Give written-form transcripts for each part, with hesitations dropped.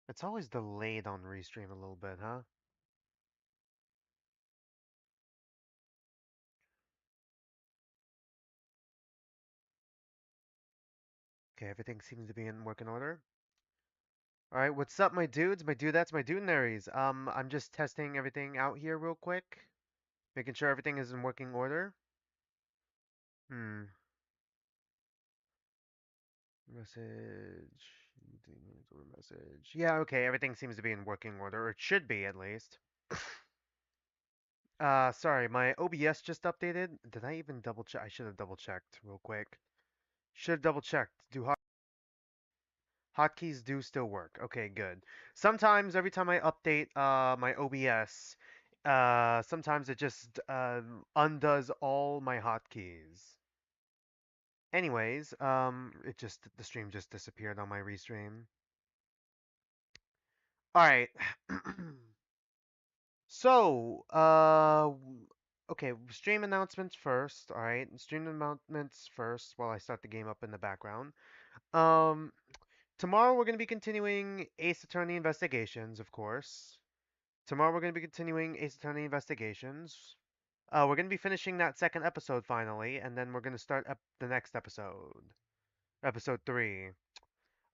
It's always delayed on Restream a little bit, huh? Okay, everything seems to be in working order. All right, what's up, my dudes, my dudettes, my dudenaries? I'm just testing everything out here real quick, making sure everything is in working order. Hmm. Message. Message. Yeah, okay, everything seems to be in working order, or it should be at least. Sorry, my OBS just updated. Did I even double check? I should have double checked real quick. Should have double checked. Do hotkeys do still work? Okay, good. Sometimes every time I update my OBS, sometimes it just undoes all my hotkeys. Anyways, the stream just disappeared on my restream. All right. So, okay, stream announcements first. All right, stream announcements first while I start the game up in the background. Um, Tomorrow we're going to be continuing Ace Attorney Investigations, of course. Tomorrow we're going to be continuing Ace Attorney Investigations. We're going to be finishing that second episode finally, and then we're going to start the next episode, episode 3.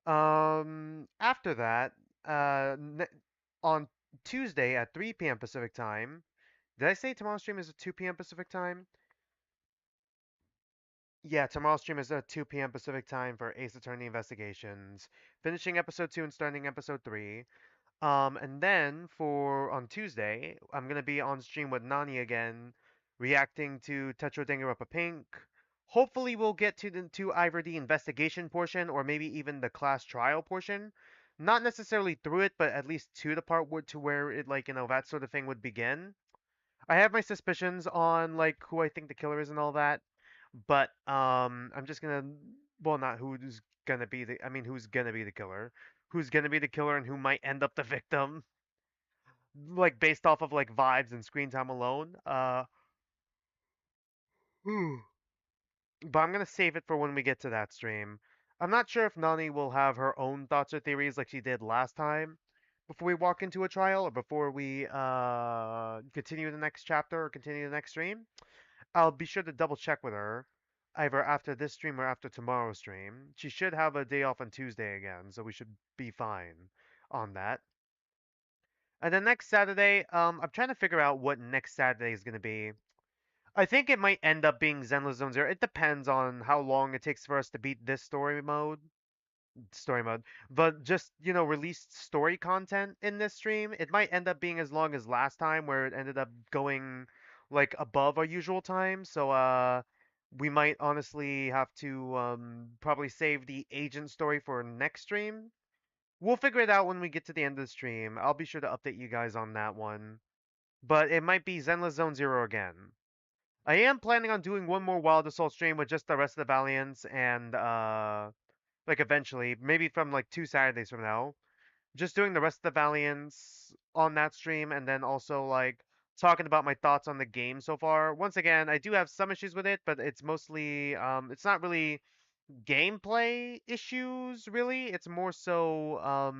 After that, on Tuesday at 3 p.m. Pacific time. Did I say tomorrow's stream is at 2 p.m. Pacific time? Yeah, tomorrow's stream is at 2 p.m. Pacific time for Ace Attorney Investigations, finishing episode 2 and starting episode 3. And then for on Tuesday, I'm gonna be on stream with Nani again, reacting to Tetra Danganronpa Pink. Hopefully, we'll get to either the investigation portion or maybe even the class trial portion. Not necessarily through it, but at least to the part to where it like that sort of thing would begin. I have my suspicions on like who I think the killer is and all that, but I'm just gonna well not who's gonna be the I mean who's gonna be the killer, who's gonna be the killer and who might end up the victim, like based off of like vibes and screen time alone. But I'm gonna save it for when we get to that stream. I'm not sure if Nani will have her own thoughts or theories like she did last time before we walk into a trial or before we continue the next chapter or continue the next stream. I'll be sure to double check with her either after this stream or after tomorrow's stream. She should have a day off on Tuesday again, so we should be fine on that. And then next Saturday, I'm trying to figure out what next Saturday is going to be. I think it might end up being Zenless Zone Zero. It depends on how long it takes for us to beat this story mode, but just released story content in this stream. It might end up being as long as last time, where it ended up going like above our usual time. So we might honestly have to probably save the agent story for next stream. We'll figure it out when we get to the end of the stream. I'll be sure to update you guys on that one. But it might be Zenless Zone Zero again. I am planning on doing one more Wild Assault stream with just the rest of the Valiants and like eventually, maybe from like 2 Saturdays from now, just doing the rest of the Valiants on that stream and then also like talking about my thoughts on the game so far. Once again, I do have some issues with it, but it's mostly it's not really gameplay issues really. It's more so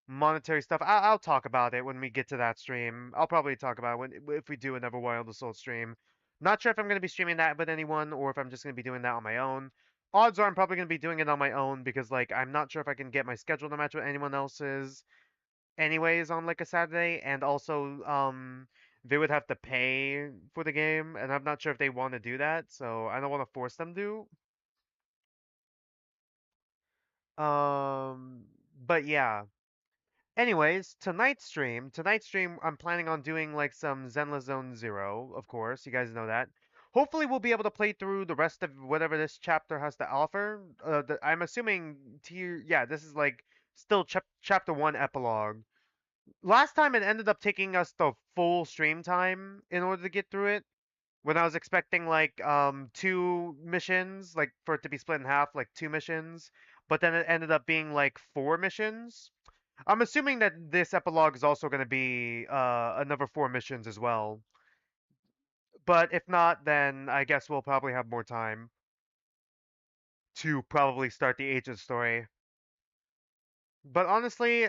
monetary stuff. I'll talk about it when we get to that stream. I'll probably talk about it if we do another Wild Assault stream. Not sure if I'm going to be streaming that with anyone or if I'm just going to be doing that on my own. Odds are I'm probably going to be doing it on my own because like I'm not sure if I can get my schedule to match with anyone else's anyways on like a Saturday, and also they would have to pay for the game and I'm not sure if they want to do that, so I don't want to force them to. Um but yeah. Anyways, tonight's stream, I'm planning on doing like some Zenless Zone Zero, of course. You guys know that. Hopefully, we'll be able to play through the rest of whatever this chapter has to offer. I'm assuming yeah, this is like still chapter one epilogue. Last time it ended up taking us the full stream time in order to get through it. When I was expecting like two missions, like for it to be split in half, like two missions, but then it ended up being like four missions. I'm assuming that this epilogue is also going to be another four missions as well. But if not, then I guess we'll probably have more time to probably start the agent story. But honestly,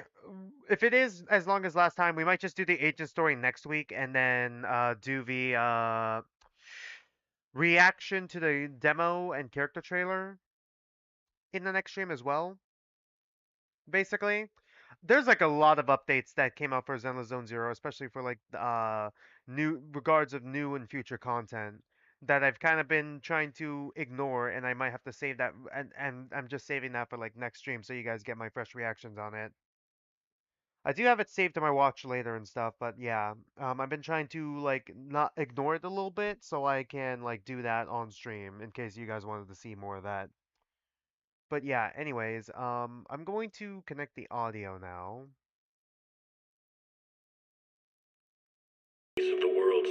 if it is as long as last time, we might just do the agent story next week and then do the reaction to the demo and character trailer in the next stream as well. Basically, there's like a lot of updates that came out for Zenless Zone Zero, especially for like new regards of new and future content that I've kind of been trying to ignore, and I might have to save that, and I'm just saving that for like next stream so you guys get my fresh reactions on it. I do have it saved to my watch later and stuff, but yeah, I've been trying to like not ignore it a little bit so I can like do that on stream in case you guys wanted to see more of that. But yeah, anyways, I'm going to connect the audio now.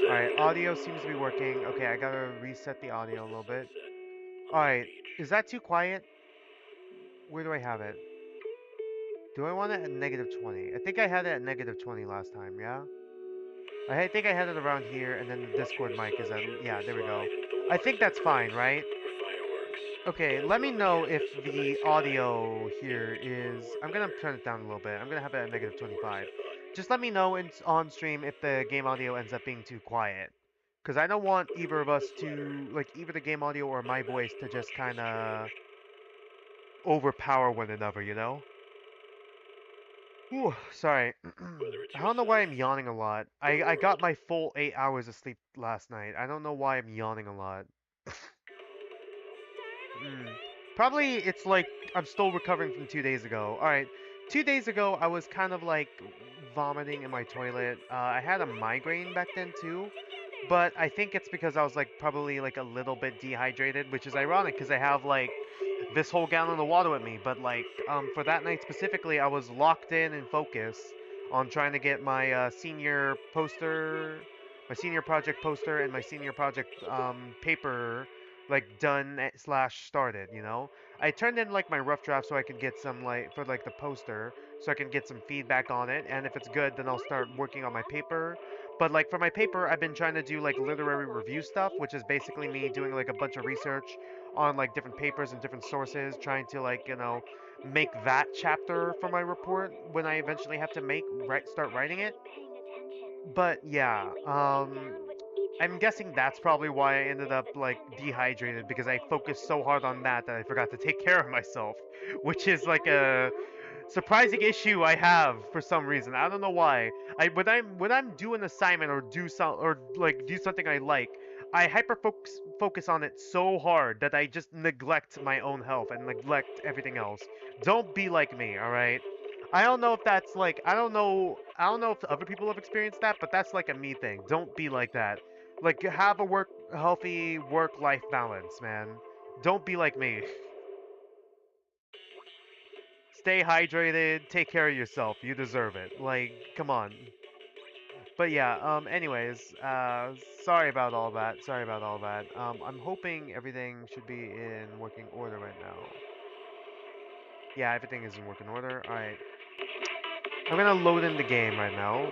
Alright, audio seems to be working. Okay, I gotta reset the audio a little bit. Alright, is that too quiet? Where do I have it? Do I want it at -20? I think I had it at -20 last time, yeah? I think I had it around here, and then the Discord mic is at, yeah, there we go. I think that's fine, right? Okay, let me know if the audio here is... I'm gonna turn it down a little bit. I'm gonna have it at -25. Just let me know on stream if the game audio ends up being too quiet. Because I don't want either of us to, like, either the game audio or my voice to just kind of overpower one another, you know? Ooh, sorry. I don't know why I'm yawning a lot. I got my full 8 hours of sleep last night. I don't know why I'm yawning a lot. Mm. Probably it's like I'm still recovering from 2 days ago. Alright, 2 days ago I was kind of like vomiting in my toilet. I had a migraine back then too, but I think it's because I was like probably like a little bit dehydrated, which is ironic because I have like this whole gallon of water with me. But like for that night specifically, I was locked in and focused on trying to get my senior poster, my senior project poster, and my senior project paper like done slash started, you know? I turned in like my rough draft so I could get some like for like the poster so I can get some feedback on it, and if it's good then I'll start working on my paper. But like for my paper, I've been trying to do like literary review stuff, which is basically me doing like a bunch of research on like different papers and different sources, trying to like, you know, make that chapter for my report when I eventually have to start writing it. But yeah, I'm guessing that's probably why I ended up like dehydrated because I focused so hard on that I forgot to take care of myself, which is like a surprising issue I have for some reason. I don't know why. When I'm doing an assignment or do something I like, I hyper focus on it so hard that I just neglect my own health and neglect everything else. Don't be like me, all right? I don't know if that's like I don't know if other people have experienced that, but that's like a me thing. Don't be like that. Like have a healthy work-life balance, man. Don't be like me. Stay hydrated, take care of yourself. You deserve it. Like, come on. But yeah, anyways, sorry about all that. Sorry about all that. I'm hoping everything should be in working order right now. Yeah, everything is in working order. Alright. I'm gonna load in the game right now.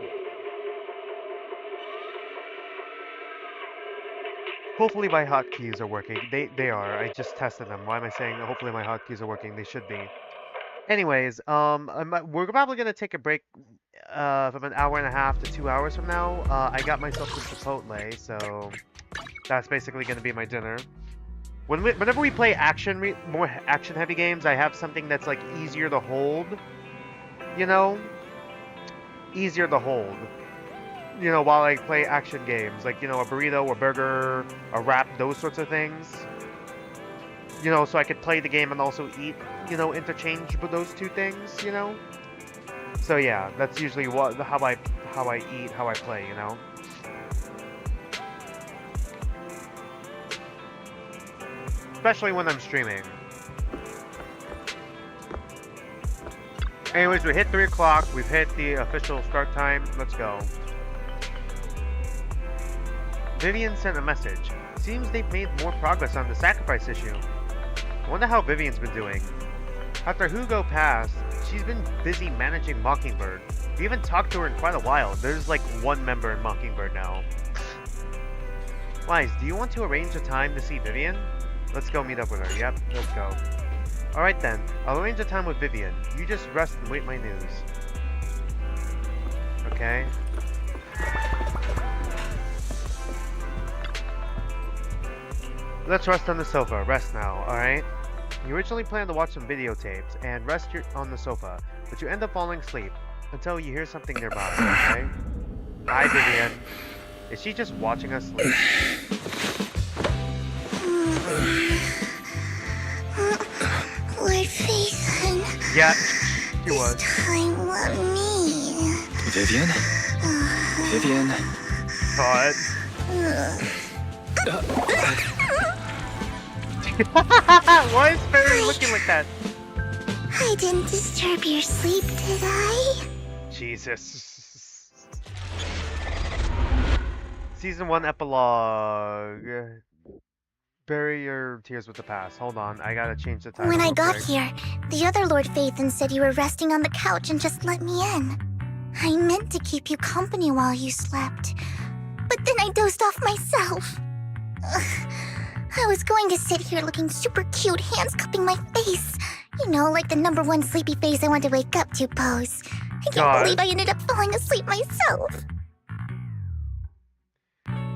Hopefully my hotkeys are working. They are. I just tested them. Why am I saying hopefully my hotkeys are working? They should be. Anyways, we're probably gonna take a break from an hour and a half to 2 hours from now. I got myself some Chipotle, so that's basically gonna be my dinner. Whenever we play more action-heavy games, I have something that's like easier to hold. You know, easier to hold. You know, while I play action games, like a burrito, a burger, a wrap, those sorts of things. You know, so I could play the game and also eat. Interchange with those two things. So yeah, that's usually how I eat, how I play. Especially when I'm streaming. Anyways, we hit 3 o'clock. We've hit the official start time. Let's go. Vivian sent a message. Seems they've made more progress on the sacrifice issue. I wonder how Vivian's been doing. After Hugo passed, she's been busy managing Mockingbird. We haven't talked to her in quite a while. There's like one member in Mockingbird now. Wise, do you want to arrange a time to see Vivian? Let's go meet up with her. Yep, let's go. Alright then, I'll arrange a time with Vivian. You just rest and wait my news. Okay. Let's rest on the sofa. Rest now, alright? You originally planned to watch some videotapes and rest on the sofa, but you end up falling asleep until you hear something nearby, okay? Hi, Vivian. Is she just watching us sleep? Lord Phaethon. Yeah, she was. This time, let me. Vivian? Vivian? God. Why is Fairy looking like that? I didn't disturb your sleep, did I? Jesus. Season 1 epilogue. Bury your tears with the past. Hold on, I gotta change the title. When I got quick. here, the other Lord Phaethon said you were resting on the couch and just let me in. I meant to keep you company while you slept, but then I dozed off myself. Ugh. I was going to sit here looking super cute, hands cupping my face. You know, like the #1 sleepy face I want to wake up to pose. I can't believe I ended up falling asleep myself.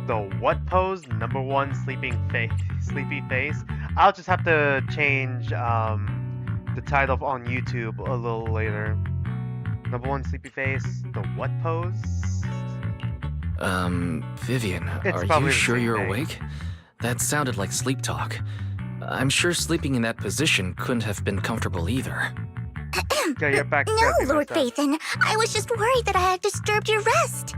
The what pose? #1 sleepy face. I'll just have to change the title on YouTube a little later. #1 sleepy face. The what pose? Vivian, It's are probably you the sure same you're thing. awake? That sounded like sleep talk. I'm sure sleeping in that position couldn't have been comfortable either. Okay, you're back. No, Lord Phaethon. I was just worried that I had disturbed your rest.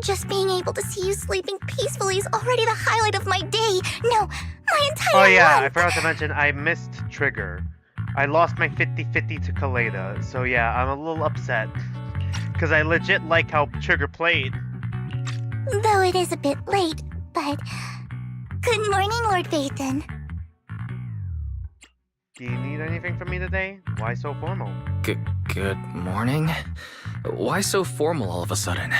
Just being able to see you sleeping peacefully is already the highlight of my day. No, my entire Oh yeah, I month. forgot to mention I missed Trigger. I lost my 50-50 to Kaleda, so yeah, I'm a little upset. Because I legit like how Trigger played. Though it is a bit late, but... Good morning, Lord Phaethon. Do you need anything from me today? Why so formal? Good morning? Why so formal all of a sudden?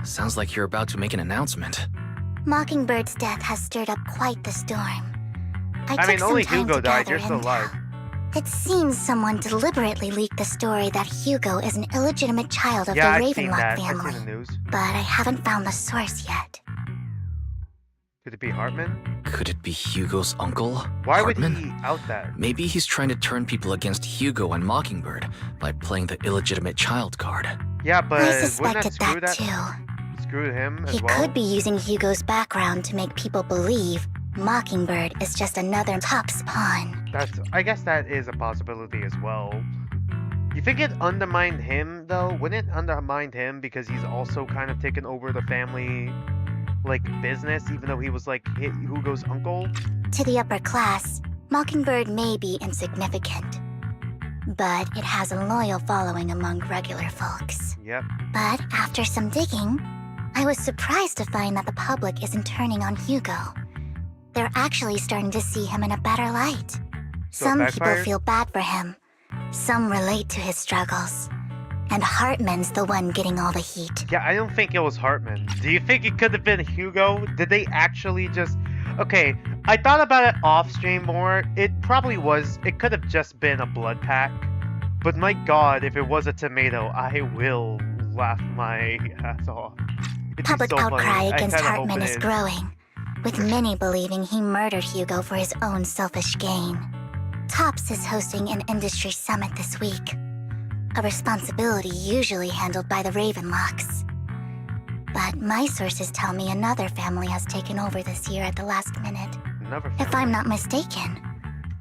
Sounds like you're about to make an announcement. Mockingbird's death has stirred up quite the storm. I I mean, took only some time Hugo to died, gather you're still intel. alive. It seems someone deliberately leaked the story that Hugo is an illegitimate child of Yeah, the I've seen Ravenlock that. I've family, seen the news. but I haven't found the source yet. Could it be Hartman? Could it be Hugo's uncle, Why Hartman? would he out that? Maybe he's trying to turn people against Hugo and Mockingbird by playing the illegitimate child card. Yeah, but I wouldn't suspected that screw that too. Screw him as He well? could be using Hugo's background to make people believe Mockingbird is just another Top's pawn. I guess that is a possibility as well. You think it undermined him, though? Wouldn't it undermine him because he's also kind of taken over the family, like, business, even though he was, like, Hugo's uncle? To the upper class, Mockingbird may be insignificant, but it has a loyal following among regular folks. Yep. But after some digging, I was surprised to find that the public isn't turning on Hugo. They're actually starting to see him in a better light. So Some it people backfired? feel bad for him. Some relate to his struggles. And Hartman's the one getting all the heat. Yeah, I don't think it was Hartman. Do you think it could have been Hugo? Did they actually just... Okay, I thought about it off-stream more. It probably was... It could have just been a blood pack. But my god, if it was a tomato, I will laugh my ass off. It'd be Public so funny. outcry I against kinda hope Hartman it is growing, with many believing he murdered Hugo for his own selfish gain. Tops is hosting an industry summit this week, a responsibility usually handled by the Ravenlocks. But my sources tell me another family has taken over this year at the last minute. Never If I'm not mistaken,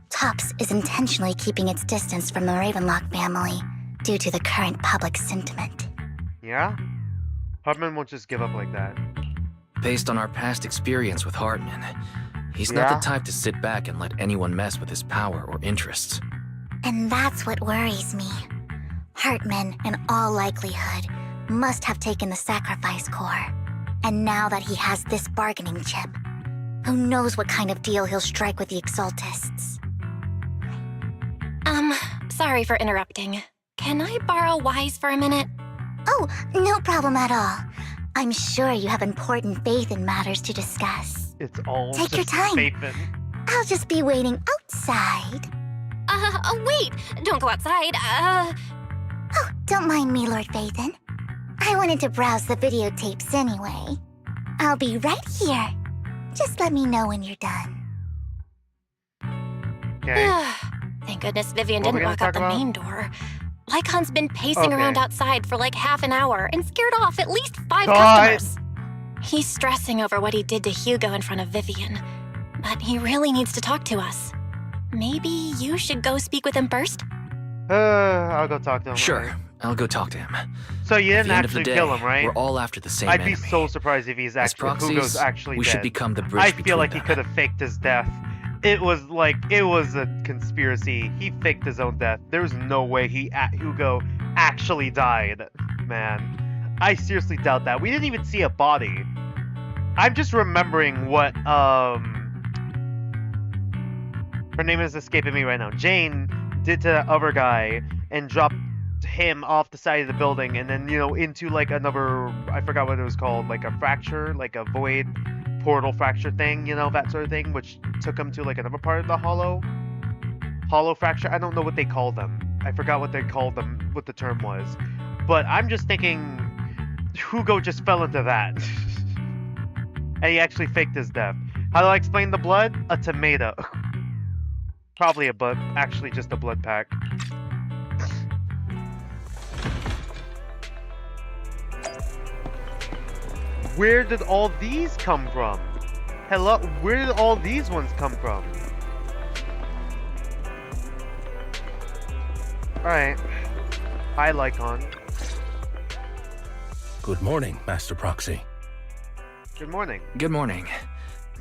Tops is intentionally keeping its distance from the Ravenlock family due to the current public sentiment. Yeah? Hartman won't just give up like that. Based on our past experience with Hartman, he's not Yeah? the type to sit back and let anyone mess with his power or interests. And that's what worries me. Hartman, in all likelihood, must have taken the sacrifice core. And now that he has this bargaining chip, who knows what kind of deal he'll strike with the Exaltists. Sorry for interrupting. Can I borrow Wise for a minute? Oh, no problem at all. I'm sure you have important faith in matters to discuss. It's all Take just your time. Faithin. I'll just be waiting outside. Wait! Don't go outside. Oh, don't mind me, Lord Phaethon. I wanted to browse the videotapes anyway. I'll be right here. Just let me know when you're done. Okay. Thank goodness Vivian What we didn't gonna walk out talk the about? main door. Lycon's been pacing Okay. around outside for like half an hour and scared off at least 5 God. customers. He's stressing over what he did to Hugo in front of Vivian, but he really needs to talk to us. Maybe you should go speak with him first? I'll go talk to him. Sure, alright. I'll go talk to him. So you At didn't the end of the actually day, kill him, right? we're all after the same I'd be enemy. so surprised if he's As actually Hugo's proxies, actually we dead. should become the bridge I between feel like he them. could have faked his death. It was a conspiracy. He faked his own death. There's no way Hugo actually died, man. I seriously doubt that. We didn't even see a body. I'm just remembering what her name is escaping me right now. Jane did to that other guy and dropped him off the side of the building and then, into like another, I forgot what it was called, like a fracture, like a void portal fracture thing, that sort of thing, which took him to like another part of the hollow fracture. I don't know what they call them. I forgot what they called them, what the term was. But I'm just thinking Hugo just fell into that. And he actually faked his death. How do I explain the blood? A tomato. Probably actually just a blood pack. Where did all these come from? Hello? Where did all these ones come from? Alright. Hi, Lycon. Good morning, Master Proxy. Good morning. Good morning.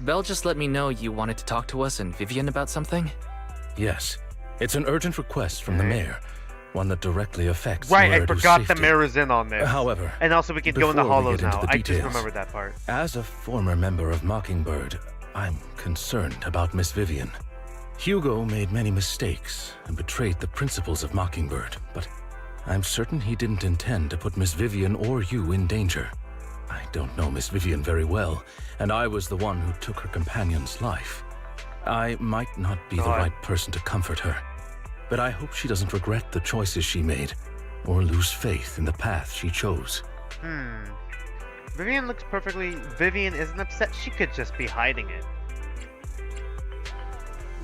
Belle just let me know you wanted to talk to us and Vivian about something? Yes, it's an urgent request from the Okay. mayor, one that directly affects Right, I Eridu's forgot the safety. mayor is in on this. However, And also we can go into before we hollows get into now. the I just details, remembered that part. as a former member of Mockingbird, I'm concerned about Miss Vivian. Hugo made many mistakes and betrayed the principles of Mockingbird, but I'm certain he didn't intend to put Miss Vivian or you in danger. I don't know Miss Vivian very well, and I was the one who took her companion's life. I might not be the God. right person to comfort her, but I hope she doesn't regret the choices she made, or lose faith in the path she chose. Vivian looks Vivian isn't upset. She could just be hiding it.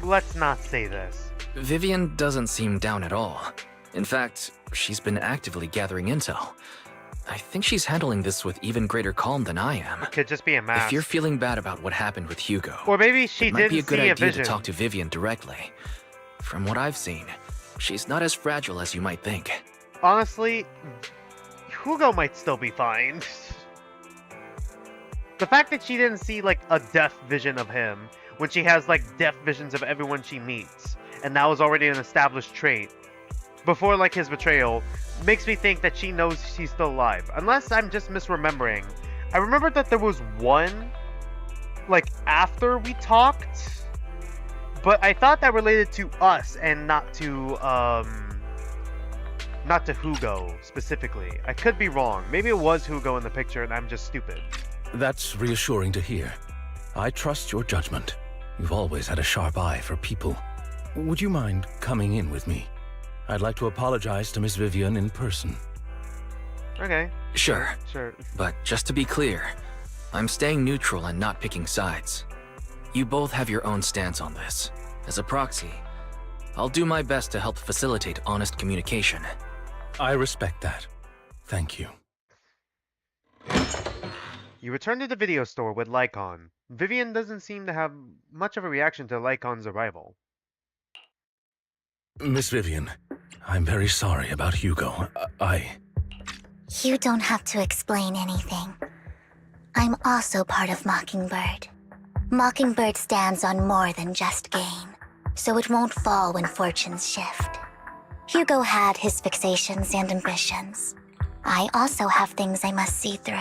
Let's not say this. Vivian doesn't seem down at all. In fact, she's been actively gathering intel. I think she's handling this with even greater calm than I am. Could just be a mask. If you're feeling bad about what happened with Hugo, Or maybe she it might be a didn't good see a idea vision. to talk to Vivian directly. From what I've seen, she's not as fragile as you might think. Honestly, Hugo might still be fine. The fact that she didn't see like a death vision of him when she has like death visions of everyone she meets, and that was already an established trait before like his betrayal, makes me think that she knows she's still alive. Unless I'm just misremembering. I remember that there was one like after we talked, but I thought that related to us and not to Hugo specifically. I could be wrong. Maybe it was Hugo in the picture and I'm just stupid. That's reassuring to hear. I trust your judgment. You've always had a sharp eye for people. Would you mind coming in with me? I'd like to apologize to Miss Vivian in person. Okay. Sure, Sure. but just to be clear, I'm staying neutral and not picking sides. You both have your own stance on this. As a proxy, I'll do my best to help facilitate honest communication. I respect that. Thank you. You return to the video store with Lycon. Vivian doesn't seem to have much of a reaction to Lycon's arrival. Miss Vivian, I'm very sorry about Hugo. You don't have to explain anything. I'm also part of Mockingbird. Mockingbird stands on more than just gain, so it won't fall when fortunes shift. Hugo had his fixations and ambitions. I also have things I must see through.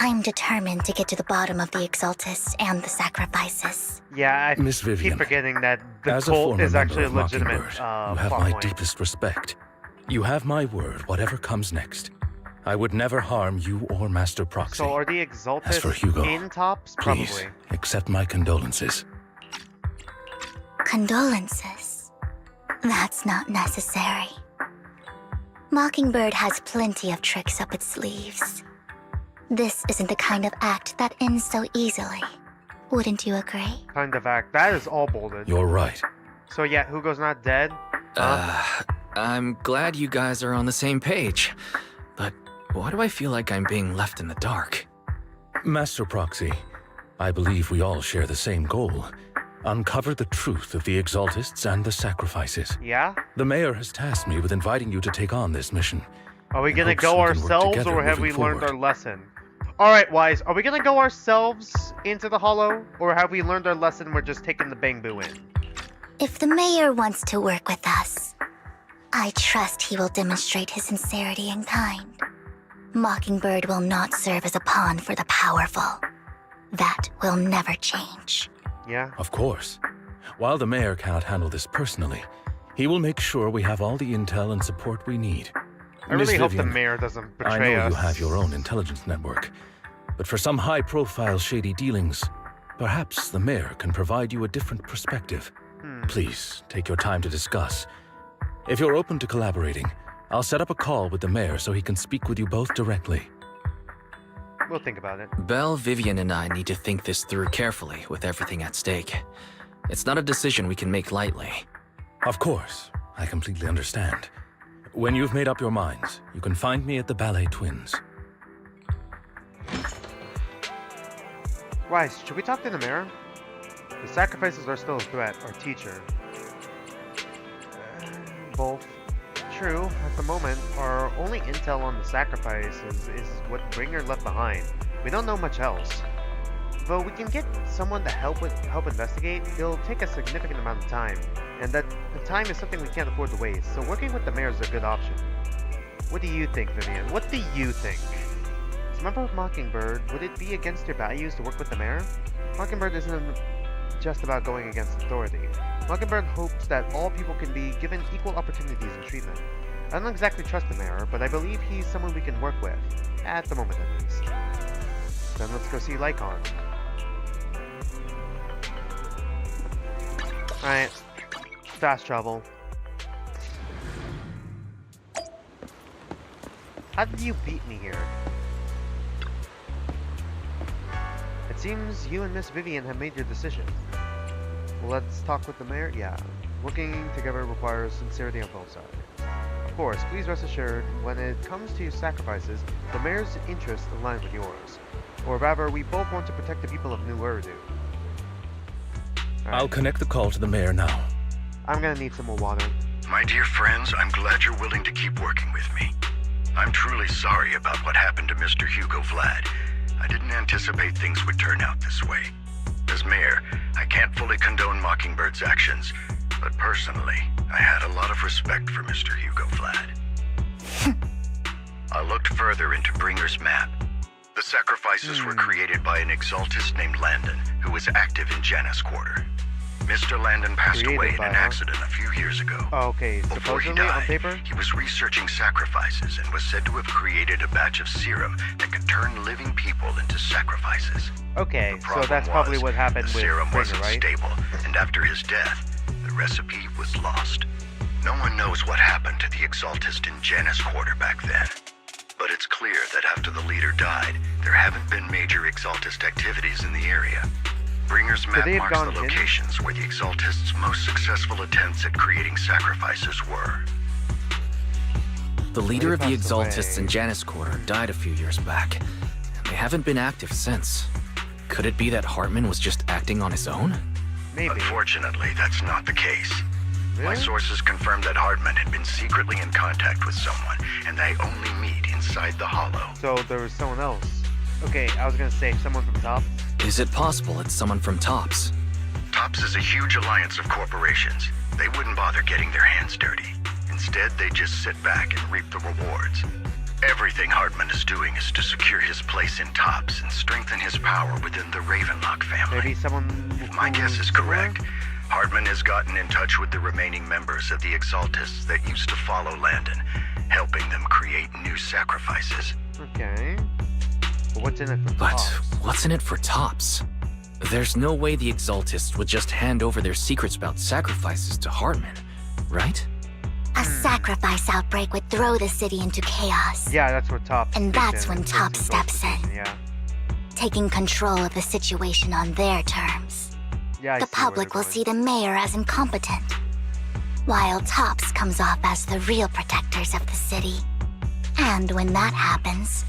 I'm determined to get to the bottom of the Exaltus and the sacrifices. Yeah, I Miss Vivian, keep forgetting that the as a cult former is actually a member of legitimate Mockingbird, you have plot my point. deepest respect. You have my word, whatever comes next. I would never harm you or Master Proxy. So are the Exaltus As for Hugo, in tops? Please, Probably. accept my condolences. Condolences. That's not necessary. Mockingbird has plenty of tricks up its sleeves. This isn't the kind of act that ends so easily. Wouldn't you agree? Kind of act. That is all bolded. You're right. So yeah, Hugo's not dead? I'm glad you guys are on the same page. But why do I feel like I'm being left in the dark? Master Proxy, I believe we all share the same goal. Uncover the truth of the Exaltists and the sacrifices. Yeah? The mayor has tasked me with inviting you to take on this mission. Are we in gonna hopes go we can work ourselves, together or have we moving learned forward. our lesson? Alright, Wise, are we gonna go ourselves into the Hollow? Or have we learned our lesson, we're just taking the Bangbu in? If the mayor wants to work with us, I trust he will demonstrate his sincerity in kind. Mockingbird will not serve as a pawn for the powerful. That will never change. Yeah? Of course. While the mayor cannot handle this personally, he will make sure we have all the intel and support we need. I Miss really hope the Vivian, mayor doesn't I betray know us. you have your own intelligence network, but for some high-profile shady dealings, perhaps the mayor can provide you a different perspective. Please, take your time to discuss. If you're open to collaborating, I'll set up a call with the mayor so he can speak with you both directly. We'll think about it. Belle, Vivian, and I need to think this through carefully with everything at stake. It's not a decision we can make lightly. Of course, I completely understand. When you've made up your minds, you can find me at the Ballet Twins. Wise, should we talk to the mayor? The sacrifices are still a threat, our teacher. Both. True, at the moment, our only intel on the sacrifices is what Bringer left behind. We don't know much else. Though we can get someone to help investigate, it'll take a significant amount of time, and that the time is something we can't afford to waste, so working with the mayor is a good option. What do you think, Vivian? What do you think? As a member of Mockingbird, would it be against your values to work with the mayor? Mockingbird isn't just about going against authority. Mockingbird hopes that all people can be given equal opportunities and treatment. I don't exactly trust the mayor, but I believe he's someone we can work with. At the moment, at least. Then let's go see Lycon. Alright. Fast travel. How did you beat me here? It seems you and Miss Vivian have made your decision. Let's talk with the mayor? Yeah. Working together requires sincerity on both sides. Of course, please rest assured, when it comes to sacrifices, the mayor's interests align with yours. Or rather, we both want to protect the people of New Eridu. I'll connect the call to the mayor now. I'm gonna need some more water. My dear friends, I'm glad you're willing to keep working with me. I'm truly sorry about what happened to Mr. Hugo Vlad. I didn't anticipate things would turn out this way. As mayor, I can't fully condone Mockingbird's actions, but personally, I had a lot of respect for Mr. Hugo Vlad. I looked further into Bringer's map. The sacrifices were created by an exaltist named Landon, who was active in Janus Quarter. Mr. Landon passed away in an accident a few years ago. Oh, okay, Before he supposedly on died, paper? he was researching sacrifices and was said to have created a batch of serum that could turn living people into sacrifices. Okay, The so problem that's probably was, what happened the with serum Bringer, wasn't right? stable, and after his death, the recipe was lost. No one knows what happened to the Exaltist in Janus Quarter back then. But it's clear that after the leader died, there haven't been major Exaltist activities in the area. Bringer's map they have marks gone the in? locations where the Exaltists' most successful attempts at creating sacrifices were. The leader of the passed away. Exaltists in Janus Quarter died a few years back, and they haven't been active since. Could it be that Hartman was just acting on his own? Maybe. Unfortunately, that's not the case. My Really? sources confirmed that Hartman had been secretly in contact with someone, and they only meet inside the Hollow. So there was someone else. Okay, I was gonna say someone from top. Is it possible it's someone from TOPS? TOPS is a huge alliance of corporations. They wouldn't bother getting their hands dirty. Instead, they just sit back and reap the rewards. Everything Hartman is doing is to secure his place in TOPS and strengthen his power within the Ravenlock family. Maybe someone. If my guess is correct, Hartman has gotten in touch with the remaining members of the Exaltists that used to follow Landon, helping them create new sacrifices. Okay. But what's in it for But TOPS? what's in it for TOPS? There's no way the Exaltists would just hand over their secrets about sacrifices to Hartman. right? A sacrifice outbreak would throw the city into chaos, Yeah, that's what Top. and that's when Top steps in, Yeah. taking control of the situation on their terms. Yeah. I The see where public you're will going. see the mayor as incompetent, while Tops comes off as the real protectors of the city. And when that happens,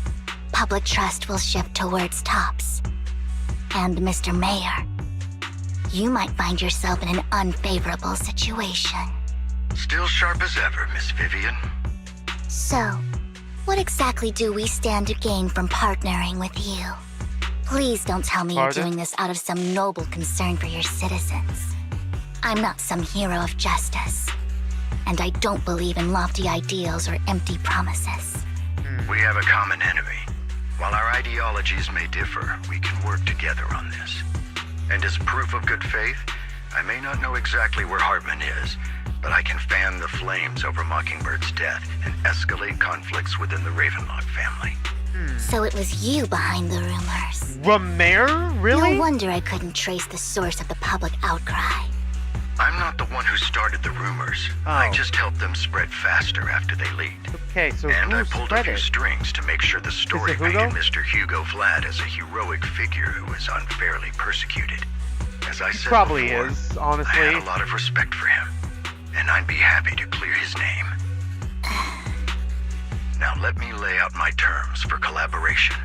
public trust will shift towards Tops. And Mr. Mayor, you might find yourself in an unfavorable situation. Still sharp as ever, Miss Vivian. So, what exactly do we stand to gain from partnering with you? Please don't tell me Pardon? you're doing this out of some noble concern for your citizens. I'm not some hero of justice, and I don't believe in lofty ideals or empty promises. We have a common enemy. While our ideologies may differ, we can work together on this. And as proof of good faith, I may not know exactly where Hartman is, but I can fan the flames over Mockingbird's death and escalate conflicts within the Ravenlock family. So it was you behind the rumors. Romare? Really? No wonder I couldn't trace the source of the public outcry. I'm not the one who started the rumors. I Oh. just helped them spread faster after they leaked. Okay, so And I who pulled a spread few it? strings to make sure the story Hugo? painted Mr. Hugo Vlad as a heroic figure who was unfairly persecuted. As I said Probably before, is, I honestly. had a lot of respect for him, and I'd be happy to clear his name. Now let me lay out my terms for collaboration.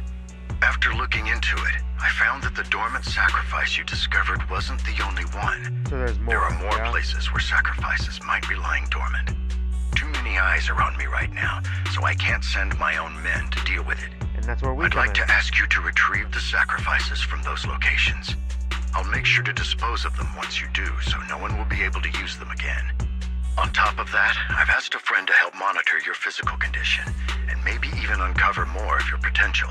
After looking into it, I found that the dormant sacrifice you discovered wasn't the only one. So there's more. There are more yeah? places where sacrifices might be lying dormant. Too many eyes are on me right now, so I can't send my own men to deal with it. And that's where we I'd come like in. to ask you to retrieve the sacrifices from those locations. I'll make sure to dispose of them once you do, so no one will be able to use them again. On top of that, I've asked a friend to help monitor your physical condition, and maybe even uncover more of your potential.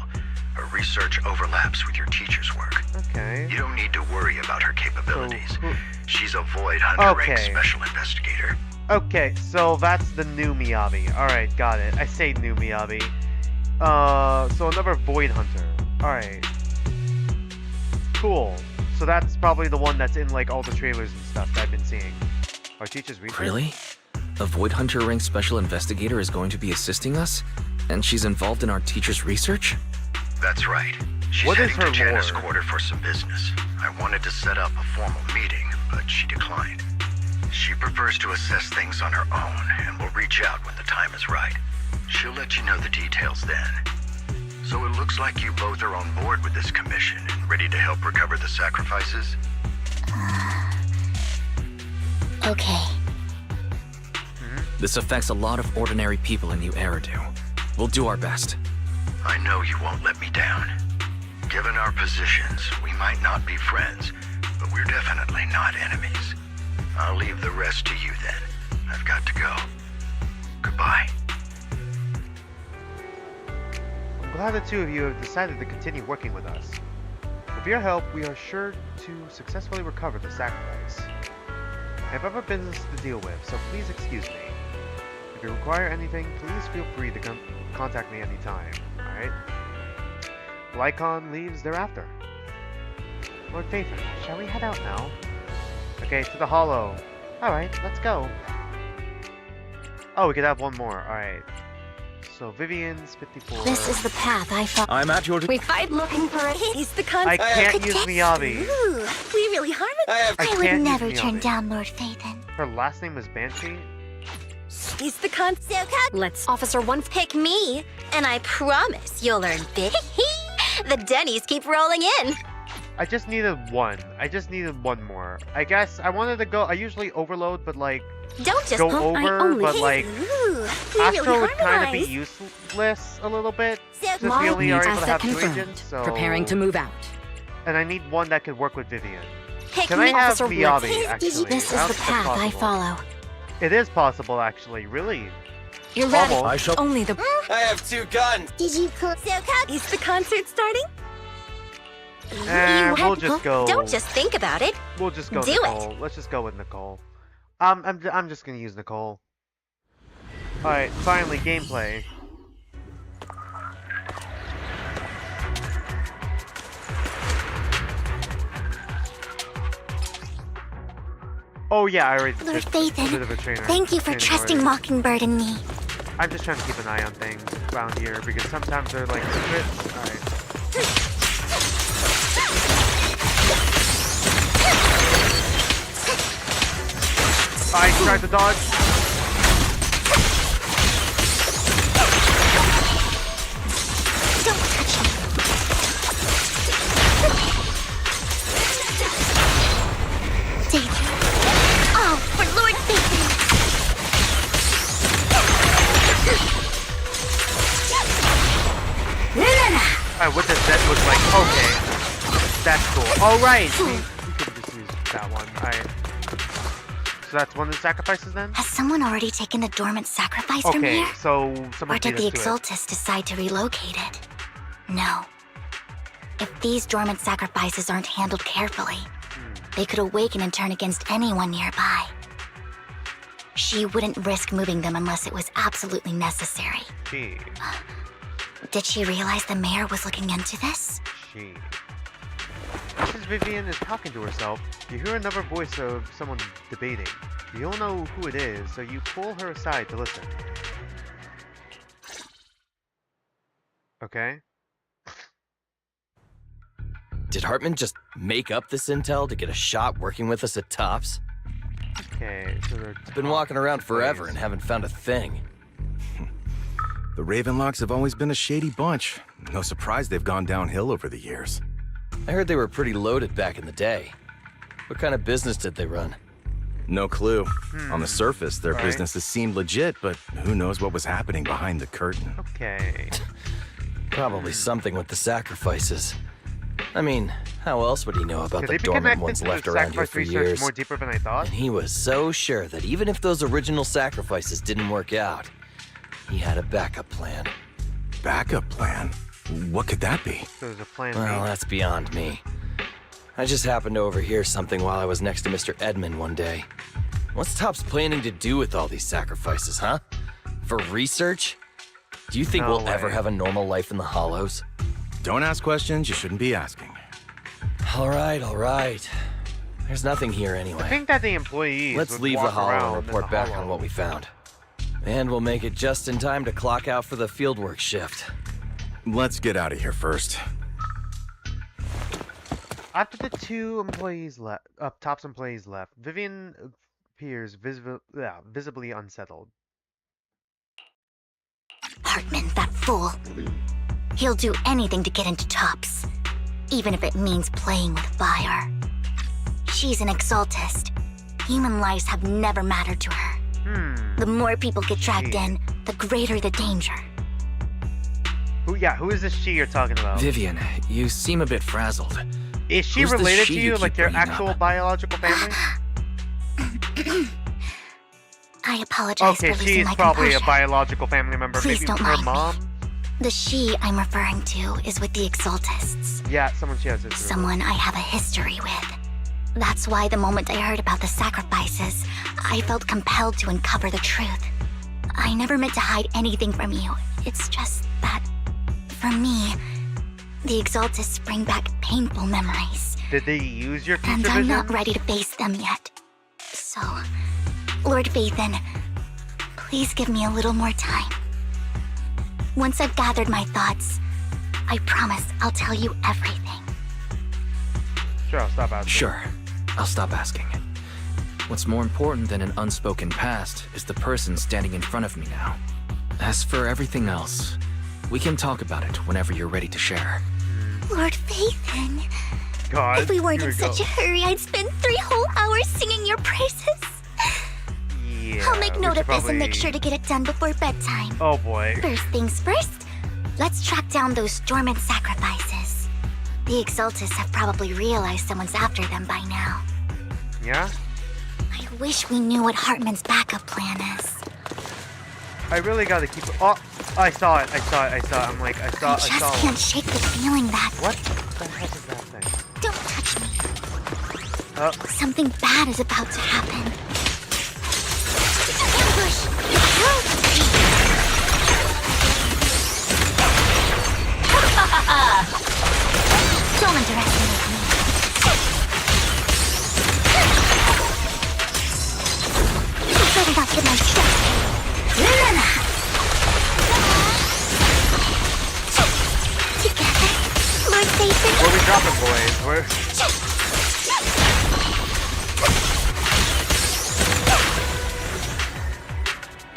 Her research overlaps with your teacher's work. Okay. You don't need to worry about her capabilities. who- She's a Void Hunter rank Okay. special investigator. Okay, so that's the new Miyabi. Alright, got it. I say new Miyabi. So another Void Hunter. Alright. Cool. So that's probably the one that's in like all the trailers and stuff that I've been seeing. Our teacher's research? Really? A Void Hunter rank special investigator is going to be assisting us? And she's involved in our teacher's research? That's right. She's What is heading to her Janus lore? Quarter for some business. I wanted to set up a formal meeting, but she declined. She prefers to assess things on her own and will reach out when the time is right. She'll let you know the details then. So it looks like you both are on board with this commission and ready to help recover the sacrifices? Okay. This affects a lot of ordinary people in New Eridu. We'll do our best. I know you won't let me down. Given our positions, we might not be friends, but we're definitely not enemies. I'll leave the rest to you then. I've got to go. Goodbye. I'm glad the two of you have decided to continue working with us. With your help, we are sure to successfully recover the sacrifice. I have other business to deal with, so please excuse me. If you require anything, please feel free to contact me anytime, alright? Lycon leaves thereafter. Lord Phaethon, shall we head out now? Okay, to the Hollow. Alright, let's go. Oh, we could have one more, alright. So, Vivian's 54. This is the path I follow. I'm at your... We fight looking for it. He's the I concept. can't use Miyabi. Ooh, We really harmonize. I I can't would use never turn Miyabi. down Lord Phaethon. Her last name was Banshee? He's the concept. Let's Officer 1 pick me, and I promise you'll learn big. The Denny's keep rolling in. I just needed one. I just needed one more. I guess I wanted to go. I usually overload, but like Don't just go pump my over, only but like Ooh, we Astro really would kind of be harmonize. useless a little bit. Since we Mom only are needs able to asset have two confirmed. agents, so Preparing to move out. and I need one that could work with Vivian. Pick Can I me, have Officer Miyabi? Wood. Actually, This I is the don't think that's path I possible. follow. It is possible, actually. Really. You're ready. Almost. I shall... Only the... I have 2 guns. Did you cook? Is the concert starting? We'll just go. Don't just think about it. We'll just go Do it. Nicole. Let's just go with Nicole. I'm just gonna use Nicole. All right, finally gameplay. Oh yeah, I already Lord did a Phaethon, bit of a trainer. thank you for training trusting already. Mockingbird and me. I'm just trying to keep an eye on things around here because sometimes they're like secrets. Alright. I tried to dodge. Don't touch me. Danger. Oh, for Lord Phaethon. What does that look like? Okay. That's cool. Alright! We could just use that one. Alright. So that's one of the sacrifices then? Has someone already taken the dormant sacrifice from Okay, here? so someone Or did the beat us to it. Exaltus decide to relocate it? No. If these dormant sacrifices aren't handled carefully, they could awaken and turn against anyone nearby. She wouldn't risk moving them unless it was absolutely necessary. Gee. Did she realize the mayor was looking into this? She. As Vivian is talking to herself, you hear another voice of someone debating. You don't know who it is, so you pull her aside to listen. Okay. Did Hartman just make up this intel to get a shot working with us at Tops? Okay, so they're Been walking around forever and haven't found a thing. The Ravenlocks have always been a shady bunch. No surprise they've gone downhill over the years. I heard they were pretty loaded back in the day. What kind of business did they run? No clue. On the surface, their Right. businesses seemed legit, but who knows what was happening behind the curtain. Okay. Probably something with the sacrifices. I mean, how else would he know about Could the they be dormant connected ones to the left around here sacrifice for research years? more deeper than I thought? And he was so sure that even if those original sacrifices didn't work out, he had a backup plan. Backup plan? What could that be? So there's a plan Well, B. that's beyond me. I just happened to overhear something while I was next to Mr. Edmund one day. What's Topps planning to do with all these sacrifices, huh? For research? Do you think No we'll ever way. have a normal life in the Hollows? Don't ask questions you shouldn't be asking. All right. There's nothing here I anyway. think that the employees Let's would leave the walk Hollow around and in report the back Hollow. on what we found. And we'll make it just in time to clock out for the fieldwork shift. Let's get out of here first. After the two employees left, Top's employees left, Vivian appears visibly unsettled. Hartman, that fool. He'll do anything to get into Tops, even if it means playing with fire. She's an Exaltist. Human lives have never mattered to her. The more people get dragged She. in, the greater the danger. Who is this she you're talking about? Vivian, you seem a bit frazzled. Is she Who's the related she to you you, keep like your bringing actual up? biological family? I apologize Okay, for losing she's my probably composure. a biological family member. Please Maybe don't her mind me. mom? The she I'm referring to is with the Exaltists. Yeah, someone she has history with. Someone I have a history with. That's why the moment I heard about the sacrifices, I felt compelled to uncover the truth. I never meant to hide anything from you. It's just that, for me, the Exaltists bring back painful memories. Did they use your And future I'm not vision? ready to face them yet. So, Lord Phaethon, please give me a little more time. Once I've gathered my thoughts, I promise I'll tell you everything. Sure, I'll stop asking. Sure, I'll stop asking. What's more important than an unspoken past is the person standing in front of me now. As for everything else, we can talk about it whenever you're ready to share. Lord Phaethon, God, if we weren't here in we go. such a hurry, I'd spend 3 whole hours singing your praises. Yeah, I'll make we note should of this and make probably- sure to get it done before bedtime. Oh boy. First things first, let's track down those dormant sacrifices. The Exaltists have probably realized someone's after them by now. Yeah? I wish we knew what Hartman's backup plan is. I really gotta keep. Oh, I saw it. I'm like, I I saw just can't shake the feeling that... What the heck is that thing? Don't touch me. Oh, Something bad is about to happen. Ambush! Don't underestimate me. Where we dropping, boys? Where?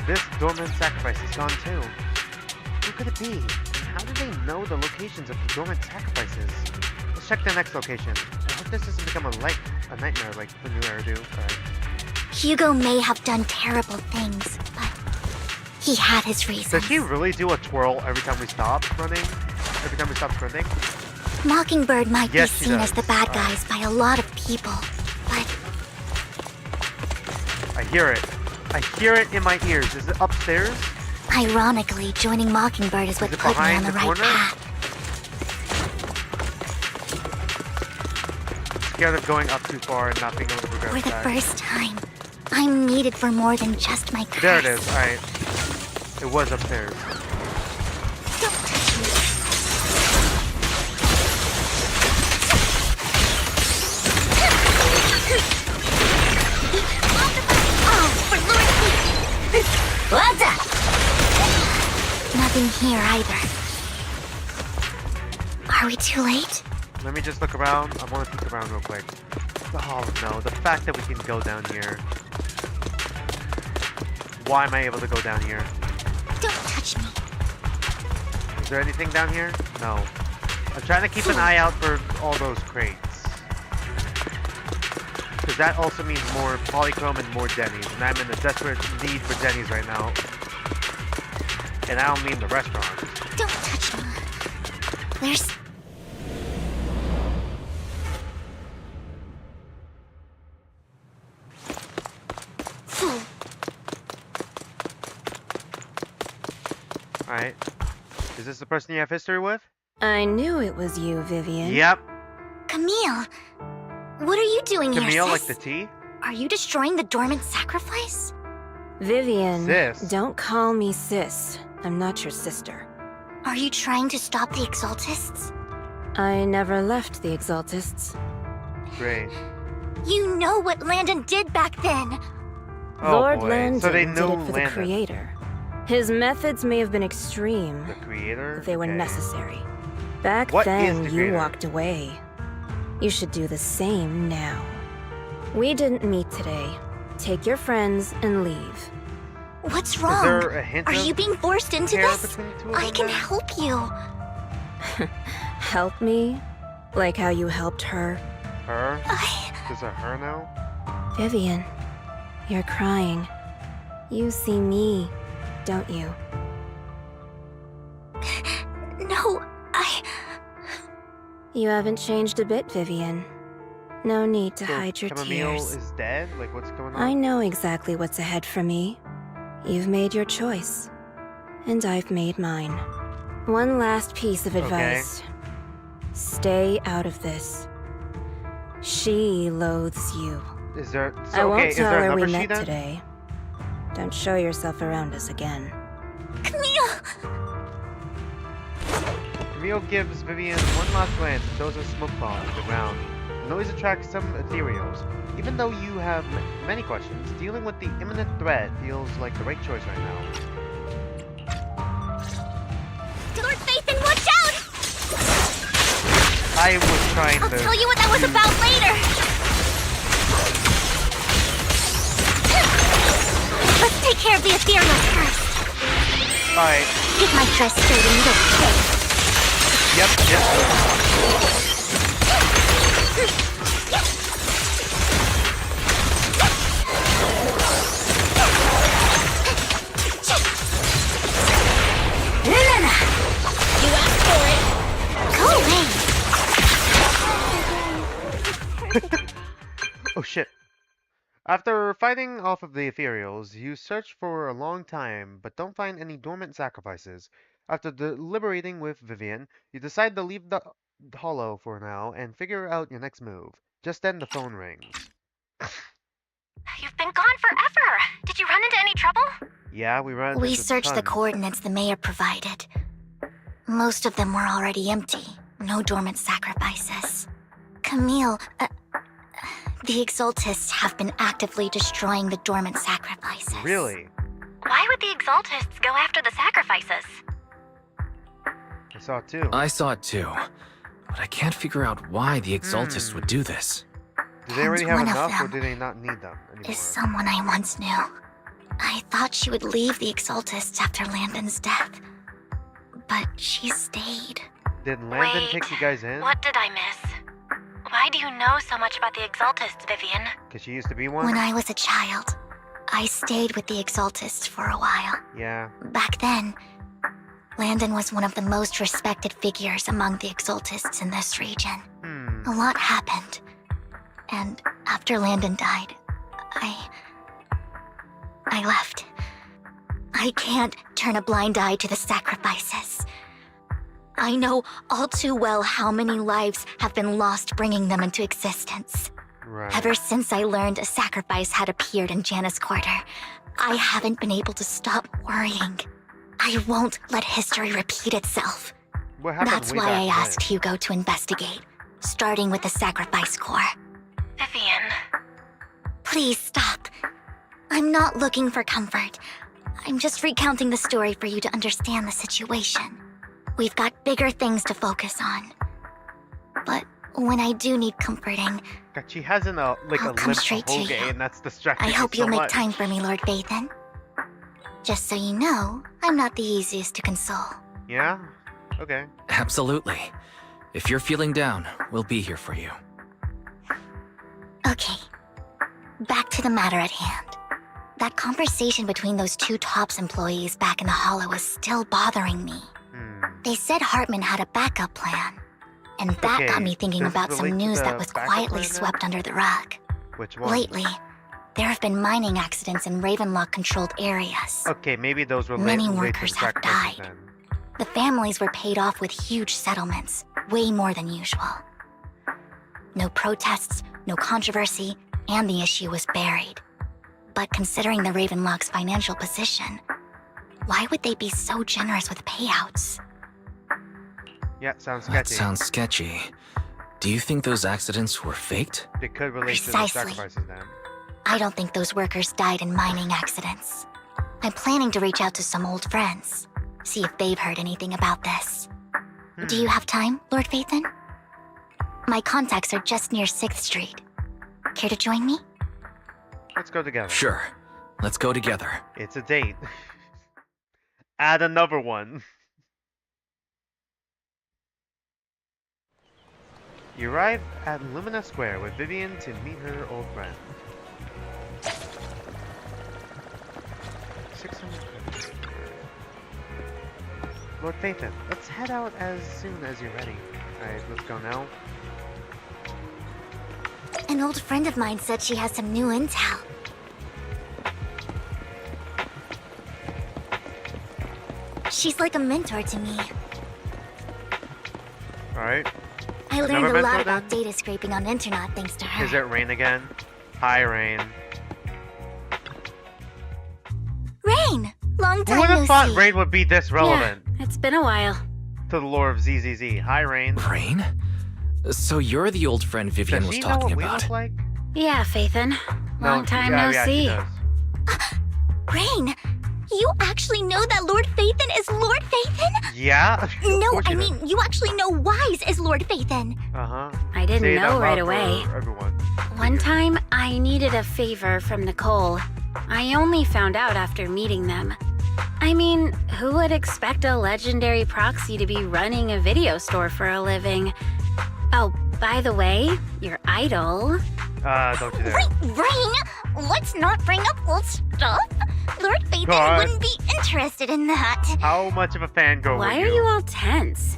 This dormant sacrifice is gone too. Who could it be? How do they know the locations of the dormant sacrifices? Let's check the next location. I hope this doesn't become a nightmare like the new Eridu. Alright. Hugo may have done terrible things, but he had his reasons. Does he really do a twirl every time we stop running? Every time we stop sprinting? Mockingbird might Yes, be she seen as does. the bad guys by a lot of people, but I hear it. I hear it in my ears. Is it upstairs? ironically, joining Mockingbird is what Is it put me behind on the the right corner? path. Scared of going up too far and not being able to progress For the back. first time, I'm needed for more than just my curse. There it is. Alright. It was upstairs. Don't touch me. Oh, for Lord's sake! What's up? Nothing here either. Are we too late? Let me just look around. I want to peek around real quick. Oh no, the fact that we can go down here. Why am I able to go down here? Don't touch me. Is there anything down here? No. I'm trying to keep an eye out for all those crates. Because that also means more polychrome and more Denny's. And I'm in a desperate need for Denny's right now. And I don't mean the restaurant. Don't touch me. There's... Alright. Is this the person you have history with? I knew it was you, Vivian. Yep. Camille, what are you doing here, Camille, like sis? the tea? Are you destroying the dormant sacrifice? Vivian, Sis. don't call me sis. I'm not your sister. Are you trying to stop the Exaltists? I never left the Exaltists. Great. You know what Landon did back then. Oh Lord boy. Landon So they did knew it for the Landon. Creator. His methods may have been extreme, The creator? but they were Okay. necessary. Back What is then, the you Creator? walked away. You should do the same now. We didn't meet today. Take your friends and leave. What's Is wrong? there a hint Are of you being forced into care this? between the two of I them can then? help you. Help me? Like how you helped her? Her? I... Is it her now? Vivian, you're crying. You see me, don't you? No, I... You haven't changed a bit, Vivian. No need to So hide your Chamomile tears. is dead? Like, what's going on? I know exactly what's ahead for me. You've made your choice, and I've made mine. One last piece of advice. Stay out of this. She loathes you. Is there... So, I won't okay, is tell there a her number we sheet met then? today. Don't show yourself around us again. Camille! Camille gives Vivian one last glance and throws a smoke bomb to the ground. The noise attracts some Ethereals. Even though you have many questions, dealing with the imminent threat feels like the right choice right now. Lord Phaethon, watch out! I was trying I'll to... tell you what that was about later. Let's take care of the Ethereals first. Alright. Get my dress straight and you'll pay. Yep, yep. You asked for it. Go away. Oh shit. After fighting off of the Ethereals, you search for a long time, but don't find any dormant sacrifices. After deliberating with Vivian, you decide to leave the hollow for now and figure out your next move. Just then the phone rings. You've been gone forever. Did you run into any trouble? Yeah, we ran We into searched the tons. coordinates the mayor provided. Most of them were already empty. No dormant sacrifices. Camille, the Exaltists have been actively destroying the dormant sacrifices. Really? Why would the Exaltists go after the sacrifices? I saw it too. I saw it too. but I can't figure out why the Exaltists would do this. Do they already have one of enough, or them do they not need them anymore? Is someone I once knew. I thought she would leave the Exaltists after Landon's death. But she stayed. Did Landon Wait, take you guys in? What did I miss? Why do you know so much about the Exaltists, Vivian? Because she used to be one? When I was a child, I stayed with the Exaltists for a while. Yeah. Back then, Landon was one of the most respected figures among the Exaltists in this region. A lot happened. And after Landon died, I left. I can't turn a blind eye to the sacrifices. I know all too well how many lives have been lost bringing them into existence. Right. Ever since I learned a sacrifice had appeared in Janna's quarter, I haven't been able to stop worrying. I won't let history repeat itself. What happened That's way why I back asked Hugo to investigate, starting with the sacrifice core. Vivian. Please stop. I'm not looking for comfort. I'm just recounting the story for you to understand the situation. We've got bigger things to focus on. But when I do need comforting, God, she has I'll come straight to Hoge, you. and that's distracting I hope me so you'll make much. time for me, Lord Vathan. Just so you know, I'm not the easiest to console. Yeah? Okay. Absolutely. If you're feeling down, we'll be here for you. Okay, back to the matter at hand. That conversation between those two TOPS employees back in the Hollow is still bothering me. They said Hartman had a backup plan. And that Okay, got me thinking does it about some relate to news the that was backup quietly plan then? swept under the rug. Which one? Lately, there have been mining accidents in Ravenlock-controlled areas. Okay, maybe those relate Many to the workers have sacrifices died. then. The families were paid off with huge settlements, way more than usual. No protests, no controversy, and the issue was buried. But considering the Ravenlock's financial position, why would they be so generous with payouts? Yeah, sounds That sketchy. sounds sketchy. Do you think those accidents were faked? They could relate to the Precisely. sacrifices then. I don't think those workers died in mining accidents. I'm planning to reach out to some old friends, see if they've heard anything about this. Do you have time, Lord Vathan? My contacts are just near 6th Street. Care to join me? Let's go together. Sure. Let's go together. It's a date. Add another one. You arrive at Lumina Square with Vivian to meet her old friend. 600. Lord Phaethon, let's head out as soon as you're ready. Alright, let's go now. An old friend of mine said she has some new intel. She's like a mentor to me. Alright. I learned Another a lot mentor, about then? data scraping on the internet thanks to her. Is it Rain again? Hi, Rain. Rain! Long Who time would no have thought see. Rain would be this relevant It's been a while. to the lore of ZZZ? Hi, Rain. Rain? So you're the old friend Vivian Does was she know talking what we about. look like? Yeah, Phaethon. Long time yeah, no yeah, she see. does. Rain! You actually know that Lord Phaethon is Lord Phaethon? Yeah? Of No, course I she does. mean, you actually know Wise is Lord Phaethon. Uh-huh. I didn't Say it out know right loud away. for everyone. One time, I needed a favor from Nicole. I only found out after meeting them. I mean, who would expect a legendary proxy to be running a video store for a living? Oh, by the way, your idol. Don't you dare. Wait, Rain! Let's not bring up old stuff. Lord Phaethon God. wouldn't be interested in that. How much of a fangirl Why were are you all tense?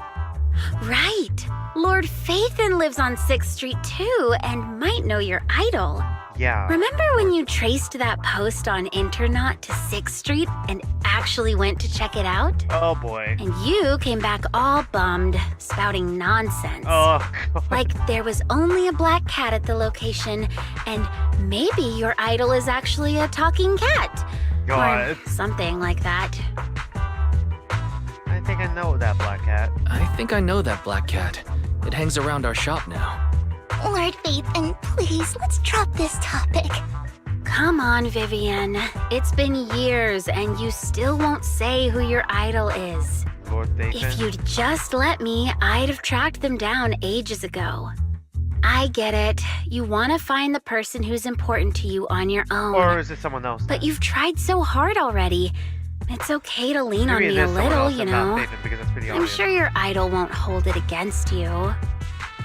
Right. Lord Phaethon lives on 6th Street too and might know your idol. Yeah. Remember when you traced that post on Internet to 6th Street and actually went to check it out? Oh boy. And you came back all bummed, spouting nonsense. Oh god. Like there was only a black cat at the location, and maybe your idol is actually a talking cat. God. Or something like that. I think I know that black cat. I think I know that black cat. It hangs around our shop now. Lord Phaethon, please, let's drop this topic. Come on, Vivian. It's been years, and you still won't say who your idol is. Lord Dathan. If you'd just let me, I'd have tracked them down ages ago. I get it. You want to find the person who's important to you on your own. Or is it someone else? But you've tried so hard already. It's okay to lean on Maybe me it a is someone little, else you and not know. Dathan, because that's pretty I'm obvious. sure your idol won't hold it against you.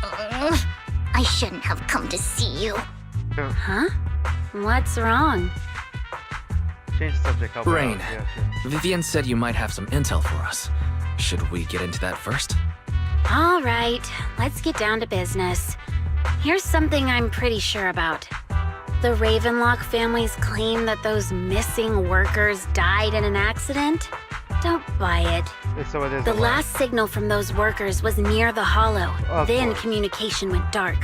I shouldn't have come to see you. Huh? What's wrong? Change the subject. Help her Rain, out. Yeah, sure. Vivian said you might have some intel for us. Should we get into that first? All right, let's get down to business. Here's something I'm pretty sure about. The Ravenlock family's claim that those missing workers died in an accident? Don't buy it. So it is. The a lie. last signal from those workers was near the hollow. Of Then course. communication went dark.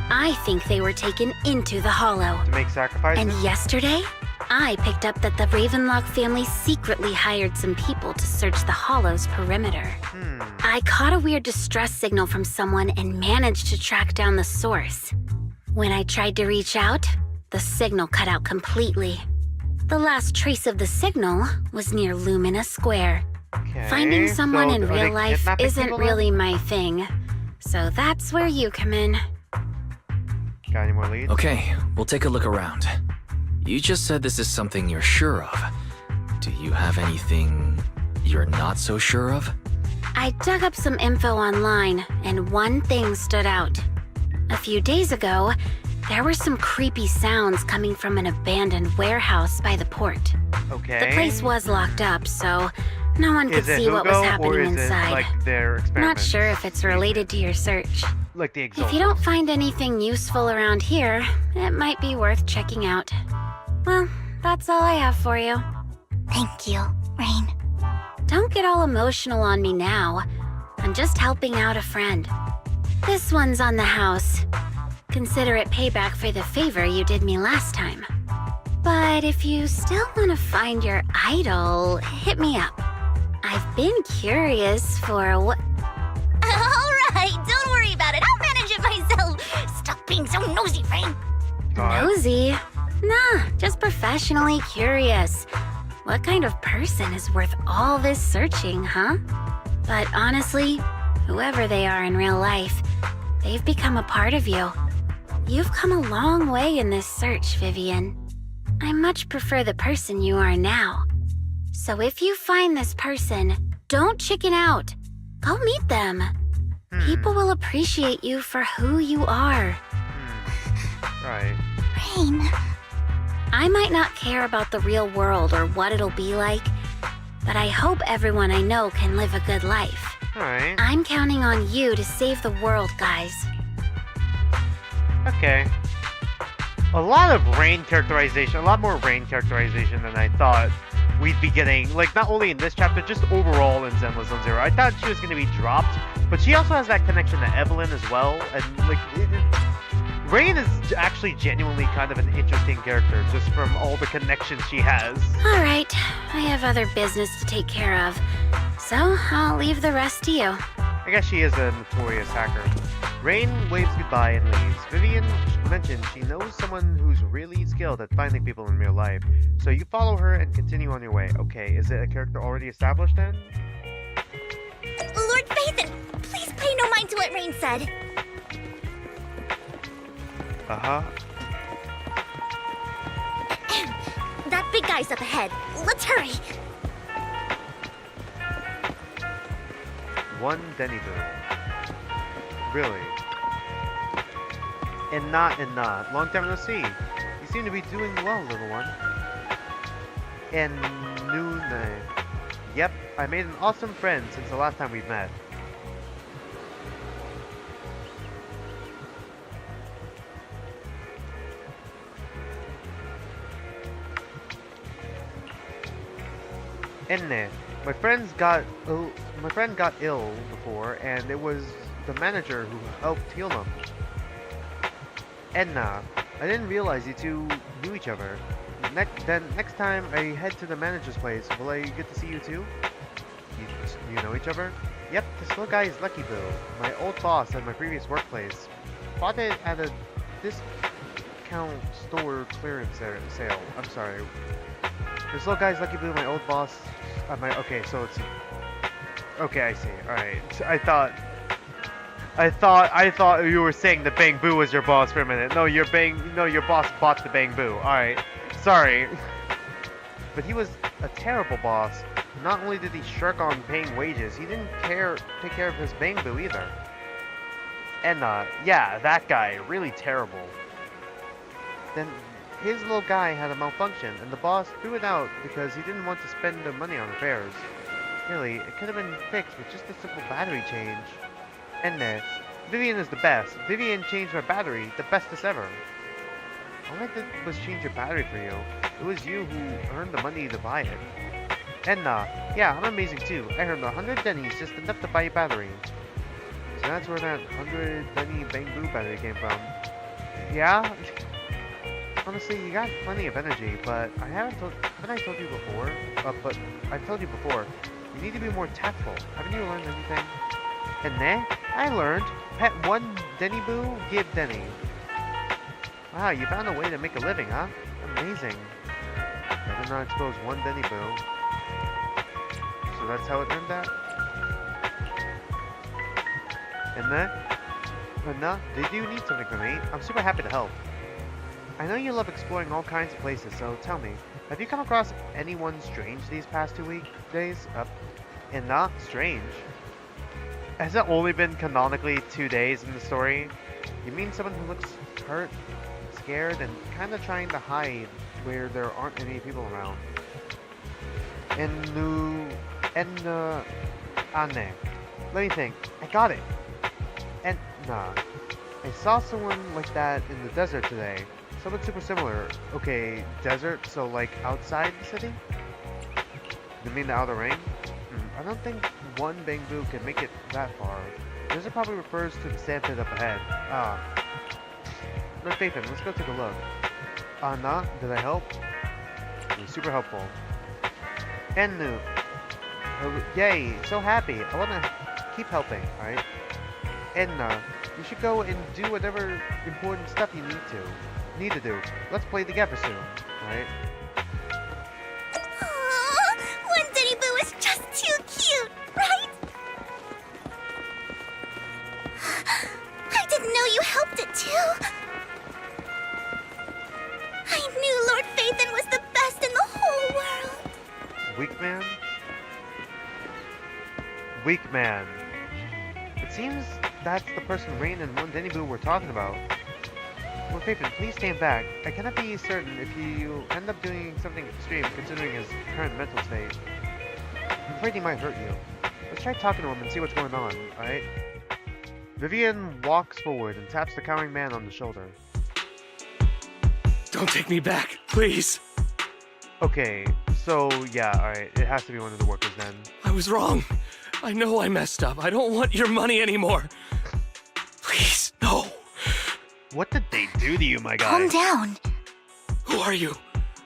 I think they were taken into the hollow. To make sacrifices. And yesterday, I picked up that the Ravenlock family secretly hired some people to search the hollow's perimeter. I caught a weird distress signal from someone and managed to track down the source. When I tried to reach out, the signal cut out completely. The last trace of the signal was near Lumina Square. Okay, Finding someone so in are they real life kidnapping isn't people then? really my thing. So that's where you come in. Got any more leads? Okay, we'll take a look around. You just said this is something you're sure of. Do you have anything you're not so sure of? I dug up some info online, and one thing stood out. A few days ago, there were some creepy sounds coming from an abandoned warehouse by the port. Okay. The place was locked up, so no one could Is it see what was Hugo, or happening is inside. it like their Not experiments? sure if it's related to your search. Like the exalt. If you don't find anything useful around here, it might be worth checking out. Well, that's all I have for you. Thank you, Rain. Don't get all emotional on me now. I'm just helping out a friend. This one's on the house. Consider it payback for the favor you did me last time. But if you still want to find your idol, hit me up. I've been curious for what... Alright, don't worry about it. I'll manage it myself. Stop being so nosy, Rain. Nosy? Nah, just professionally curious. What kind of person is worth all this searching, huh? But honestly, whoever they are in real life, they've become a part of you. You've come a long way in this search, Vivian. I much prefer the person you are now. So if you find this person, don't chicken out. Go meet them. People will appreciate you for who you are. Right. Rain. I might not care about the real world or what it'll be like, but I hope everyone I know can live a good life. Alright. I'm counting on you to save the world, guys. Okay. A lot of Rain characterization, a lot more Rain characterization than I thought we'd be getting. Like, not only in this chapter, just overall in Zenless Zone Zero. I thought she was going to be dropped, but she also has that connection to Evelyn as well. And, like, Rain is actually genuinely kind of an interesting character, just from all the connections she has. All right, I have other business to take care of, so I'll leave the rest to you. I guess she is a notorious hacker. Rain waves goodbye and leaves. Vivian mentioned she knows someone who's really skilled at finding people in real life, so you follow her and continue on your way. Okay, is it a character already established then? Lord Phaethon, please pay no mind to what Rain said. Uh-huh. That big guy's up ahead. Let's hurry. One Dennyville. Really? And not. Long time no see. You seem to be doing well, little one. And noon. Yep, I made an awesome friend since the last time we met. Enne, my friend got ill before, and it was the manager who helped heal them. Edna, I didn't realize you two knew each other. Next time I head to the manager's place, will I get to see you too? You know each other? Yep, this little guy is Lucky Bill, my old boss at my previous workplace. Bought it at a discount store clearance sale. I'm sorry. This little guy's Lucky Bill, my old boss. Okay, so it's Okay, I see. All right. I thought you were saying the Bang Boo was your boss for a minute. No, your boss bought the Bang Boo. All right. Sorry. But he was a terrible boss. Not only did he shirk on paying wages, he didn't take care of his Bang Boo either. And yeah, that guy, really terrible. Then his little guy had a malfunction, and the boss threw it out because he didn't want to spend the money on repairs. Really, it could have been fixed with just a simple battery change. And Vivian is the best. Vivian changed my battery, the bestest ever. All I did was change your battery for you. It was you who earned the money to buy it. And yeah, I'm amazing too. I earned 100 dennies just enough to buy a battery. So that's where that 100 denny Bang Boo battery came from. Yeah? Honestly, you got plenty of energy, but haven't I told you before? But I've told you before, you need to be more tactful. Haven't you learned anything? And then, I learned, pet one Denny Boo, give Denny. Wow, you found a way to make a living, huh? Amazing. Better not expose one Denny Boo. So that's how it turned out? And then, Anna, did you need something from me? I'm super happy to help. I know you love exploring all kinds of places, so tell me, have you come across anyone strange these past 2 days? And not strange. Has it only been canonically 2 days in the story? You mean someone who looks hurt, scared, and kind of trying to hide where there aren't any people around? Anne. Let me think. I got it. I saw someone like that in the desert today. Someone super similar. Okay, desert, so like outside the city? You mean the outer ring? I don't think one Bang Boo can make it that far. This probably refers to the sand pit up ahead. Lord Phaethon, let's go take a look. Nah, did I help? You're super helpful. Ennu. Yay, so happy. I wanna keep helping, alright? Enna, you should go and do whatever important stuff you need to do. Let's play together soon, alright? One Denny Boo is just too cute, right? I didn't know you helped it too. I knew Lord Phaethon was the best in the whole world. Weak man? Weak man. It seems that's the person Rain and one Denny Boo were talking about. Lord Phaethon, please stand back. I cannot be certain if you end up doing something extreme considering his current mental state. I'm afraid he might hurt you. Let's try talking to him and see what's going on, alright? Vivian walks forward and taps the cowering man on the shoulder. Don't take me back, please. Okay, so yeah, alright, it has to be one of the workers then. I was wrong. I know I messed up. I don't want your money anymore. Please, no. What did they do to you, my guy? Calm down. Who are you?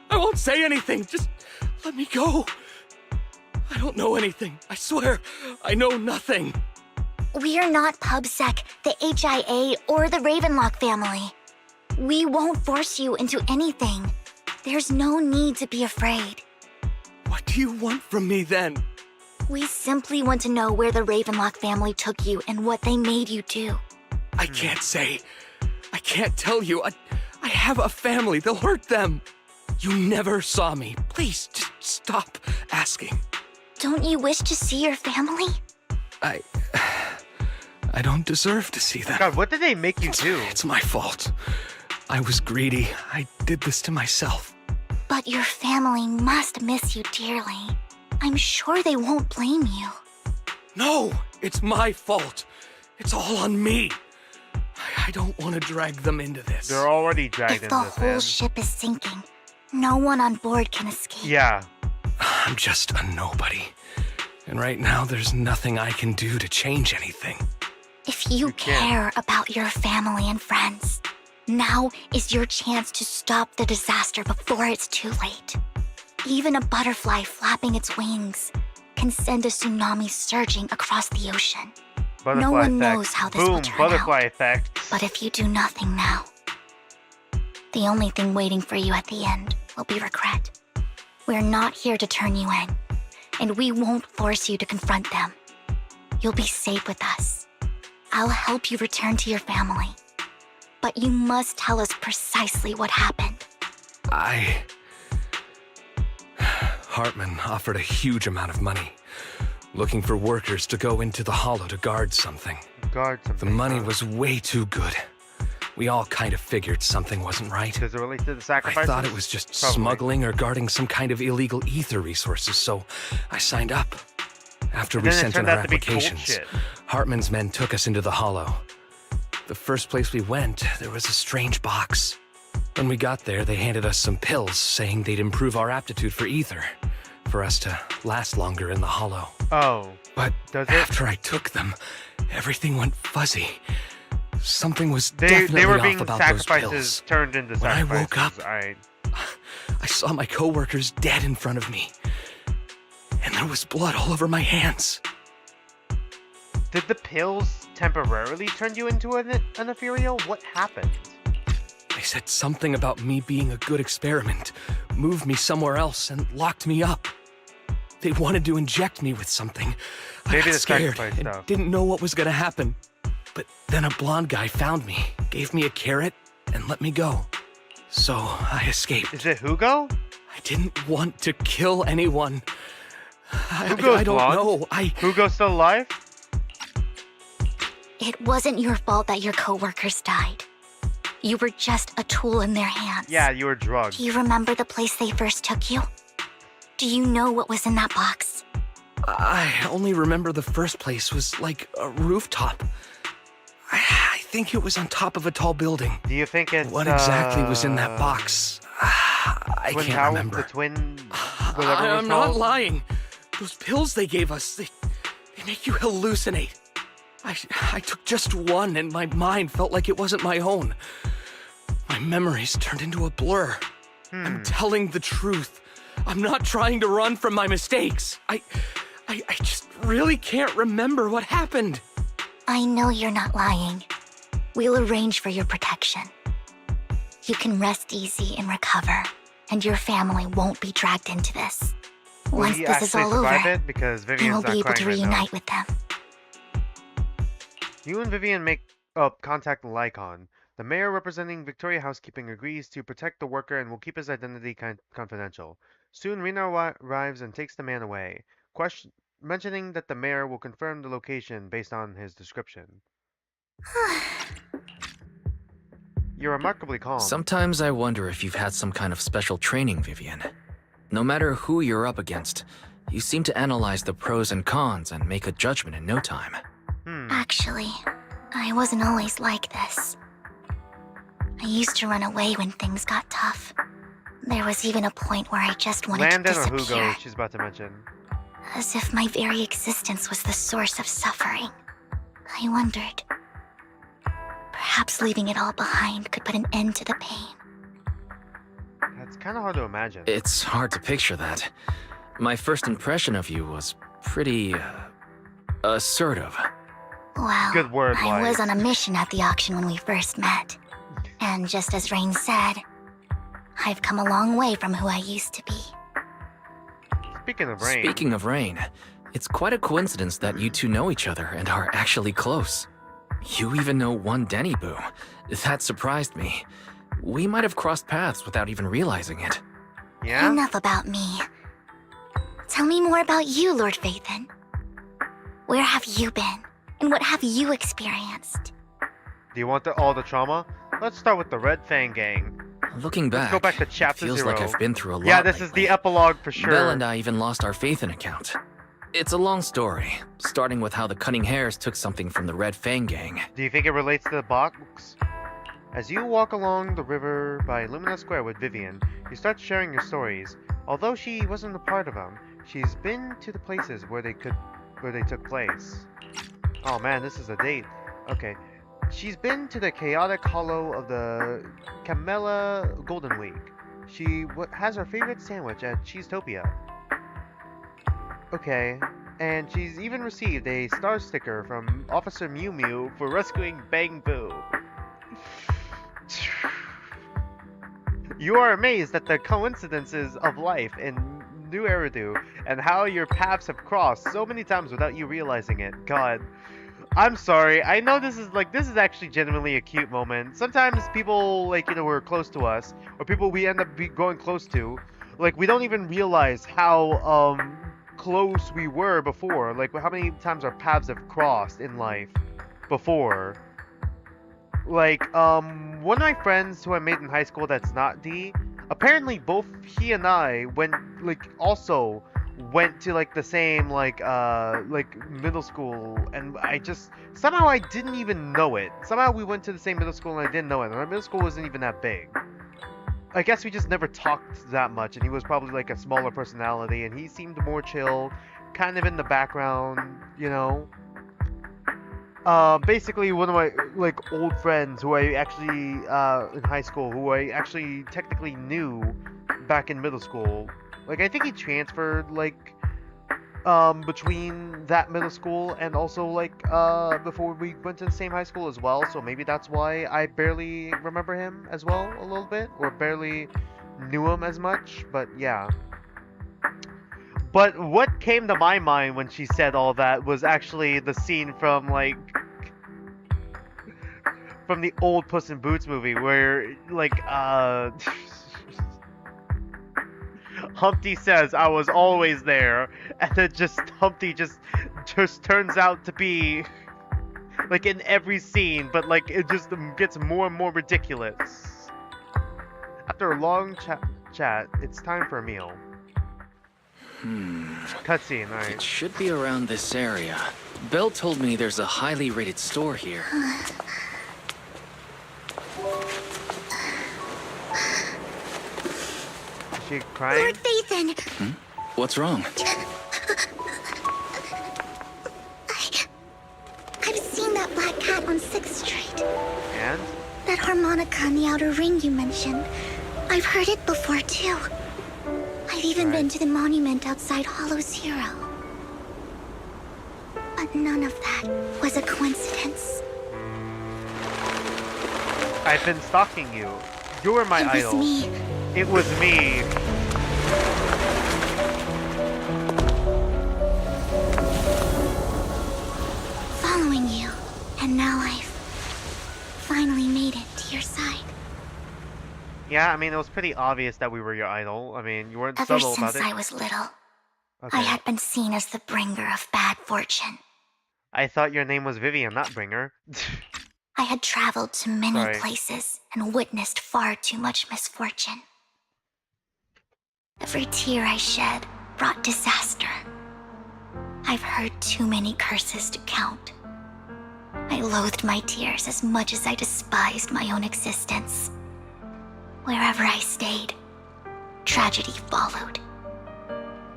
I won't say anything. Just let me go. I don't know anything. I swear, I know nothing. We're not PubSec, the HIA, or the Ravenlock family. We won't force you into anything. There's no need to be afraid. What do you want from me then? We simply want to know where the Ravenlock family took you and what they made you do. I can't say. I can't tell you. I have a family. They'll hurt them. You never saw me. Please, just stop asking. Don't you wish to see your family? I don't deserve to see them. God, what did they make you do? It's my fault. I was greedy. I did this to myself. But your family must miss you dearly. I'm sure they won't blame you. No, it's my fault. It's all on me. I don't want to drag them into this. They're already dragged If into the this, whole man. ship is sinking, no one on board can escape. Yeah. I'm just a nobody. And right now, there's nothing I can do to change anything. If you care about your family and friends, now is your chance to stop the disaster before it's too late. Even a butterfly flapping its wings can send a tsunami surging across the ocean. Butterfly No one effect. knows how this Boom, will turn butterfly out. effect. But if you do nothing now, the only thing waiting for you at the end will be regret. We're not here to turn you in, and we won't force you to confront them. You'll be safe with us. I'll help you return to your family. But you must tell us precisely what happened. Hartman offered a huge amount of money, looking for workers to go into the hollow to guard something. The money was way too good. We all kind of figured something wasn't right. Does it relate to the sacrifices? I thought it was just Probably. smuggling or guarding some kind of illegal ether resources, so I signed up. After we sent in our applications, Hartman's men took us into the hollow. The first place we went, there was a strange box. When we got there, they handed us some pills, saying they'd improve our aptitude for ether, for us to last longer in the hollow. Oh. But does it? After I took them, everything went fuzzy. Something was they definitely were off being about sacrifices those pills. turned into When sacrifices. I woke up, I saw my coworkers dead in front of me. And there was blood all over my hands. Did the pills temporarily turn you into an Ethereal? What happened? They said something about me being a good experiment, moved me somewhere else, and locked me up. They wanted to inject me with something. I got scared and didn't know what was going to happen. But then a blonde guy found me, gave me a carrot, and let me go. So I escaped. Is it Hugo? I didn't want to kill anyone. I don't know. Hugo's still alive? It wasn't your fault that your coworkers died. You were just a tool in their hands. Yeah, you were drugged. Do you remember the place they first took you? Do you know what was in that box? I only remember the first place was like a rooftop. I think it was on top of a tall building. Do you think it's what exactly was in that box? I can't remember. The twin. I'm not lying. Those pills they gave us, they make you hallucinate. I took just one and my mind felt like it wasn't my own. My memories turned into a blur. I'm telling the truth. I'm not trying to run from my mistakes. I just really can't remember what happened. I know you're not lying. We'll arrange for your protection. You can rest easy and recover, and your family won't be dragged into this. Once this is all over, then we'll be able to reunite with them. You and Vivian make contact Lycon. The mayor representing Victoria Housekeeping agrees to protect the worker and will keep his identity confidential. Soon Rena arrives and takes the man away, mentioning that the mayor will confirm the location based on his description. You're remarkably calm. Sometimes I wonder if you've had some kind of special training, Vivian. No matter who you're up against, you seem to analyze the pros and cons and make a judgment in no time. Actually, I wasn't always like this. I used to run away when things got tough. There was even a point where I just wanted to disappear. Landon or Hugo, she's about to mention. As if my very existence was the source of suffering. I wondered. Perhaps leaving it all behind could put an end to the pain. That's kind of hard to imagine. It's hard to picture that. My first impression of you was pretty assertive. Well, good word, I was on a mission at the auction when we first met. And just as Rain said, I've come a long way from who I used to be. Speaking of Rain, it's quite a coincidence that you two know each other and are actually close. You even know one Denny Boo. That surprised me. We might have crossed paths without even realizing it. Yeah? Enough about me. Tell me more about you, Lord Phaethon. Where have you been? And what have you experienced? Do you want all the trauma? Let's start with the Red Fang Gang. Looking back, let's go back to chapter feels 0. like I've been through a lot. Yeah, this lately. is the epilogue for sure. Belle and I even lost our Phaethon account. It's a long story, starting with how the Cunning Hares took something from the Red Fang Gang. Do you think it relates to the box? As you walk along the river by Lumina Square with Vivian, you start sharing your stories. Although she wasn't a part of them, she's been to the places where they took place. Oh man, this is a date. Okay. She's been to the chaotic hollow of the Camella Golden Week. She has her favorite sandwich at Cheesetopia. Okay. And she's even received a star sticker from Officer Mew Mew for rescuing Bang Boo. You are amazed at the coincidences of life in new Eridu, and how your paths have crossed so many times without you realizing it. God. I'm sorry. I know this is actually genuinely a cute moment. Sometimes people, like, you know, who are close to us, or people we end up going close to, like, we don't even realize how, close we were before. Like, how many times our paths have crossed in life before. Like, one of my friends who I made in high school that's not D, apparently both he and I also went to, like, the same, like, middle school, and somehow I didn't even know it. Somehow we went to the same middle school and I didn't know it, and our middle school wasn't even that big. I guess we just never talked that much, and he was probably, like, a smaller personality, and he seemed more chill, kind of in the background, you know? Basically one of my, like, old friends who I actually, in high school, who I actually technically knew back in middle school. Like, I think he transferred, like, between that middle school and also, like, before we went to the same high school as well, so maybe that's why I barely remember him as well a little bit, or barely knew him as much, but yeah. But what came to my mind when she said all that was actually the scene from, like, from the old Puss in Boots movie where, like, Humpty says, "I was always there," and then Humpty just turns out to be, like, in every scene, but, like, it just gets more and more ridiculous. After a long chat, it's time for a meal. Cutscene, alright. It should be around this area. Belle told me there's a highly rated store here. Is she crying? Lord Phaethon! What's wrong? I've seen that black cat on 6th Street. And? That harmonica in the outer ring you mentioned. I've heard it before, too. I've even been to the monument outside Hollow Zero. But none of that was a coincidence. I've been stalking you. You were my idol. It was me. It was me. Following you. And now I've finally made it to your side. Yeah, I mean, it was pretty obvious that we were your idol. I mean, you weren't Ever subtle about since it. I was little, Okay. I had been seen as the bringer of bad fortune. I thought your name was Vivian, not Bringer. I had traveled to many Sorry. places and witnessed far too much misfortune. Every tear I shed brought disaster. I've heard too many curses to count. I loathed my tears as much as I despised my own existence. Wherever I stayed, tragedy followed.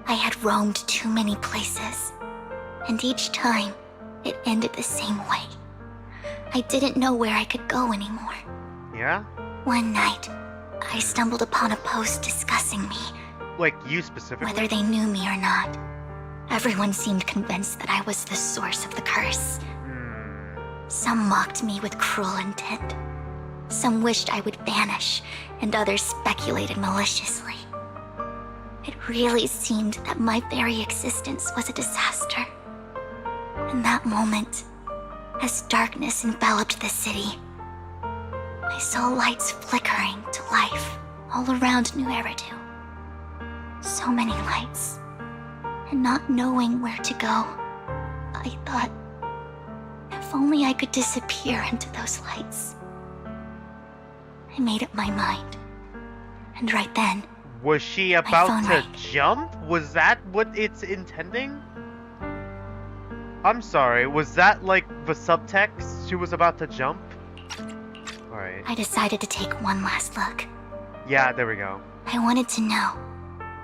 I had roamed too many places, and each time it ended the same way. I didn't know where I could go anymore. Yeah? One night, I stumbled upon a post discussing me, Like, you specifically? whether they knew me or not. Everyone seemed convinced that I was the source of the curse. Some mocked me with cruel intent. Some wished I would vanish, and others speculated maliciously. It really seemed that my very existence was a disaster. In that moment, as darkness enveloped the city, I saw lights flickering to life all around New Eridu. So many lights, and not knowing where to go, I thought, if only I could disappear into those lights. I made up my mind, and right then, Was she about phone to rang. jump? Was that what it's intending? I'm sorry, was that like the subtext? She was about to jump? Alright. I decided to take one last look. Yeah, there we go. I wanted to know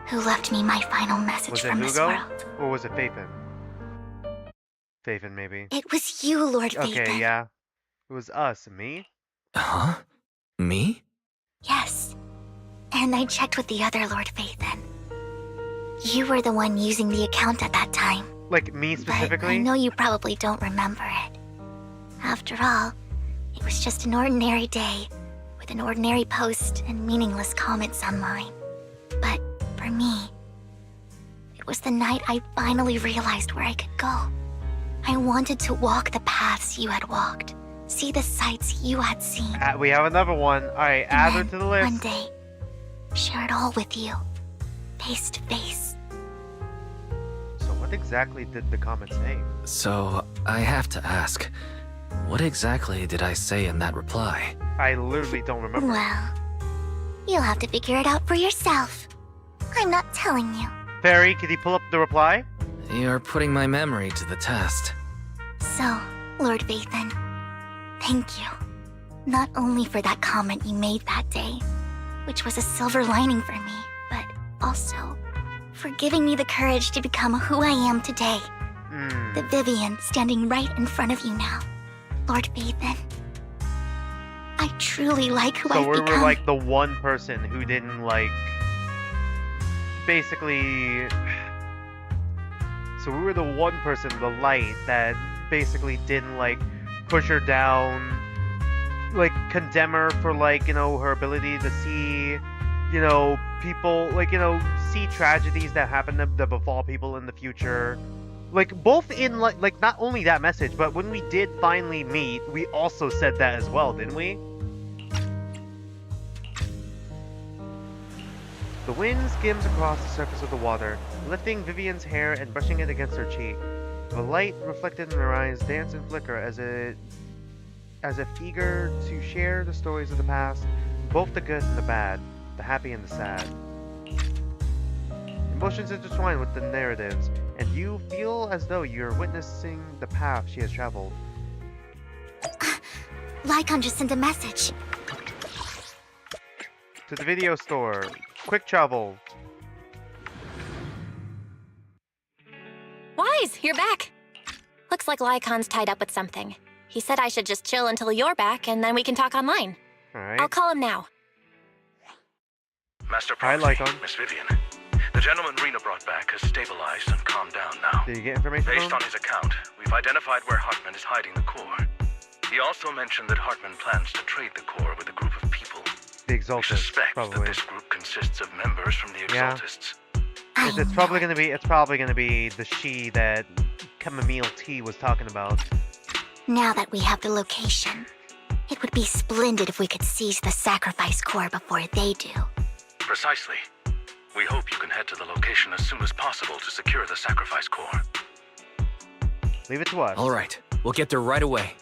who left me my final message Was it from this Hugo? world. Or was it Phaethon? Phaethon, maybe. It was you, Lord Phaethon. Okay, yeah. It was us. Me? Huh? Me? Yes. And I checked with the other Lord Phaethon. You were the one using the account at that time. Like, me But I specifically? know you probably don't remember it. After all, it was just an ordinary day, with an ordinary post and meaningless comments online. But for me, It was the night I finally realized where I could go. I wanted to walk the paths you had walked, see the sights you had seen. We have another one. Alright, add her to the list. One day, share it all with you, face to face. So what exactly did the comment say? So, I have to ask, what exactly did I say in that reply? I literally don't remember. Well, you'll have to figure it out for yourself. I'm not telling you. Fairy, could you pull up the reply? You're putting my memory to the test. So, Lord Vathan, thank you. Not only for that comment you made that day, which was a silver lining for me, but also for giving me the courage to become who I am today. The Vivian standing right in front of you now. Lord Vathan. I truly like who I've become. So we were like the one person who didn't like... Basically... So we were the one person, the light, that basically didn't like push her down, like condemn her for like, you know, her ability to see, you know, people, like, you know, see tragedies that happen to befall people in the future. Like, both in, like not only that message, but when we did finally meet, we also said that as well, didn't we? The wind skims across the surface of the water, lifting Vivian's hair and brushing it against her cheek. The light reflected in her eyes dance and flicker as if eager to share the stories of the past, both the good and the bad, the happy and the sad. Emotions intertwine with the narratives, and you feel as though you're witnessing the path she has traveled. Lycon just sent a message. To the video store. Quick travel. Wise, you're back. Looks like Lycon's tied up with something. He said I should just chill until you're back, and then we can talk online. Alright. I'll call him now. Master Hi, Proxy, Lycon. Miss Vivian. The gentleman Rena brought back has stabilized and calmed down now. Did you get information Based from him? on his account, we've identified where Hartman is hiding the core. He also mentioned that Hartman plans to trade the core with a group of people. The We Exaltists, suspect probably. that this group consists of members from the Yeah. Exaltists. It's probably gonna be the she that Chamomile Tea was talking about. Now that we have the location, it would be splendid if we could seize the sacrifice core before they do. Precisely. We hope you can head to the location as soon as possible to secure the sacrifice core. Leave it to us. Alright, we'll get there right away.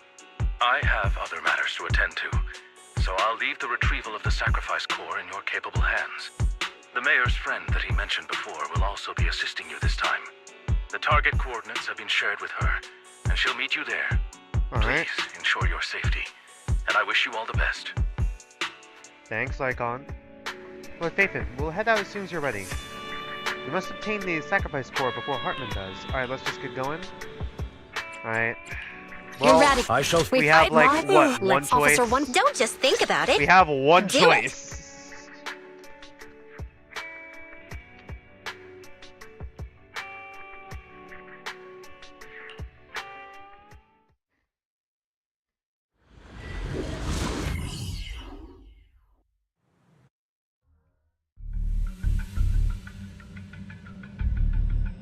I have other matters to attend to, so I'll leave the retrieval of the sacrifice core in your capable hands. The mayor's friend that he mentioned before will also be assisting you this time. The target coordinates have been shared with her, and she'll meet you there. Alright. Please ensure your safety, and I wish you all the best. Thanks, Lycon. Lord Phaethon, we'll head out as soon as you're ready. We must obtain the sacrifice core before Hartman does. Alright, let's just get going. Alright. Well, You're ready. I shall... we have like, what, one Let's choice? Officer One. Don't just think about it. We have one Do choice.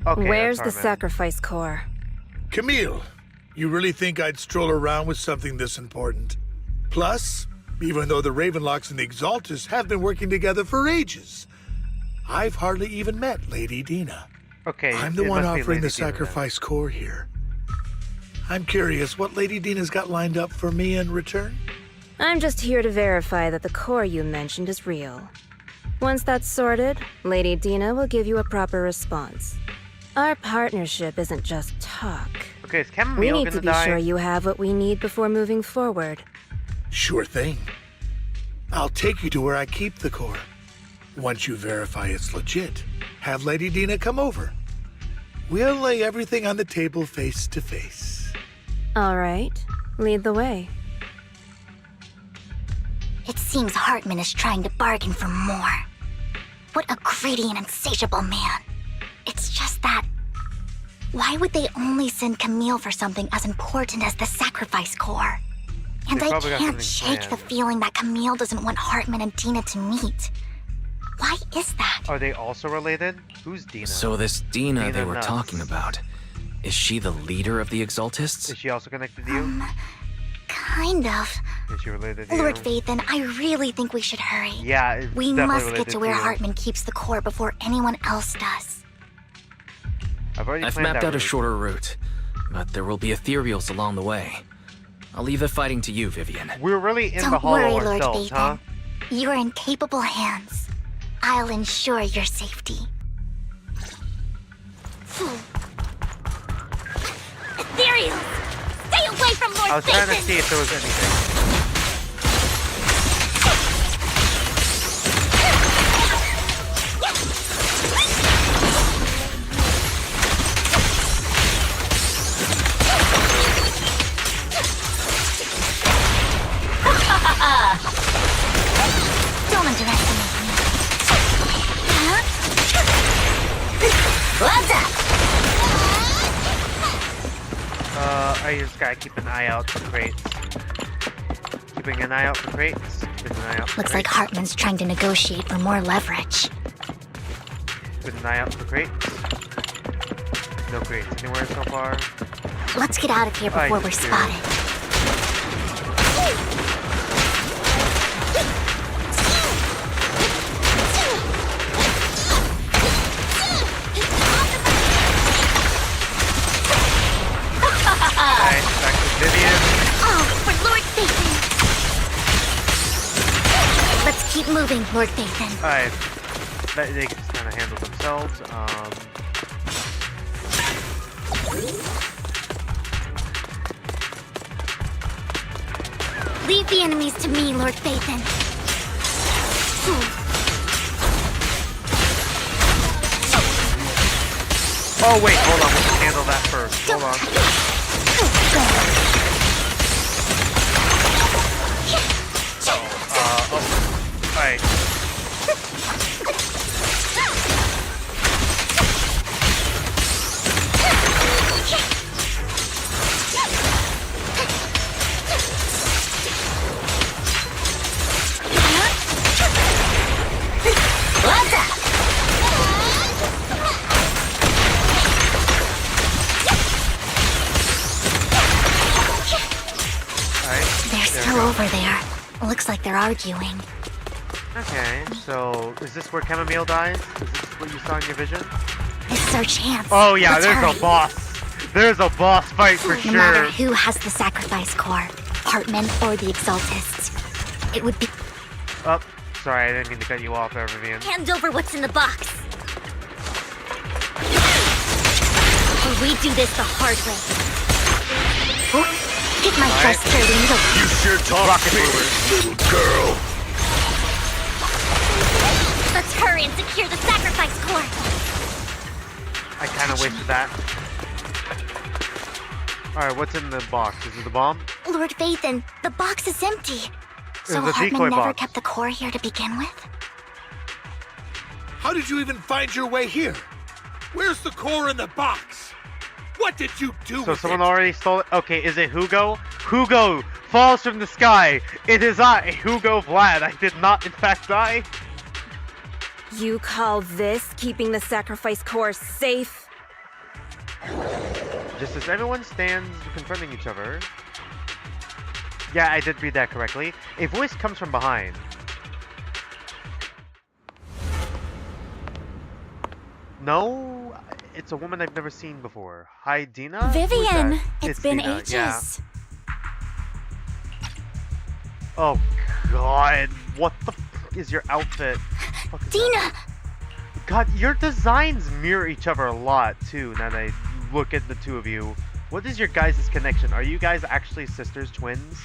Okay, Where's that's the Hartman. sacrifice core? Camille, you really think I'd stroll around with something this important? Plus, even though the Ravenlocks and the Exaltists have been working together for ages, I've hardly even met Lady Dina. Okay, I'm the it one must be offering Lady the Dina then. sacrifice core here. I'm curious what Lady Dina's got lined up for me in return? I'm just here to verify that the core you mentioned is real. Once that's sorted, Lady Dina will give you a proper response. Our partnership isn't just talk. Okay, is We Chamomile need gonna to be die? sure you have what we need before moving forward. Sure thing. I'll take you to where I keep the core. Once you verify it's legit, have Lady Dina come over. We'll lay everything on the table face to face. All right, lead the way. It seems Hartman is trying to bargain for more. What a greedy and insatiable man. It's just that... Why would they only send Camille for something as important as the sacrifice core? And They I probably got can't something shake planned. the feeling that Camille doesn't want Hartman and Dina to meet. Why is that? Are they also related? Who's Dina? So this Dina they Dina were Nuts. talking about, is she the leader of the Exaltists? Is she also connected to you? Kind of. Is she related to Lord you? Phaethon, I really think we should hurry. Yeah, it's We definitely must get related to where you. Hartman keeps the core before anyone else does. I've already I've planned mapped that out a route. shorter route, but there will be Ethereals along the way. I'll leave the fighting to you, Vivian. We're really in Don't the hollow worry, Lord ourselves, huh? Phaethon. You are in capable hands. I'll ensure your safety. Ethereal! Stay away from Lord I was trying to Phaethon! see if there was anything. Don't underestimate me. What's up? I just gotta keep an eye out for crates. Keeping an eye out for crates. Keeping an eye out for Looks like crates. Hartman's trying to negotiate for more leverage. Keeping an eye out for crates. No crates anywhere so far. Let's get out of here before we're sure. spotted. Alright, back to Vivian. Oh, for Lord Phaethon! Let's keep moving, Lord Phaethon. Alright. They can just kind of handle themselves. Leave the enemies to me, Lord Phaethon. Oh wait, hold on. We can handle that first. Hold on. Alright. What's up? Alright. They're There we still go. over there. Looks like they're arguing. Okay, so is this where Chamomile dies? Is this what you saw in your vision? This is our chance. Oh yeah, Let's there's hurry. a boss. There's a boss fight for No matter sure. who has the sacrifice core, Hartman or the Exaltists, it would be. Oh, sorry, I didn't mean to cut you off there, Vivian. Hand over what's in the box. Or we do this the hard way. Get my Alright. first dirty needle. You sure talk big, little girl. Let's hurry and secure the sacrifice core. I kind of wasted that. Alright, what's in the box? Is it the bomb? Lord Phaethon, the box is empty. So was a decoy Hartman never box. kept the core here to begin with? How did you even find your way here? Where's the core in the box? What did you do So with someone it? already stole it? Okay, is it Hugo? Hugo falls from the sky. It is I, Hugo Vlad. I did not in fact die. You call this keeping the sacrifice core safe? Just as everyone stands confronting each other. Yeah, I did read that correctly. A voice comes from behind. No, it's a woman I've never seen before. Hi, Dina? Who's Vivian, that? it's been Dina, ages. yeah. Oh, God. What the f is your outfit? Fuck is that? Dina! God, your designs mirror each other a lot, too, now that I look at the two of you. What is your guys' connection? Are you guys actually sisters, twins?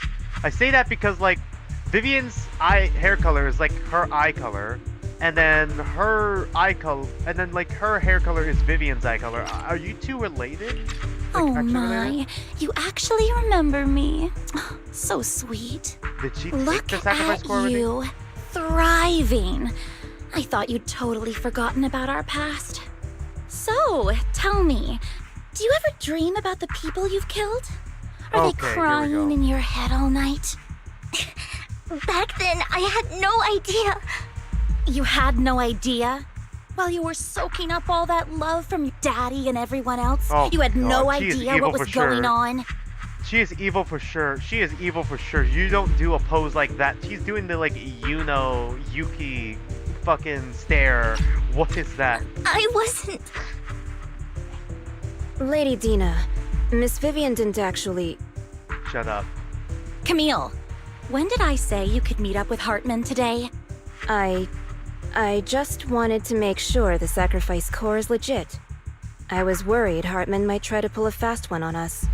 I say that because, like, Vivian's hair color is like her eye color, and then her eye color, and then, like, her hair color is Vivian's eye color. Are you two related? Like, Oh actually my, related? you actually remember me. So sweet. Did she Look take the sacrifice at core already? you, thriving. I thought you'd totally forgotten about our past. So, tell me, do you ever dream about the people you've killed? Are Okay, they here we crying go. in your head all night? Back then, I had no idea. You had no idea? While you were soaking up all that love from Daddy and everyone else, Oh, you had no God, she is idea evil what was for going sure. on? She is evil for sure. She is evil for sure. You don't do a pose like that. She's doing the, like, Yuki fucking stare. What is that? I wasn't... Lady Dina, Miss Vivian didn't actually... Shut up. Camille, when did I say you could meet up with Hartman today? I just wanted to make sure the sacrifice core is legit. I was worried Hartman might try to pull a fast one on us.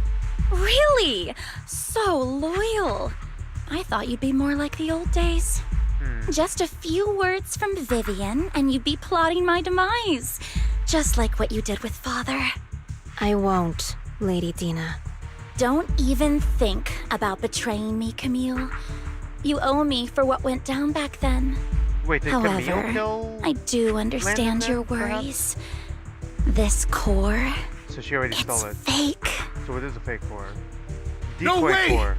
Really? So loyal. I thought you'd be more like the old days. Just a few words from Vivian, and you'd be plotting my demise. Just like what you did with Father. I won't, Lady Dina. Don't even think about betraying me, Camille. You owe me for what went down back then. Wait, did Camille However, kill I do understand your Landon then, worries. This core, So she already stole it. fake. So it is a fake core. No Decoy way! core.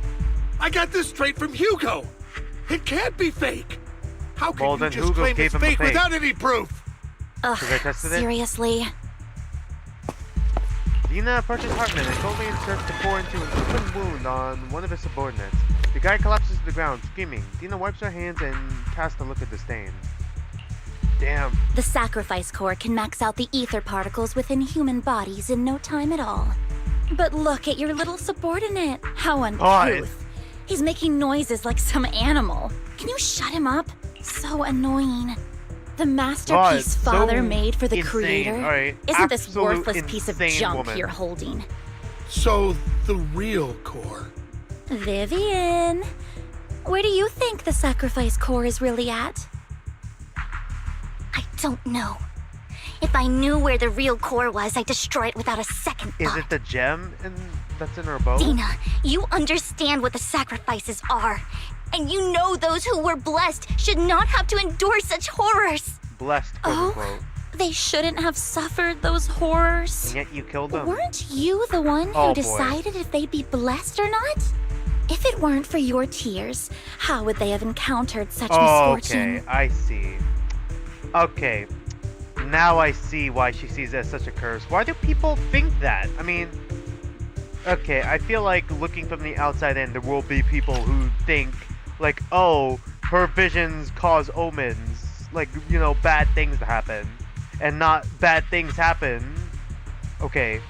I got this straight from Hugo. It can't be fake. How can Well, you then just Hugo claim gave it's him the fake fake. without any proof? Ugh, Because I tested it? seriously? Dina approaches Hartman and coldly inserts the core into an open wound on one of his subordinates. The guy collapses to the ground, screaming. Dina wipes her hands and casts a look of disdain. Damn. The sacrifice core can max out the ether particles within human bodies in no time at all. But look at your little subordinate. How uncouth. He's making noises like some animal. Can you shut him up? So annoying. The masterpiece God, Father so made for the insane. creator. All right. Isn't this Absolute worthless piece of insane junk woman. you're holding? So, the real core. Vivian, where do you think the sacrifice core is really at? I don't know. If I knew where the real core was, I'd destroy it without a second Is thought. it the gem that's in her bow? Dina, you understand what the sacrifices are. And you know those who were blessed should not have to endure such horrors. Blessed, quote unquote. They shouldn't have suffered those horrors. And yet you killed them. Weren't you the one who Oh, boy. decided if they'd be blessed or not? If it weren't for your tears, how would they have encountered such misfortune? Okay, I see. Okay, now I see why she sees it as such a curse. Why do people think that? I mean, okay, I feel like looking from the outside in, there will be people who think, like, oh, her visions cause omens, like, you know, bad things to happen, and not bad things happen. Okay,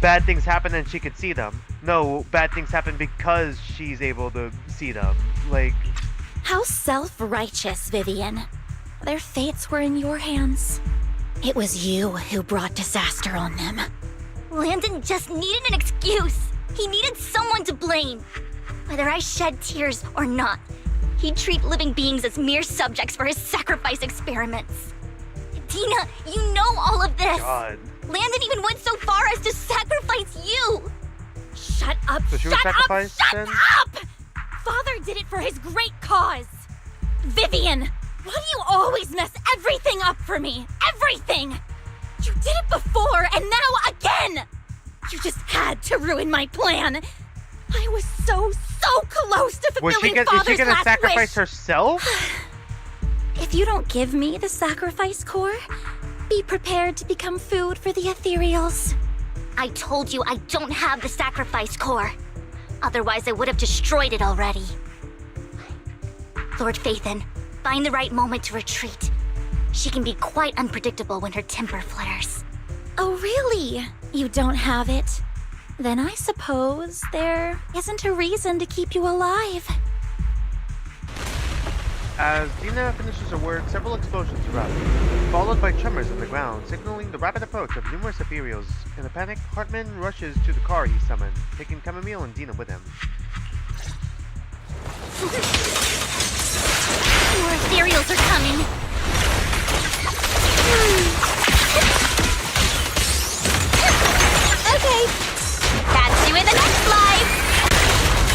bad things happen and she could see them. No, bad things happen because she's able to see them. Like, How self-righteous, Vivian. Their fates were in your hands. It was you who brought disaster on them. Landon just needed an excuse. He needed someone to blame. Whether I shed tears or not, he'd treat living beings as mere subjects for his sacrifice experiments. Dina, you know all of this. God. Landon even went so far as to sacrifice you. Shut up, So she was shut up, sacrificed shut then? up! Father did it for his great cause. Vivian, why do you always mess everything up for me? Everything! You did it before, and now again! You just had to ruin my plan. I was so close to Was fulfilling she is Father's she gonna last sacrifice wish. herself? If you don't give me the sacrifice core, be prepared to become food for the Ethereals. I told you I don't have the sacrifice core. Otherwise, I would have destroyed it already. Lord Phaethon, find the right moment to retreat. She can be quite unpredictable when her temper flares. Oh, really? You don't have it? Then I suppose there isn't a reason to keep you alive. As Dina finishes her words, several explosions erupt, followed by tremors in the ground, signaling the rapid approach of numerous Ethereals. In a panic, Hartman rushes to the car he summoned, taking Chamomile and Dina with him. More Ethereals are coming. Okay. Catch you in the next life.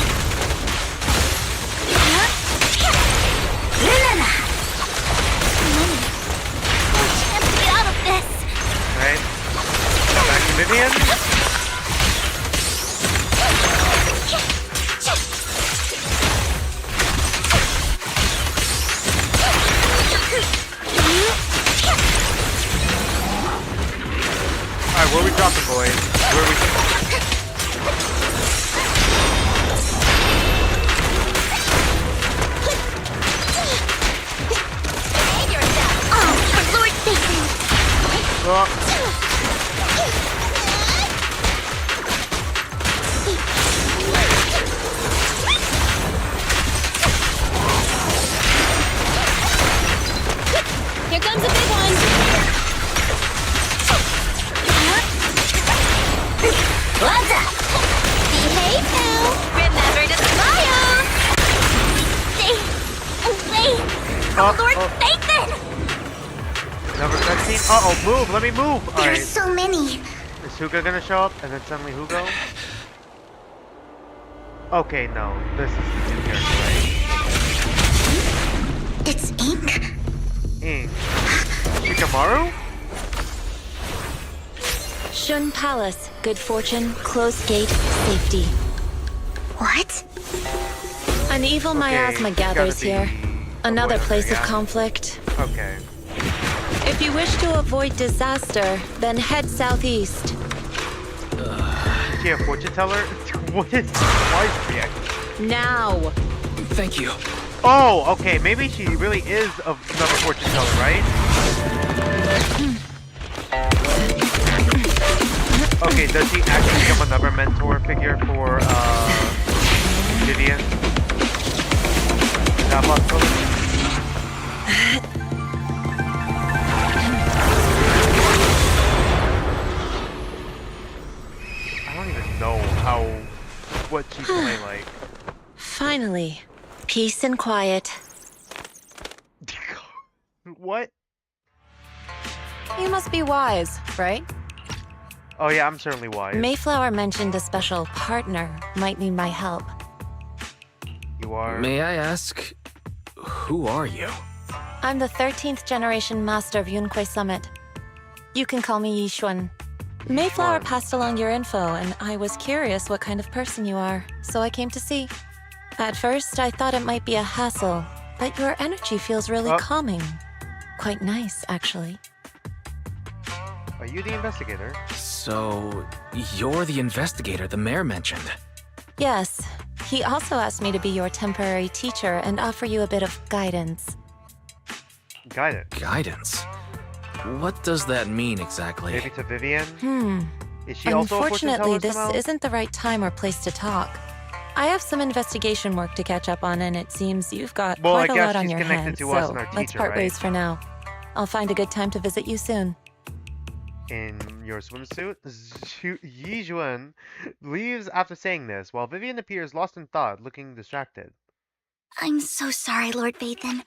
I can't get out of this. Alright. Now back to Vivian. Uh-oh, move! Let me move! There's Alright. so many. Is Hugo gonna show up? And then suddenly Hugo? Okay, no. This is the new character, right? It's ink? Ink. Shikamaru? Shun Palace, good fortune, closed gate, safety. What? An evil miasma gathers here. Another place of conflict. Okay. If you wish to avoid disaster, then head southeast. Is she a fortune teller? What is wise reaction? Now! Thank you. Oh, okay. Maybe she really is another fortune teller, right? Okay, does she actually become another mentor figure for Vivian? Is that possible? I don't even know what she play like. Finally, peace and quiet. What? You must be wise, right? Oh yeah, I'm certainly wise. Mayflower mentioned a special partner might need my help. You are. May I ask, who are you? I'm the 13th generation master of Yunque Summit. You can call me Yishuan. Mayflower passed along your info, and I was curious what kind of person you are, so I came to see. At first, I thought it might be a hassle, but your energy feels really calming. Quite nice, actually. Are you the investigator? So, you're the investigator the mayor mentioned. Yes. He also asked me to be your temporary teacher and offer you a bit of guidance. Guidance? Guidance? What does that mean exactly? Maybe to Vivian? Is she also a fortune Unfortunately, teller this somehow? isn't the right time or place to talk. I have some investigation work to catch up on, and it seems you've got quite a lot on your hands, to us so and our let's teacher, part right? ways for now. I'll find a good time to visit you soon. In your swimsuit, Yijuan leaves after saying this, while Vivian appears lost in thought, looking distracted. I'm so sorry, Lord Vathan.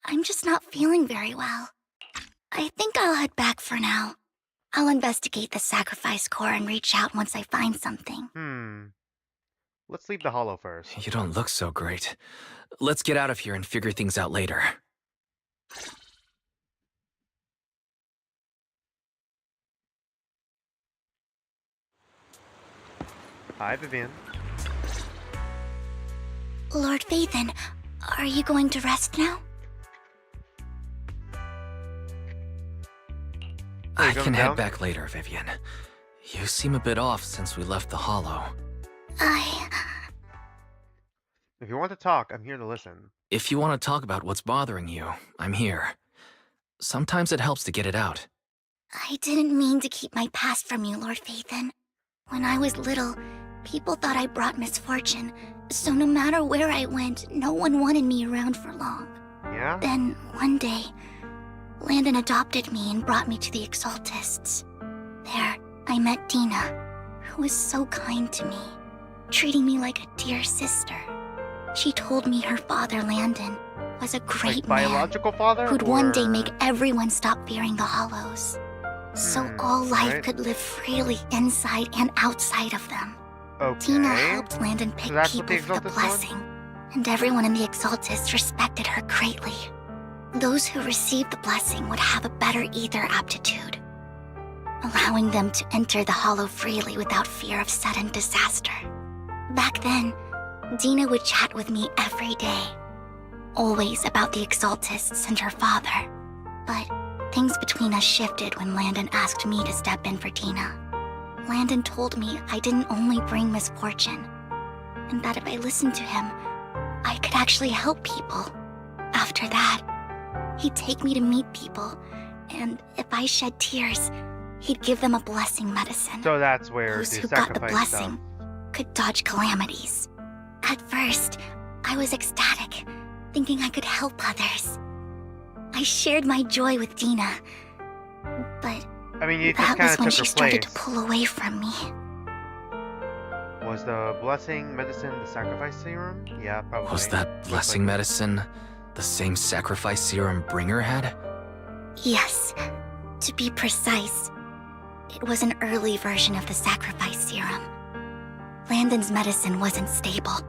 I'm just not feeling very well. I think I'll head back for now. I'll investigate the sacrifice core and reach out once I find something. Let's leave the hollow first. You don't look so great. Let's get out of here and figure things out later. Hi, Vivian. Lord Vathan, are you going to rest now? I can head back later, Vivian. You seem a bit off since we left the hollow. If you want to talk, I'm here to listen. If you want to talk about what's bothering you, I'm here. Sometimes it helps to get it out. I didn't mean to keep my past from you, Lord Vathan. When I was little, people thought I brought misfortune, so no matter where I went, no one wanted me around for long. Yeah? Then, one day, Landon adopted me and brought me to the Exaltists. There, I met Dina, who was so kind to me, treating me like a dear sister. She told me her father, Landon, was a great man biological father, who'd one day make everyone stop fearing the Hollows, so all life could live freely inside and outside of them. Tina helped Landon pick people for the blessing, and everyone in the Exaltists respected her greatly. Those who received the blessing would have a better ether aptitude, allowing them to enter the Hollow freely without fear of sudden disaster. Back then, Dina would chat with me every day, always about the Exaltists and her father. But things between us shifted when Landon asked me to step in for Dina. Landon told me I didn't only bring misfortune, and that if I listened to him, I could actually help people. After that, he'd take me to meet people, and if I shed tears, he'd give them a blessing medicine. So that's where those the who got the sacrifice blessing could dodge calamities. At first, I was ecstatic, thinking I could help others. I shared my joy with Dina, but I mean, you just that kind was of when took she her started place. to pull away from me. Was the blessing medicine the sacrifice serum? Yeah, probably. Was that blessing medicine the same sacrifice serum Bringer had? Yes. To be precise, it was an early version of the sacrifice serum. Landon's medicine wasn't stable.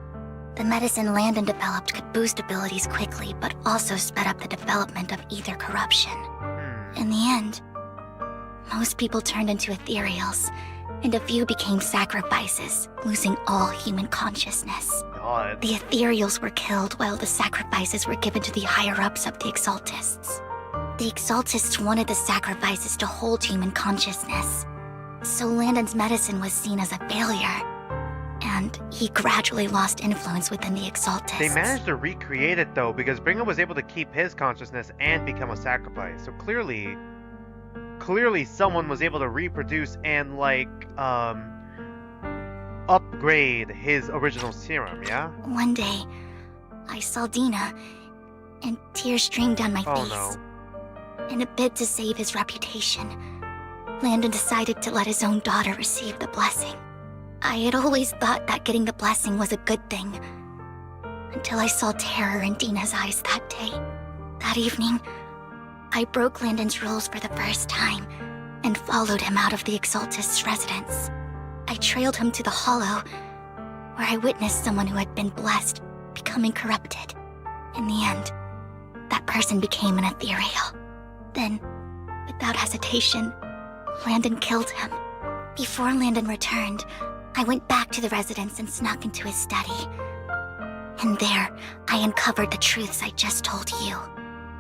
The medicine Landon developed could boost abilities quickly, but also sped up the development of ether corruption. In the end, most people turned into ethereals, and a few became sacrifices, losing all human consciousness. God. The ethereals were killed while the sacrifices were given to the higher-ups of the exaltists. The exaltists wanted the sacrifices to hold human consciousness, so Landon's medicine was seen as a failure, and he gradually lost influence within the exaltists. They managed to recreate it though, because Brigham was able to keep his consciousness and become a sacrifice. So clearly someone was able to reproduce and like upgrade his original serum, yeah? One day, I saw Dina, and tears streamed down my face. No. In a bid to save his reputation, Landon decided to let his own daughter receive the blessing. I had always thought that getting the blessing was a good thing, until I saw terror in Dina's eyes that day. That evening, I broke Landon's rules for the first time and followed him out of the Exaltist's residence. I trailed him to the Hollow, where I witnessed someone who had been blessed becoming corrupted. In the end, that person became an Ethereal. Then, without hesitation, Landon killed him. Before Landon returned, I went back to the residence and snuck into his study. And there, I uncovered the truths I just told you.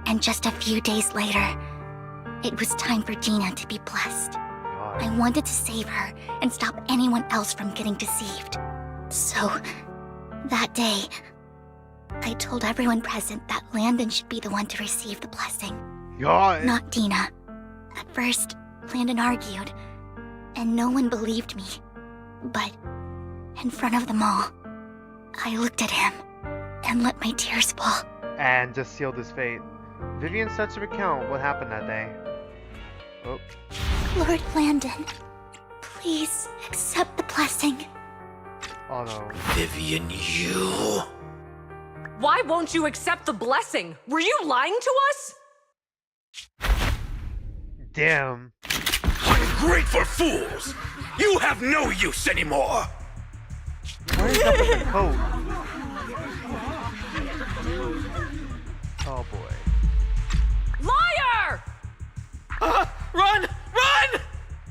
And just a few days later, it was time for Dina to be blessed. I wanted to save her and stop anyone else from getting deceived. So, that day, I told everyone present that Landon should be the one to receive the blessing. God. Not Dina. At first, Landon argued, and no one believed me. But, in front of them all, I looked at him and let my tears fall. And just sealed his fate. Vivian starts to recount what happened that day. Oh. Lord Landon, please accept the blessing. Oh no. Vivian, you... Why won't you accept the blessing? Were you lying to us? Damn. Ungrateful fools! You have no use anymore! What is up with the coat? Oh boy. Liar! Run! Run!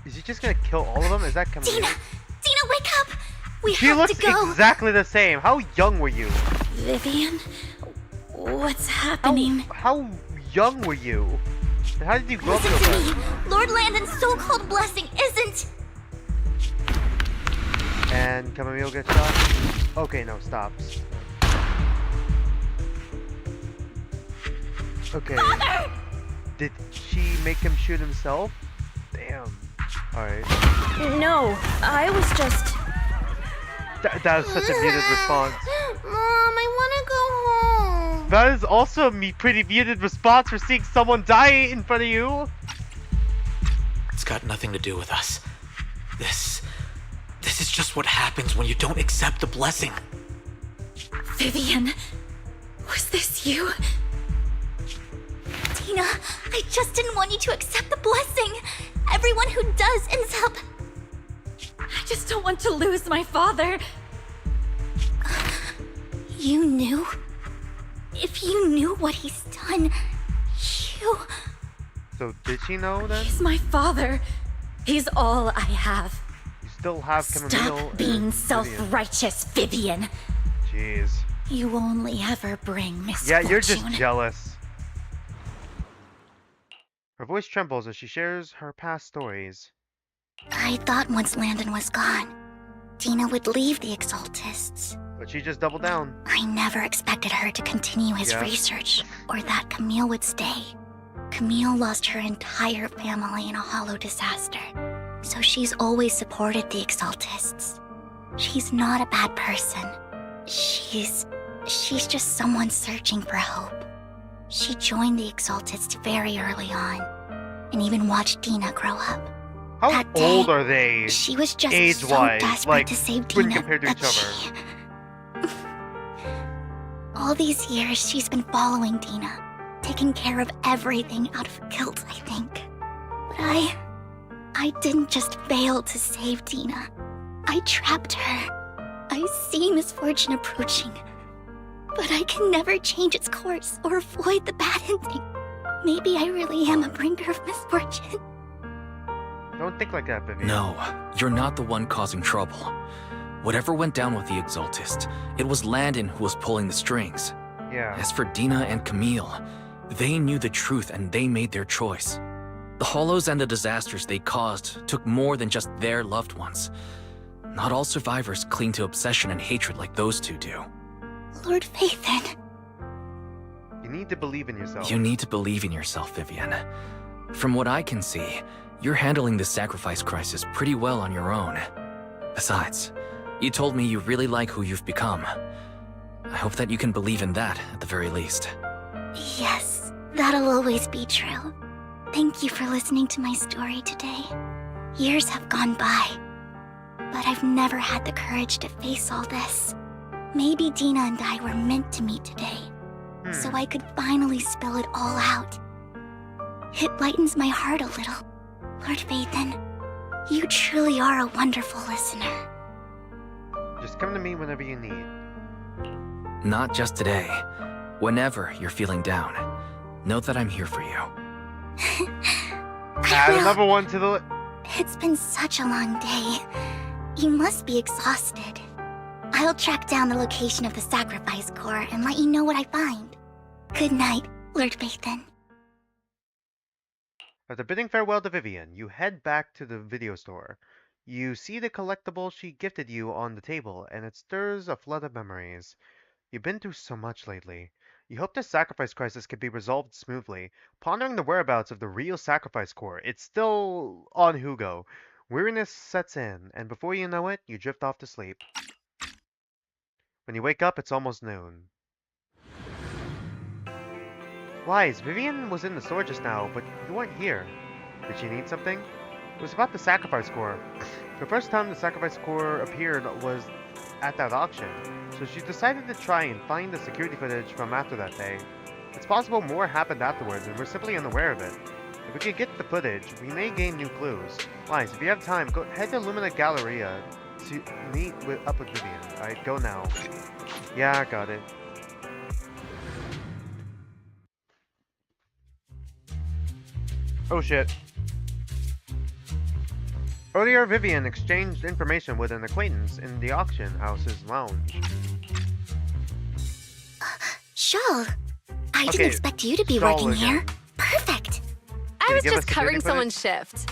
Is he just gonna kill all of them? Is that coming? Dina, wake up! We She have looks to go. exactly the same. How young were you? Vivian, what's happening? How young were you? And how did you grow up so Listen to fast? me. Lord Landon's so-called blessing isn't... And Camille gets shot? Okay, no, stops. Okay. Father! Did she make him shoot himself? Damn. Alright. No, I was just... That was such a muted response. Mom, I want to go home. That is also a pretty muted response for seeing someone die in front of you. It's got nothing to do with us. This is just what happens when you don't accept the blessing. Vivian, was this you? Dina, I just didn't want you to accept the blessing. Everyone who does ends up... I just don't want to lose my father. You knew? If you knew what he's done, you... So did she know then? He's my father. He's all I have. You still have Camille. Stop being self-righteous, Vivian. Jeez. You only ever bring misfortune. Yeah, you're just jealous. Her voice trembles as she shares her past stories. I thought once Landon was gone, Dina would leave the Exaltists. But she just doubled down. I never expected her to continue his research, or that Camille would stay. Camille lost her entire family in a hollow disaster, so she's always supported the Exaltists. She's not a bad person. She's just someone searching for hope. She joined the Exaltists very early on, and even watched Dina grow up. How That day, old are they? She was just age-wise, so desperate like, to save when Dina compared to that each other. All these years, she's been following Dina, taking care of everything out of guilt, I think. But I didn't just fail to save Dina. I trapped her. I see misfortune approaching, but I can never change its course or avoid the bad ending. Maybe I really am a bringer of misfortune. Don't think like that, Vivian. No, you're not the one causing trouble. Whatever went down with the Exaltist, it was Landon who was pulling the strings. Yeah. As for Dina and Camille, they knew the truth and they made their choice. The Hollows and the disasters they caused took more than just their loved ones. Not all survivors cling to obsession and hatred like those two do. Lord Phaethon. You need to believe in yourself. You need to believe in yourself, Vivian. From what I can see, you're handling this sacrifice crisis pretty well on your own. Besides, you told me you really like who you've become. I hope that you can believe in that, at the very least. Yes, that'll always be true. Thank you for listening to my story today. Years have gone by, but I've never had the courage to face all this. Maybe Dina and I were meant to meet today, so I could finally spill it all out. It lightens my heart a little. Lord Phaethon, you truly are a wonderful listener. Just come to me whenever you need. Not just today. Whenever you're feeling down, know that I'm here for you. Add another one to the It's been such a long day. You must be exhausted. I'll track down the location of the sacrifice core and let you know what I find. Good night, Lord Phaethon. After bidding farewell to Vivian, you head back to the video store. You see the collectible she gifted you on the table, and it stirs a flood of memories. You've been through so much lately. You hope the sacrifice crisis can be resolved smoothly. Pondering the whereabouts of the real sacrifice core, it's still on Hugo. Weariness sets in, and before you know it, you drift off to sleep. When you wake up, it's almost noon. Wise, Vivian was in the store just now, but you weren't here. Did she need something? It was about the sacrifice core. The first time the sacrifice core appeared was at that auction, so she decided to try and find the security footage from after that day. It's possible more happened afterwards and we're simply unaware of it. If we could get the footage, we may gain new clues. Wise, if you have time, go head to Lumina Galleria to meet up with Vivian. Alright, go now. Yeah, I got it. Oh shit. Earlier, Vivian exchanged information with an acquaintance in the auction house's lounge. Shawl, I didn't expect you to be Shawl working again. here. Perfect. I was give us just the covering security someone's shift.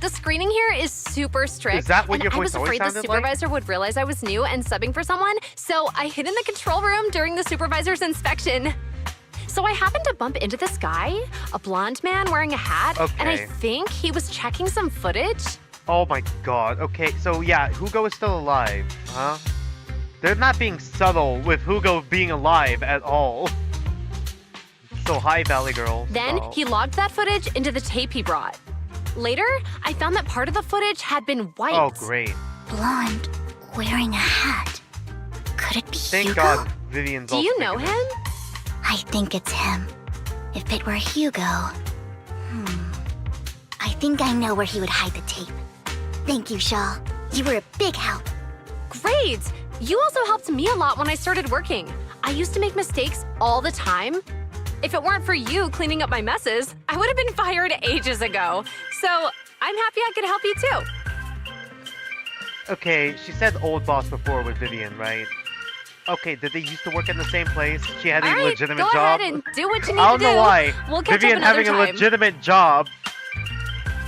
The screening here is super strict, Is that what and your I voice was always afraid the sounded like? supervisor would realize I was new and subbing for someone, so I hid in the control room during the supervisor's inspection. So I happened to bump into this guy, a blonde man wearing a hat, and I Okay. think he was checking some footage. Oh my god. Okay, so yeah, Hugo is still alive, huh? They're not being subtle with Hugo being alive at all. So hi, Valley Girl. Then So- he logged that footage into the tape he brought. Later, I found that part of the footage had been wiped. Oh, great. Blonde, wearing a hat. Could it be Thank Hugo? God Vivian's Do also you know thinking him? I think it's him. If it were Hugo... I think I know where he would hide the tape. Thank you, Shaw. You were a big help. Great! You also helped me a lot when I started working. I used to make mistakes all the time. If it weren't for you cleaning up my messes, I would have been fired ages ago. So I'm happy I could help you too. Okay, she said old boss before with Vivian, right? Okay, did they used to work in the same place? She had a All right, legitimate go job? ahead and do what you need I to don't do. know why. We'll catch Vivian up another having a time. legitimate job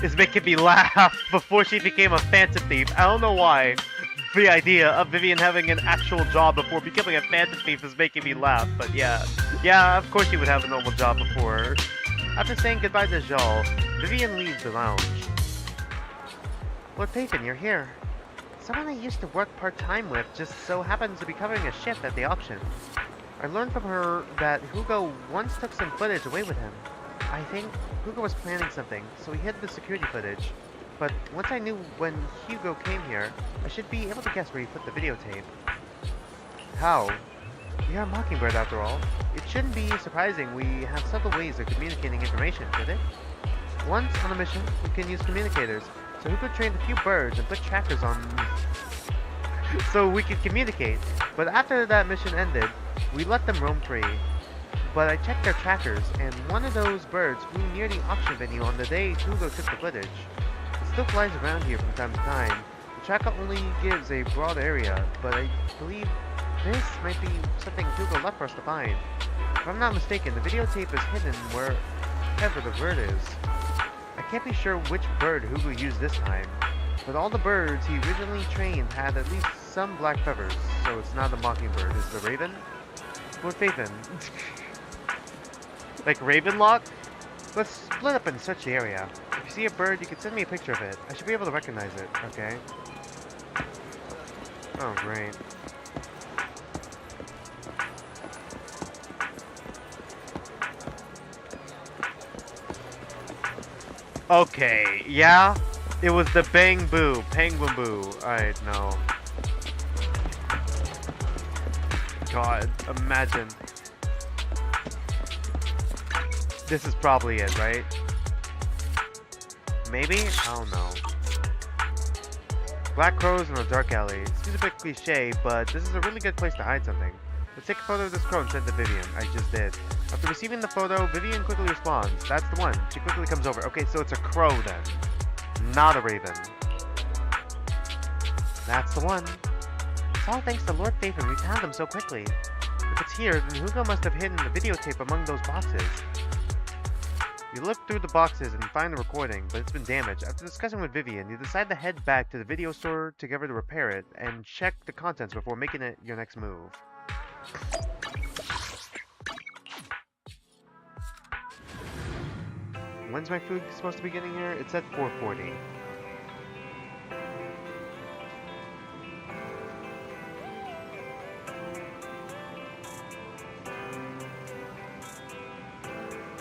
is making me laugh before she became a phantom thief. I don't know why. The idea of Vivian having an actual job before becoming a phantom thief is making me laugh, but yeah. Yeah, of course she would have a normal job before. After saying goodbye to Joel, Vivian leaves the lounge. Lord Phaethon, you're here. Someone I used to work part-time with just so happens to be covering a shift at the auction. I learned from her that Hugo once took some footage away with him. I think Hugo was planning something, so he hid the security footage. But once I knew when Hugo came here, I should be able to guess where he put the videotape. How? We are Mockingbird after all. It shouldn't be surprising we have several ways of communicating information, should it? Once on a mission, we can use communicators. So Hugo trained a few birds and put trackers on so we could communicate. But after that mission ended, we let them roam free. But I checked their trackers, and one of those birds flew near the auction venue on the day Hugo took the footage. It still flies around here from time to time. The tracker only gives a broad area, but I believe this might be something Hugo left for us to find. If I'm not mistaken, the videotape is hidden wherever the bird is. I can't be sure which bird Hugo used this time, but all the birds he originally trained had at least some black feathers, so it's not the mockingbird. Is the raven? Lord Phaethon. Like Ravenlock? Let's split up and search the area. If you see a bird, you can send me a picture of it. I should be able to recognize it, okay? Oh, great. Okay, yeah? It was the Bang Boo, Penguin Boo. Alright, no. God, imagine. This is probably it, right? Maybe? I don't know. Black crows in a dark alley. Seems a bit cliche, but this is a really good place to hide something. Let's take a photo of this crow and send it to Vivian. I just did. After receiving the photo, Vivian quickly responds. That's the one. She quickly comes over. Okay, so it's a crow then. Not a raven. That's the one. It's all thanks to Lord Phaethon we found them so quickly. If it's here, then Hugo must have hidden the videotape among those boxes. You look through the boxes and find the recording, but it's been damaged. After discussing with Vivian, you decide to head back to the video store together to repair it, and check the contents before making it your next move. When's my food supposed to be getting here? It's at 4:40.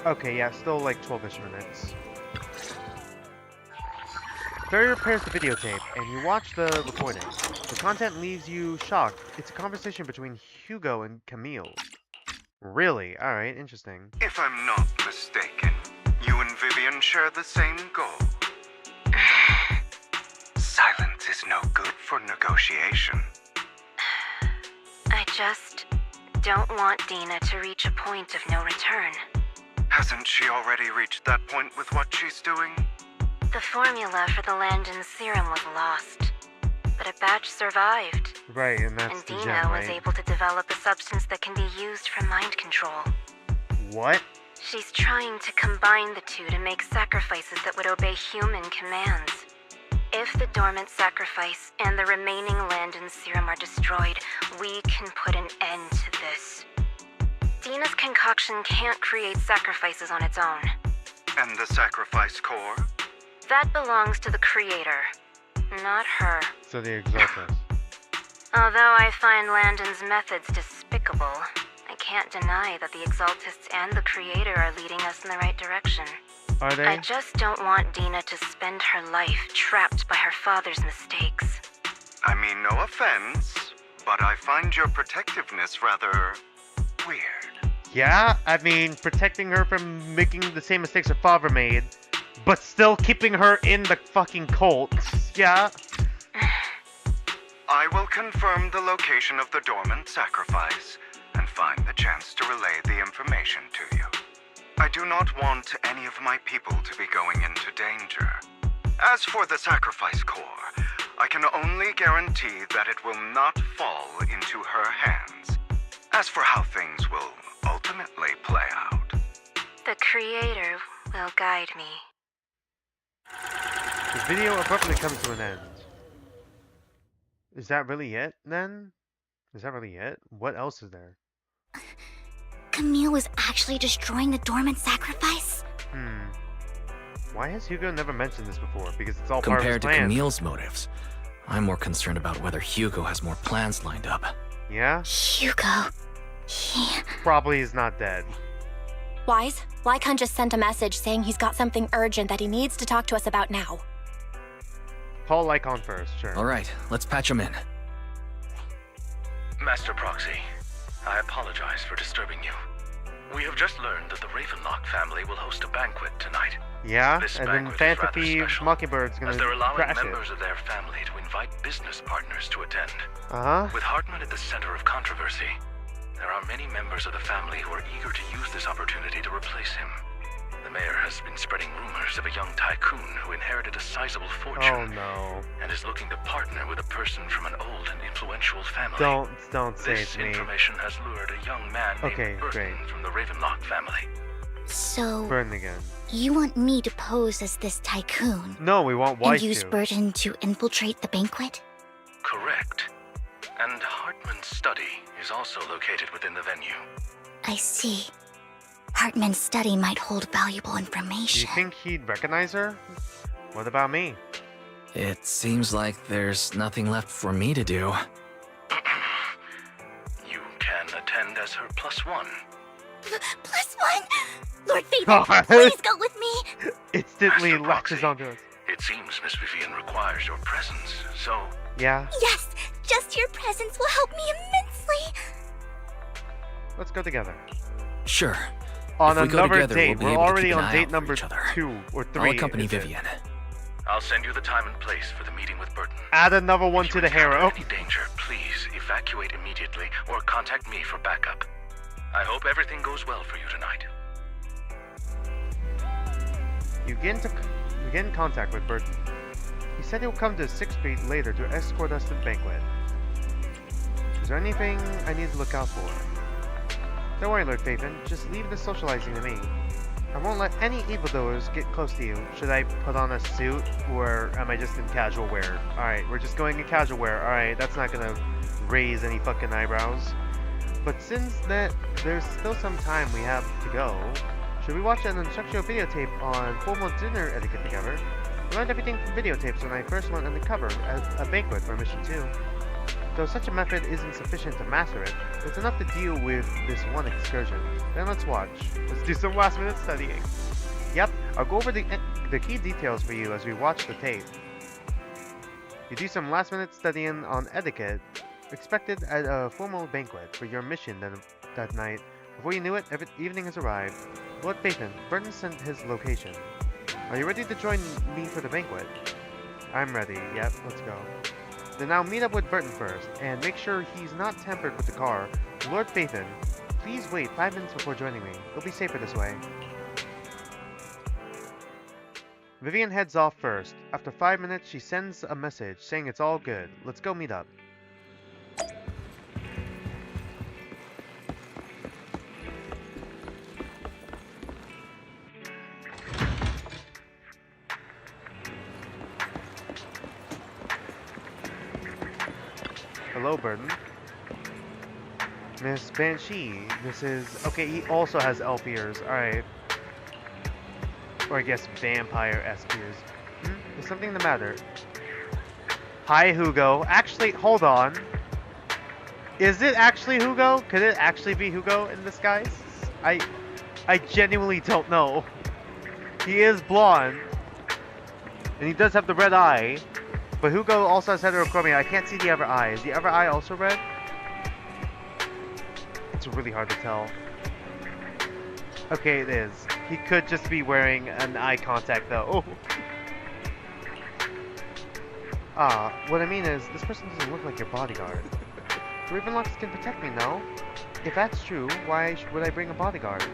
Okay, yeah, still like 12-ish minutes. Ferry repairs the videotape, and you watch the recording. The content leaves you shocked. It's a conversation between Hugo and Camille. Really? Alright, interesting. If I'm not mistaken, you and Vivian share the same goal. Silence is no good for negotiation. I just don't want Dina to reach a point of no return. Hasn't she already reached that point with what she's doing? The formula for the Landon serum was lost, but a batch survived. Right, and that's and the Dina gem, right? was able to develop a substance that can be used for mind control. What? She's trying to combine the two to make sacrifices that would obey human commands. If the dormant sacrifice and the remaining Landon serum are destroyed, we can put an end to this. Dina's concoction can't create sacrifices on its own. And the sacrifice core? That belongs to the creator, not her. So the Exaltus. Although I find Landon's methods despicable, I can't deny that the Exaltists and the creator are leading us in the right direction. Are they? I just don't want Dina to spend her life trapped by her father's mistakes. I mean, no offense, but I find your protectiveness rather weird. Yeah, I mean, protecting her from making the same mistakes her father made, but still keeping her in the fucking cult. Yeah. I will confirm the location of the dormant sacrifice and find the chance to relay the information to you. I do not want any of my people to be going into danger. As for the sacrifice core, I can only guarantee that it will not fall into her hands. As for how things will ultimately play out, the creator will guide me. This video abruptly comes to an end. Is that really it, then? Is that really it? What else is there? Camille was actually destroying the dormant sacrifice? Why has Hugo nenever mentioned this before? Because it's all part of his Compared to plan. Camille's motives, I'm more concerned about whether Hugo has more plans lined up. Yeah? Hugo. He... Probably is not dead. Wise, Lycon just sent a message saying he's got something urgent that he needs to talk to us about now. Call Lycon first, sure. Alright, let's patch him in. Master Proxy, I apologize for disturbing you. We have just learned that the Ravenlock family will host a banquet tonight. Yeah, This and then banquet is Phantom rather Thieves special, Mockingbird's gonna as they're allowing crash members of their family to invite business partners to attend. it. Uh-huh. With Hartman at the center of controversy, there are many members of the family who are eager to use this opportunity to replace him. The mayor has been spreading rumors of a young tycoon who inherited a sizable fortune. Oh no. And is looking to partner with a person from an old and influential family. Don't say This it to me. information has lured a young man named Burton from the Ravenlock family. So, Burton again. you want me to pose as this tycoon? No, we want White And use to. Burton to infiltrate the banquet? Correct. And Hartman's study is also located within the venue. I see. Hartman's study might hold valuable Do information. you think he'd recognize her? What about me? It seems like there's nothing left for me to do. You can attend as her +1. +1? Lord Phaethon, God. please go with me! Instantly Master latches Proxy. onto us. It seems Miss Vivian requires your presence, so Yeah, Yes, just your presence will help me immensely! let's go together. Sure. On If we go another together, date. we'll be We're able to already keep an on eye date out for number each other. 2 or 3. I'll accompany is it? Vivian. I'll send you the time and place for the meeting with Burton. Add another one If to you the encounter harem. any danger, please evacuate immediately or contact me for backup. I hope everything goes well for you tonight. You get in contact with Burton. He said he'll come to 6th Street later to escort us to the banquet. Is there anything I need to look out for? Don't worry, Lord Phaethon. Just leave the socializing to me. I won't let any evildoers get close to you. Should I put on a suit, or am I just in casual wear? Alright, we're just going in casual wear. Alright, that's not gonna raise any fucking eyebrows. But since there's still some time we have to go, should we watch an instructional videotape on formal dinner etiquette together? I learned everything from videotapes when I first went undercover at a banquet for Mission 2. Though such a method isn't sufficient to master it, it's enough to deal with this one excursion. Then let's watch. Let's do some last minute studying. Yep, I'll go over the key details for you as we watch the tape. You do some last minute studying on etiquette expected at a formal banquet for your mission that night. Before you knew it, evening has arrived. Lord Phaethon, Burton sent his location. Are you ready to join me for the banquet? I'm ready. Yep, let's go. Then I'll meet up with Burton first, and make sure he's not tampered with the car. Lord Phaethon, please wait 5 minutes before joining me. It'll be safer this way. Vivian heads off first. After 5 minutes, she sends a message saying it's all good. Let's go meet up. Hello, Burton. Miss Banshee, this is... Okay, he also has elf ears, alright. Or I guess vampire-esque ears. Is something the matter? Hi, Hugo. Actually, hold on. Is it actually Hugo? Could it actually be Hugo in disguise? I genuinely don't know. He is blonde. And he does have the red eye. But Hugo also has heterochromia. I can't see the other eye. Is the other eye also red? It's really hard to tell. Okay, it is. He could just be wearing an eye contact though. What I mean is, this person doesn't look like your bodyguard. The Ravenlocks can protect me, no? If that's true, why would I bring a bodyguard?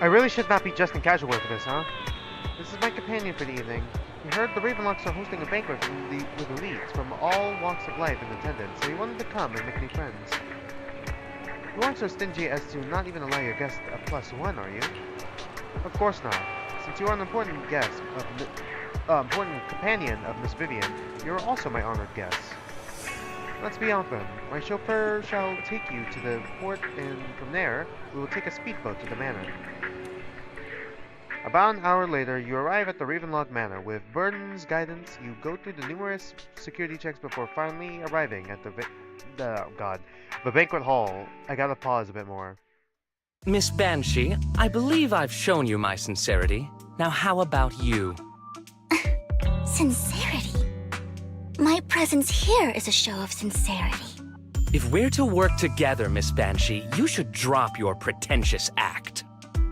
I really should not be just in casual wear for this, huh? This is my companion for the evening. He heard the Ravenlocks are hosting a banquet with elites from all walks of life in attendance, so he wanted to come and make new friends. You aren't so stingy as to not even allow your guest a +1, are you? Of course not. Since you are an important guest important companion of Miss Vivian, you are also my honored guest. Let's be off then. My chauffeur shall take you to the port, and from there, we will take a speedboat to the manor. About an hour later, you arrive at the Ravenlock Manor. With Burton's guidance, you go through the numerous security checks before finally arriving at the banquet hall. I gotta pause a bit more. Miss Banshee, I believe I've shown you my sincerity. Now how about you? Sincerity? My presence here is a show of sincerity. If we're to work together, Miss Banshee, you should drop your pretentious act.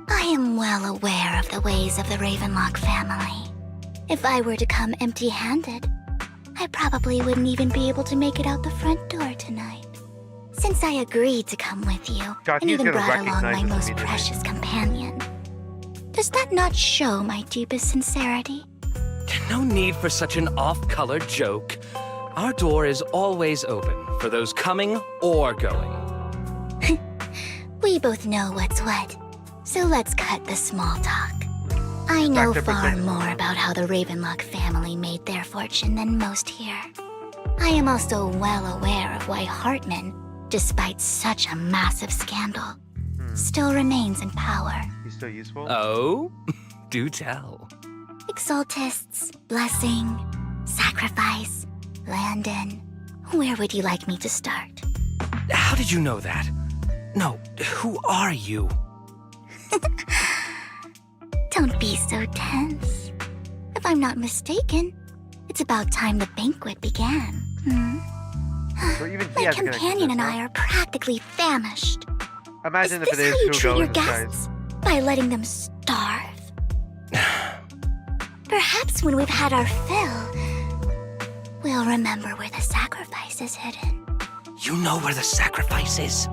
I am well aware of the ways of the Ravenlock family. If I were to come empty-handed, I probably wouldn't even be able to make it out the front door tonight. Since I agreed to come with you, and even brought along my most precious companion, does that not show my deepest sincerity? No need for such an off-color joke. Our door is always open for those coming or going. We both know what's what, so let's cut the small talk. I know far more about how the Ravenlock family made their fortune than most here. I am also well aware of why Hartman, despite such a massive scandal, still remains in power. He's still useful? Oh? Do tell. Exaltists, blessing, sacrifice, Landon. Where would you like me to start? How did you know that? No, who are you? Don't be so tense. If I'm not mistaken, it's about time the banquet began. My companion and I are practically famished. Imagine if it Is is this how you treat Hugo your in disguise. guests? By letting them starve? Perhaps when we've had our fill, we'll remember where the sacrifice is hidden. You know where the sacrifice is?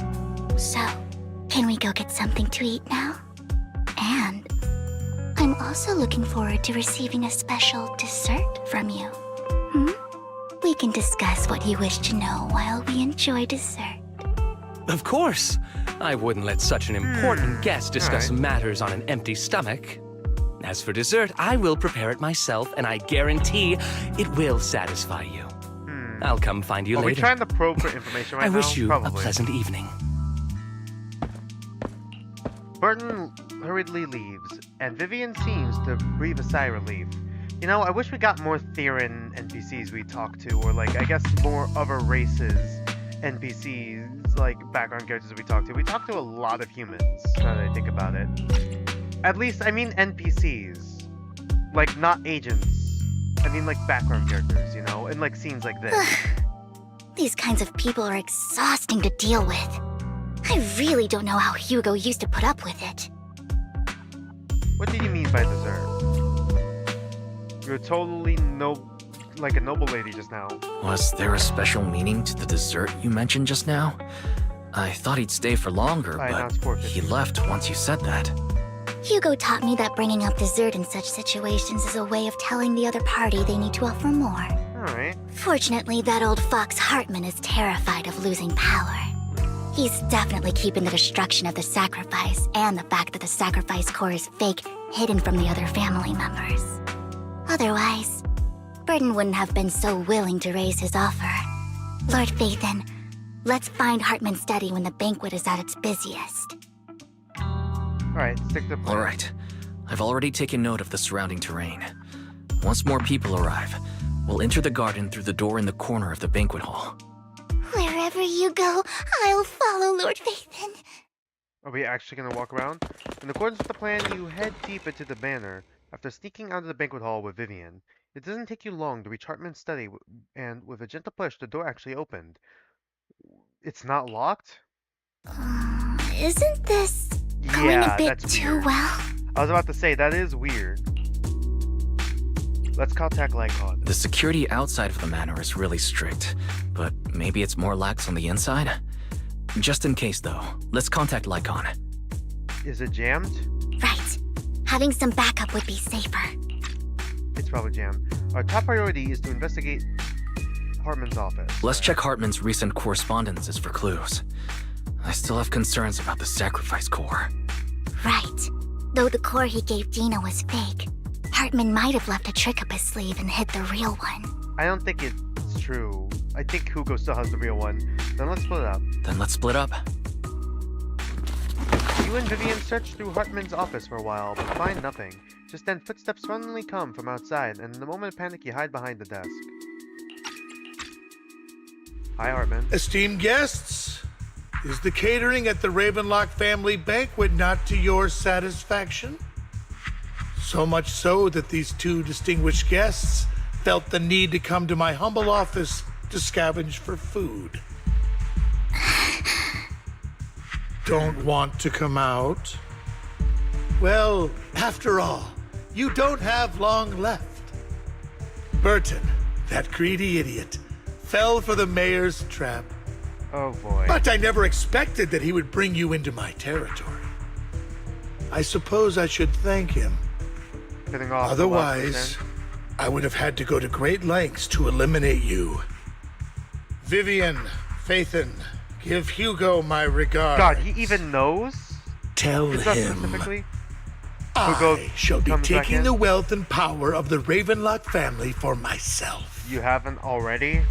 So, can we go get something to eat now? And I'm also looking forward to receiving a special dessert from you. We can discuss what you wish to know while we enjoy dessert. Of course. I wouldn't let such an important guest discuss matters on an empty stomach. As for dessert, I will prepare it myself, and I guarantee it will satisfy you. I'll come find you Are we later. trying to probe for information right I now? wish you Probably. a pleasant evening. Burton hurriedly leaves, and Vivian seems to breathe a sigh of relief. You know, I wish we got more Theron NPCs we talk to, or like, I guess more other races NPCs, like background characters we talk to. We talk to a lot of humans, now that I think about it. At least, I mean NPCs. Like, not agents. I mean, like, background characters, you know? In, like, scenes like this. These kinds of people are exhausting to deal with. I really don't know how Hugo used to put up with it. What do you mean by dessert? You're totally like a noble lady just now. Was there a special meaning to the dessert you mentioned just now? I thought he'd stay for longer, but he left once you said that. Hugo taught me that bringing up dessert in such situations is a way of telling the other party they need to offer more. Alright. Fortunately, that old fox Hartman is terrified of losing power. He's definitely keeping the destruction of the sacrifice and the fact that the sacrifice core is fake hidden from the other family members. Otherwise, Burton wouldn't have been so willing to raise his offer. Lord Phaethon, let's find Hartman's study when the banquet is at its busiest. Alright, stick to the plan. Alright. I've already taken note of the surrounding terrain. Once more people arrive, we'll enter the garden through the door in the corner of the banquet hall. Wherever you go, I'll follow, Lord Phaethon. Are we actually going to walk around? In accordance with the plan, you head deep into the manor after sneaking out of the banquet hall with Vivian. It doesn't take you long to reach Hartman's study, and with a gentle push, the door actually opened. It's not locked? Isn't this going a bit too weird. well? I was about to say, that is weird. Let's contact Lycon. The security outside of the manor is really strict, but maybe it's more lax on the inside? Just in case, though, let's contact Lycon. Is it jammed? Right. Having some backup would be safer. It's probably jammed. Our top priority is to investigate Hartman's office. Let's check Hartman's recent correspondences for clues. I still have concerns about the sacrifice core. Right. Though the core he gave Dina was fake, Hartman might have left a trick up his sleeve and hid the real one. I don't think it's true. I think Hugo still has the real one. Then let's split up. You and Vivian search through Hartman's office for a while, but find nothing. Just then footsteps suddenly come from outside, and in a moment of panic you hide behind the desk. Hi, Hartman. Esteemed guests, is the catering at the Ravenlock family banquet not to your satisfaction? So much so that these two distinguished guests felt the need to come to my humble office to scavenge for food. don't want to come out? Well, after all, you don't have long left. Burton, that greedy idiot, fell for the mayor's trap. Oh boy. But I never expected that he would bring you into my territory. I suppose I should thank him. Getting off Otherwise, I would have had to go to great lengths to eliminate you. Vivian, Phaethon, give Hugo my regards. God, he even knows? Tell Is that him specifically? I shall be comes back taking in? the wealth and power of the Ravenlock family for myself. You haven't already?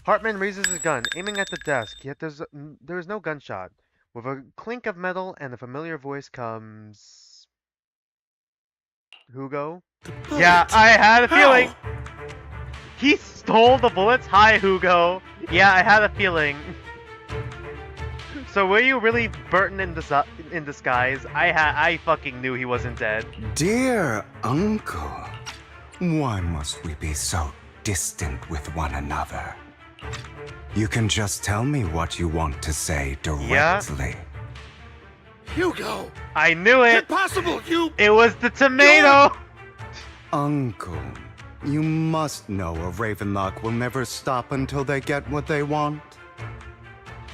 Hartman raises his gun, aiming at the desk, yet there is no gunshot. With a clink of metal and a familiar voice comes... Hugo? Yeah, I had a feeling! He stole the bullets? Hi, Hugo! Yeah, I had a feeling. So were you really Burton in disguise? I fucking knew he wasn't dead. Dear uncle, why must we be so distant with one another? You can just tell me what you want to say directly. Hugo! I knew it! Impossible! It was the tomato! Uncle, you must know a Ravenlock will never stop until they get what they want.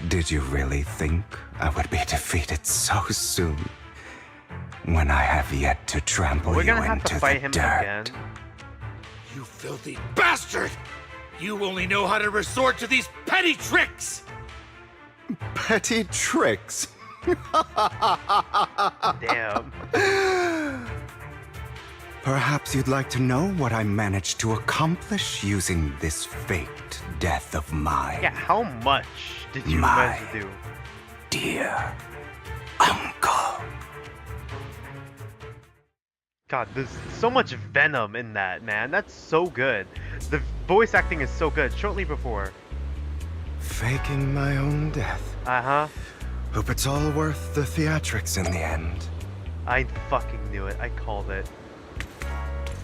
Did you really think I would be defeated so soon? When I have yet to trample We're you gonna have into to fight the him dirt. again. You filthy bastard! You only know how to resort to these petty tricks! Petty tricks? Damn. Perhaps you'd like to know what I managed to accomplish using this faked death of mine. Yeah, how much did you manage to do? Dear uncle. God, there's so much venom in that, man. That's so good. The voice acting is so good. Shortly before. Faking my own death. Uh-huh. Hope it's all worth the theatrics in the end. I fucking knew it. I called it.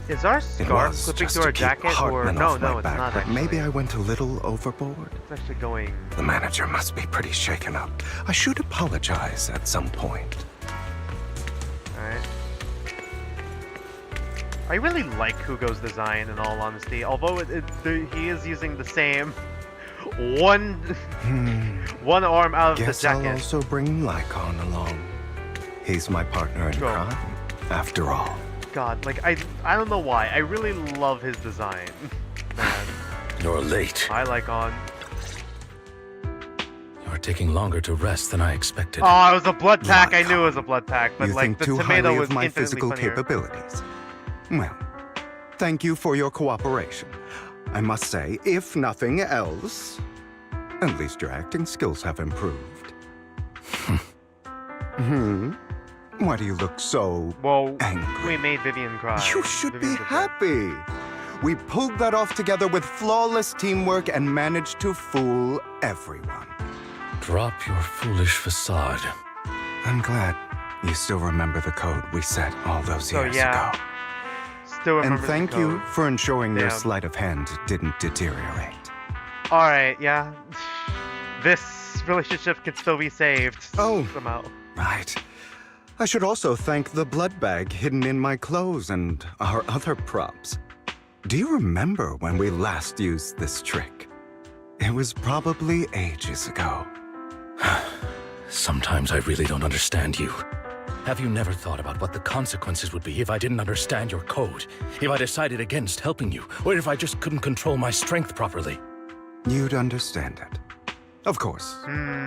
Is our It scarf was clipping just to our to keep jacket or Hartman no? off my No, it's back, not but actually. maybe I went a little overboard. It's actually going. The manager must be pretty shaken up. I should apologize at some point. Alright. I really like Hugo's design, in all honesty. Although he is using the same one arm out of Guess the jacket. I'll also bring Lycon along. He's my partner in crime, after all. God, like I don't know why. I really love his design. Man. You're late. I like on. You're taking longer to rest than I expected. Oh, it was a blood pack. I knew it was a blood pack, but You like think the too tomato highly was of my infinitely physical funnier. capabilities. Well, thank you for your cooperation. I must say, if nothing else, at least your acting skills have improved. Why do you look so angry? We made Vivian cry. You should be happy. We pulled that off together with flawless teamwork and managed to fool everyone. Drop your foolish facade. I'm glad you still remember the code we set all those years ago. Still remember And thank the you code. for ensuring your Damn. sleight of hand didn't deteriorate. Alright, yeah. This relationship can still be saved somehow. Right. I should also thank the blood bag hidden in my clothes and our other props. Do you remember when we last used this trick? It was probably ages ago. Sometimes I really don't understand you. Have you never thought about what the consequences would be if I didn't understand your code? If I decided against helping you? Or if I just couldn't control my strength properly? You'd understand it. Of course,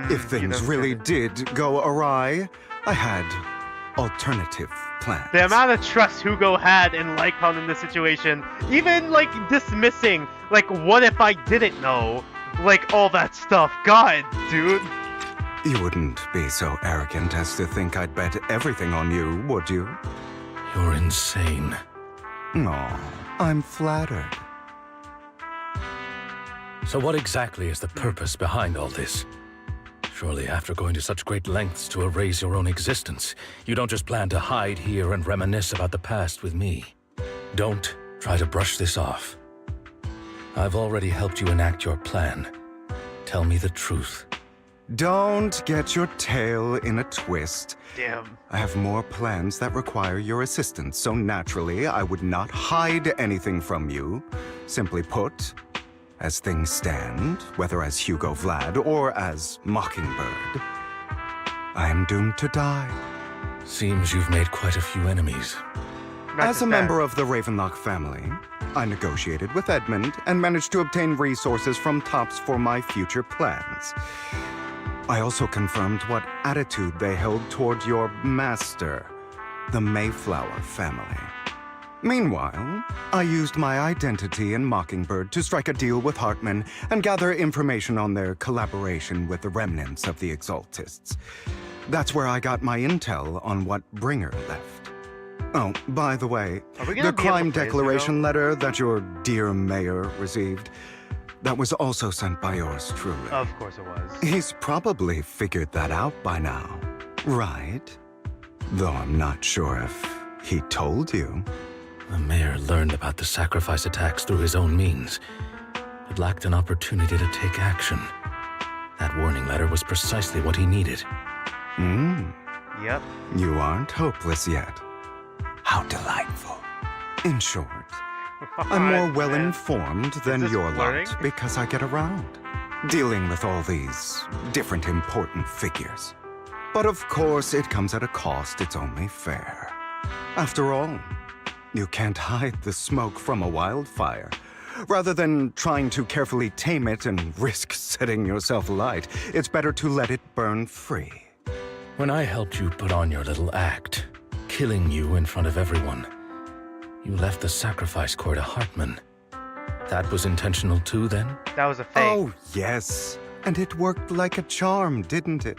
if things really did go awry, I had alternative plans. The amount of trust Hugo had in Lycon in this situation, even like dismissing, like what if I didn't know, like all that stuff. God, dude. You wouldn't be so arrogant as to think I'd bet everything on you, would you? You're insane. No, I'm flattered. So what exactly is the purpose behind all this? Surely after going to such great lengths to erase your own existence, you don't just plan to hide here and reminisce about the past with me. Don't try to brush this off. I've already helped you enact your plan. Tell me the truth. Don't get your tail in a twist. Damn. I have more plans that require your assistance, so naturally I would not hide anything from you. Simply put, as things stand, whether as Hugo Vlad or as Mockingbird, I am doomed to die. Seems you've made quite a few enemies. As a member of the Ravenlock family, I negotiated with Edmund and managed to obtain resources from Tops for my future plans. I also confirmed what attitude they held toward your master, the Mayflower family. Meanwhile, I used my identity in Mockingbird to strike a deal with Hartman and gather information on their collaboration with the remnants of the Exaltists. That's where I got my intel on what Bringer left. Oh, by the way, the crime declaration letter that your dear mayor received, that was also sent by yours truly. Of course it was. He's probably figured that out by now, right? Though I'm not sure if he told you. The mayor learned about the sacrifice attacks through his own means, but lacked an opportunity to take action. That warning letter was precisely what he needed. Yep. You aren't hopeless yet. How delightful. In short, I'm more well-informed than your lot because I get around, dealing with all these different important figures. But of course, it comes at a cost. It's only fair. After all, you can't hide the smoke from a wildfire. Rather than trying to carefully tame it and risk setting yourself alight, it's better to let it burn free. When I helped you put on your little act, killing you in front of everyone, you left the sacrifice core to Hartman. That was intentional too, then? That was a fake. Oh, yes. And it worked like a charm, didn't it?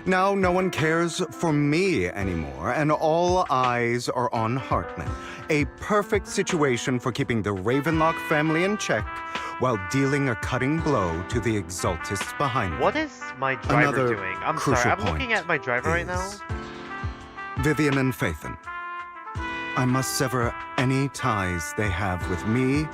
Now no one cares for me anymore, and all eyes are on Hartman. A perfect situation for keeping the Ravenlock family in check while dealing a cutting blow to the Exaltists behind me. What is my driver Another doing? I'm crucial sorry, I'm point looking at my driver right now. Vivian and Phaethon. I must sever any ties they have with me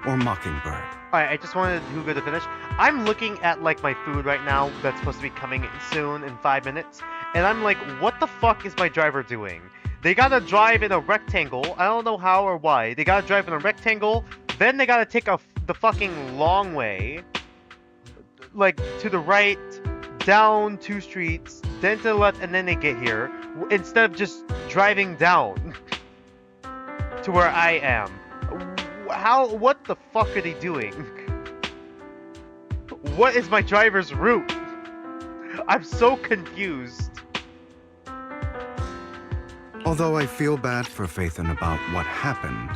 or Mockingbird. Alright, I just wanted Hugo to finish. I'm looking at like my food right now that's supposed to be coming soon in 5 minutes, and I'm like, what the fuck is my driver doing? They gotta drive in a rectangle. I don't know how or why. They gotta drive in a rectangle, then they gotta take the fucking long way, like to the right, down 2 streets, then to the left, and then they get here, instead of just driving down to where I am. What the fuck are they doing? What is my driver's route? I'm so confused. Although I feel bad for Phaethon about what happened,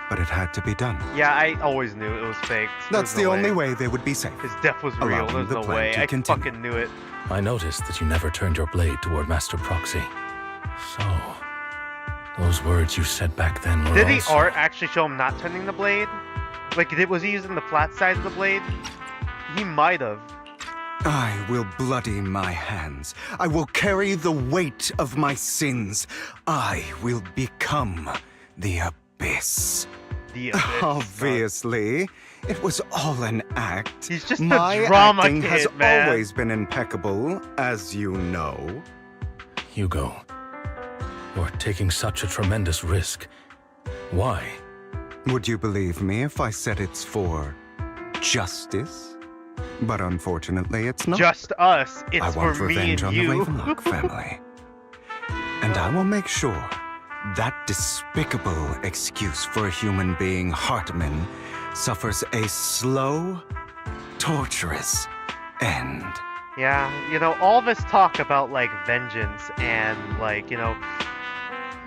but it had to be done. Yeah, I always knew it was fake. That's the only way they would be safe. His death was real. Allowing There's the no plan way. to I continue. fucking knew it. I noticed that you never turned your blade toward Master Proxy. So, those words you said back then were Did the also... art actually show him not turning the blade? Like, was he using the flat side of the blade? He might have. I will bloody my hands. I will carry the weight of my sins. I will become the Abyss. The Abyss. Obviously, it was all an act. He's just my a drama acting kid, has man. always been impeccable, as you know. Hugo, you're taking such a tremendous risk. Why? Would you believe me if I said it's for justice? But unfortunately, it's not. Just us. It's I want for me revenge and on you. the Ravenlock family. And I will make sure that despicable excuse for a human being, Hartman, suffers a slow, torturous end. Yeah, you know, all this talk about, like, vengeance and, like, you know,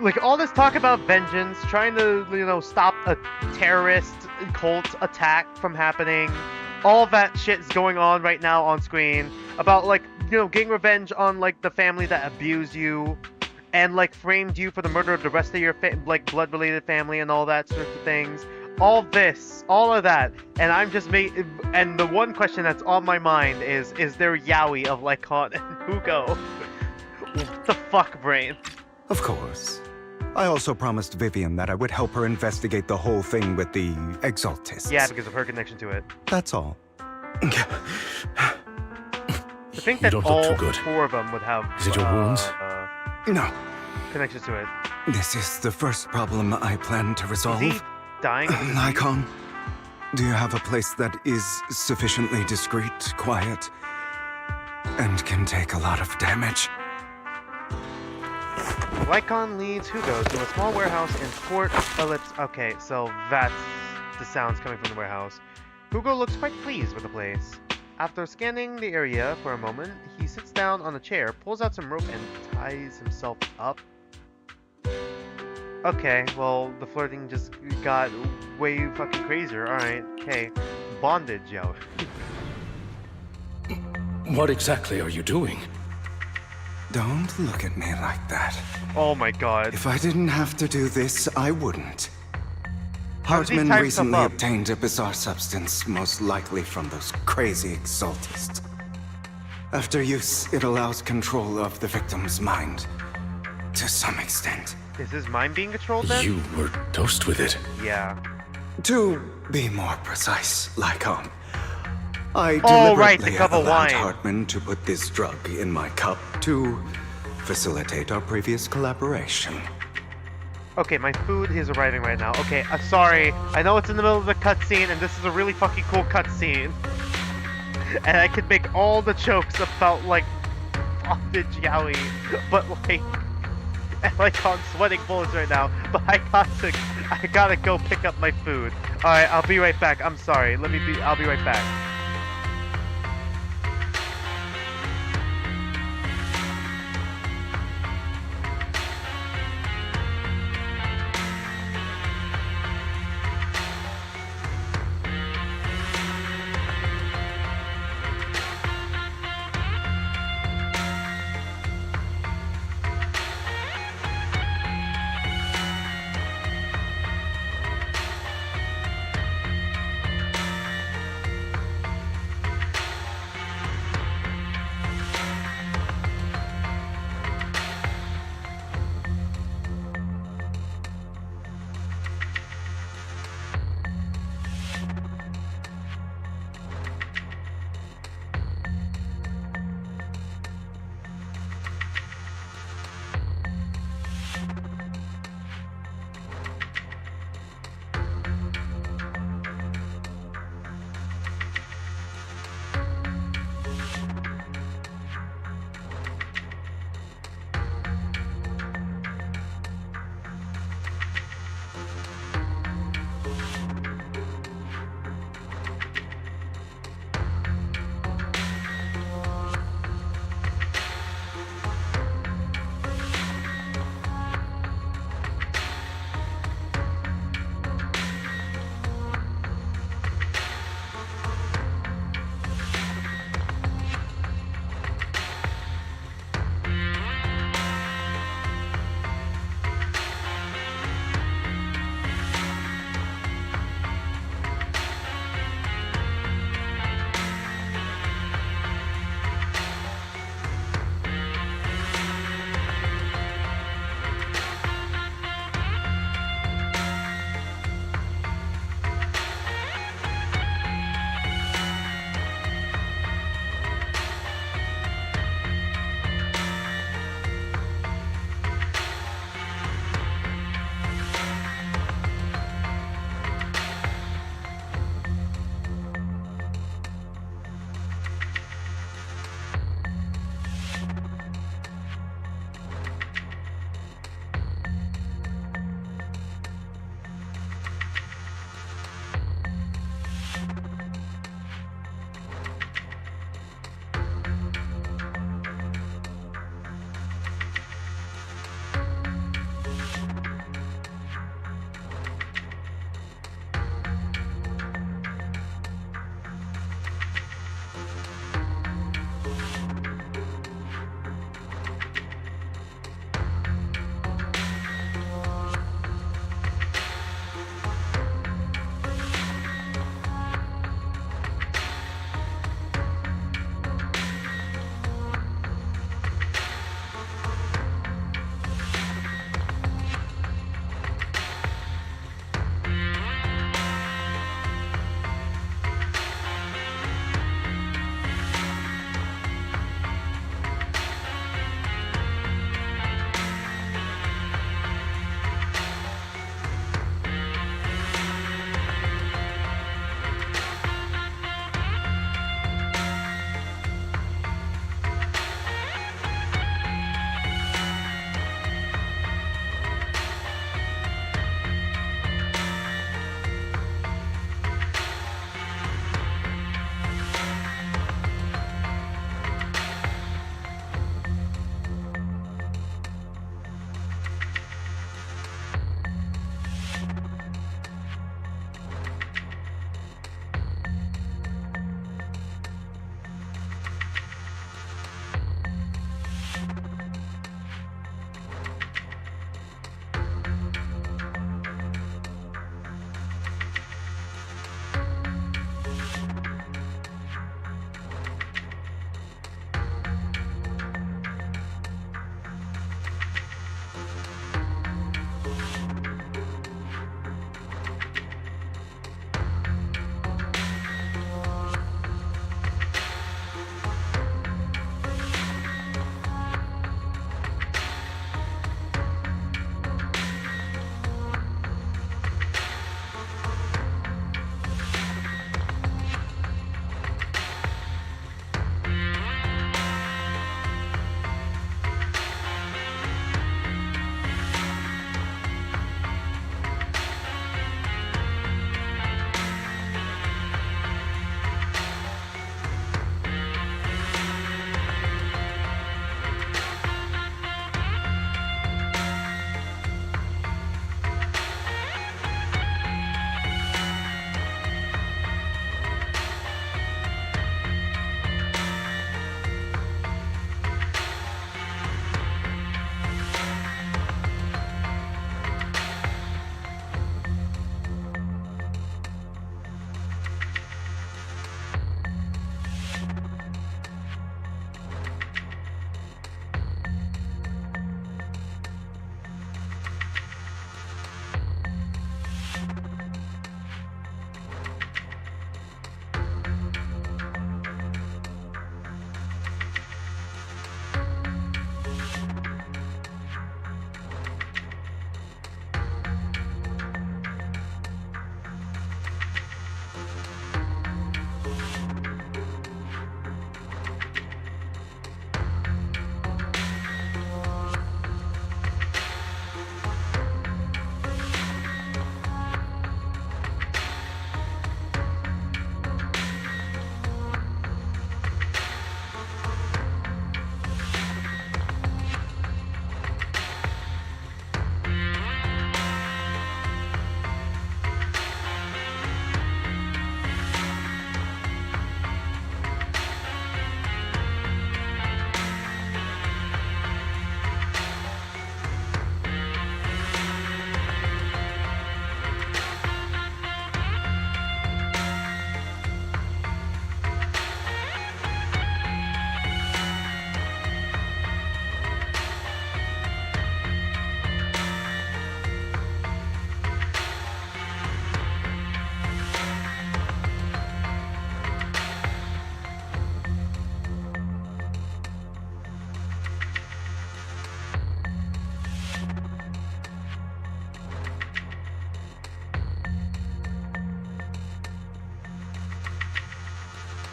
like, all this talk about vengeance, trying to, you know, stop a terrorist cult attack from happening, all that shit's going on right now on screen, about, like, you know, getting revenge on, like, the family that abused you, and, like, framed you for the murder of the rest of your, like, blood-related family and all that sorts of things. All this, all of that, and I'm just and the one question that's on my mind is there Yowie of Lycon and Hugo? What the fuck, brain? Of course. I also promised Vivian that I would help her investigate the whole thing with the Exaltists. Yeah, because of her connection to it. That's all. think You that don't all look too good. 4 of them would have. Is it your wounds? No. Connections to it. This is the first problem I plan to resolve. Is he dying? Nikon, do you have a place that is sufficiently discreet, quiet, and can take a lot of damage? Lycon leads Hugo to a small warehouse in Port Ellipse. Okay, so that's the sounds coming from the warehouse. Hugo looks quite pleased with the place. After scanning the area for a moment, he sits down on a chair, pulls out some rope, and ties himself up. Okay, well, the flirting just got way fucking crazier. Alright, okay. Bondage, yo. What exactly are you doing? Don't look at me like that. Oh my god. If I didn't have to do this, I wouldn't. How does he Hartman tie himself recently up? obtained a bizarre substance, most likely from those crazy exaltists. After use, it allows control of the victim's mind. To some extent. Is his mind being controlled then? You were dosed with it. Yeah. To be more precise, Lycon, I Oh, right, the deliberately cup of allowed wine. Hartman to put this drug in my cup to facilitate our previous collaboration. Okay, my food is arriving right now. Okay, I'm sorry. I know it's in the middle of the cutscene, and this is a really fucking cool cutscene. And I could make all the jokes about, like, bondage yaoi, but, like, I'm sweating bullets right now, but I gotta go pick up my food. Alright, I'll be right back. I'm sorry. I'll be right back.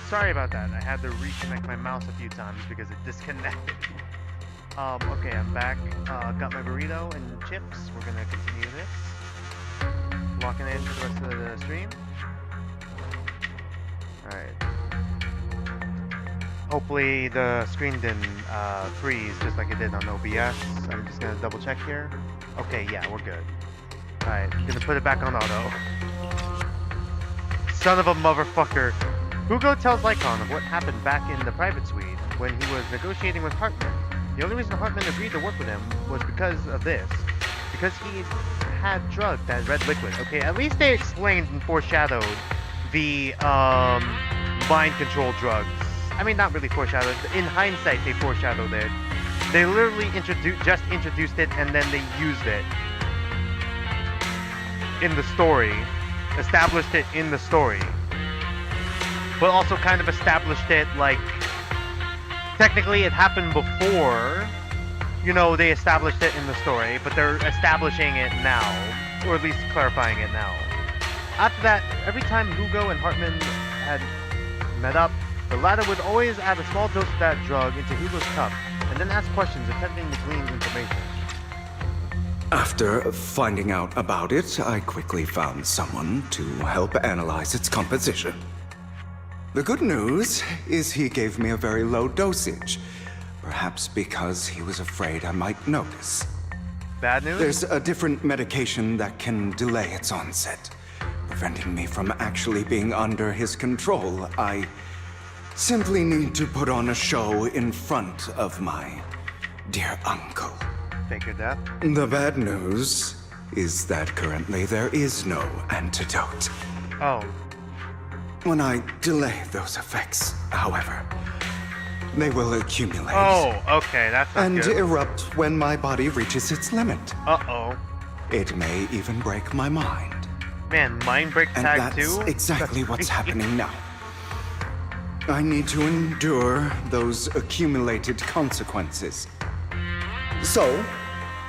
sorry about that. I had to reconnect my mouse a few times because it disconnected. Okay, I'm back. Got my burrito and chips. We're gonna continue this. Locking in for the rest of the stream. Alright. Hopefully the screen didn't freeze just like it did on OBS. I'm just gonna double check here. Okay, yeah, we're good. Alright, gonna put it back on auto. Son of a motherfucker. Hugo tells Lycon of what happened back in the private suite when he was negotiating with Hartman. The only reason Hartman agreed to work with him was because of this. Because he had drugged that red liquid. Okay, at least they explained and foreshadowed the mind control drugs. I mean, not really foreshadowed. In hindsight, they foreshadowed it. They literally just introduced it and then they used it in the story. Established it in the story. But also kind of established it like... Technically, it happened before. You know, they established it in the story, but they're establishing it now. Or at least clarifying it now. After that, every time Hugo and Hartman had met up, the latter would always add a small dose of that drug into Hugo's cup, and then ask questions attempting to glean information. After finding out about it, I quickly found someone to help analyze its composition. The good news is he gave me a very low dosage, perhaps because he was afraid I might notice. Bad news? There's a different medication that can delay its onset, preventing me from actually being under his control. I simply need to put on a show in front of my dear uncle. Fake your death? The bad news is that currently there is no antidote. Oh. When I delay those effects, however, they will accumulate. Oh, okay, that's not and good. erupt when my body reaches its limit. Uh-oh. It may even break my mind. Man, mind break and tag that's too? exactly what's happening now. I need to endure those accumulated consequences. So,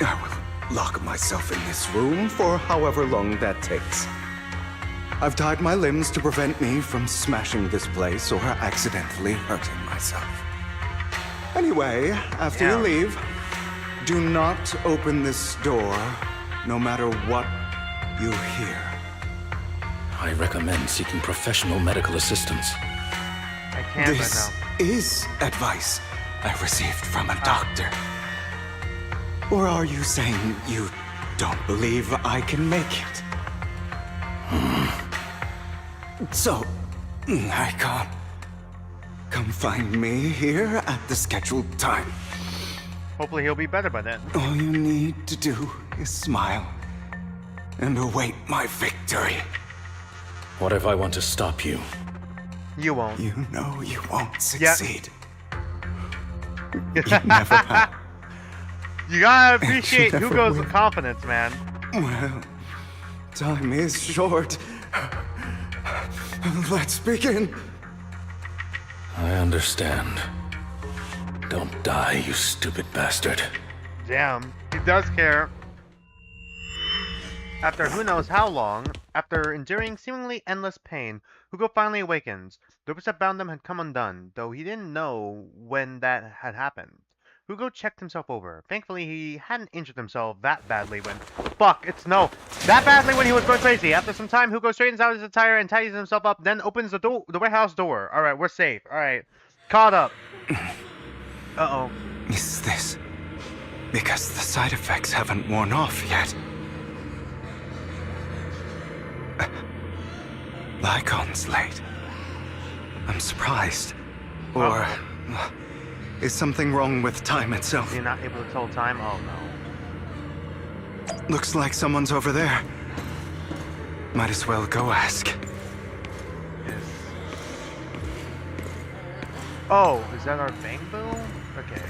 I will lock myself in this room for however long that takes. I've tied my limbs to prevent me from smashing this place or accidentally hurting myself. Anyway, after you leave, do not open this door, no matter what you hear. I recommend seeking professional medical assistance. I can't This is advice I received from a doctor. Or are you saying you don't believe I can make it? So, I can't. Come find me here at the scheduled time. Hopefully he'll be better by then. All you need to do is smile and await my victory. What if I want to stop you? You won't. You know you won't succeed. You Yeah. never have. You gotta appreciate Never Hugo's will. confidence, man. Well, time is short. Let's begin. I understand. Don't die, you stupid bastard. Damn, he does care. After who knows how long, after enduring seemingly endless pain, Hugo finally awakens. The ropes that bound him had come undone, though he didn't know when that had happened. Hugo checked himself over. Thankfully, he hadn't injured himself that badly when... Fuck, it's no. That badly when he was going crazy. After some time, Hugo straightens out his attire and tidies himself up, then opens the warehouse door. Alright, we're safe. Alright. Caught up. Uh-oh. Is this because the side effects haven't worn off yet? Lycon's late. I'm surprised. Or is something wrong with time itself? You're not able to tell time? Oh no. Looks like someone's over there. Might as well go ask. Oh, is that our bang bill? Okay.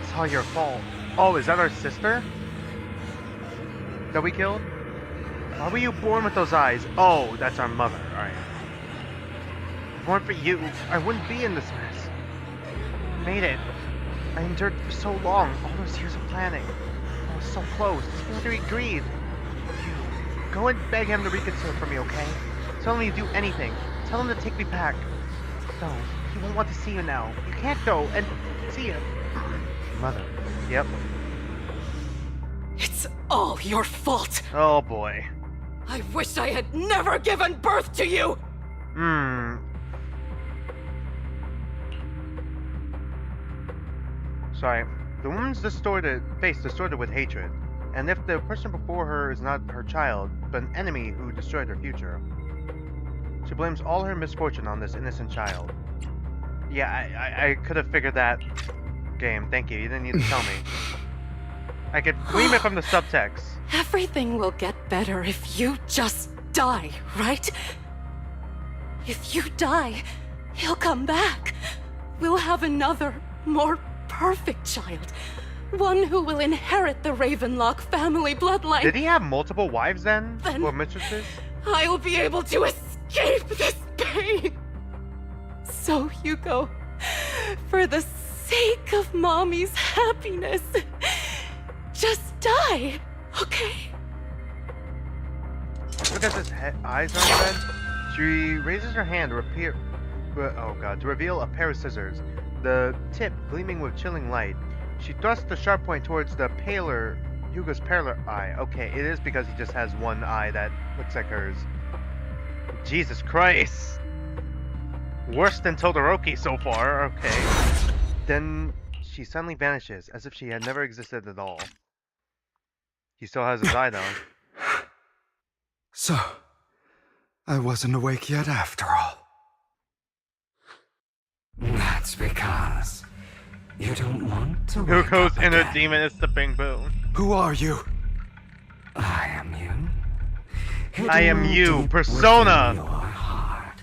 It's all your fault. Oh, is that our sister? That we killed? Why were you born with those eyes? Oh, that's our mother. Alright. If it weren't for you, I wouldn't be in this mess. Made it. I endured for so long, all those years of planning. I was so close, to greed. Go and beg him to reconsider for me, okay? Tell him you do anything. Tell him to take me back. No, he won't want to see you now. You can't go and see him. Mother. Yep. It's all your fault. Oh boy. I wish I had never given birth to you. Sorry. The woman's face distorted with hatred. And if the person before her is not her child, but an enemy who destroyed her future, she blames all her misfortune on this innocent child. Yeah, I could have figured that. Game, thank you. You didn't need to tell me. I could glean it from the subtext. Everything will get better if you just die, right? If you die, he'll come back. We'll have another, more perfect child. One who will inherit the Ravenlock family bloodline. Did he have multiple wives then? Or mistresses? I'll be able to escape this pain. So, Hugo, for the sake of Mommy's happiness, just die, okay? Look at his eyes are red. She raises her hand to reveal a pair of scissors, the tip gleaming with chilling light. She thrusts the sharp point towards Hugo's paler eye. Okay, it is because he just has one eye that looks like hers. Jesus Christ! Worse than Todoroki so far, okay. Then she suddenly vanishes, as if she had never existed at all. He still has his eye though. So, I wasn't awake yet after all. That's because you don't want to. Hugo's inner demon is the Bing Boom. Who are you? I am you. I am you, Persona! Your heart.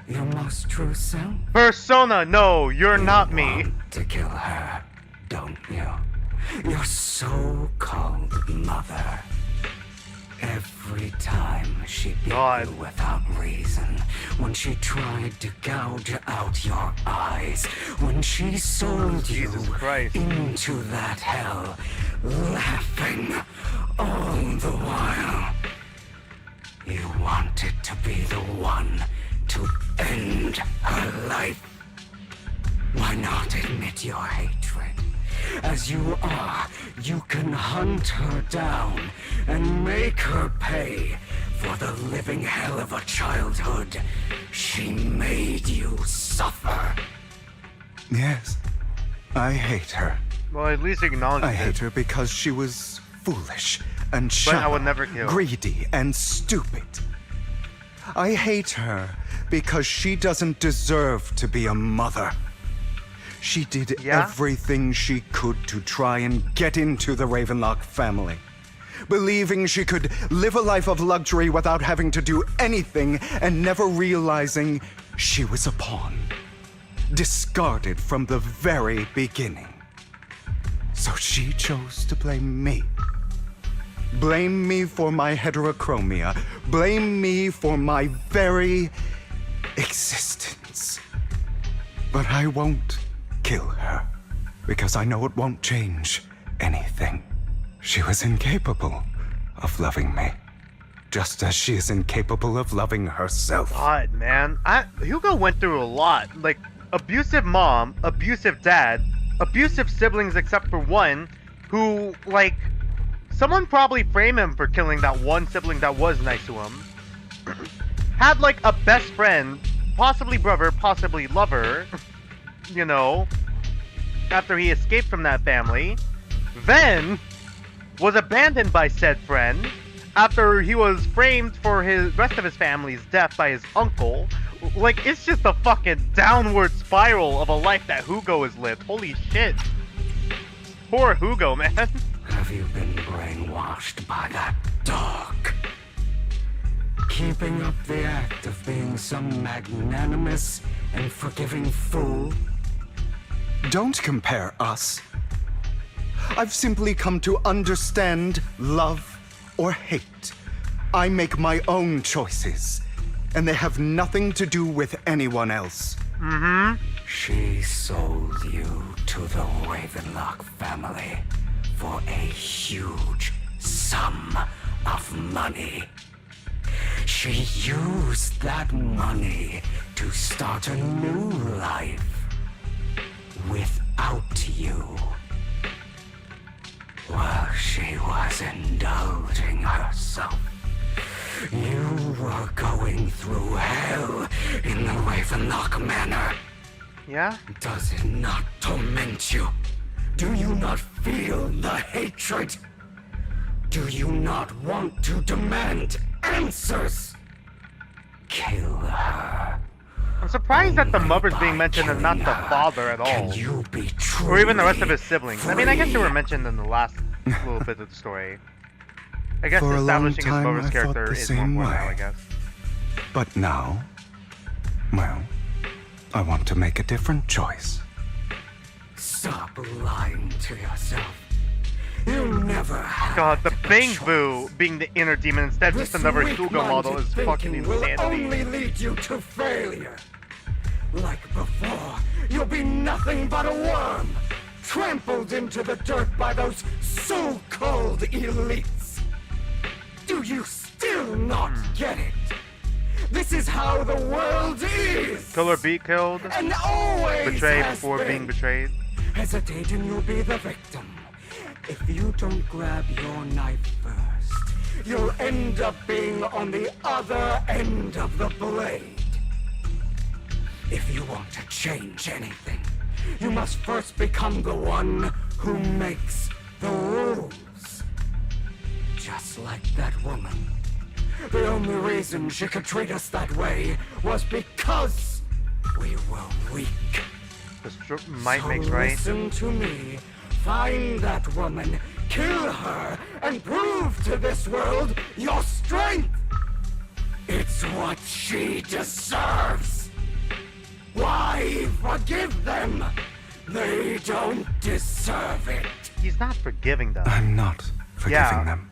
Your most true self. Persona, no, you're not me. To kill her, don't you? Your so-called mother. Every time she beat you without reason, when she tried to gouge out your eyes, when she sold you into that hell, laughing all the while. You wanted to be the one to end her life. Why not admit your hatred? As you are, you can hunt her down and make her pay for the living hell of a childhood she made you suffer. Yes, I hate her. Well, at least acknowledge it. I hate her because she was foolish and But shallow, I would never kill. greedy and stupid. I hate her because she doesn't deserve to be a mother. She did everything she could to try and get into the Ravenlock family, believing she could live a life of luxury without having to do anything and never realizing she was a pawn, discarded from the very beginning. So she chose to blame me. Blame me for my heterochromia. Blame me for my very existence. But I won't kill her, because I know it won't change anything. She was incapable of loving me, just as she is incapable of loving herself. God, man. Hugo went through a lot. Like, abusive mom, abusive dad, abusive siblings except for one, who, like, someone probably framed him for killing that one sibling that was nice to him. Had, like, a best friend, possibly brother, possibly lover, you know, after he escaped from that family, then was abandoned by said friend after he was framed for his rest of his family's death by his uncle. Like, it's just a fucking downward spiral of a life that Hugo has lived. Holy shit. Poor Hugo, man. Have you been brainwashed by that dog? Keeping up the act of being some magnanimous and forgiving fool? Don't compare us. I've simply come to understand love or hate. I make my own choices, and they have nothing to do with anyone else. She sold you to the Ravenlock family for a huge sum of money. She used that money to start a new life without you. While she was indulging herself, you were going through hell in the Ravenlock Manor. Yeah? Does it not torment you? Do you not feel the hatred? Do you not want to demand answers? Kill her. I'm surprised that the mother's being mentioned and not the father at all. Or even the rest of his siblings. I mean, I guess they were mentioned in the last little bit of the story. I guess For a long establishing his time, mother's I thought character the is more same important now, I way. guess. But now, well, I want to make a different choice. Stop lying to yourself. You never had. God, the Bangbu being the inner demon instead just another Hugo model is fucking will insanity. only lead you to failure. Like before, you'll be nothing but a worm, trampled into the dirt by those so-called elites. Do you still not get it? This is how the world is. Kill or be killed. And always Betray has before been. being betrayed. Hesitate and you'll be the victim. If you don't grab your knife first, you'll end up being on the other end of the blade. If you want to change anything, you must first become the one who makes the rules. Just like that woman. The only reason she could treat us that way was because we were weak. Might makes right. Listen to me. Find that woman, kill her, and prove to this world your strength. It's what she deserves. Why forgive them? They don't deserve it. He's not forgiving them. I'm not forgiving them.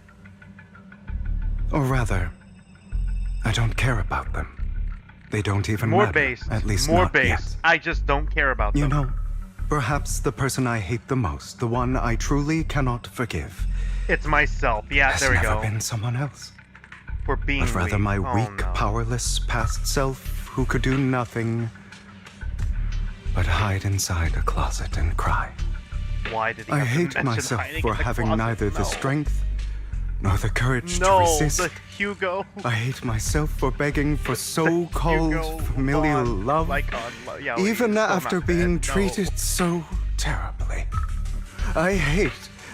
Or rather, I don't care about them. They don't even More matter. base. At least more not base. yet. I just don't care about You them. know, perhaps the person I hate the most, the one I truly cannot forgive, It's myself. Yeah, has there we never go. been someone else. For being But rather weak. my Oh, weak, no. powerless past self who could do nothing but hide inside a closet and cry. Why did he I have to hate mention myself hiding for in the having closet? neither the No. strength nor the courage to No, resist. the Hugo. I hate myself for begging for so-called Hugo familial Vaughn, love, like yeah, well, even he's still after not being dead, no. treated so terribly. I hate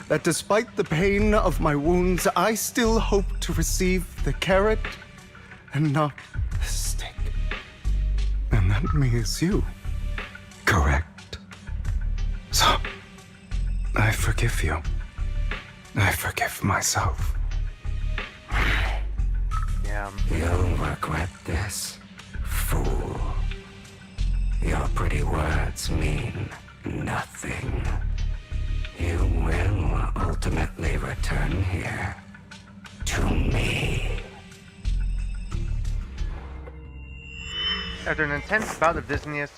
that despite the pain of my wounds, I still hope to receive the carrot and not the stick. And that means you, correct? So, I forgive you. I forgive myself. Yeah. You'll regret this, fool. Your pretty words mean nothing. You will ultimately return here to me. After an intense bout of dizziness,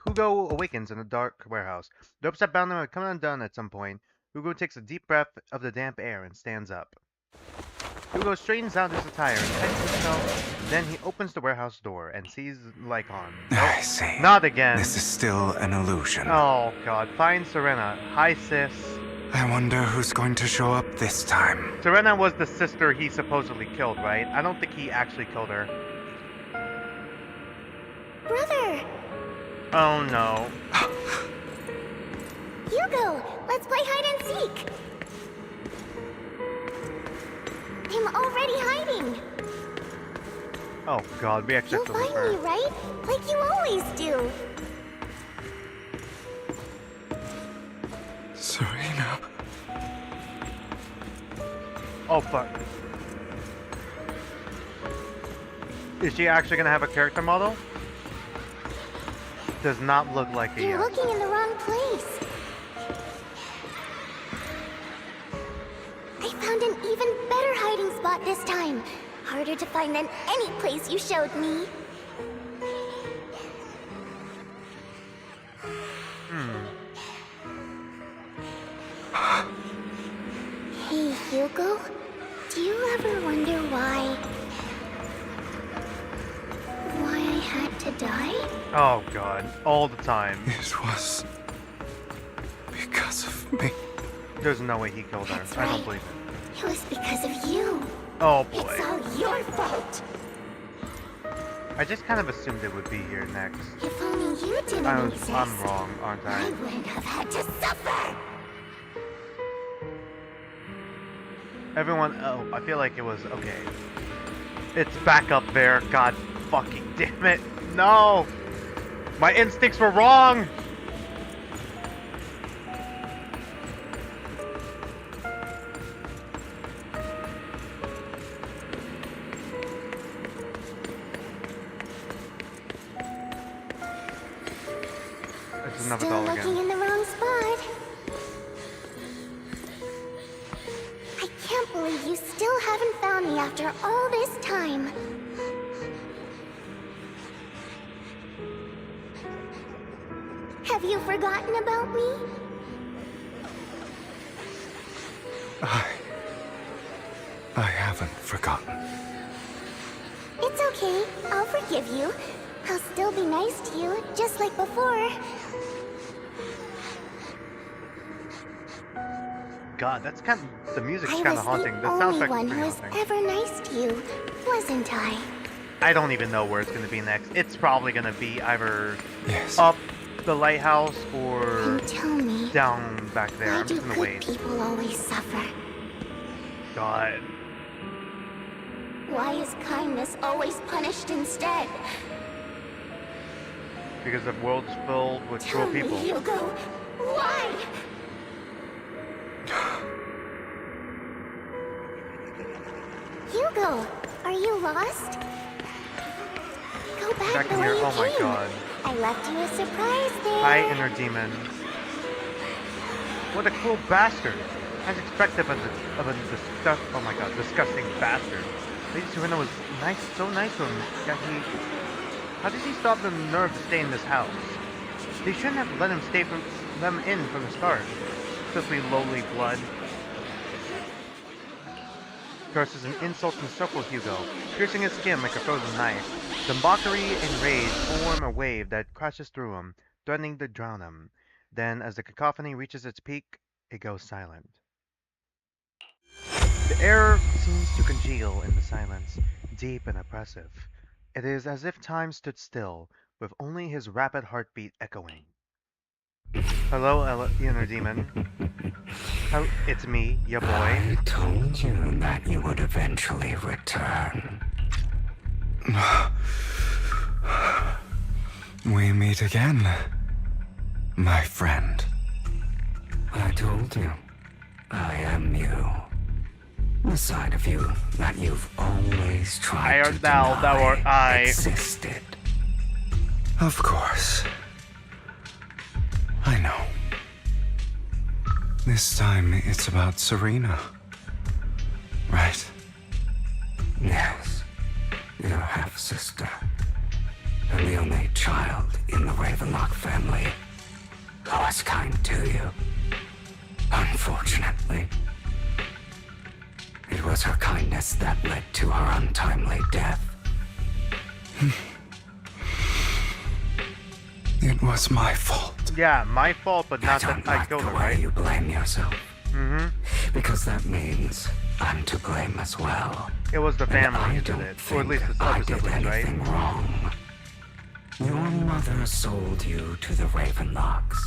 Hugo awakens in a dark warehouse. The ropes that bound him have come undone at some point. Hugo takes a deep breath of the damp air and stands up. Hugo straightens out his attire and tightens himself. Then he opens the warehouse door and sees Lycon. I see. Not again. This is still an illusion. Oh god, find Serena. Hi sis. I wonder who's going to show up this time. Serena was the sister he supposedly killed, right? I don't think he actually killed her. Brother! Oh no. Hugo, let's play hide and seek! I'm already hiding! Oh god, we actually You'll have to look find me, her. right? Like you always do! Serena. Oh fuck. Is she actually gonna have a character model? Does not look like it You're yet. looking in the wrong place! I found an even better hiding spot this time! Harder to find than any place you showed me! Hey, Hugo? Do you ever Oh god, all the time. It was because of me. There's no way he killed her. That's I don't right. believe it. It was because of you. Oh boy. It's all your fault. I just kind of assumed it would be here next. If only you didn't exist, I'm wrong, aren't I I? wouldn't have had to suffer. Everyone, oh, I feel like it was, okay. It's back up there, god fucking damn it. No! My instincts were wrong! It's another Still doll looking again. in the wrong spot. I can't believe you still haven't found me after all this time. Have you forgotten about me? I haven't forgotten. It's okay. I'll forgive you. I'll still be nice to you, just like before. God, that's kind of, the music's I kind was of haunting. the The only soundtrack's one pretty who was haunting. ever nice to you, wasn't I? I don't even know where it's going to be next. It's probably going to be either Yes. up the lighthouse or And tell me, down back there. why I'm do just going to good wait. people always suffer? God. Why is kindness always punished instead? Because the world's filled with Tell cruel me, people. Hugo, why? Hugo, are you lost? Go back the in way here. you Oh my came. god. I left you a surprise there. Hi, inner demon. What a cruel bastard. As expected of a oh my god, disgusting bastard. Lady Serena was nice, so nice to him, yet how did he stop the nerve to stay in this house? They shouldn't have let him in from the start. Filthy, lowly blood. Curses and insults encircle Hugo, piercing his skin like a frozen knife. The mockery and rage form a wave that crashes through him, threatening to drown him. Then, as the cacophony reaches its peak, it goes silent. The air seems to congeal in the silence, deep and oppressive. It is as if time stood still, with only his rapid heartbeat echoing. Hello, inner demon. It's me, your boy. I told you that you would eventually return. We meet again, my friend. I told you, I am you. The side of you that you've always tried to thou art I. existed. Of course. I know. This time it's about Serena. Right? Yes, your half-sister. And the only child in the Ravenlock family who was kind to you. Unfortunately, it was her kindness that led to her untimely death. It was my fault. Yeah, my fault, but not that I killed her, right? You blame yourself. Mm-hmm. Because that means I'm to blame as well. It was the And family I who did don't it. Or at think least the I other did siblings, right? anything wrong. Your mother sold you to the Ravenlocks.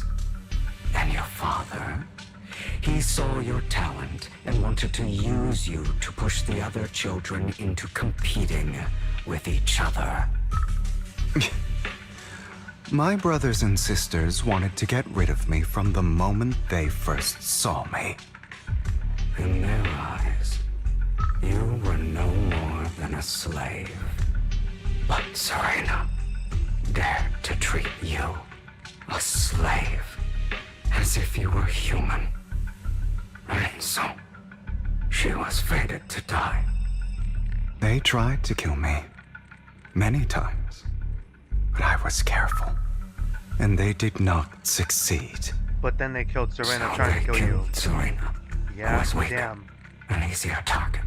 And your father, he saw your talent and wanted to use you to push the other children into competing with each other. My brothers and sisters wanted to get rid of me from the moment they first saw me. In their eyes, you were no more than a slave. But Serena dared to treat you, a slave, as if you were human. And so, she was fated to die. They tried to kill me. Many times. But I was careful. And they did not succeed. But then they killed Serena So trying they to kill you. killed Serena, who Yeah, was weaker, damn. an easier target.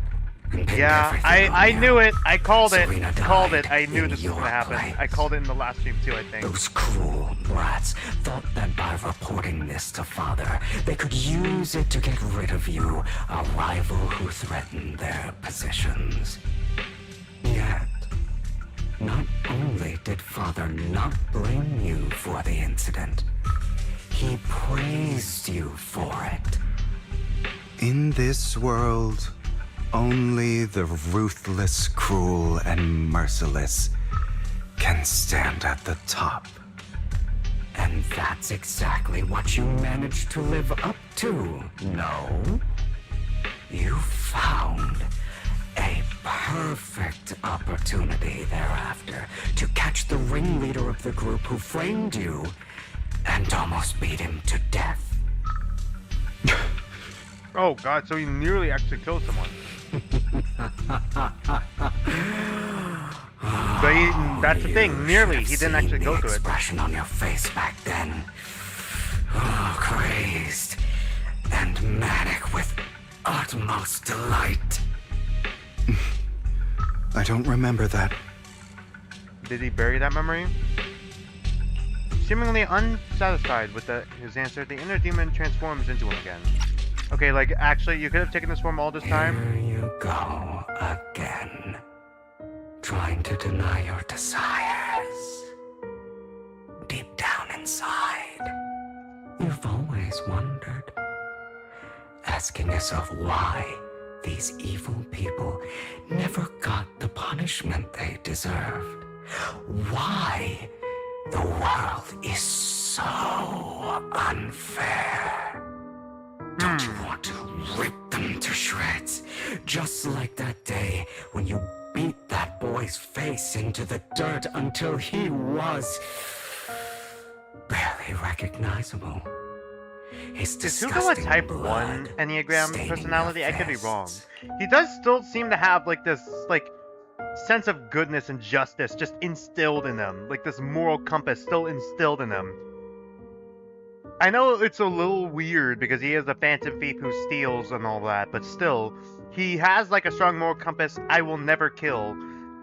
Yeah, I knew it. I called it. Called it. I knew this was gonna happen. I called it in the last stream too, I think. Those cruel brats thought that by reporting this to Father, they could use it to get rid of you, a rival who threatened their positions. Yet, not only did Father not blame you for the incident, he praised you for it. In this world, only the ruthless, cruel, and merciless can stand at the top. And that's exactly what you managed to live up to, no? You found a perfect opportunity thereafter to catch the ringleader of the group who framed you and almost beat him to death. Oh god, so he nearly actually killed someone. But that's the thing, nearly. He didn't actually go to it. Expression on your face back then. Oh, crazed and manic with utmost delight. I don't remember that. Did he bury that memory? Seemingly unsatisfied with his answer, the inner demon transforms into him again. Okay, like, actually, you could have taken this form all this time. Here you go again. Trying to deny your desires. Deep down inside, you've always wondered. Asking yourself why these evil people never got the punishment they deserved. Why the world is so unfair. Don't you want to rip them to shreds? Just like that day when you beat that boy's face into the dirt until he was barely recognizable. His Is Hugo a type 1 Enneagram personality? I could be wrong. He does still seem to have like this sense of goodness and justice just instilled in him. Like this moral compass still instilled in him. I know it's a little weird because he is a phantom thief who steals and all that, but still, he has like a strong moral compass, I will never kill.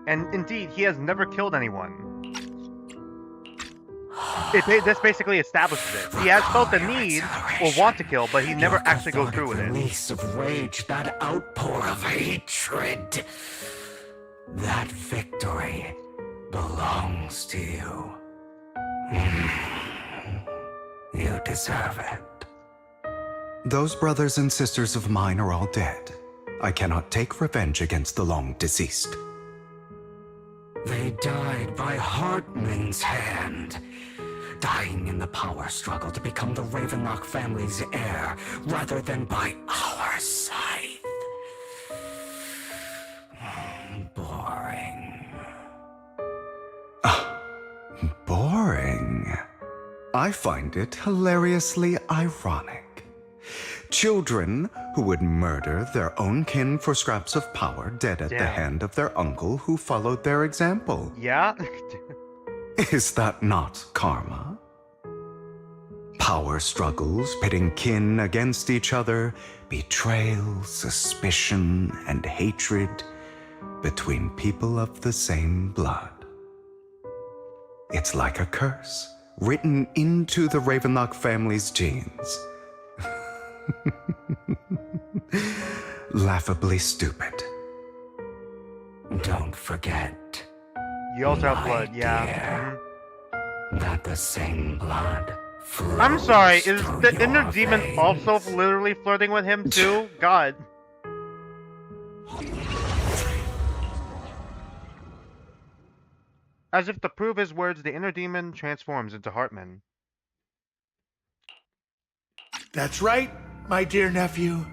And indeed, he has never killed anyone. This basically establishes it. He has felt the need or want to kill, but he never actually goes through with it. Release of rage, that outpour of hatred. That victory belongs to you. You deserve it. Those brothers and sisters of mine are all dead. I cannot take revenge against the long deceased. They died by Hartman's hand, dying in the power struggle to become the Ravenlock family's heir, rather than by our scythe. Boring. Boring. I find it hilariously ironic. Children who would murder their own kin for scraps of power dead at the hand of their uncle who followed their example. Yeah? Is that not karma? Power struggles pitting kin against each other, betrayal, suspicion, and hatred between people of the same blood. It's like a curse written into the Ravenlock family's genes. Laughably stupid. Don't forget. You also have blood, yeah. That the same blood flows. I'm sorry, is the inner demon also literally flirting with him too? God. As if to prove his words, the inner demon transforms into Hartman. That's right, my dear nephew.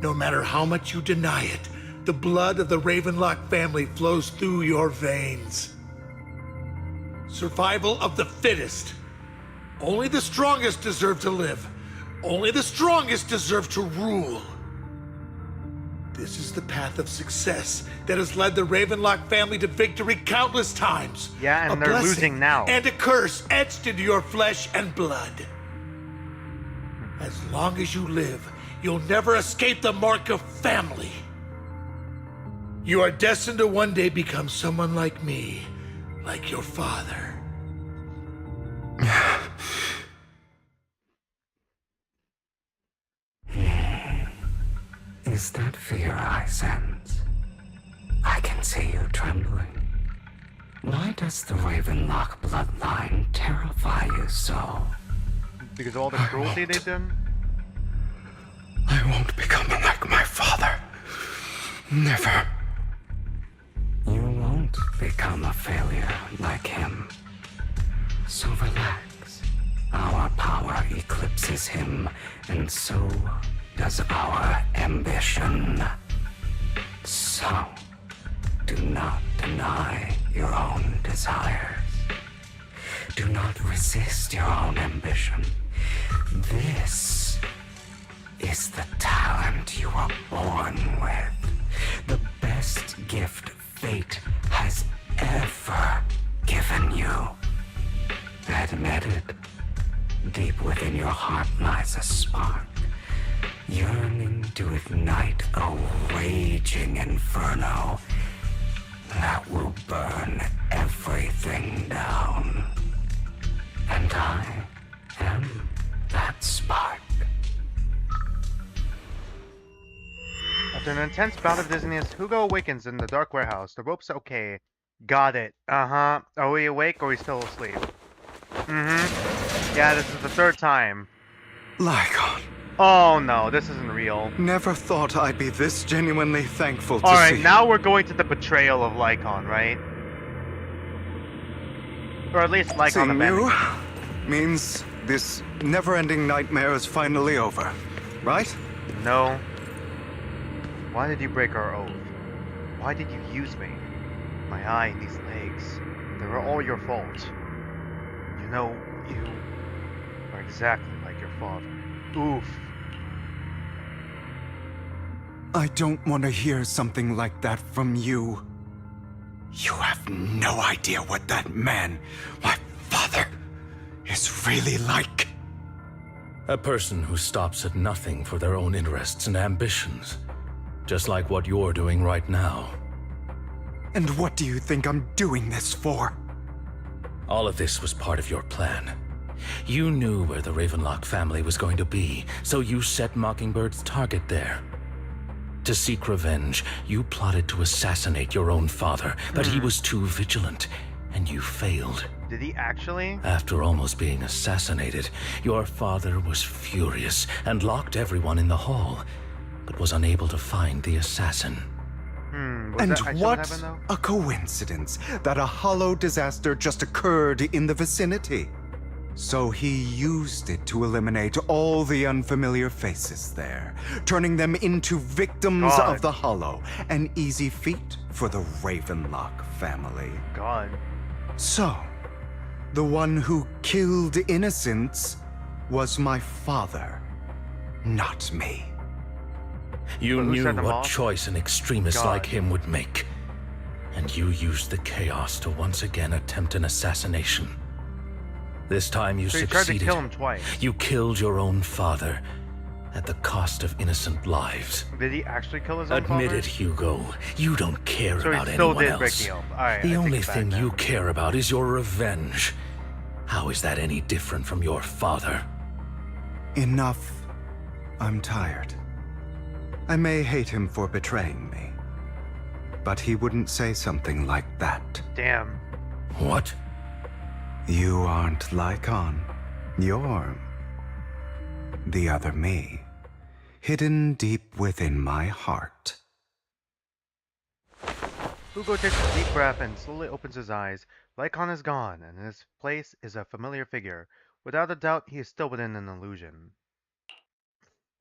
No matter how much you deny it, the blood of the Ravenlock family flows through your veins. Survival of the fittest. Only the strongest deserve to live. Only the strongest deserve to rule. This is the path of success that has led the Ravenlock family to victory countless times. Yeah, and they're losing now. And a curse etched into your flesh and blood. As long as you live, you'll never escape the mark of family. You are destined to one day become someone like me, like your father. Is that fear I sense? I can see you trembling. Why does the Ravenlock bloodline terrify you so? Because of all the cruelty they've done? I won't become like my father. Never. You won't become a failure like him. So relax. Our power eclipses him, and so does our ambition. So, do not deny your own desires. Do not resist your own ambition. This is the talent you were born with. The best gift fate has ever given you. Admit it. Deep within your heart lies a spark, yearning to ignite a raging inferno that will burn everything down. And I am that spark. After an intense bout of dizziness, Hugo awakens in the dark warehouse. The rope's okay. Got it. Uh-huh. Are we awake or are we still asleep? Mm-hmm. Yeah, this is the third time. Lycon. Oh no, this isn't real. Never thought I'd be this genuinely thankful to Alright, see. now we're going to the betrayal of Lycon, right? Or at least Lycon Seeing abandoned. you means this never-ending nightmare is finally over, right? No. Why did you break our oath? Why did you use me? My eye and these legs. They were all your fault. You know, you are exactly like your father. Oof. I don't want to hear something like that from you. You have no idea what that man, my father, is really like. A person who stops at nothing for their own interests and ambitions. Just like what you're doing right now. And what do you think I'm doing this for? All of this was part of your plan. You knew where the Ravenlock family was going to be, so you set Mockingbird's target there. To seek revenge, you plotted to assassinate your own father, but he was too vigilant, and you failed. Did he actually? After almost being assassinated, your father was furious and locked everyone in the hall, but was unable to find the assassin. And what a coincidence that a hollow disaster just occurred in the vicinity. So he used it to eliminate all the unfamiliar faces there, turning them into victims of the hollow. An easy feat for the Ravenlock family. God. So, the one who killed innocents was my father, not me. You knew what choice an extremist like him would make. And you used the chaos to once again attempt an assassination. This time you succeeded. Tried to kill him twice. You killed your own father at the cost of innocent lives. Did he actually kill his own father? Admit it, Hugo. You don't care about anyone else. The only thing you care about is your revenge. How is that any different from your father? Enough. I'm tired. I may hate him for betraying me, but he wouldn't say something like that. Damn. What? You aren't Lycon. You're the other me, hidden deep within my heart. Hugo takes a deep breath and slowly opens his eyes. Lycon is gone, and in his place is a familiar figure. Without a doubt, he is still within an illusion.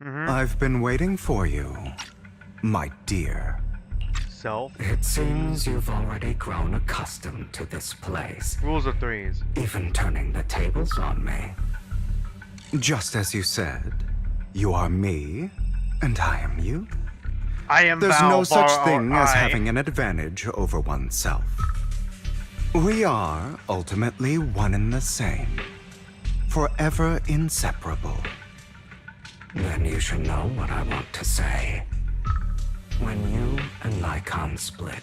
I've been waiting for you, my dear. Self? It seems you've already grown accustomed to this place. Rules of threes. Even turning the tables on me. Just as you said, you are me, and I am you. I am There's no such thing as having an advantage over oneself. We are ultimately one and the same, forever inseparable. Then you should know what I want to say. When you and Lycon split,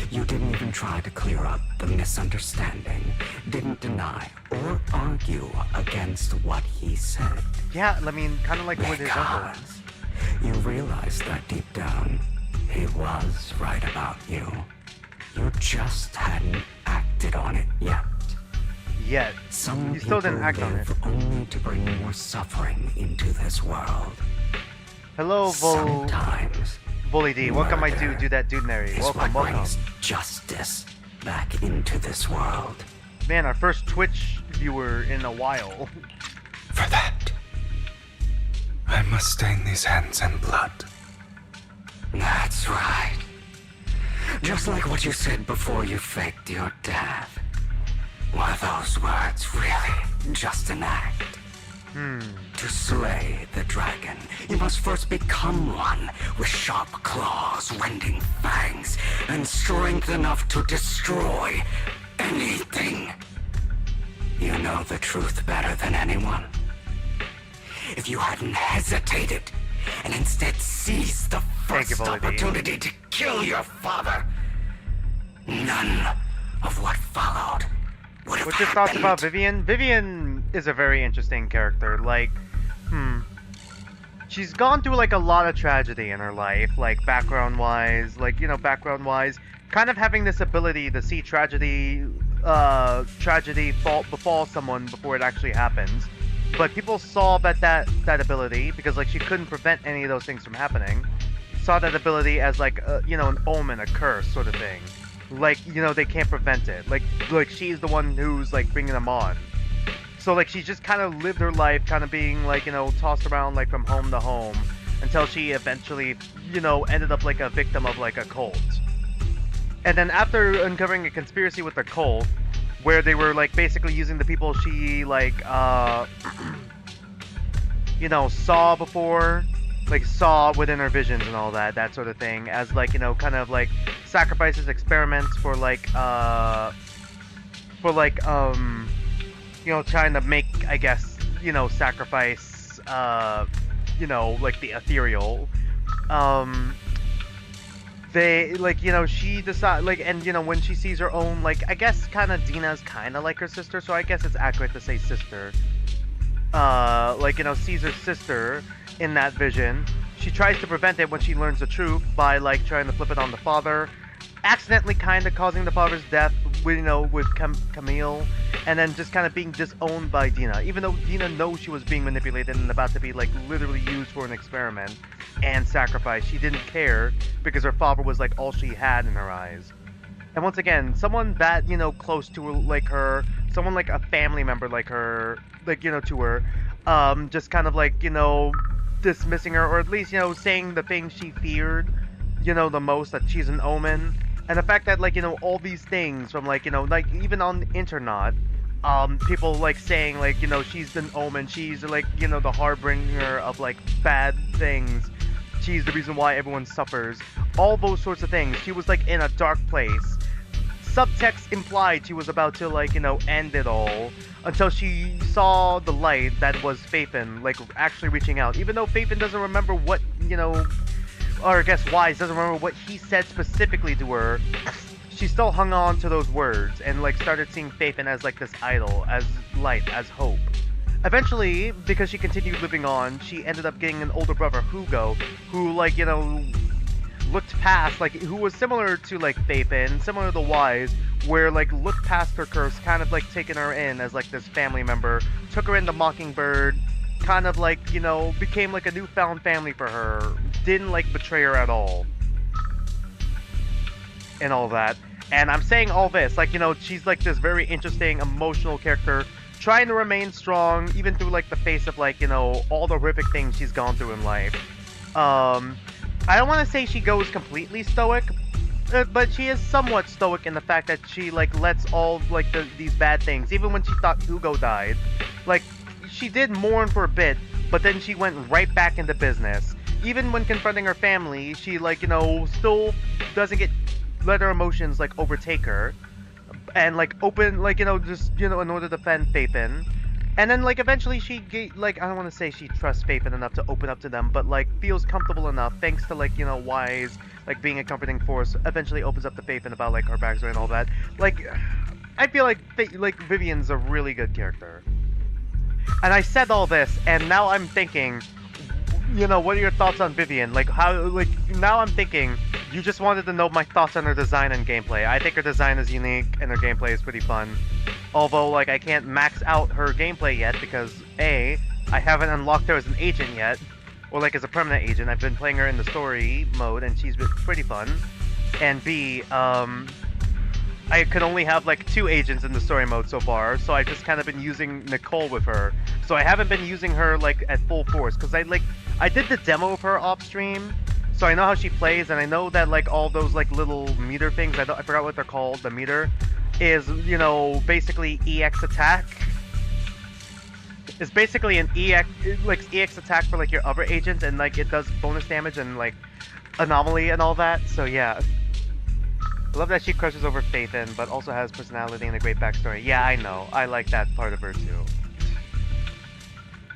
you didn't even try to clear up the misunderstanding, didn't deny or argue against what he said. Yeah, I mean, kind of like with his uncle. You realized that deep down, he was right about you. You just hadn't acted on it yet. Yet. Some You still didn't act on it. live only to bring more suffering into this world. Hello, Sometimes Bully D. Welcome, my dude, that dude Mary. is Welcome, what welcome. brings justice back into this world. Man, our first Twitch viewer in a while. For that, I must stain these hands in blood. That's right. Just like what you said before you faked your death. Were those words really just an act? To slay the dragon, you must first become one with sharp claws, rending fangs, and strength enough to destroy anything. You know the truth better than anyone. If you hadn't hesitated and instead seized the first opportunity to kill your father, none of what followed would have What's your thoughts about Vivian? Vivian is a very interesting character. Like, she's gone through like a lot of tragedy in her life, like background-wise, kind of having this ability to see tragedy befall someone before it actually happens. But people saw that ability, because like she couldn't prevent any of those things from happening, saw that ability as like an omen, a curse sort of thing. Like, they can't prevent it. Like she's the one who's like bringing them on. So like she just kind of lived her life kind of being like, tossed around like from home to home until she eventually, ended up like a victim of like a cult. And then after uncovering a conspiracy with the cult, where they were like basically using the people she like saw before, like saw within her visions and all that sort of thing, as like kind of like sacrifices, experiments for like trying to make, I guess, sacrifice like the Ethereal. They like she decide like, and when she sees her own, like, I guess kind of Dina's kind of like her sister, so I guess it's accurate to say sister. Sees her sister in that vision. She tries to prevent it when she learns the truth by like trying to flip it on the father, accidentally kind of causing the father's death with Camille, and then just kind of being disowned by Dina, even though Dina knows she was being manipulated and about to be like literally used for an experiment and sacrificed. She didn't care because her father was like all she had in her eyes. And once again, someone that close to like her, someone like a family member like her, like to her, just kind of like dismissing her, or at least saying the thing she feared the most, that she's an omen. And the fact that like all these things from like like even on the internet, people like saying like she's an omen, she's like the harbinger of like bad things, she's the reason why everyone suffers, all those sorts of things. She was like in a dark place. Subtext implied she was about to like end it all, until she saw the light that was Faithin like actually reaching out, even though Faithin doesn't remember what or I guess Wise doesn't remember what he said specifically to her. She still hung on to those words and like started seeing Faithin as like this idol, as light, as hope. Eventually, because she continued living on, she ended up getting an older brother, Hugo, who like looked past, like, who was similar to like Faithin, similar to Wise, where like looked past her curse, kind of like taking her in as like this family member, took her into Mockingbird, kind of like became like a newfound family for her, didn't like betray her at all, and all that. And I'm saying all this like she's like this very interesting emotional character, trying to remain strong even through like the face of like all the horrific things she's gone through in life. I don't want to say she goes completely stoic, but she is somewhat stoic in the fact that she like lets all like these bad things, even when she thought Hugo died, like she did mourn for a bit, but then she went right back into business. Even when confronting her family, she like still doesn't let her emotions like overtake her, and like open like just in order to defend Faithin. And then like eventually like I don't want to say she trusts Faithin enough to open up to them, but like feels comfortable enough thanks to like, you know, Wise like being a comforting force, eventually opens up to Faithin about like her backstory and all that. Like I feel like Vivian's a really good character. And I said all this, and now I'm thinking, you know, what are your thoughts on Vivian? Like how, like now I'm thinking, you just wanted to know my thoughts on her design and gameplay. I think her design is unique and her gameplay is pretty fun. Although, like, I can't max out her gameplay yet because A, I haven't unlocked her as an agent yet, or like as a permanent agent. I've been playing her in the story mode and she's been pretty fun. And B, I could only have like 2 agents in the story mode so far, so I've just kind of been using Nicole with her. So I haven't been using her like at full force, because I did the demo of her off stream, so I know how she plays, and I know that like all those like little meter things, I forgot what they're called, the meter, is, you know, basically EX attack. It's basically an EX attack for like your other agent, and like it does bonus damage and like anomaly and all that, so yeah. I love that she crushes over Faithin, but also has personality and a great backstory. Yeah, I know. I like that part of her too.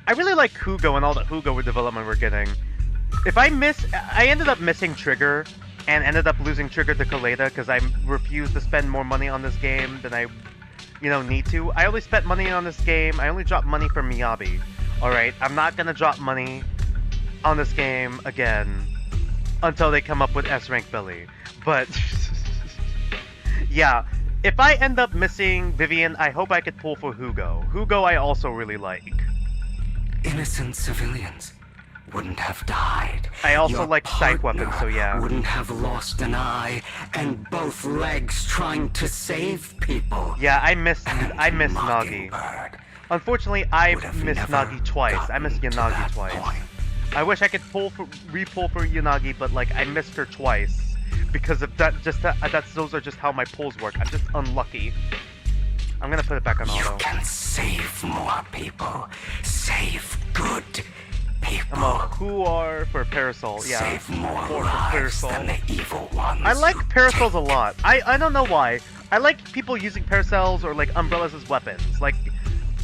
I really like Hugo and all the Hugo development we're getting. I ended up missing Trigger, and ended up losing Trigger to Kaleda because I refused to spend more money on this game than I, you know, need to. I only spent money on this game. I only dropped money for Miyabi. Alright, I'm not gonna drop money on this game again until they come up with S-Rank Billy. But yeah, if I end up missing Vivian, I hope I could pull for Hugo. Hugo I also really like. Innocent civilians wouldn't have died. I also Your like psych weapons, so yeah. Wouldn't have lost an eye and both legs trying to save people. Yeah, I miss Nagi. Unfortunately, I missed Nagi twice. I missed Yanagi twice. I wish I could re-pull for Yanagi, but like I missed her twice because of that. Those are just how my pulls work. I'm just unlucky. I'm gonna put it back on auto. You can save more people. Save good people. I'm a Huar for Parasol. Yeah, save more lives than the evil ones. I like Parasols a lot. I don't know why. I like people using Parasols or like umbrellas as weapons. Like,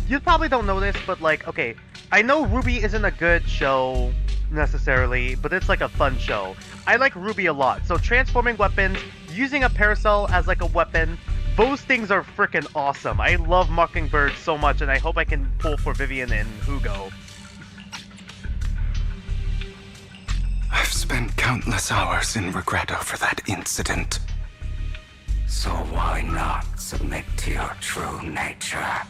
you probably don't know this, but like, okay, I know Ruby isn't a good show necessarily, but it's like a fun show. I like Ruby a lot. So transforming weapons, using a Parasol as like a weapon, those things are freaking awesome. I love Mockingbird so much, and I hope I can pull for Vivian and Hugo. I've spent countless hours in regret over that incident. So why not submit to your true nature?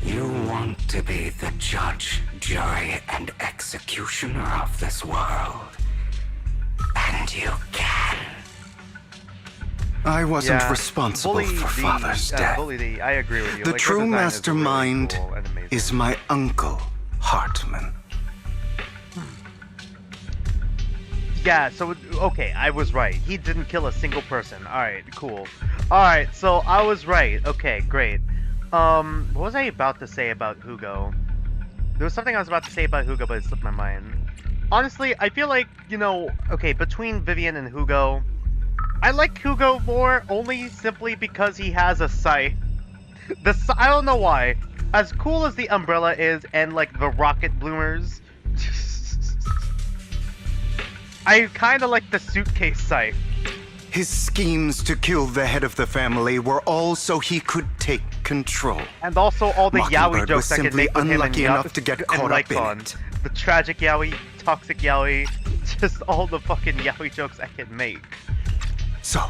You want to be the judge, jury, and executioner of this world. And you can. I wasn't responsible for Father's death. I agree with you. The like, true mastermind really cool is my uncle, Hartman. Yeah, so, okay, I was right. He didn't kill a single person. Alright, cool. Alright, so I was right. Okay, great. What was I about to say about Hugo? There was something I was about to say about Hugo, but it slipped my mind. Honestly, I feel like, you know, okay, between Vivian and Hugo, I like Hugo more only simply because he has a scythe. I don't know why. As cool as the umbrella is and, like, the rocket bloomers, I kinda like the suitcase scythe. His schemes to kill the head of the family were all so he could take control. And also all the yaoi jokes I could make with him and unlucky enough to get caught up in it. The tragic yaoi, toxic yaoi, just all the fucking yaoi jokes I could make. So,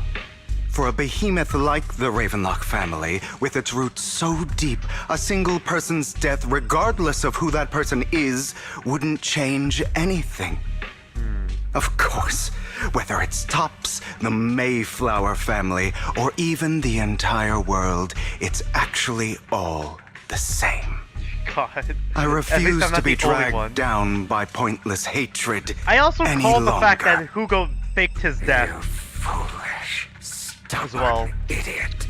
for a behemoth like the Ravenlock family, with its roots so deep, a single person's death, regardless of who that person is, wouldn't change anything. Of course, whether it's Tops, the Mayflower family, or even the entire world, it's actually all the same. God. I refuse to be dragged down by pointless hatred. I also any call the longer. fact that Hugo faked his death. You foolish, stubborn as well. Idiot.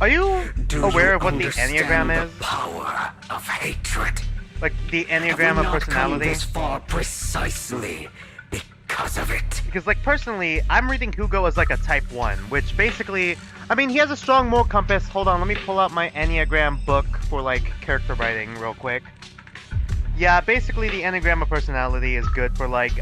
Are you Do aware you of what the understand Enneagram is? The power of hatred. Like the Have Enneagram we of not come personality? this far precisely because of it. Because, like, personally, I'm reading Hugo as, like, a type 1, which basically, I mean, he has a strong moral compass. Hold on, let me pull out my Enneagram book for, like, character writing real quick. Yeah, basically, the Enneagram of personality is good for, like,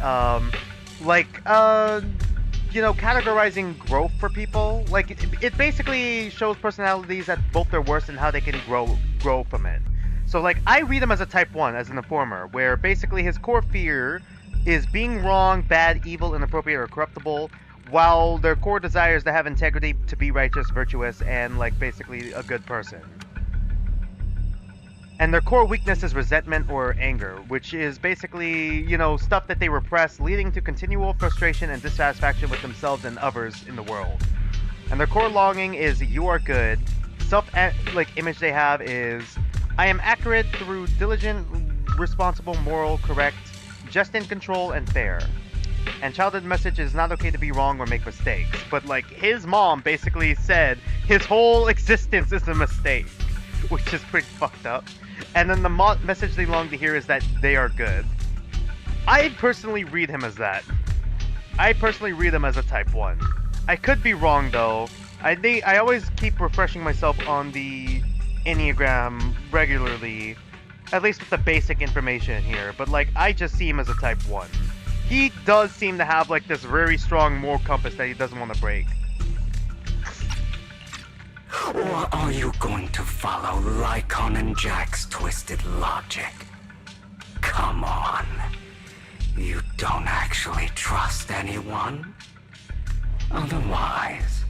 you know, categorizing growth for people. Like, it basically shows personalities at both their worst and how they can grow from it. So, like, I read him as a type 1, as an informer, where basically his core fear is being wrong, bad, evil, inappropriate, or corruptible, while their core desire is to have integrity, to be righteous, virtuous, and, like, basically a good person. And their core weakness is resentment or anger, which is basically, you know, stuff that they repress, leading to continual frustration and dissatisfaction with themselves and others in the world. And their core longing is, you are good. Image they have is, I am accurate through diligent, responsible, moral, correct, just in control, and fair. And childhood message is not okay to be wrong or make mistakes. But, like, his mom basically said his whole existence is a mistake, which is pretty fucked up. And then the message they long to hear is that they are good. I personally read him as that. I personally read him as a type 1. I could be wrong, though. I always keep refreshing myself on the Enneagram regularly, at least with the basic information here, but, like, I just see him as a type 1. He does seem to have, like, this very strong moral compass that he doesn't want to break. Or are you going to follow Lycon and Jack's twisted logic? Come on. You don't actually trust anyone? Otherwise,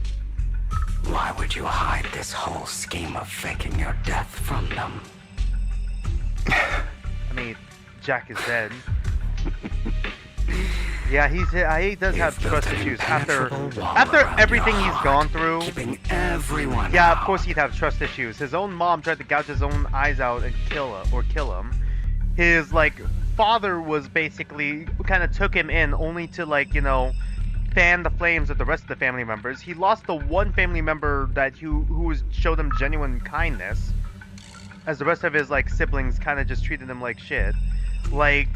why would you hide this whole scheme of faking your death from them? I mean, Jack is dead. Yeah, he does have trust issues after everything he's gone through. Everyone yeah, of course he'd have trust issues. His own mom tried to gouge his own eyes out and kill him. His, like, father was basically kind of took him in only to, like, you know, fan the flames of the rest of the family members. He lost the one family member that who showed him genuine kindness, as the rest of his, like, siblings kind of just treated him like shit. Like,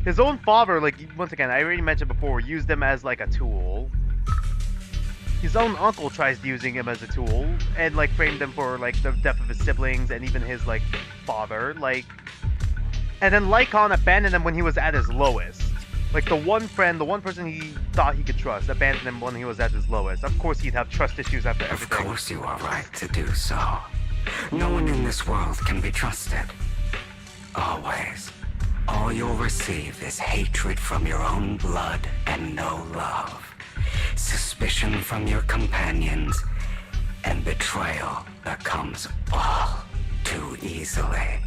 his own father, like, once again, I already mentioned before, used him as, like, a tool. His own uncle tries using him as a tool, and, like, framed him for, like, the death of his siblings, and even his, like, father, like... And then Lycon abandoned him when he was at his lowest. Like, the one person he thought he could trust abandoned him when he was at his lowest. Of course he'd have trust issues after everything. Of course you are right to do so. No one in this world can be trusted. Always. All you'll receive is hatred from your own blood and no love. Suspicion from your companions, and betrayal that comes all too easily.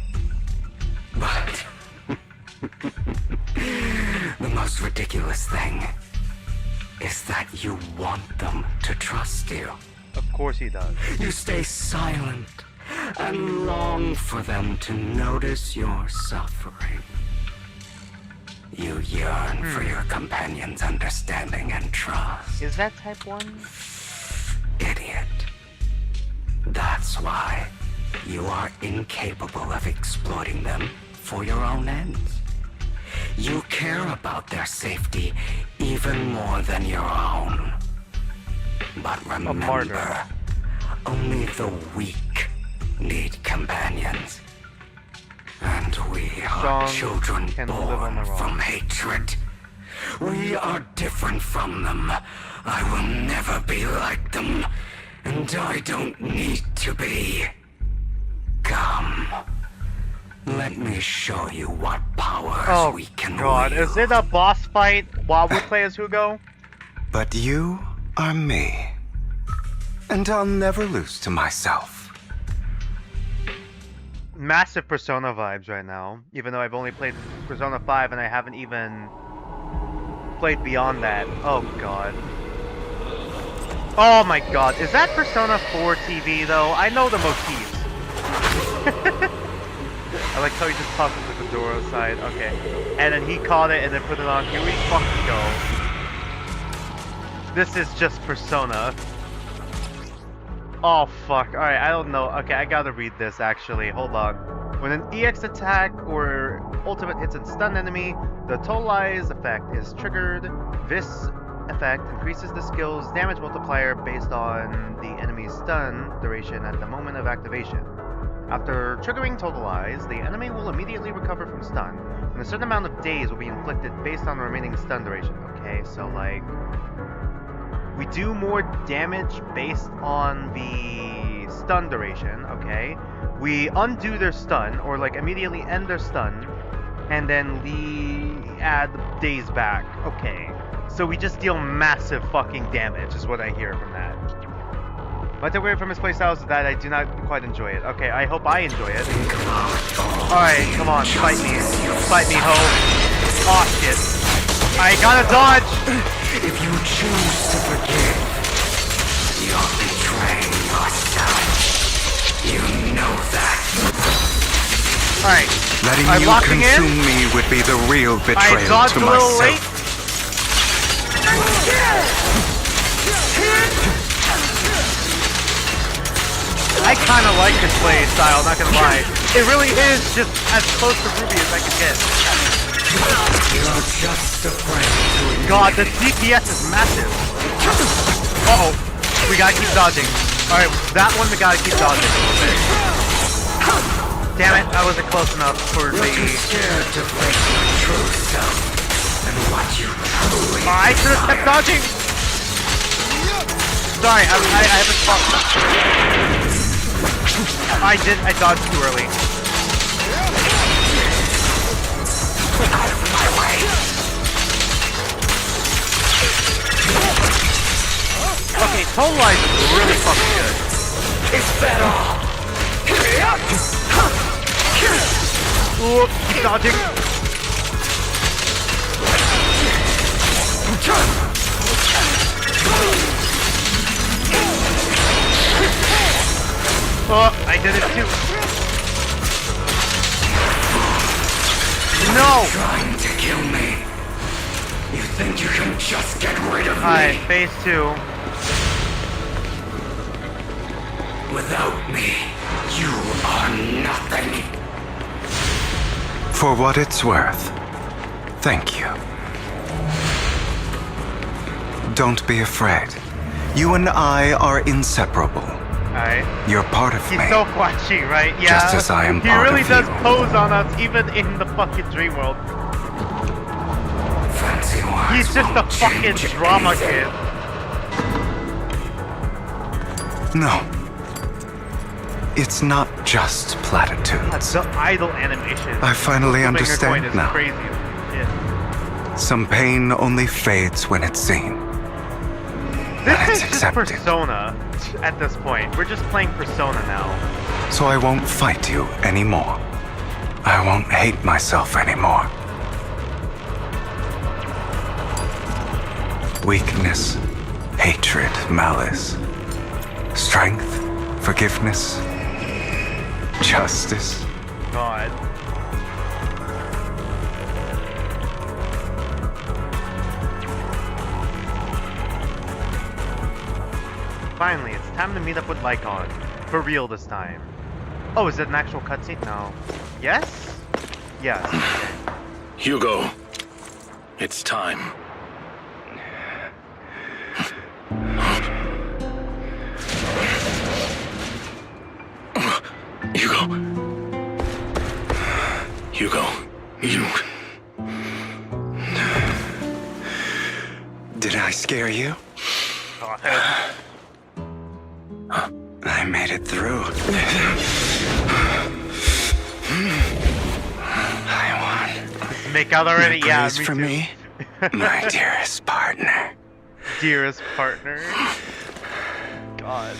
But the most ridiculous thing is that you want them to trust you. Of course he does. You stay silent and long for them to notice your suffering. You yearn for your companion's understanding and trust. Is that type 1? Idiot. That's why you are incapable of exploiting them for your own ends. You care about their safety even more than your own. But remember, only the weak need companions. And we are children born from hatred. We are different from them. I will never be like them. And I don't need to be. Come. Let me show you what powers we can wield. Is it a boss fight while we play as Hugo? But you are me. And I'll never lose to myself. Massive Persona vibes right now, even though I've only played Persona 5 and I haven't even played beyond that. Oh god. Oh my god, is that Persona 4 TV though? I know the motifs. I like how he just tosses the Fedora aside. Okay. And then he caught it and then put it on. Here we fucking go. This is just Persona. Oh fuck. Alright, I don't know. Okay, I gotta read this actually. Hold on. When an EX attack or ultimate hits a stunned enemy, the totalize effect is triggered. This effect increases the skill's damage multiplier based on the enemy's stun duration at the moment of activation. After triggering totalize, the enemy will immediately recover from stun, and a certain amount of days will be inflicted based on the remaining stun duration. Okay, so like we do more damage based on the stun duration, okay? We undo their stun, or like immediately end their stun, and then we add days back. Okay, so we just deal massive fucking damage, is what I hear from that. My takeaway from his playstyle is that I do not quite enjoy it. Okay, I hope I enjoy it. Alright, come on, fight me. Fight me, ho. Aw, shit. I gotta dodge! If you choose to forgive, you're betraying yourself. You know that. Alright. Letting I'm you locking consume in. me would be the real I betrayal dodged to a little myself. late. I kind of like this play style, not gonna lie. It really is just as close to Ruby as I can get. You're just afraid. God, the DPS is massive. Uh-oh. We gotta keep dodging. Alright, that one we gotta keep dodging a little bit. Damn it, I wasn't close enough for the... You're too scared to face your true self and what you truly I should have kept dodging! Sorry, I haven't fucked. I dodged too early. out of my way. Okay, Totalize is really fucking good. Is that all? Ooh, keep dodging. Oh, I did it too. No! Trying to kill me. You think you can just get rid of me? Alright, phase 2. Without me, you are nothing. For what it's worth, thank you. Don't be afraid. You and I are inseparable. Alright. You're part of He's me. so flashy, right? Yeah. Just as I am he part really of does you. pose on us, even in the fucking dream world. Fancy words He's just a won't fucking change drama anything. kid. No. It's not just platitudes. The idle animation. I finally Flipping a understand coin is now. Crazy as shit. Some pain only fades when it's seen. This When is it's just accepted. Persona at this point. We're just playing Persona now. So I won't fight you anymore. I won't hate myself anymore. Weakness, hatred, malice, strength, forgiveness, justice. God. Finally, it's time to meet up with Lycon. For real this time. Oh, is it an actual cutscene? No. Yes? Yes. Okay. Hugo, it's time. Hugo, you... Did I scare you? I made it through. I won. Make out already? You're Yeah, praised me for too. me, my dearest partner. Dearest partner. God.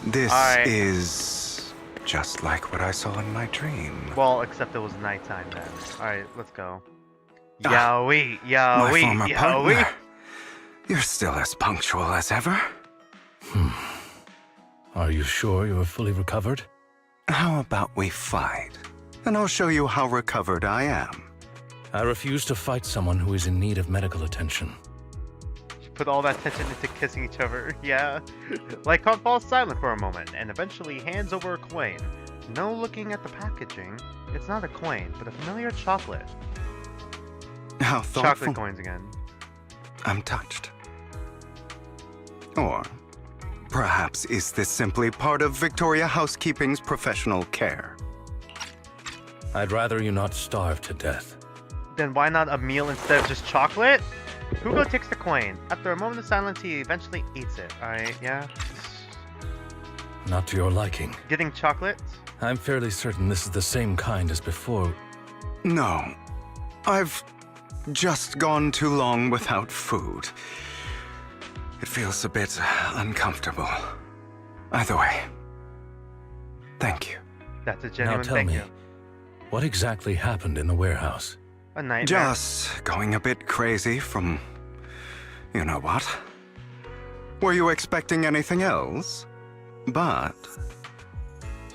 This Alright. is just like what I saw in my dream. Well, except it was nighttime then. Alright, let's go. Ah, Yowie, My yowie, former yowie. partner. You're still as punctual as ever. Are you sure you're fully recovered? How about we fight? And I'll show you how recovered I am. I refuse to fight someone who is in need of medical attention. Put all that tension into kissing each other. Yeah. Lycon falls silent for a moment and eventually hands over a coin. No looking at the packaging. It's not a coin, but a familiar chocolate. How thoughtful. Chocolate coins again. I'm touched. Or perhaps is this simply part of Victoria Housekeeping's professional care? I'd rather you not starve to death. Then why not a meal instead of just chocolate? Hugo takes the coin. After a moment of silence, he eventually eats it. Alright, yeah. Not to your liking. Getting chocolate? I'm fairly certain this is the same kind as before. No. I've just gone too long without food. It feels a bit uncomfortable. Either way, thank you. That's a genuine now tell thank me, you. what exactly happened in the warehouse? A nightmare. Just going a bit crazy from... you know what? Were you expecting anything else? But...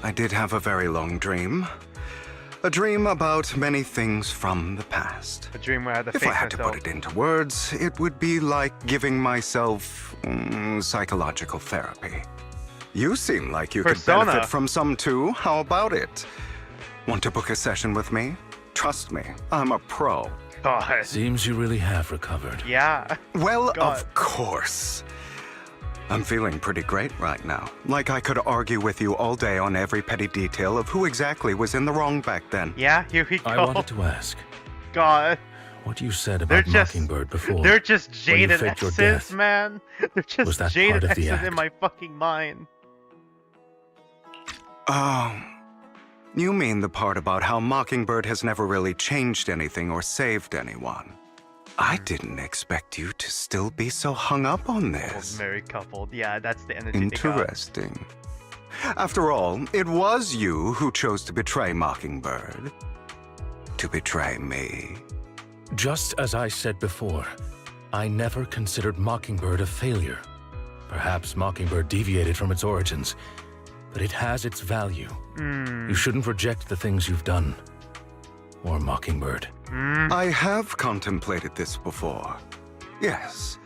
I did have a very long dream. A dream about many things from the past. A dream where I had to If I had to put it into words, it would be like giving myself psychological therapy. You seem like you could benefit from some too. How about it? Want to book a session with me? Trust me, I'm a pro. God. Seems you really have recovered. Yeah. Well, of course. I'm feeling pretty great right now. Like I could argue with you all day on every petty detail of who exactly was in the wrong back then. Yeah, here we go. I wanted to ask. God. What you said about Mockingbird before. They're just when you jaded faked your exes, death. man. They're just Was that jaded part of the exes in act? my fucking mind. You mean the part about how Mockingbird has never really changed anything or saved anyone. I didn't expect you to still be so hung up on this. Married couple. Yeah, that's the energy they got. Interesting. After all, it was you who chose to betray Mockingbird. To betray me. Just as I said before, I never considered Mockingbird a failure. Perhaps Mockingbird deviated from its origins, but it has its value. You shouldn't reject the things you've done. Or Mockingbird. I have contemplated this before. Yes.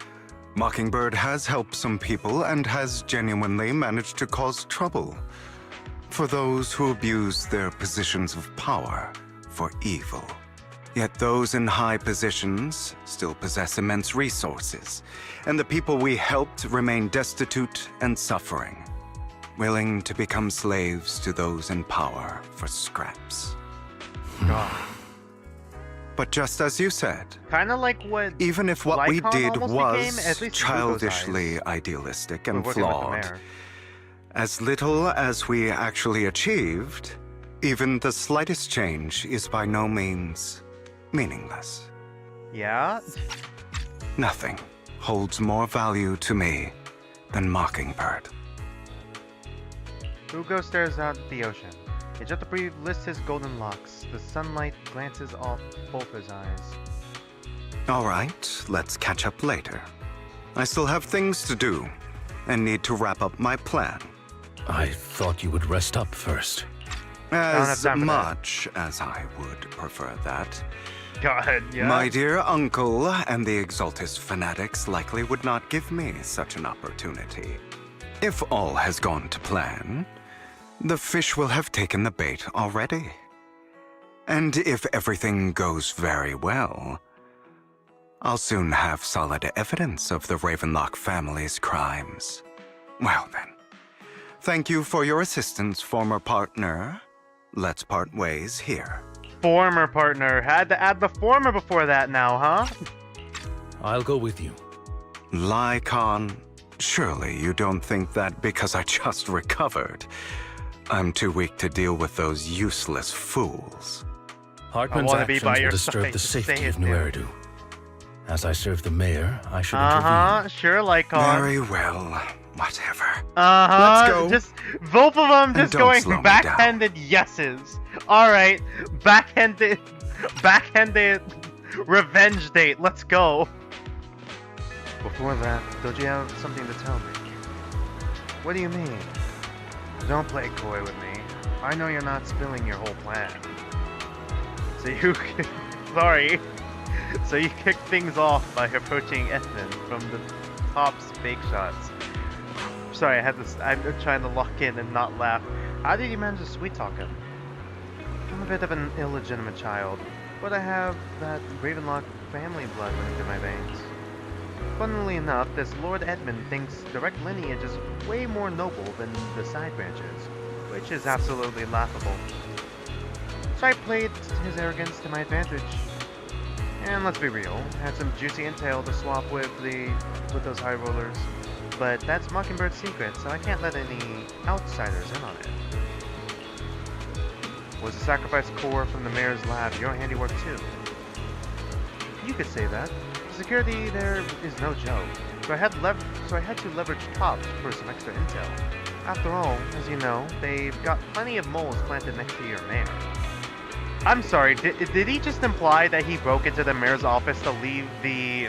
Mockingbird has helped some people and has genuinely managed to cause trouble. For those who abuse their positions of power for evil. Yet those in high positions still possess immense resources, and the people we helped remain destitute and suffering, willing to become slaves to those in power for scraps. God. But just as you said, Kind of like what even if what we Lycon did almost was became, at least in Hugo's childishly eyes. idealistic We're and working with the flawed, mayor. as little as we actually achieved, even the slightest change is by no means meaningless. Yeah? Nothing holds more value to me than Mockingbird. Hugo stares out at the ocean. A gentle breeze lifts his golden locks. The sunlight glances off both his eyes. All right, let's catch up later. I still have things to do and need to wrap up my plan. I thought you would rest up first. As much as I would prefer that. God, yeah. My dear uncle and the Exaltus fanatics likely would not give me such an opportunity. If all has gone to plan, the fish will have taken the bait already. And if everything goes very well, I'll soon have solid evidence of the Ravenlock family's crimes. Well then, thank you for your assistance, former partner. Let's part ways here. Former partner. Had to add the former before that now, huh? I'll go with you. Lycon, surely you don't think that because I just recovered, I'm too weak to deal with those useless fools. Hartman's actions will disturb the safety of New Eridu. As I serve the mayor, I should intervene. Sure, Lycon. Very well, whatever. Let's go. Just both of them And just don't going slow me backhanded yeses. All right, backhanded revenge date. Let's go. Before that, don't you have something to tell me? What do you mean? Don't play coy with me. I know you're not spilling your whole plan. So you can... sorry. So you kicked things off by approaching Edmund from the top's fake shots. Sorry, I had this. I'm trying to lock in and not laugh. How did you manage to sweet talk him? I'm a bit of an illegitimate child, but I have that Ravenlock family blood running through my veins. Funnily enough, this Lord Edmund thinks direct lineage is way more noble than the side branches, which is absolutely laughable. So I played his arrogance to my advantage. And let's be real, had some juicy intel to swap with those high rollers. But that's Mockingbird's secret, so I can't let any outsiders in on it. Was the sacrifice core from the mayor's lab your handiwork too? You could say that. Security there is no joke, so I had to leverage Tops for some extra intel. After all, as you know, they've got plenty of moles planted next to your mayor. I'm sorry, did he just imply that he broke into the mayor's office to leave the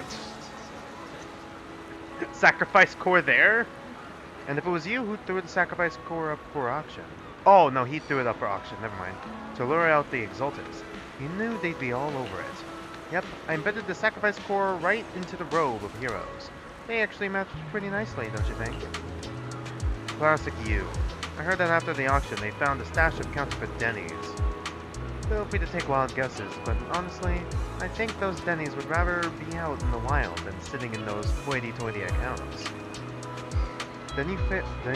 sacrifice core there? And if it was you, who threw the sacrifice core up for auction? Oh, no, he threw it up for auction, never mind. To lure out the Exaltants. He knew they'd be all over it. Yep, I embedded the sacrifice core right into the robe of heroes. They actually matched pretty nicely, don't you think? Classic you. I heard that after the auction they found a stash of counterfeit Denny's. Feel free to take wild guesses, but honestly, I think those Denny's would rather be out in the wild than sitting in those hoity-toity accounts. Then you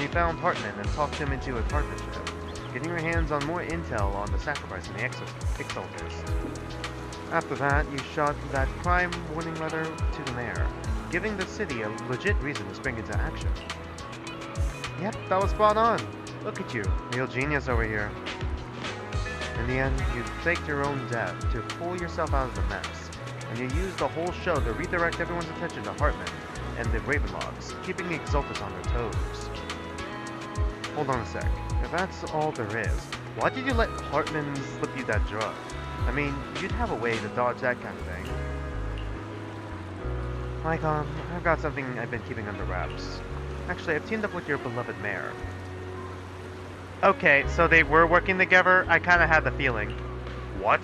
found Hartman and talked him into a partnership, getting your hands on more intel on the sacrifice and the Exalters. After that, you shot that crime warning letter to the mayor, giving the city a legit reason to spring into action. Yep, that was spot on. Look at you, real genius over here. In the end, you faked your own death to pull yourself out of the mess, and you used the whole show to redirect everyone's attention to Hartman and the Ravenlocks, keeping the Exaltants on their toes. Hold on a sec. If that's all there is, why did you let Hartman slip you that drug? I mean, you'd have a way to dodge that kind of thing. Lycon, I've got something I've been keeping under wraps. Actually, I've teamed up with your beloved mayor. Okay, so they were working together? I kinda had the feeling. What?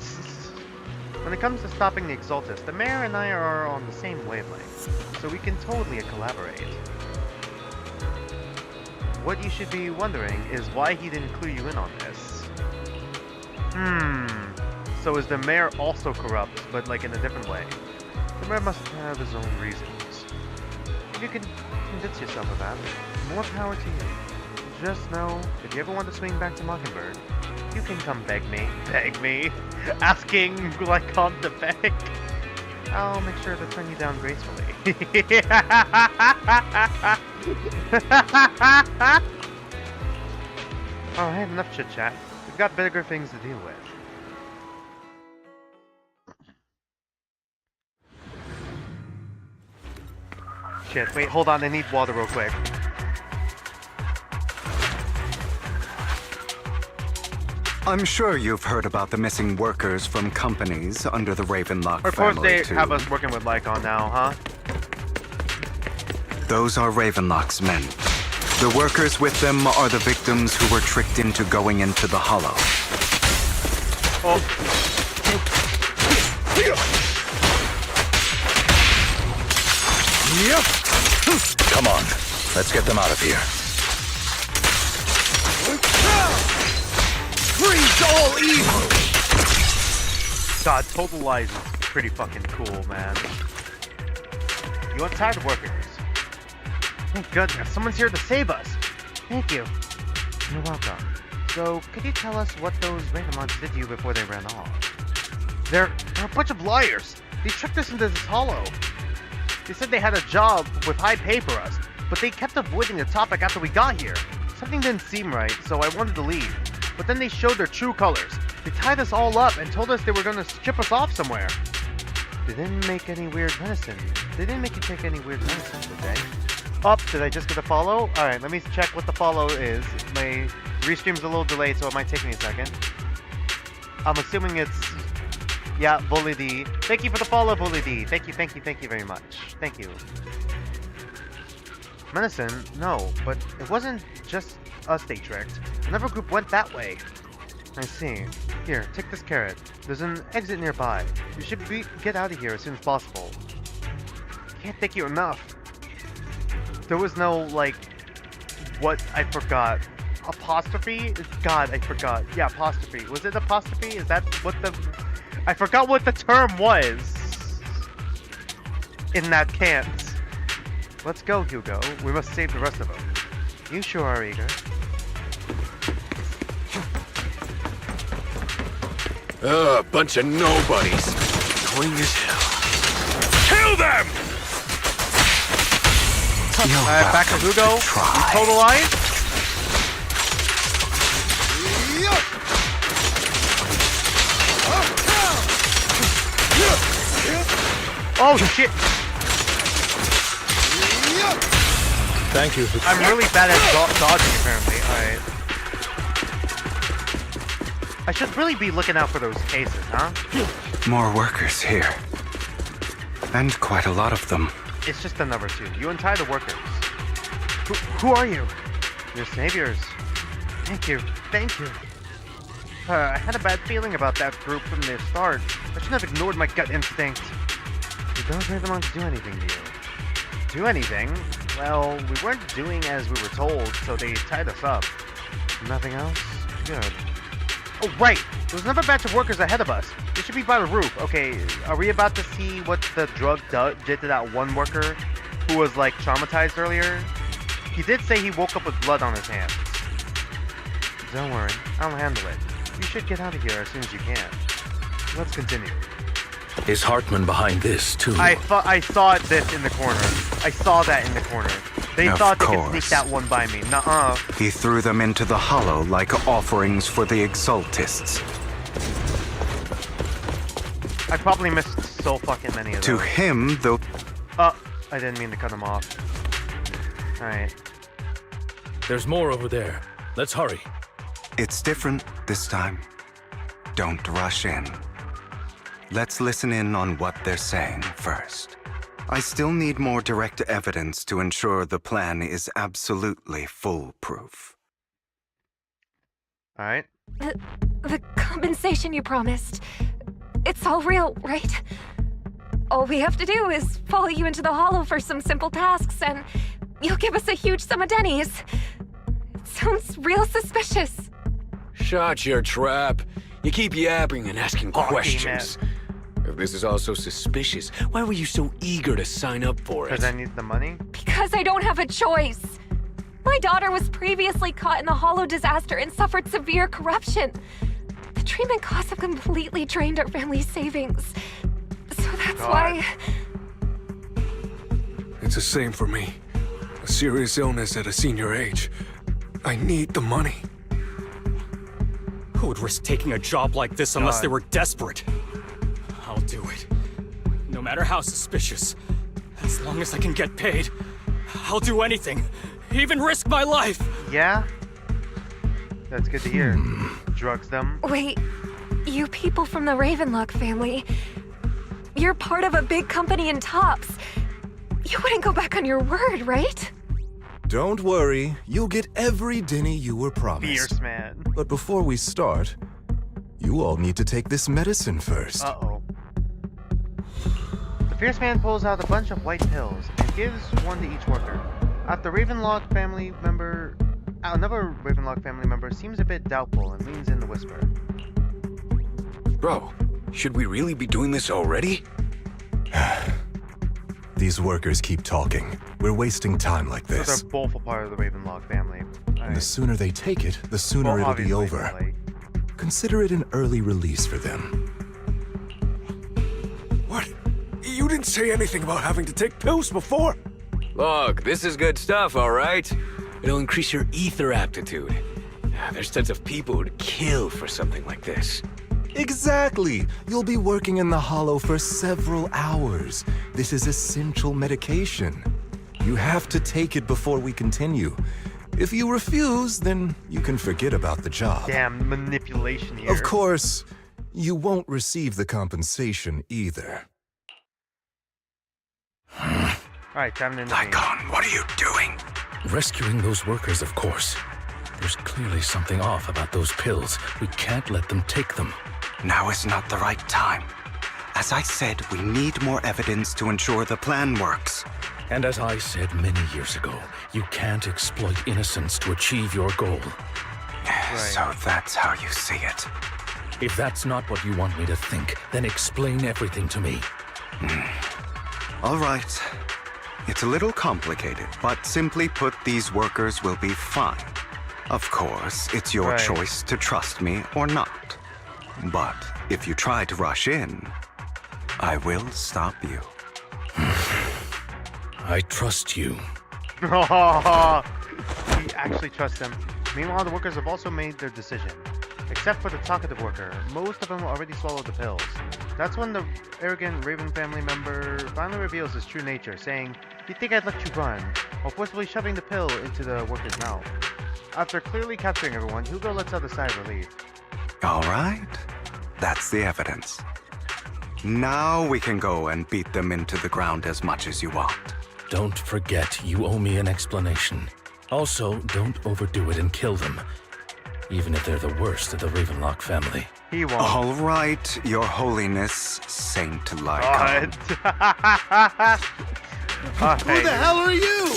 When it comes to stopping the Exaltants, the mayor and I are on the same wavelength, so we can totally collaborate. What you should be wondering is why he didn't clue you in on this. So is the mayor also corrupt, but like in a different way? The mayor must have his own reasons. If you can convince yourself of that, more power to you. Just know, if you ever want to swing back to Mockingbird, you can come beg me. Beg me? Asking Lycon to beg? I'll make sure to turn you down gracefully. Alright, enough chit-chat. We've got bigger things to deal with. Shit, wait, hold on, I need water real quick. I'm sure you've heard about the missing workers from companies under the Ravenlock Of course family, they have us working with Lycon now, huh? Those are Ravenlock's men. The workers with them are the victims who were tricked into going into the Hollow. Oh. Yep. Come on, let's get them out of here. Freeze all evil! God, Total Lies is pretty fucking cool, man. You untied workers. Thank goodness, someone's here to save us. Thank you. You're welcome. So, could you tell us what those Ravenlocks did to you before they ran off? They're a bunch of liars. They tricked us into this hollow. They said they had a job with high pay for us, but they kept avoiding the topic after we got here. Something didn't seem right, so I wanted to leave. But then they showed their true colors. They tied us all up and told us they were going to ship us off somewhere. They didn't make any weird medicine. They didn't make you take any weird medicine, did they? Up, did I just get a follow? Alright, let me check what the follow is. My restream's a little delayed, so it might take me a second. I'm assuming it's... Yeah, Bully D. Thank you for the follow, Bully D. Thank you very much. Thank you. Medicine? No, but it wasn't just us they tricked. Another group went that way. I see. Here, take this carrot. There's an exit nearby. You should get out of here as soon as possible. Can't thank you enough. There was no, like, what I forgot. Apostrophe? God, I forgot. Yeah, apostrophe. Was it apostrophe? Is that what the... I forgot what the term was. In that can't. Let's go, Hugo. We must save the rest of them. You sure are eager. Bunch of nobodies. Annoying as hell. Kill them! Alright, back to Hugo. Total life. Oh shit! Thank you. I'm really bad at dodging, apparently. Alright. I should really be looking out for those cases, huh? More workers here. And quite a lot of them. It's just the number 2. You untie the workers. Who are you? Your saviors. Thank you. Thank you. I had a bad feeling about that group from the start. I shouldn't have ignored my gut instinct. Did those Ravenlocks do anything to you? Do anything? Well, we weren't doing as we were told, so they tied us up. Nothing else? Good. Oh, right! There's another batch of workers ahead of us. They should be by the roof. Okay, are we about to see what the drug did to that one worker who was, like, traumatized earlier? He did say he woke up with blood on his hands. Don't worry, I'll handle it. You should get out of here as soon as you can. Let's continue. Is Hartman behind this, too? I saw this in the corner. I saw that in the corner. They thought they could sneak that one by me. Nuh-uh. He threw them into the hollow like offerings for the Exaltists. I probably missed so fucking many of those. To him, though... I didn't mean to cut him off. Alright. There's more over there. Let's hurry. It's different this time. Don't rush in. Let's listen in on what they're saying first. I still need more direct evidence to ensure the plan is absolutely foolproof. Alright. The compensation you promised. It's all real, right? All we have to do is follow you into the hollow for some simple tasks, and you'll give us a huge sum of dennies. It sounds real suspicious. Shut your trap. You keep yapping and asking questions. If this is all so suspicious, why were you so eager to sign up for it? Because I need the money? Because I don't have a choice. My daughter was previously caught in the hollow disaster and suffered severe corruption. The treatment costs have completely drained our family's savings. So that's why... It's the same for me. A serious illness at a senior age. I need the money. Who would risk taking a job like this unless they were desperate? I'll do it. No matter how suspicious. As long as I can get paid, I'll do anything. Even risk my life. Yeah? That's good to hear. Drugs them. Wait, you people from the Ravenlock family, you're part of a big company in Tops. You wouldn't go back on your word, right? Don't worry, you'll get every denny you were promised. Fierce man. But before we start, you all need to take this medicine first. Uh-oh. The fierce man pulls out a bunch of white pills and gives one to each worker. Another Ravenlock family member seems a bit doubtful and leans in to whisper. Bro, should we really be doing this already? These workers keep talking. We're wasting time like this. So they're both a part of the Ravenlock family. And the sooner they take it, the sooner it'll be over. Consider it an early release for them. What? You didn't say anything about having to take pills before. Look, this is good stuff, all right? It'll increase your ether aptitude. There's tons of people who'd kill for something like this. Exactly! You'll be working in the hollow for several hours. This is essential medication. You have to take it before we continue. If you refuse, then you can forget about the job. Damn manipulation here. Of course, you won't receive the compensation either. Alright, time to intervene. Lycon, what are you doing? Rescuing those workers, of course. There's clearly something off about those pills. We can't let them take them. Now is not the right time. As I said, we need more evidence to ensure the plan works. And as I said many years ago, you can't exploit innocence to achieve your goal. So that's how you see it. If that's not what you want me to think, then explain everything to me. All right. It's a little complicated, but simply put, these workers will be fine. Of course, it's your choice to trust me or not. But if you try to rush in, I will stop you. I trust you. We actually trust them. Meanwhile, the workers have also made their decision. Except for the talkative worker, most of them already swallowed the pills. That's when the arrogant Raven family member finally reveals his true nature, saying, "You think I'd let you run?" while forcibly shoving the pill into the worker's mouth. After clearly capturing everyone, Hugo lets out a sigh of relief. All right. That's the evidence. Now we can go and beat them into the ground as much as you want. Don't forget, you owe me an explanation. Also, don't overdo it and kill them. Even if they're the worst of the Ravenlock family. He won't. All right, Your Holiness, Saint Lycon. Who the hell are you?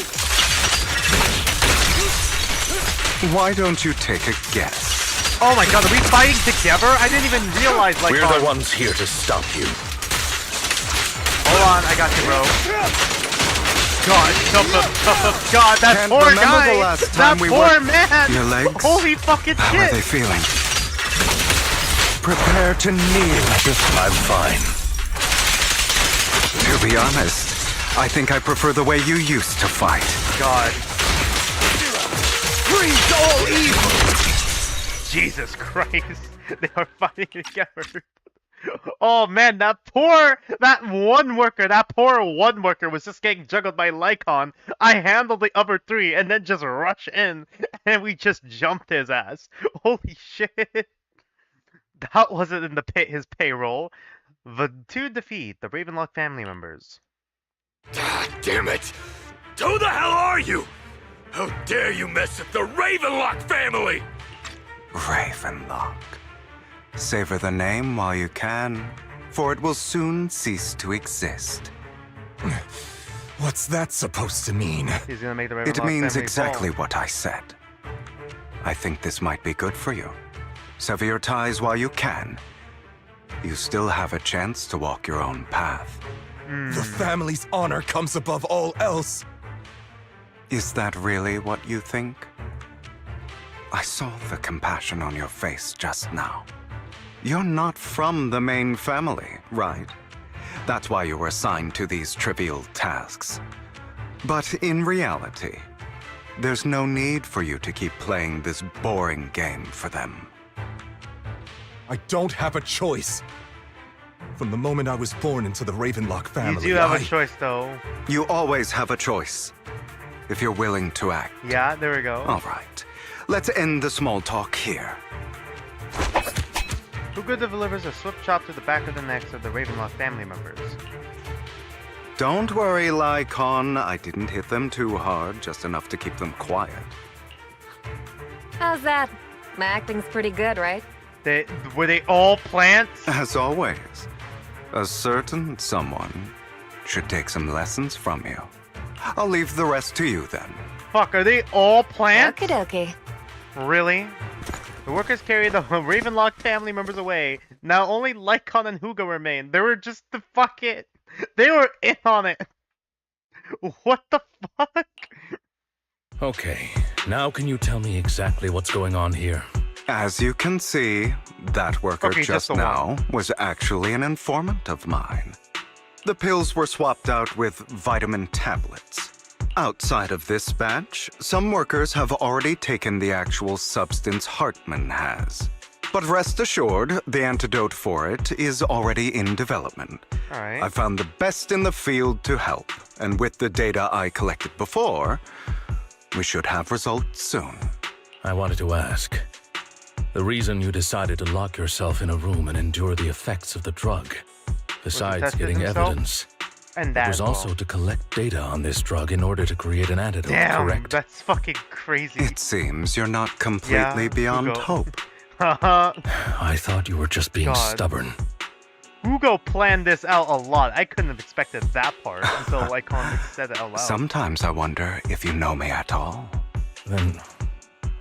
Why don't you take a guess? Oh my god, are we fighting together? I didn't even realize, like, we're the ones here to stop you. Hold on, I got you, bro. God, God, that Can't poor remember guy! the last time That we poor were... man! Your legs? Holy fucking How shit! are they feeling? Prepare to kneel. I'm fine. To be honest, I think I prefer the way you used to fight. God. Freeze all evil! Jesus Christ. They are fighting together. Oh man, that poor one worker was just getting juggled by Lycon. I handled the other three and then just rush in and we just jumped his ass. Holy shit. That wasn't in his payroll. To defeat the Ravenlock family members. Damn it! Who the hell are you? How dare you mess with the Ravenlock family? Ravenlock. Savor the name while you can, for it will soon cease to exist. What's that supposed to mean? He's gonna make the Ravenlock It means family exactly fall. what I said. I think this might be good for you. Sever your ties while you can. You still have a chance to walk your own path. The family's honor comes above all else. Is that really what you think? I saw the compassion on your face just now. You're not from the main family, right? That's why you were assigned to these trivial tasks. But in reality, there's no need for you to keep playing this boring game for them. I don't have a choice. From the moment I was born into the Ravenlock family, You do have a choice, though. You always have a choice, if you're willing to act. Yeah, there we go. All right. Let's end the small talk here. Hugo delivers a swift chop to the back of the necks of the Ravenlock family members. Don't worry, Lycon. I didn't hit them too hard, just enough to keep them quiet. How's that? My acting's pretty good, right? Were they all plants? As always, a certain someone should take some lessons from you. I'll leave the rest to you then. Fuck, are they all plants? Okie dokie. Really? The workers carried the Ravenlock family members away. Now only Lycon and Hugo remain. They were just the fuck it. They were in on it. What the fuck? Okay, now can you tell me exactly what's going on here? As you can see, that worker Okay, just now was actually an informant of mine. The pills were swapped out with vitamin tablets. Outside of this batch, some workers have already taken the actual substance Hartman has. But rest assured, the antidote for it is already in development. Alright. I found the best in the field to help, and with the data I collected before, we should have results soon. I wanted to ask. The reason you decided to lock yourself in a room and endure the effects of the drug, besides tested getting himself? evidence. And It that was also to collect data on this drug in order to create an antidote, Damn, correct? that's fucking crazy. It seems you're not completely beyond Hugo. hope. I thought you were just being stubborn. Hugo planned this out a lot. I couldn't have expected that part until Icon said it out loud. Sometimes I wonder if you know me at all. Then,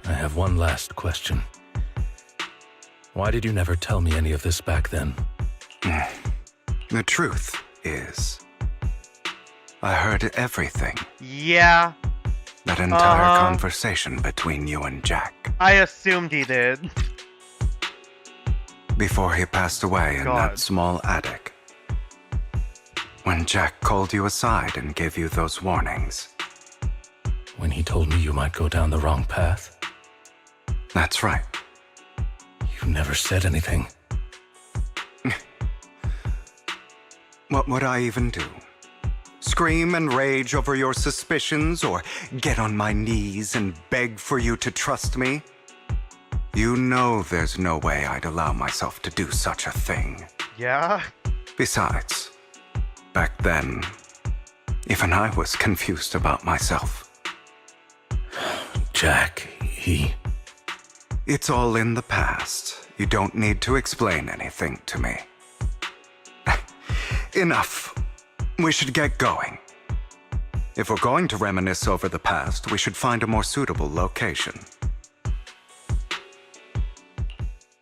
I have one last question. Why did you never tell me any of this back then? The truth is, I heard everything. Yeah. That entire conversation between you and Jack. I assumed he did. Before he passed away in that small attic. When Jack called you aside and gave you those warnings. When he told me you might go down the wrong path? That's right. You never said anything. What would I even do? Scream and rage over your suspicions, or get on my knees and beg for you to trust me? You know there's no way I'd allow myself to do such a thing. Yeah? Besides, back then, even I was confused about myself. Jack, he... It's all in the past. You don't need to explain anything to me. Enough. We should get going. If we're going to reminisce over the past, we should find a more suitable location.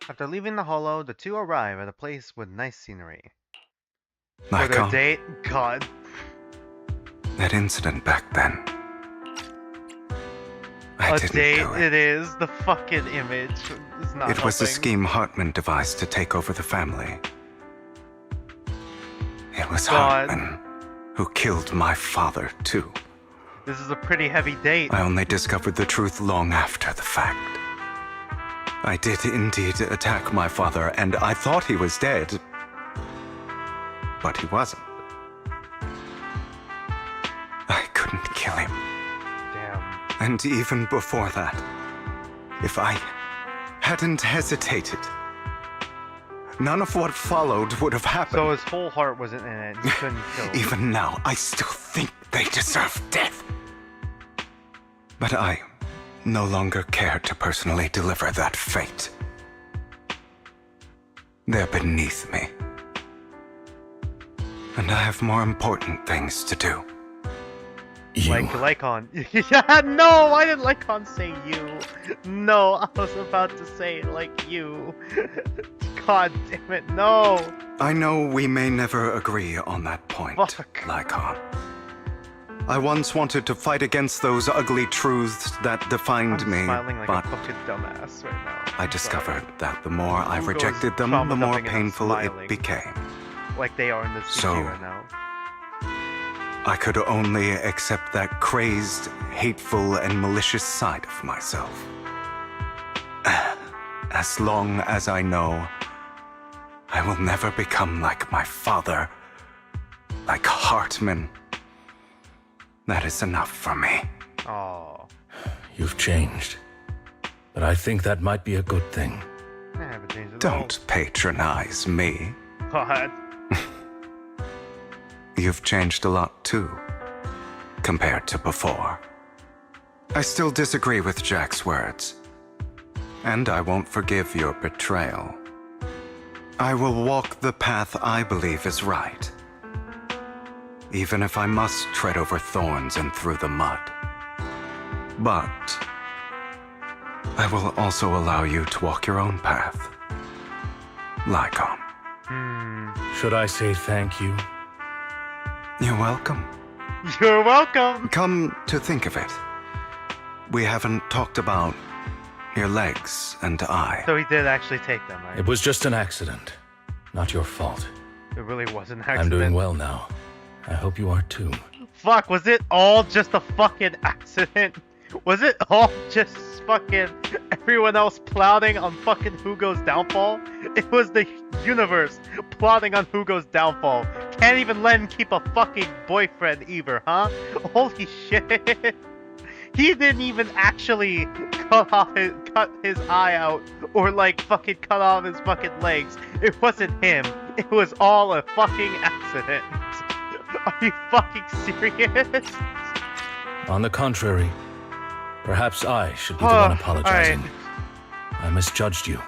After leaving the Hollow, the two arrive at a place with nice scenery. For Like their date, God. That incident back then. A date it is. The fucking image is not It was a helping. scheme Hartman devised to take over the family. It was God. Hartman who killed my father, too. This is a pretty heavy date. I only discovered the truth long after the fact. I did indeed attack my father, and I thought he was dead. But he wasn't. I couldn't kill him. Damn. And even before that, if I hadn't hesitated, none of what followed would have happened. So his whole heart wasn't in it. You couldn't kill him. Even now, I still think they deserve death. But I no longer care to personally deliver that fate. They're beneath me. And I have more important things to do. You. Like Lycon. Yeah, no, I didn't Lycon say you. No, I was about to say like you. God damn it, no. I know we may never agree on that point, Lycon. I once wanted to fight against those ugly truths that defined me, Smiling like but a fucking dumbass right now. I discovered that the more I Hugo's rejected them, the traumatizing more and painful smiling. it became. Like they are in this So- video right now. I could only accept that crazed, hateful, and malicious side of myself. As long as I know I will never become like my father, like Hartman, that is enough for me. Oh. You've changed. But I think that might be a good thing. I haven't changed at Don't patronize me. all. God. You've changed a lot too, compared to before. I still disagree with Jack's words, and I won't forgive your betrayal. I will walk the path I believe is right, even if I must tread over thorns and through the mud. But I will also allow you to walk your own path, Lycon. Should I say thank you? You're welcome. You're welcome. Come to think of it, we haven't talked about your legs and eye. So he did actually take them, right? It was just an accident. Not your fault. It really was an accident. I'm doing well now. I hope you are too. Fuck, was it all just a fucking accident? Was it all just fucking everyone else plotting on fucking Hugo's downfall? It was the universe plotting on Hugo's downfall. Can't even let him keep a fucking boyfriend either, huh? Holy shit. He didn't even actually cut his eye out or like fucking cut off his fucking legs. It wasn't him. It was all a fucking accident. Are you fucking serious? On the contrary, perhaps I should be the one apologizing. Alright. I misjudged you.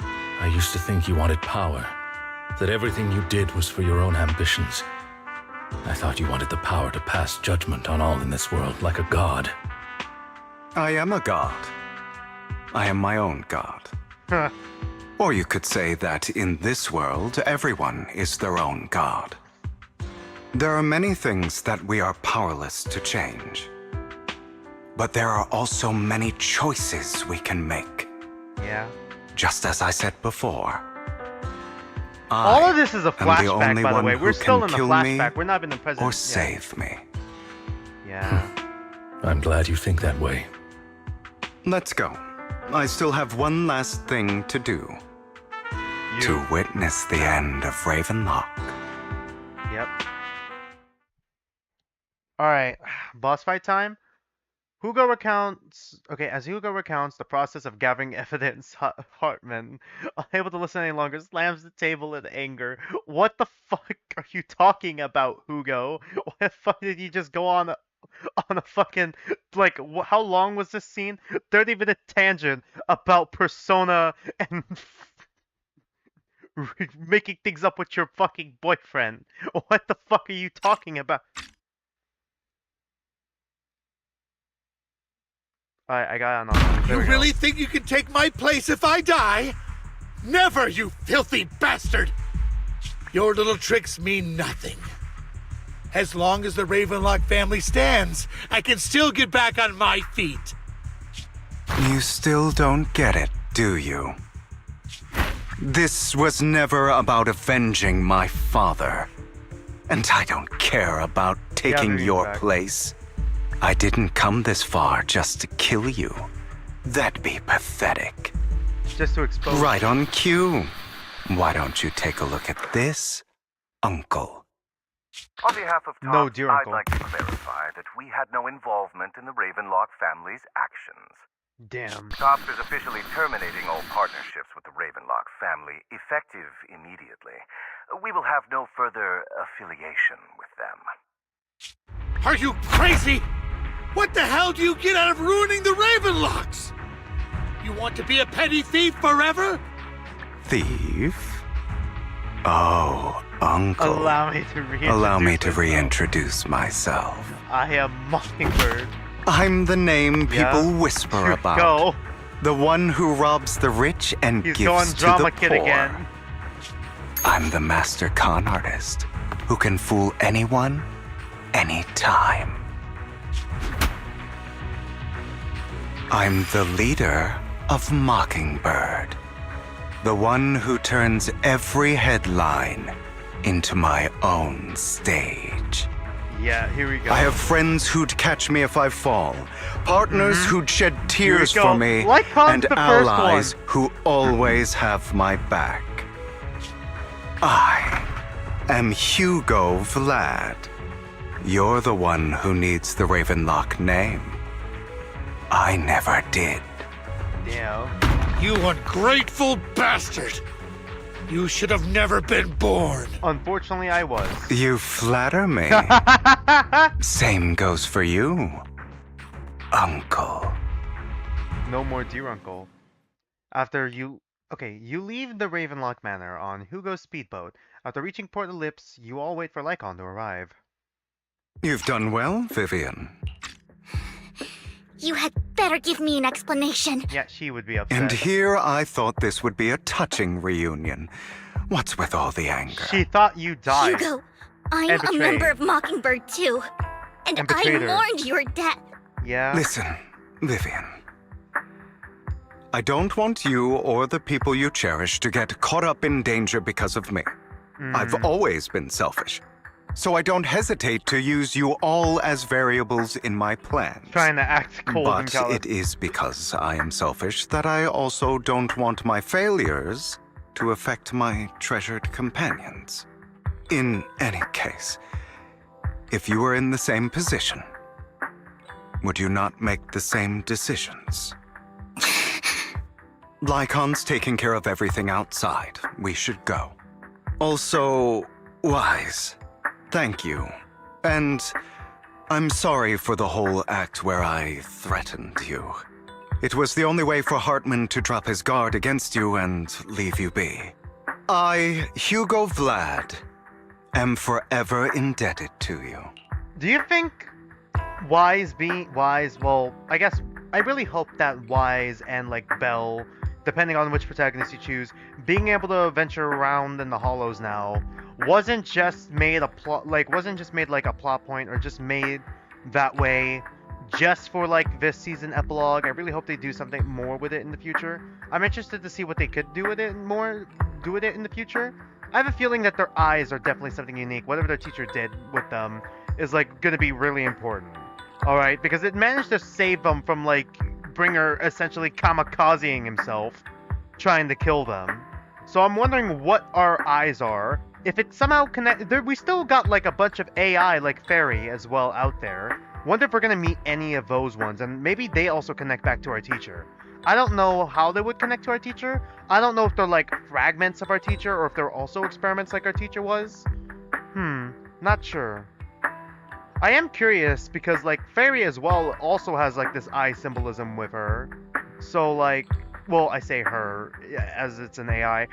I used to think you wanted power, that everything you did was for your own ambitions. I thought you wanted the power to pass judgment on all in this world like a god. I am a god. I am my own god. Or you could say that in this world, everyone is their own god. There are many things that we are powerless to change. But there are also many choices we can make. Yeah. Just as I said before. All of this is a I am the flashback, only by the one way. who We're still can in the kill me flashback. We're not in the present. or save me. Yeah. I'm glad you think that way. Let's go. I still have one last thing to do. To witness the end of Ravenlock. Yep. Alright, boss fight time. Hugo recounts... Okay, as Hugo recounts the process of gathering evidence, Hartman, unable to listen any longer, slams the table in anger. What the fuck are you talking about, Hugo? Why the fuck did you just go on a fucking... Like, how long was this scene? 30-minute tangent about Persona and... making things up with your fucking boyfriend. What the fuck are you talking about? Alright, I got it on. You really think you can take my place if I die? Never, you filthy bastard! Your little tricks mean nothing. As long as the Ravenlock family stands, I can still get back on my feet. You still don't get it, do you? This was never about avenging my father. And I don't care about taking your place. I didn't come this far just to kill you. That'd be pathetic. Just to expose. Right on cue. Why don't you take a look at this, Uncle? On behalf of Tom, No, dear I'd Uncle. like to clarify that we had no involvement in the Ravenlock family's actions. Damn. Top is officially terminating all partnerships with the Ravenlock family, effective immediately. We will have no further affiliation with them. Are you crazy? What the hell do you get out of ruining the Ravenlocks? You want to be a petty thief forever? Thief? Oh, Uncle. Allow me to reintroduce myself. I am Mockingbird. I'm the name people whisper about. Go. The one who robs the rich and He's gives going to drama the kid poor. again. I'm the master con artist who can fool anyone, anytime. I'm the leader of Mockingbird. The one who turns every headline into my own stage. Yeah, here we go. I have friends who'd catch me if I fall, partners who'd shed tears go. for me, Like Hans, and the first allies one. who always have my back. I am Hugo Vlad. You're the one who needs the Ravenlock name. I never did. Damn. You ungrateful bastard! You should have never been born. Unfortunately, I was. You flatter me. Same goes for you, Uncle. No more dear uncle. After you... Okay, you leave the Ravenlock Manor on Hugo's speedboat. After reaching Port Ellipse, you all wait for Lycon to arrive. You've done well, Vivian. You had better give me an explanation. Yeah, she would be upset. And here I thought this would be a touching reunion. What's with all the anger? She thought you died. Hugo, I'm And a betrayed. member of Mockingbird too. And I betrayed her. mourned your death. Yeah? Listen, Vivian. I don't want you or the people you cherish to get caught up in danger because of me. I've always been selfish. So I don't hesitate to use you all as variables in my plans. Trying to act cold and But callous. it is because I am selfish that I also don't want my failures to affect my treasured companions. In any case, if you were in the same position, would you not make the same decisions? Lycon's taking care of everything outside. We should go. Also, Wise, Thank you. And I'm sorry for the whole act where I threatened you. It was the only way for Hartman to drop his guard against you and leave you be. I, Hugo Vlad, am forever indebted to you. Do you think Wise, well, I guess, I really hope that Wise and, like, Belle, depending on which protagonist you choose, being able to venture around in the Hollows now wasn't just made a plot, like, a plot point or just made that way just for, like, this season epilogue. I really hope they do something more with it in the future. I'm interested to see what they could do with it in the future. I have a feeling that their eyes are definitely something unique. Whatever their teacher did with them is, like, gonna be really important. Alright, because it managed to save them from, like, Bringer essentially kamikazing himself, trying to kill them. So I'm wondering what our eyes are. If it somehow we still got, like, a bunch of AI, like Fairy, as well, out there. Wonder if we're gonna meet any of those ones, and maybe they also connect back to our teacher. I don't know how they would connect to our teacher. I don't know if they're, like, fragments of our teacher, or if they're also experiments like our teacher was. Not sure. I am curious because, like, Fairy as well also has, like, this eye symbolism with her. So, like, well, I say her as it's an AI.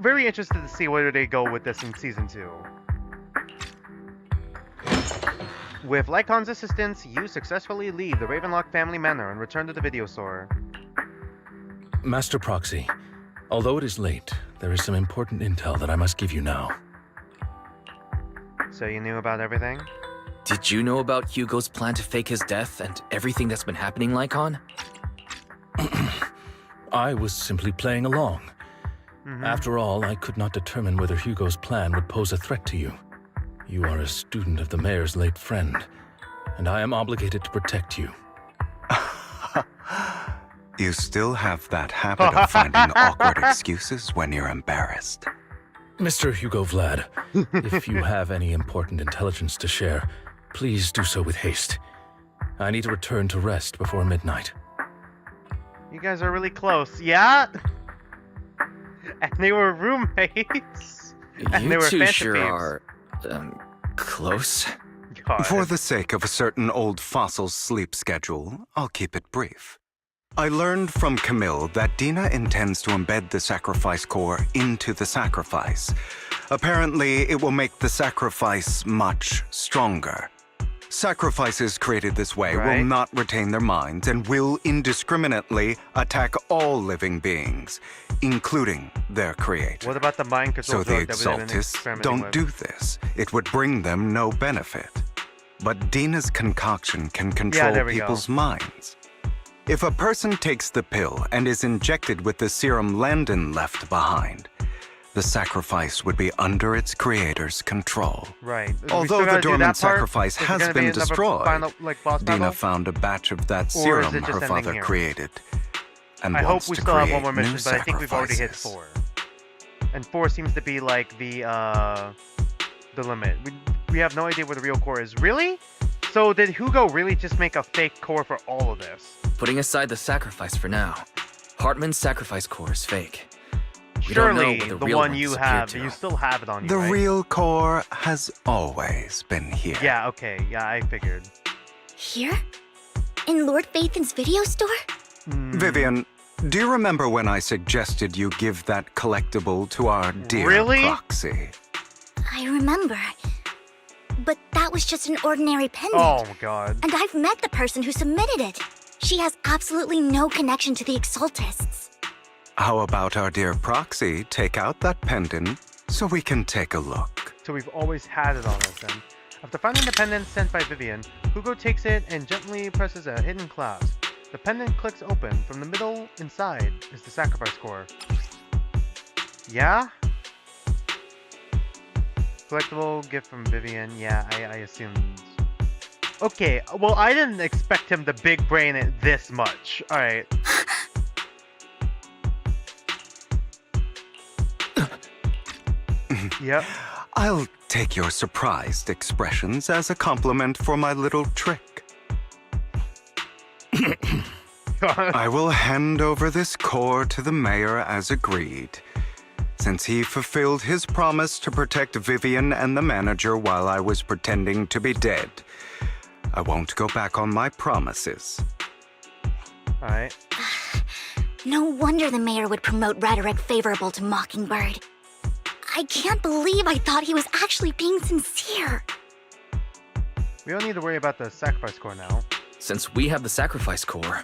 Very interested to see where they go with this in Season 2. With Lycon's assistance, you successfully leave the Ravenlock family manor and return to the video store. Master Proxy, although it is late, there is some important intel that I must give you now. So you knew about everything? Did you know about Hugo's plan to fake his death and everything that's been happening, Lycon? I was simply playing along. After all, I could not determine whether Hugo's plan would pose a threat to you. You are a student of the mayor's late friend, and I am obligated to protect you. You still have that habit of finding awkward excuses when you're embarrassed. Mr. Hugo Vlad, if you have any important intelligence to share, please do so with haste. I need to return to rest before midnight. You guys are really close, yeah? And they were roommates. And You they were two fancy sure babes. are, close. God. For the sake of a certain old fossil's sleep schedule, I'll keep it brief. I learned from Camille that Dina intends to embed the sacrifice core into the sacrifice. Apparently, it will make the sacrifice much stronger. Sacrifices created this way will not retain their minds and will indiscriminately attack all living beings, including their creator. What about the mind control So the drug that we've been Exaltists experimenting don't with? do this. It would bring them no benefit. But Dina's concoction can control there we go. people's minds. If a person takes the pill and is injected with the serum Landon left behind, the sacrifice would be under its creator's control. Right. We Although still the gotta do dormant that part? sacrifice Is it has gonna be been another destroyed, final, like, boss Dina battle? found a batch of that Or is serum it just her ending father here? created, and I hope wants we to still have create one more mission, new but I think we've already hit sacrifices. 4. And 4 seems to be like the limit. We have no idea where the real core is. Really? So did Hugo really just make a fake core for all of this? Putting aside the sacrifice for now, Hartman's sacrifice core is fake. We don't know Surely what the real one one you disappeared have, to. you still have it on you, The right? real core has always been here. Yeah, okay. Yeah, I figured. Here? In Lord Phaethon's video store? Vivian, do you remember when I suggested you give that collectible to our dear Really? Proxy? I remember. But that was just an ordinary pendant. Oh, God. And I've met the person who submitted it. She has absolutely no connection to the Exaltists. How about our dear Proxy take out that pendant so we can take a look? So we've always had it on us then. After finding the pendant sent by Vivian, Hugo takes it and gently presses a hidden clasp. The pendant clicks open. From the middle inside is the sacrifice core. Yeah? Collectible gift from Vivian. Yeah, I assumed. Okay, well, I didn't expect him to big brain it this much. Alright. Yep. I'll take your surprised expressions as a compliment for my little trick. I will hand over this core to the mayor as agreed. Since he fulfilled his promise to protect Vivian and the manager while I was pretending to be dead, I won't go back on my promises. Alright. No wonder the mayor would promote rhetoric favorable to Mockingbird. I can't believe I thought he was actually being sincere. We don't need to worry about the sacrifice core now. Since we have the sacrifice core,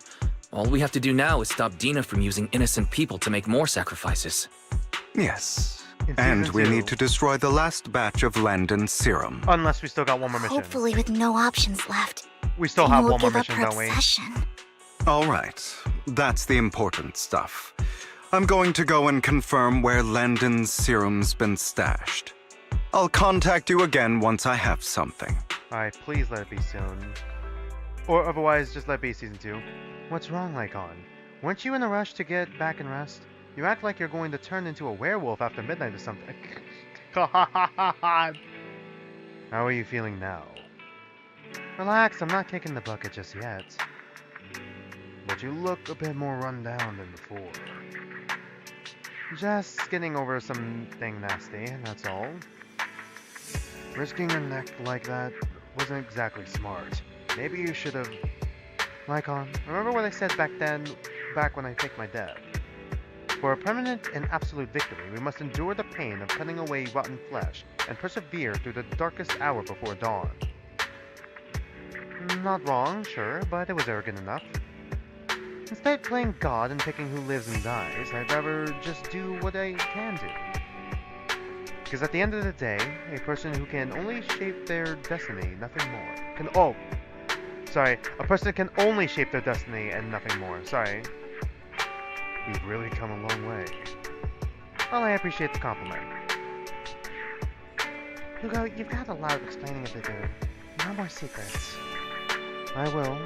all we have to do now is stop Dina from using innocent people to make more sacrifices. Yes. And we need to destroy the last batch of Landon's serum. Unless we still got one more mission. Hopefully with no options left. We still Dina have will one more give up mission, her don't we? obsession. All right. That's the important stuff. I'm going to go and confirm where Landon's serum's been stashed. I'll contact you again once I have something. Alright, please let it be soon. Or otherwise, just let it be Season 2. What's wrong, Lycon? Weren't you in a rush to get back and rest? You act like you're going to turn into a werewolf after midnight or something. God! How are you feeling now? Relax, I'm not kicking the bucket just yet. But you look a bit more run down than before. Just getting over something nasty, that's all. Risking your neck like that wasn't exactly smart. Maybe you should have... Lycon, remember what I said back when I faked my death? For a permanent and absolute victory, we must endure the pain of cutting away rotten flesh and persevere through the darkest hour before dawn. Not wrong, sure, but it was arrogant enough. Instead of playing God and picking who lives and dies, I'd rather just do what I can do. Because at the end of the day, a person who can only shape their destiny, nothing more. A person can only shape their destiny and nothing more. Sorry. We've really come a long way. Well, I appreciate the compliment. Hugo, you've got a lot of explaining to do. No more secrets. I will.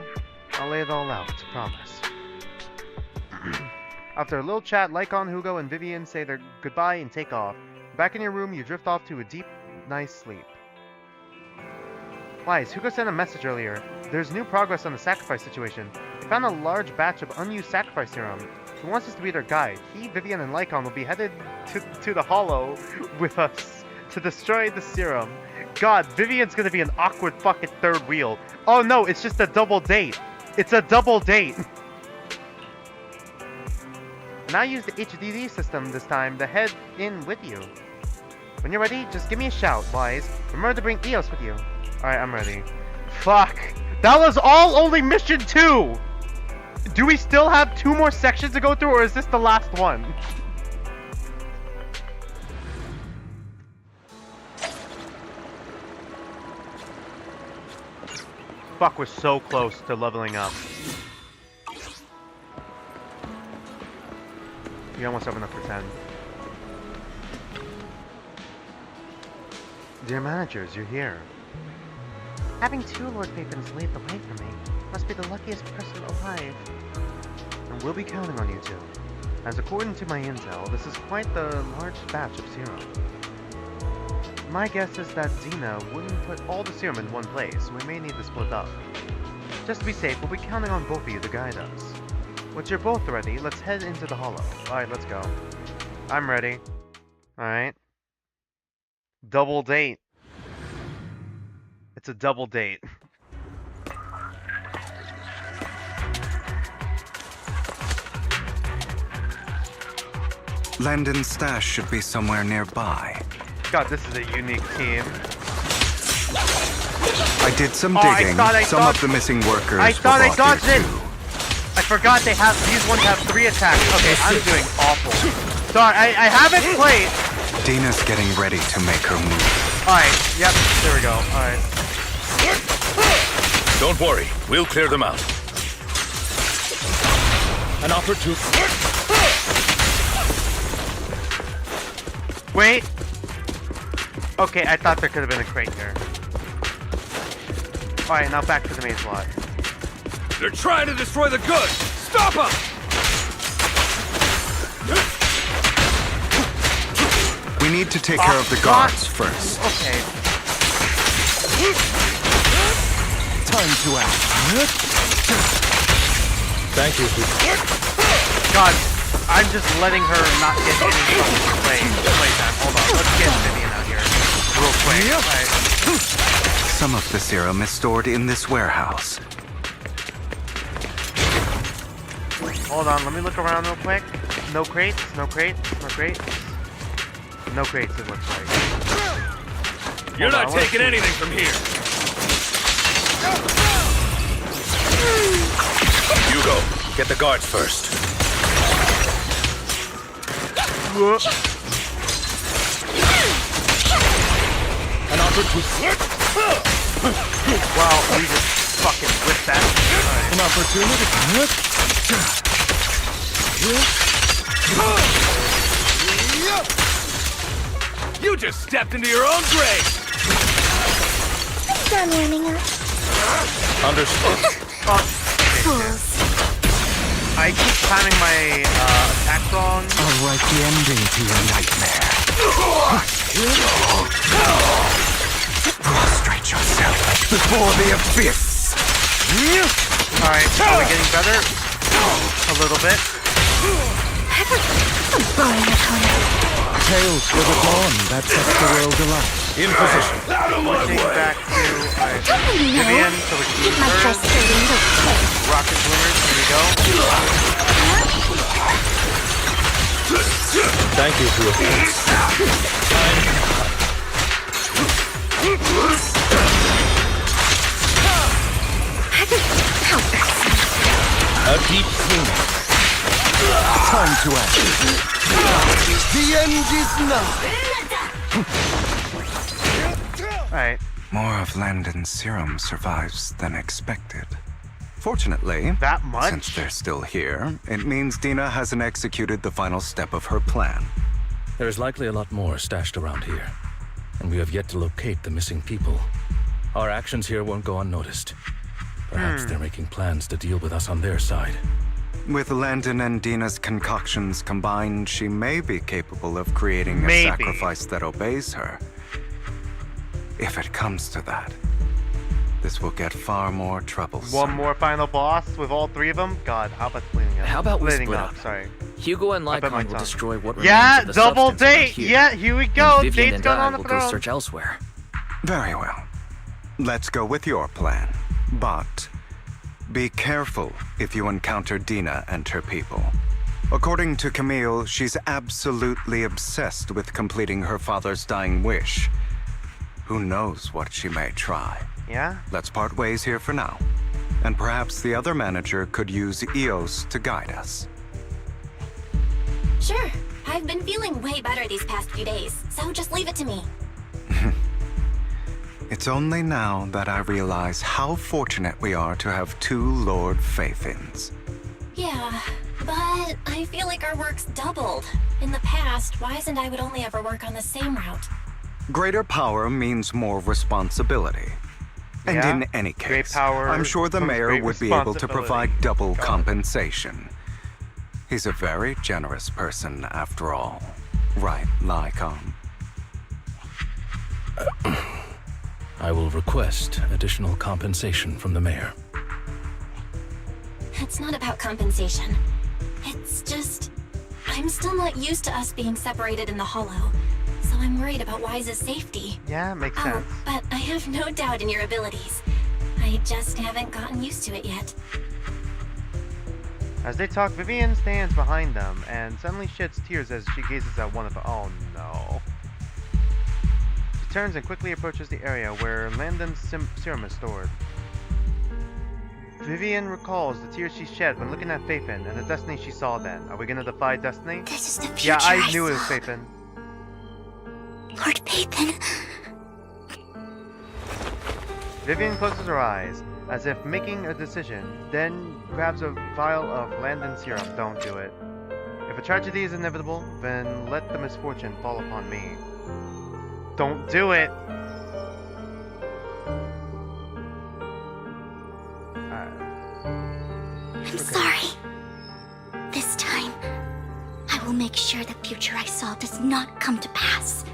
I'll lay it all out, promise. After a little chat, Lycon, Hugo, and Vivian say their goodbye and take off. Back in your room, you drift off to a deep, nice sleep. Wise, Hugo sent a message earlier. There's new progress on the sacrifice situation. He found a large batch of unused sacrifice serum. He wants us to be their guide. He, Vivian, and Lycon will be headed to the Hollow with us to destroy the serum. God, Vivian's gonna be an awkward fucking third wheel. Oh no, it's just a double date. It's a double date. And I use the HDD system this time to head in with you. When you're ready, just give me a shout, Wise. Remember to bring Eos with you. Alright, I'm ready. Fuck! That was all only mission 2! Do we still have 2 more sections to go through, or is this the last one? Fuck, we're so close to leveling up. We almost have enough for 10. Dear managers, you're here. Having 2 Lord Patrons lead the way for me must be the luckiest person alive. And we'll be counting on you two. As according to my intel, this is quite the large batch of serum. My guess is that Dina wouldn't put all the serum in one place, so we may need to split up. Just to be safe, we'll be counting on both of you to guide us. Once you're both ready, let's head into the Hollow. Alright, let's go. I'm ready. Alright. Double date. It's a double date. Landon's stash should be somewhere nearby. God, this is a unique team. I did some digging. Some of the missing workers I thought I dodged it! too. I forgot these ones have 3 attacks. Okay, I'm doing awful. Sorry, I haven't played. Dina's getting ready to make her move. Alright, yep, there we go. Alright. Don't worry, we'll clear them out. An opportunity. Wait. Okay, I thought there could have been a crate here. Alright, now back to the main plot. They're trying to destroy the goods! Stop them! We need to take care of the guards first. Okay. Time to act. Thank you. God, I'm just letting her not get any play time. Hold on, let's get Vivian out here real quick. Right. Some of the serum is stored in this warehouse. Hold on, let me look around real quick. No crates, no crates, no crates. No crates, it looks like. You're not taking anything from here. Hugo, get the guards first. An opportunity. Wow, we just fucking whipped that. Right. An opportunity. You just stepped into your own grave. Done warming up. Understood. Fools. I keep timing my attack wrong. I'll write the ending to your nightmare. Prostrate yourself before the abyss. Alright, are we getting better? A little bit. I'm blowing your opponent. Tales for the dawn that sets the world alight. In position. Pushing back to Vivian so we can use her. Rocket bloomers, here we go. Thank you for your thanks. A deep cleanup. Time to act. The end is nigh. Alright. More of Landon's serum survives than expected. Fortunately, that much? Since they're still here, it means Dina hasn't executed the final step of her plan. There's likely a lot more stashed around here, and we have yet to locate the missing people. Our actions here won't go unnoticed. Perhaps they're making plans to deal with us on their side. With Landon and Dina's concoctions combined, she may be capable of creating a sacrifice that obeys her. If it comes to that, this will get far more troublesome. One more final boss with all three of them? God, how about cleaning up? How about we split up? up? Sorry. Hugo and Lycon will destroy what remains yeah, of the double substance around date! here. Yeah, here we go! And Vivian Date's and going I on will the go throne. search elsewhere. Very well. Let's go with your plan. But be careful if you encounter Dina and her people. According to Camille, she's absolutely obsessed with completing her father's dying wish. Who knows what she may try? Yeah? Let's part ways here for now. And perhaps the other manager could use EOS to guide us. Sure. I've been feeling way better these past few days, so just leave it to me. It's only now that I realize how fortunate we are to have two Lord Faithins. Yeah, but I feel like our work's doubled. In the past, Wise and I would only ever work on the same route. Greater power means more responsibility. And Yeah, in any great case, power I'm sure the comes mayor great would be able to provide responsibility. double compensation. He's a very generous person, after all. Right, Lycon? I will request additional compensation from the mayor. It's not about compensation. It's just... I'm still not used to us being separated in the Hollow, so I'm worried about Wise's safety. Yeah, makes sense. But I have no doubt in your abilities. I just haven't gotten used to it yet. As they talk, Vivian stands behind them and suddenly sheds tears as she gazes at one of them. Oh no. She turns and quickly approaches the area where Landon's serum is stored. Vivian recalls the tears she shed when looking at Faithin and the destiny she saw then. Are we gonna defy destiny? This is the future Yeah, I I knew it was saw. Faithin. Lord Faithin. Vivian closes her eyes, as if making a decision, then grabs a vial of Landon serum. Don't do it. If a tragedy is inevitable, then let the misfortune fall upon me. Don't do it! I'm sorry. This time, I will make sure the future I saw does not come to pass.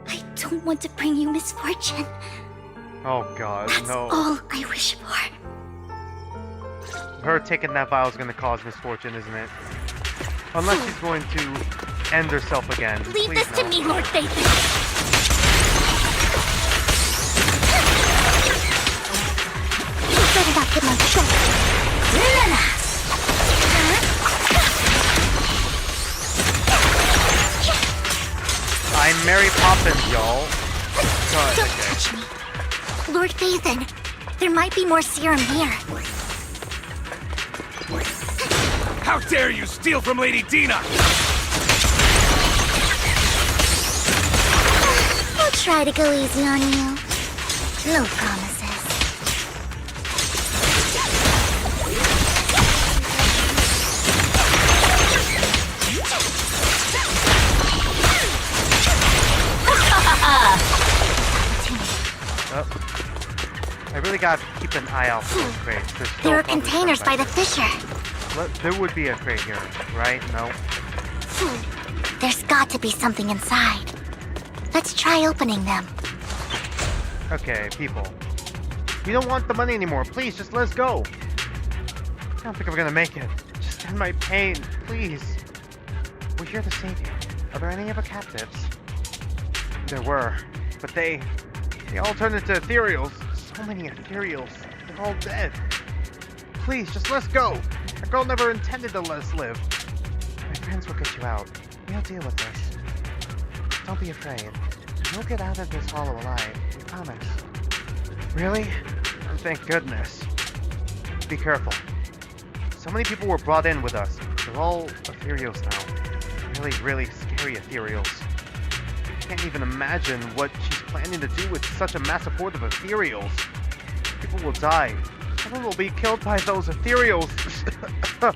I don't want to bring you misfortune. Oh god, That's no. all I wish for. Her taking that vial is gonna cause misfortune, isn't it? Unless she's going to end herself again. Leave Please this to no. me, Lord Phaethon. You better not get my shoulder. I'm Mary Poppins, y'all. God, Don't okay. touch me. Lord Phaethon, there might be more serum here. How dare you steal from Lady Dina! I'll try to go easy on you. No promises. Oh. I really gotta keep an eye out for those crates. There are containers by the fissure. There would be a crate here, right? No? There's got to be something inside. Let's try opening them. Okay, people. We don't want the money anymore. Please, just let us go. I don't think we're gonna make it. Just end my pain, please. We're here to save you. Are there any other captives? There were, but they all turned into Ethereals. So many Ethereals. They're all dead. Please, just let us go. The girl never intended to let us live. My friends will get you out. We'll deal with this. Don't be afraid. You'll get out of this hollow alive. We promise. Really? Oh, thank goodness. Be careful. So many people were brought in with us. They're all Ethereals now. Really, really scary Ethereals. I can't even imagine what she's planning to do with such a massive horde of Ethereals. People will die. Someone will be killed by those Ethereals. Our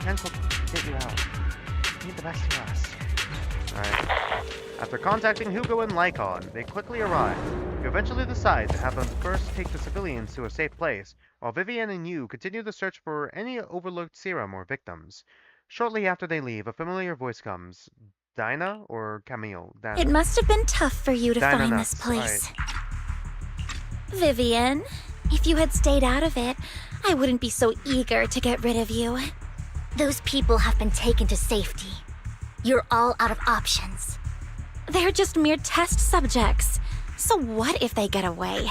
friends will get you out. Leave the rest to us. Alright. After contacting Hugo and Lycon, they quickly arrive. You eventually decide to have them first take the civilians to a safe place, while Vivian and you continue the search for any overlooked serum or victims. Shortly after they leave, a familiar voice comes. Dinah or Camille? Dinah. It must have been tough for you to Dinah find Nuts. this place. Right. Vivian, if you had stayed out of it, I wouldn't be so eager to get rid of you. Those people have been taken to safety. You're all out of options. They're just mere test subjects. So what if they get away?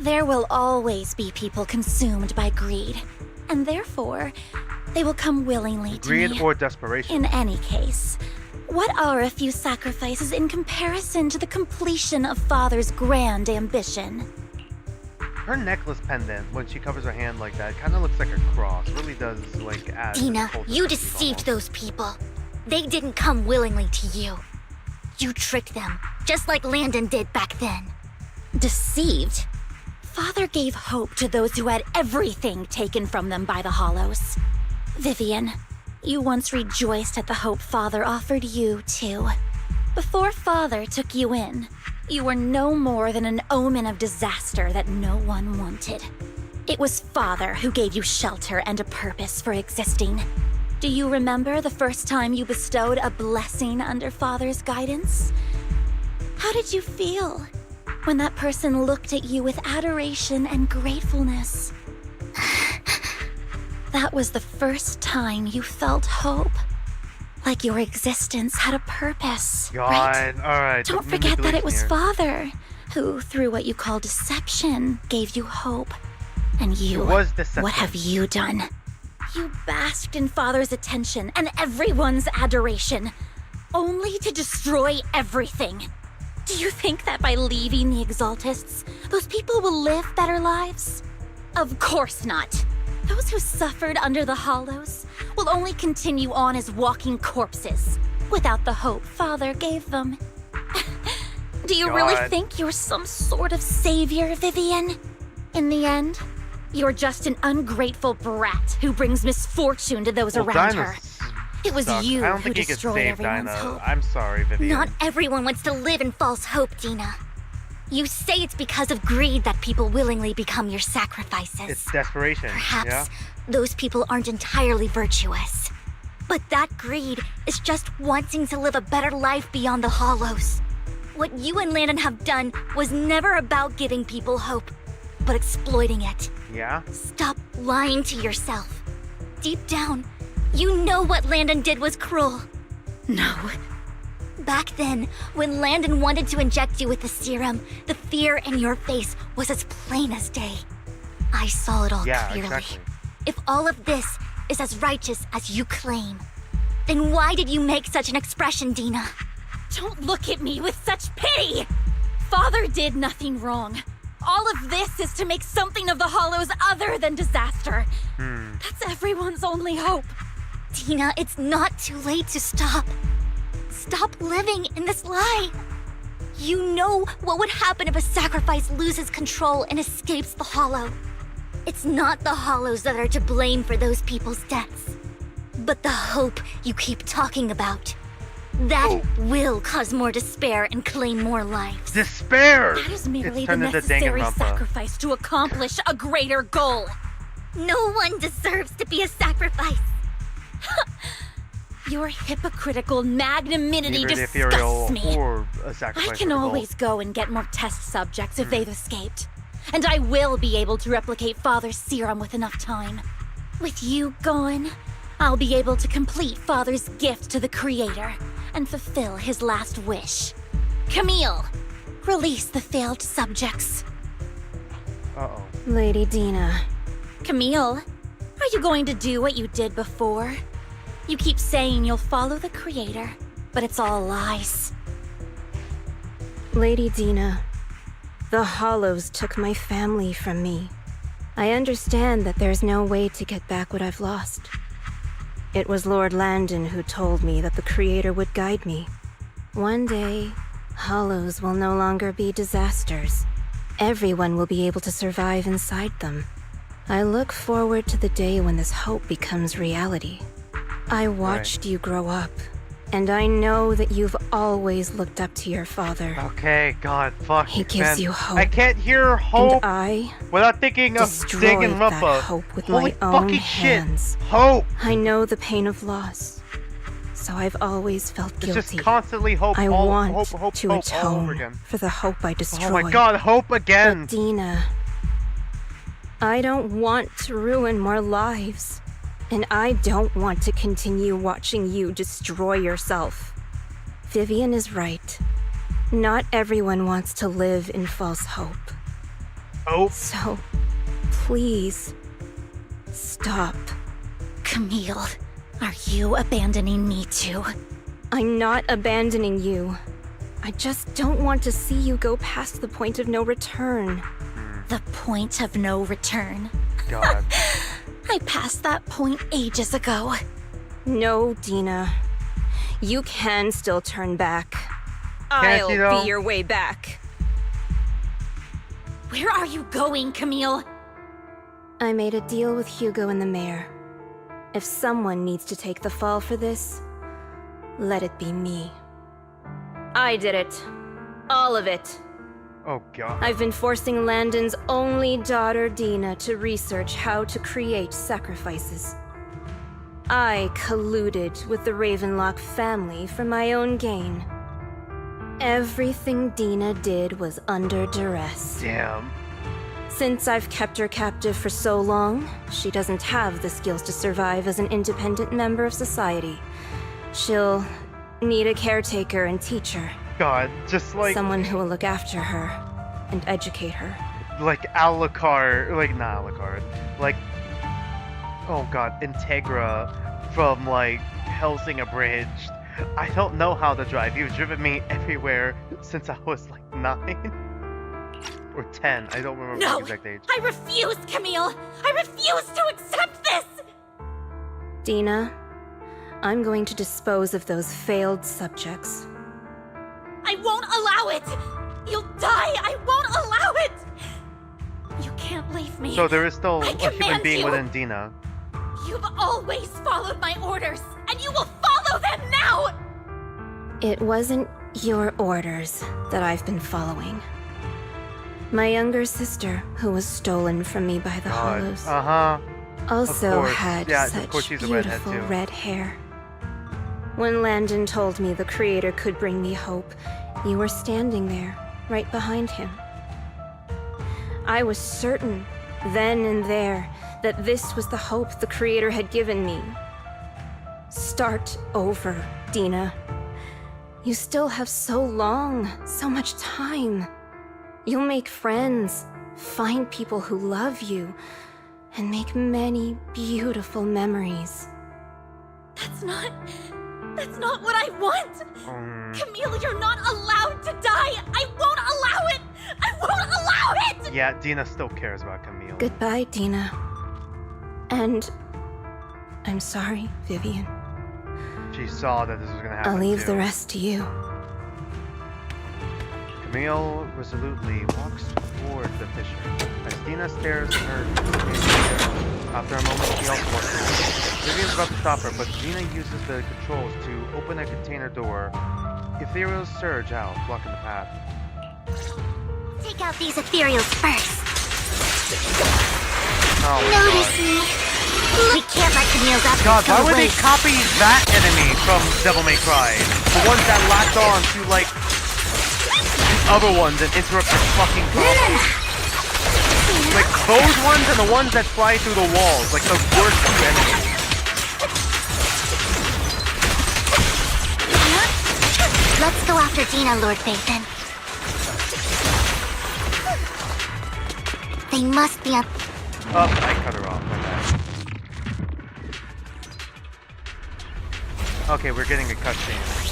There will always be people consumed by greed, and therefore, they will come willingly to me. Greed or desperation? In any case, what are a few sacrifices in comparison to the completion of Father's grand ambition? Her necklace pendant, when she covers her hand like that, kind of looks like a cross. Really does, like, add... Dina, you deceived those people. They didn't come willingly to you. You tricked them, just like Landon did back then. Deceived? Father gave hope to those who had everything taken from them by the Hollows. Vivian, you once rejoiced at the hope Father offered you, too. Before Father took you in, you were no more than an omen of disaster that no one wanted. It was Father who gave you shelter and a purpose for existing. Do you remember the first time you bestowed a blessing under Father's guidance? How did you feel when that person looked at you with adoration and gratefulness? That was the first time you felt hope. Like your existence had a purpose. God, right? alright. Don't forget that it was Father who, through what you call deception, gave you hope. And you, It was deception. what have you done? You basked in Father's attention and everyone's adoration, only to destroy everything. Do you think that by leaving the Exaltists, those people will live better lives? Of course not. Those who suffered under the Hollows will only continue on as walking corpses, without the hope Father gave them. Do you really think you're some sort of savior, Vivian? In the end, you're just an ungrateful brat who brings misfortune to those around her. It was you I don't who think you could destroyed save everyone's Dinah. hope. I'm sorry, Vivian. Not everyone wants to live in false hope, Dina. You say it's because of greed that people willingly become your sacrifices. It's desperation, Perhaps yeah? those people aren't entirely virtuous. But that greed is just wanting to live a better life beyond the Hollows. What you and Landon have done was never about giving people hope, but exploiting it. Yeah? Stop lying to yourself. deep down, you know what Landon did was cruel. No. Back then, when Landon wanted to inject you with the serum, the fear in your face was as plain as day. I saw it all clearly. Exactly. If all of this is as righteous as you claim, then why did you make such an expression, Dina? Don't look at me with such pity! Father did nothing wrong. All of this is to make something of the Hollows other than disaster. That's everyone's only hope. Dina, it's not too late to stop. Stop living in this lie. You know what would happen if a sacrifice loses control and escapes the Hollow. It's not the Hollows that are to blame for those people's deaths, but the hope you keep talking about. That will cause more despair and claim more lives. Despair! That is merely the necessary sacrifice to accomplish a greater goal. No one deserves to be a sacrifice. Your hypocritical magnanimity Neither the disgusts Ethereal me. or a sacrifice I can for the always go and get more test subjects if they've escaped. And I will be able to replicate Father's serum with enough time. With you gone, I'll be able to complete Father's gift to the Creator and fulfill his last wish. Camille, release the failed subjects. Uh-oh. Lady Dina. Camille, are you going to do what you did before? You keep saying you'll follow the Creator, but it's all lies. Lady Dina, the Hollows took my family from me. I understand that there's no way to get back what I've lost. It was Lord Landon who told me that the Creator would guide me. One day, Hollows will no longer be disasters. Everyone will be able to survive inside them. I look forward to the day when this hope becomes reality. I watched you grow up, and I know that you've always looked up to your father. Okay, God, fuck. He gives you hope. I can't hear hope and I without thinking of digging that Rumpa. hope with Holy my own fucking hands. shit. Hope. I know the pain of loss, so I've always felt guilty. It's just constantly hope. I want hope to all over atone again. for the hope I destroyed. Oh my God, hope again. But Dina, I don't want to ruin more lives. And I don't want to continue watching you destroy yourself. Vivian is right. Not everyone wants to live in false hope. Oh. So, please, stop. Camille, are you abandoning me too? I'm not abandoning you. I just don't want to see you go past the point of no return. The point of no return? God. I passed that point ages ago. No, Dina. You can still turn back. Can't you, though? I'll be your way back. Where are you going, Camille? I made a deal with Hugo and the mayor. If someone needs to take the fall for this, let it be me. I did it. All of it. Oh God. I've been forcing Landon's only daughter, Dina, to research how to create sacrifices. I colluded with the Ravenlock family for my own gain. Everything Dina did was under duress. Damn. Since I've kept her captive for so long, she doesn't have the skills to survive as an independent member of society. She'll need a caretaker and teacher. God, just like someone who will look after her and educate her. Like Alucard, like not Alucard, like oh God, Integra from like Helsing Abridged. I don't know how to drive. You've driven me everywhere since I was like 9 or 10. I don't remember No, the exact age. I refuse, Camille. I refuse to accept this. Dina, I'm going to dispose of those failed subjects. I won't allow it! You'll die! I won't allow it! You can't leave me. So there is still I a human command being you. within Dina. You've always followed my orders, and you will follow them now! It wasn't your orders that I've been following. My younger sister, who was stolen from me by the Hollows, also had such beautiful red hair. When Landon told me the Creator could bring me hope, you were standing there, right behind him. I was certain, then and there, that this was the hope the Creator had given me. Start over, Dina. You still have so long, so much time. You'll make friends, find people who love you, and make many beautiful memories. That's not what I want! Camille, you're not allowed to die! I won't allow it! I won't allow it! Yeah, Dina still cares about Camille. Goodbye, Dina. And I'm sorry, Vivian. She saw that this was gonna happen. I'll leave too. the rest to you. Camille resolutely walks toward the fissure. As Dina stares at her, after a moment she also walks forward. Vivian's about to stop her, but Dina uses the controls to open a container door. Ethereals surge out, blocking the path. Take out these ethereals first. Oh Notice me. We can't let Camille's efforts God, go why would to they waste. copy that enemy from Devil May Cry? The ones that latch on to, like, other ones and interrupt the fucking problem. Like, those ones and the ones that fly through the walls. Like, the worst two enemies. Let's go after Dina, Lord Phaethon. They must be on... Oh, I cut her off. My bad. Okay, we're getting a cutscene.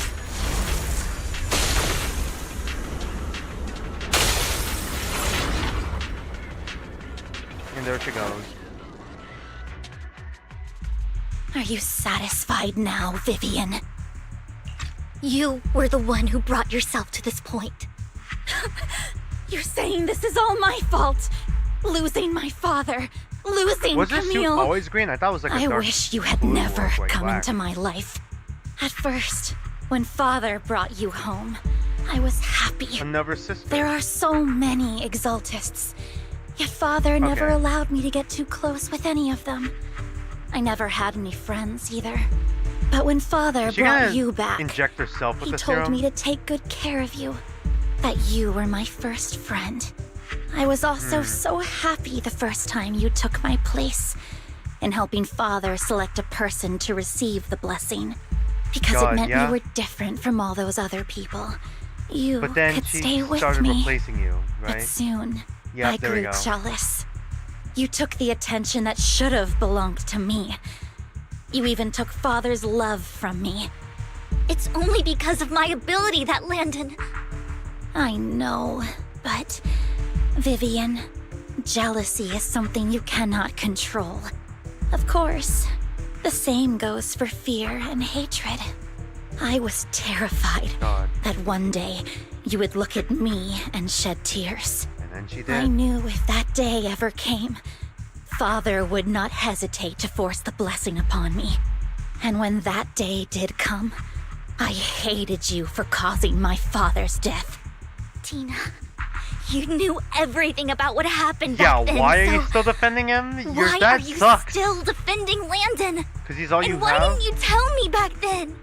And there she goes. Are you satisfied now, Vivian? You were the one who brought yourself to this point. You're saying this is all my fault? Losing my father, losing Was this suit Camille. always green? I thought it was like a I dark wish you had blue or never like come black. into my life. At first, when father brought you home, I was happy. Another sister. There are so many exaltists, yet father never Okay. allowed me to get too close with any of them. I never had any friends either. But when father Is she brought gonna you back, inject herself with he the told serum? me to take good care of you. That you were my first friend. I was also so happy the first time you took my place in helping father select a person to receive the blessing. Because God, it meant yeah. you were different from all those other people. You But then could she stay with started me. replacing you, But right? soon, Yeah, I there we grew go. jealous. You took the attention that should have belonged to me. You even took father's love from me. It's only because of my ability that Landon... I know, but Vivian, jealousy is something you cannot control. Of course, the same goes for fear and hatred. I was terrified that one day you would look at me and shed tears. And then she I did. knew if that day ever came, father would not hesitate to force the blessing upon me. And when that day did come, I hated you for causing my father's death. Tina, you knew everything about what happened Yeah, back then, why are so you still defending him? Your why are dad you sucks. still defending Landon? Because he's all you And why have? didn't you tell me back then?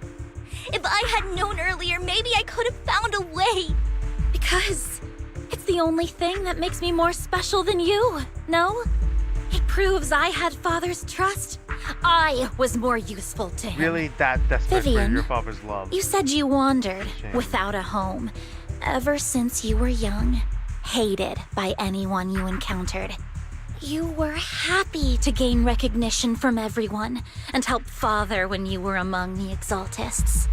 If I had known earlier, maybe I could have found a way. Because it's the only thing that makes me more special than you, no? It proves I had father's trust. I was more useful to him. Really that desperate Vivian, for your father's love. You said you wandered Shame. without a home ever since you were young, hated by anyone you encountered. You were happy to gain recognition from everyone and help father when you were among the exaltists.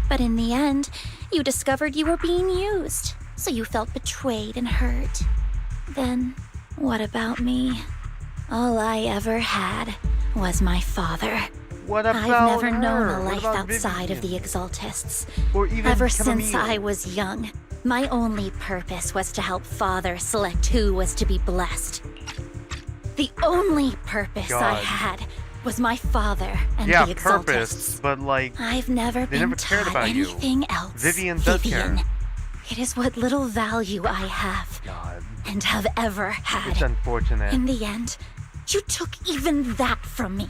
But in the end, you discovered you were being used, so you felt betrayed and hurt. Then, what about me? All I ever had was my father. What about I've never her? known a What life about outside of the Vivian? exaltists. Or even Ever since Camille? I was young, my only purpose was to help father select who was to be blessed. The only purpose I God. had was my father and Yeah, the exaltists. purpose, but like I've never they been never cared taught about you. anything else. Vivian does Vivian. care. It is what little value I have God, and have ever had. it's unfortunate In the end, you took even that from me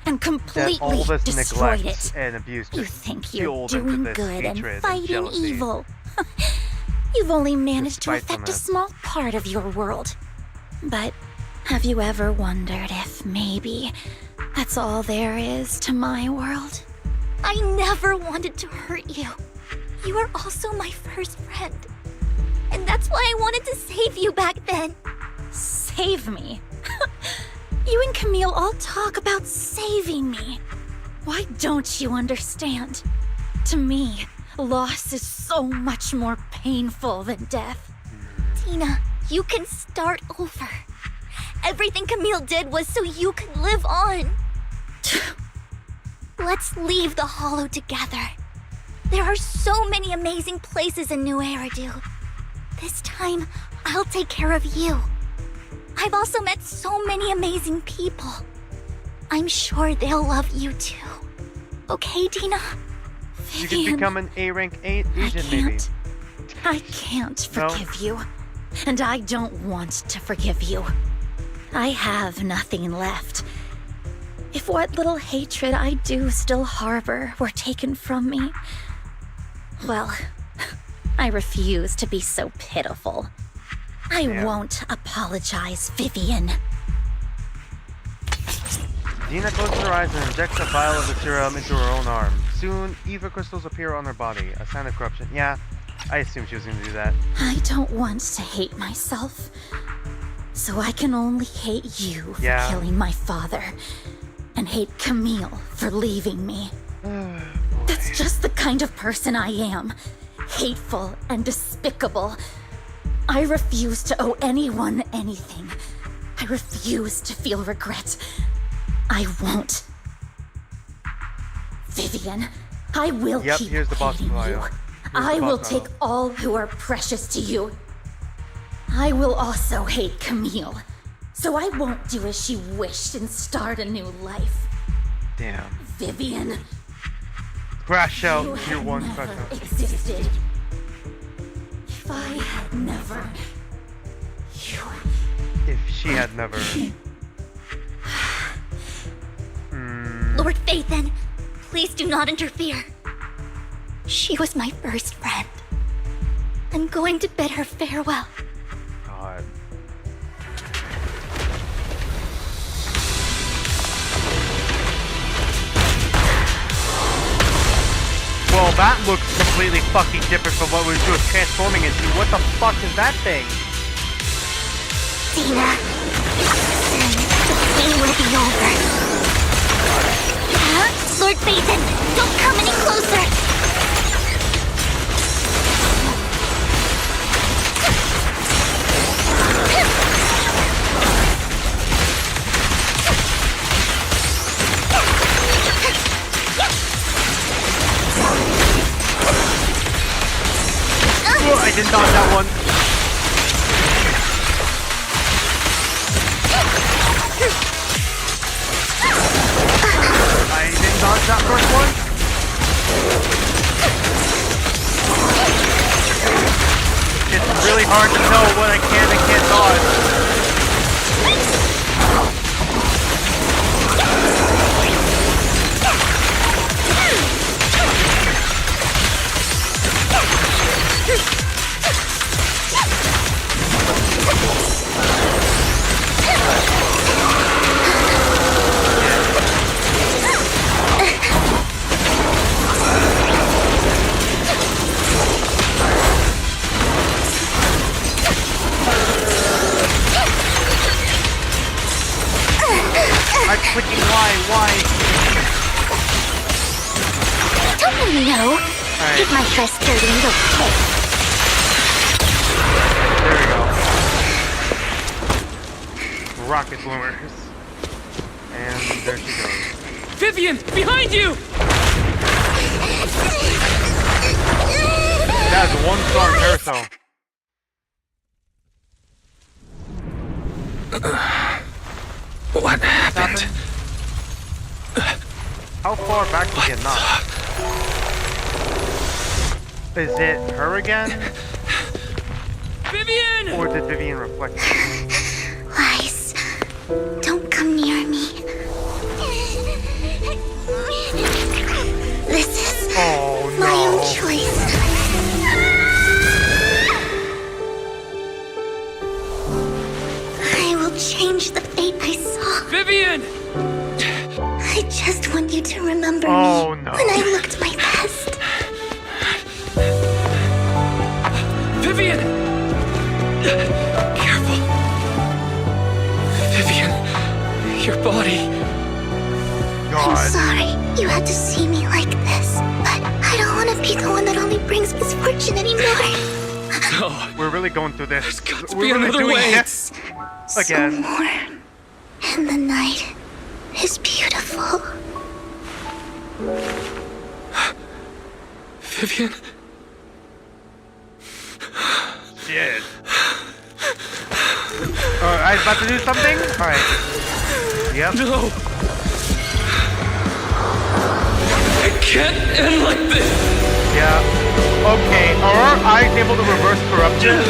and that completely all this destroyed neglect it. and abuse You just think you're fueled into doing this good and hatred fighting jealousy. evil. You've only managed to affect a Despitefulness. small part of your world. But Have you ever wondered if maybe that's all there is to my world? I never wanted to hurt you. You were also my first friend. And that's why I wanted to save you back then. Save me? You and Camille all talk about saving me. Why don't you understand? To me, loss is so much more painful than death. Tina, you can start over. Everything Camille did was so you could live on. Let's leave the Hollow together. There are so many amazing places in New Eridu. This time, I'll take care of you. I've also met so many amazing people. I'm sure they'll love you too. Okay, Tina? You can become an A-rank agent, maybe. I can't forgive you. And I don't want to forgive you. I have nothing left. If what little hatred I do still harbor were taken from me, well, I refuse to be so pitiful. I won't apologize, Vivian. Dina closes her eyes and injects a vial of the serum into her own arm. Soon, Eva crystals appear on her body, a sign of corruption. Yeah, I assumed she was going to do that. I don't want to hate myself, so I can only hate you for killing my father, and hate Camille for leaving me. That's just the kind of person I am. Hateful and despicable. I refuse to owe anyone anything. I refuse to feel regret. I won't. Vivian, I will keep here's the boss hating you. I will take all who are precious to you. I will also hate Camille, so I won't do as she wished and start a new life. Damn. Vivian, Crash out. you Tier had 1 never crash out. existed. If I had never... If she had never... Lord Phaethon, please do not interfere. She was my first friend. I'm going to bid her farewell. God. Well, that looks completely fucking different from what we were just transforming into. What the fuck is that thing? Dina, soon the pain will be over. Lord Phaethon, don't come any closer! Oh, I didn't dodge that one. I didn't dodge that first one. It's really hard to know what I can and can't dodge. I'm clicking why? Don't you know? Keep my frustrating okay. There we go. Rocket bloomers. And there she goes. Vivian, behind you! That's 1-star carousel. What happened? How far back did you get knocked? Is it her again? Vivian! Or did Vivian reflect? Lies. Don't come near me. This is my own choice. I will change the fate I saw. Vivian! I just want you to remember me when I looked my best. Vivian! Careful. Vivian, your body. I'm sorry you had to see me like this, but I don't want to be the one that only brings misfortune anymore. No. We're really going through this. There's got to We're be really another doing way. this again. So warm. And the night is beautiful. Vivian? Shit. I was about to do something? Alright. Yep. No. It can't end like this. Yeah. Okay, are our eyes able to reverse corruption?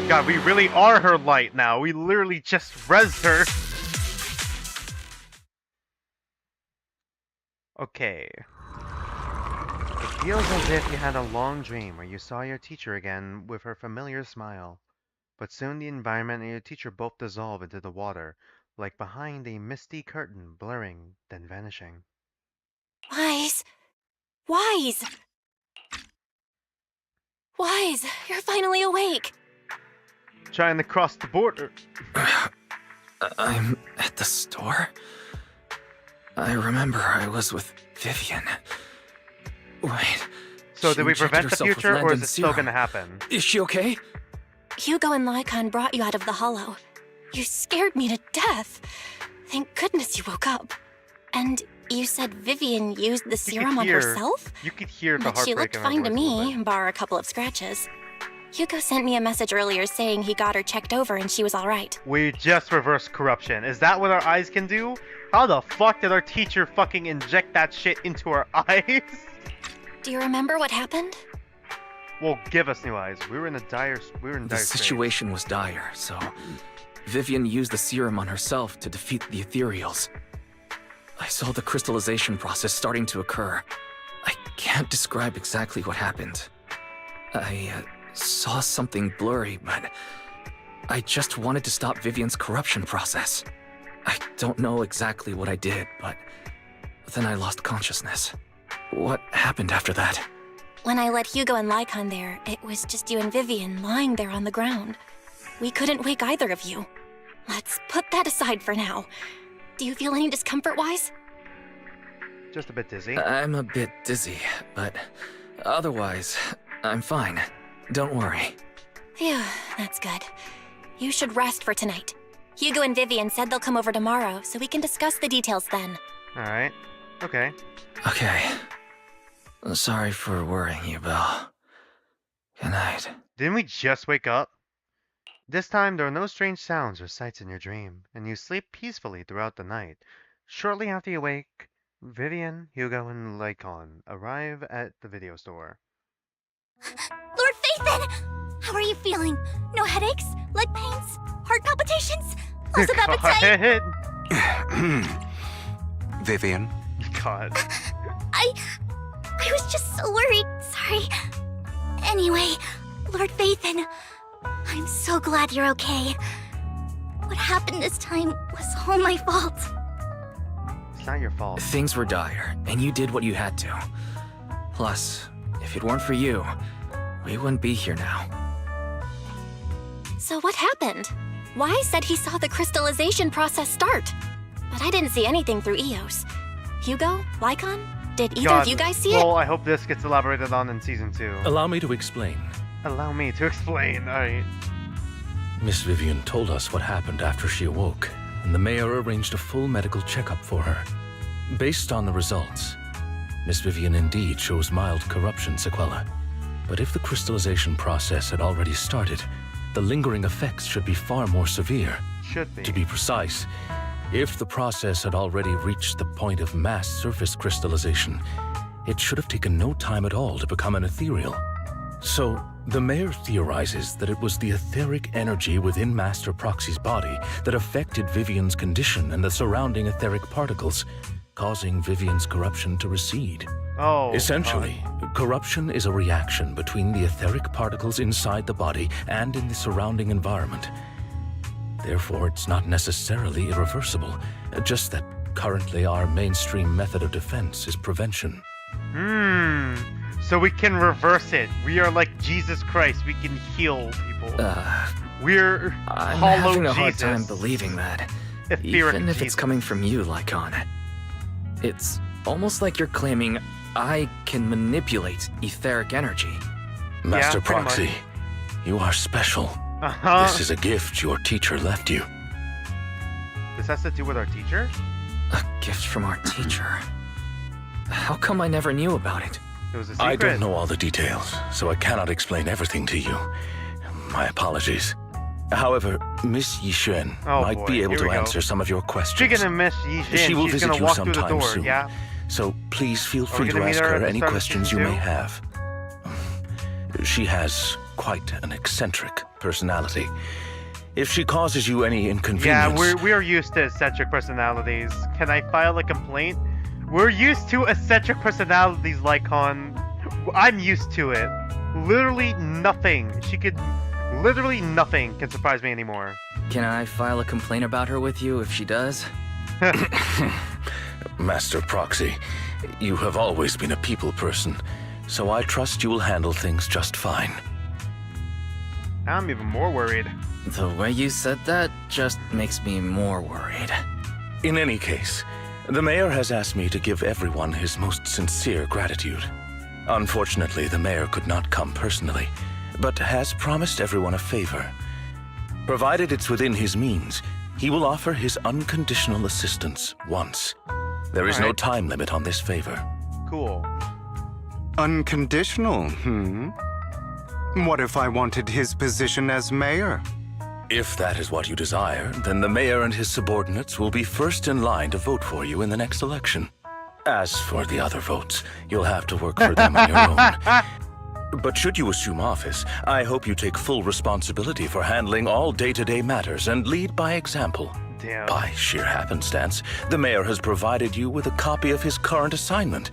God, we really are her light now. We literally just rezzed her. Okay. It feels as if you had a long dream where you saw your teacher again with her familiar smile. But soon the environment and your teacher both dissolve into the water, like behind a misty curtain, blurring, then vanishing. Wise. Wise! Wise, you're finally awake. Trying to cross the border. I'm at the store? I remember I was with Vivian. Wait. So she did we injected prevent the herself with future, or is Landon's it still serum. gonna happen? Is she okay? Hugo and Lycon brought you out of the hollow. You scared me to death. Thank goodness you woke up. And you said Vivian used the serum on herself? You could hear the But she heartbreak looked in her fine to voice a little me, bar a couple of scratches. Hugo sent me a message earlier saying he got her checked over and she was alright. We just reversed corruption. Is that what our eyes can do? How the fuck did our teacher fucking inject that shit into our eyes? Do you remember what happened? Well, give us new eyes. We were in dire The straits. situation was dire, so Vivian used the serum on herself to defeat the Ethereals. I saw the crystallization process starting to occur. I can't describe exactly what happened. I saw something blurry, but I just wanted to stop Vivian's corruption process. I don't know exactly what I did, but then I lost consciousness. What happened after that? When I let Hugo and Lycon there, it was just you and Vivian lying there on the ground. We couldn't wake either of you. Let's put that aside for now. Do you feel any discomfort-wise? Just a bit dizzy. I'm a bit dizzy, but otherwise, I'm fine. Don't worry. Phew, that's good. You should rest for tonight. Hugo and Vivian said they'll come over tomorrow, so we can discuss the details then. Alright. Okay. Okay. Sorry for worrying you, Belle. Good night. Didn't we just wake up? This time, there are no strange sounds or sights in your dream, and you sleep peacefully throughout the night. Shortly after you wake, Vivian, Hugo, and Lycon arrive at the video store. Lord Phaethon! How are you feeling? No headaches? Leg pains? Heart palpitations? Loss of appetite? Vivian? God. I was just so worried. Sorry. Anyway, Lord Phaethon, I'm so glad you're okay. What happened this time was all my fault. It's not your fault. Things were dire, and you did what you had to. Plus, if it weren't for you, we wouldn't be here now. So what happened? Wise said he saw the crystallization process start. But I didn't see anything through EOS. Hugo? Lycon? Did either of you guys see it? Well, I hope this gets elaborated on in Season 2. Allow me to explain. Allow me to explain, alright. Miss Vivian told us what happened after she awoke, and the mayor arranged a full medical checkup for her. Based on the results, Miss Vivian indeed shows mild corruption sequelae. But if the crystallization process had already started, the lingering effects should be far more severe. Should be. To be precise, if the process had already reached the point of mass surface crystallization, it should have taken no time at all to become an ethereal. So, the mayor theorizes that it was the etheric energy within Master Proxy's body that affected Vivian's condition and the surrounding etheric particles, causing Vivian's corruption to recede. Oh. Essentially, corruption is a reaction between the etheric particles inside the body and in the surrounding environment. Therefore, it's not necessarily irreversible, just that currently our mainstream method of defense is prevention. So we can reverse it. We are like Jesus Christ. We can heal people. We're I'm hollow having a hard Jesus. time believing that. Etheric Even if Jesus. it's coming from you, Lycon. It's almost like you're claiming I can manipulate etheric energy. Master pretty much. Proxy, you are special. This is a gift your teacher left you. This has to do with our teacher? A gift from our teacher. How come I never knew about it? It was a secret. I don't know all the details, so I cannot explain everything to you. My apologies. However, Miss Yixuan might be able to answer some of your questions. Speaking of Miss Yixuan, She will she's visit gonna you walk through the sometime door, soon. yeah? So please feel Are we free to gonna meet ask her at her the any start of questions you season may 2? have. She has quite an eccentric personality. If she causes you any inconvenience... Yeah, we're used to eccentric personalities. Can I file a complaint? We're used to eccentric personalities, Lycon. I'm used to it. Literally nothing. Literally nothing can surprise me anymore. Can I file a complaint about her with you if she does? Master Proxy, you have always been a people person, so I trust you will handle things just fine. I'm even more worried. The way you said that just makes me more worried. In any case, the mayor has asked me to give everyone his most sincere gratitude. Unfortunately, the mayor could not come personally, but has promised everyone a favor. Provided it's within his means, he will offer his unconditional assistance once. There is no time limit on this favor. Cool. Unconditional, What if I wanted his position as mayor? If that is what you desire, then the mayor and his subordinates will be first in line to vote for you in the next election. As for the other votes, you'll have to work for them on your own. But should you assume office, I hope you take full responsibility for handling all day-to-day matters and lead by example. Damn. By sheer happenstance, the mayor has provided you with a copy of his current assignment,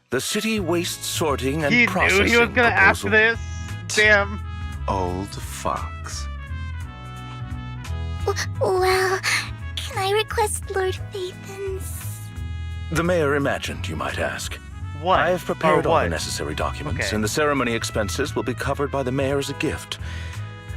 the city waste sorting and He processing knew he was gonna ask proposal. this. Damn. Old fox. Well, can I request Lord Phaethon's... The mayor imagined, you might ask. What? I have prepared Or all what? the necessary documents, Okay. and the ceremony expenses will be covered by the mayor as a gift.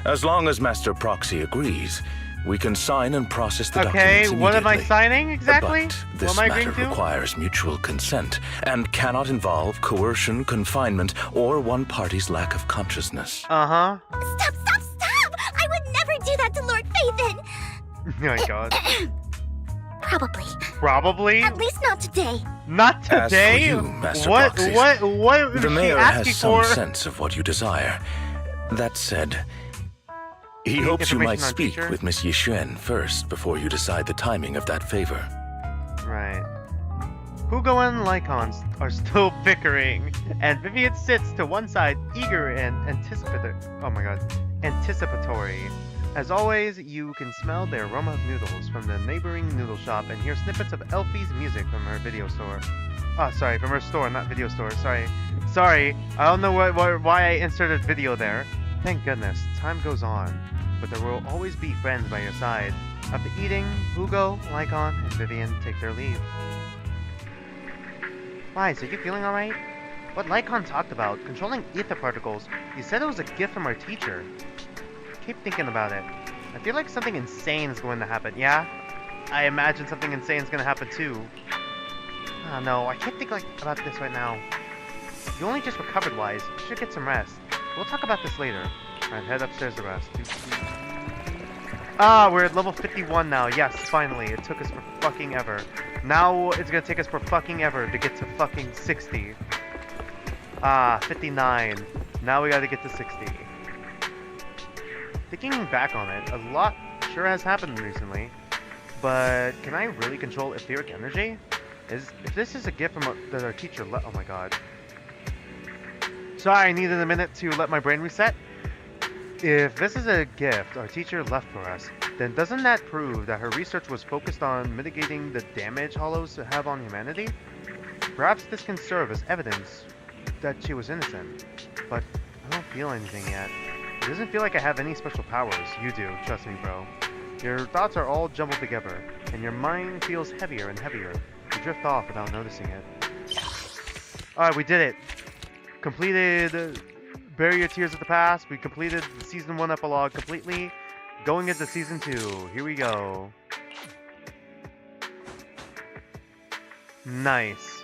As long as Master Proxy agrees, we can sign and process the Okay, documents what am I immediately. signing exactly? But What this am I matter agreeing to? requires mutual consent and cannot involve coercion, confinement, or one party's lack of consciousness. Uh-huh. Stop! I would never do that to Lord Phaethon! Oh my god. Probably. Probably? At least not today. Not As today? for you, Master what Proxy, is the she mayor asking has some for? sense of what you desire. That said, he hopes you might Information on speak teacher? with Miss Yixuan first before you decide the timing of that favor. Right. Hugo and Lycon are still bickering, and Vivian sits to one side, eager and anticipatory. Oh my god. Anticipatory. As always, you can smell the aroma of noodles from the neighboring noodle shop and hear snippets of Elfie's music from her video store. Oh, sorry, from her store, not video store. Sorry. I don't know why I inserted video there. Thank goodness, time goes on, but there will always be friends by your side. After eating, Hugo, Lycon, and Vivian take their leave. Wise, are you feeling alright? What Lycon talked about, controlling ether particles, you said it was a gift from our teacher. Keep thinking about it. I feel like something insane is going to happen, yeah? I imagine something insane is going to happen too. Oh no, I can't think about this right now. You only just recovered, Wise. You should get some rest. We'll talk about this later. Alright, head upstairs to rest. Ah, we're at level 51 now. Yes, finally. It took us for fucking ever. Now it's gonna take us for fucking ever to get to fucking 60. Ah, 59. Now we gotta get to 60. Thinking back on it, a lot sure has happened recently. But can I really control etheric energy? If this is a gift from that our teacher oh my god. Sorry, I needed a minute to let my brain reset. If this is a gift our teacher left for us, then doesn't that prove that her research was focused on mitigating the damage hollows have on humanity? Perhaps this can serve as evidence that she was innocent. But I don't feel anything yet. It doesn't feel like I have any special powers. You do, trust me, bro. Your thoughts are all jumbled together, and your mind feels heavier and heavier. You drift off without noticing it. Alright, we did it. Completed Bury Your Tears of the Past. We completed the Season 1 epilogue completely. Going into Season 2. Here we go. Nice.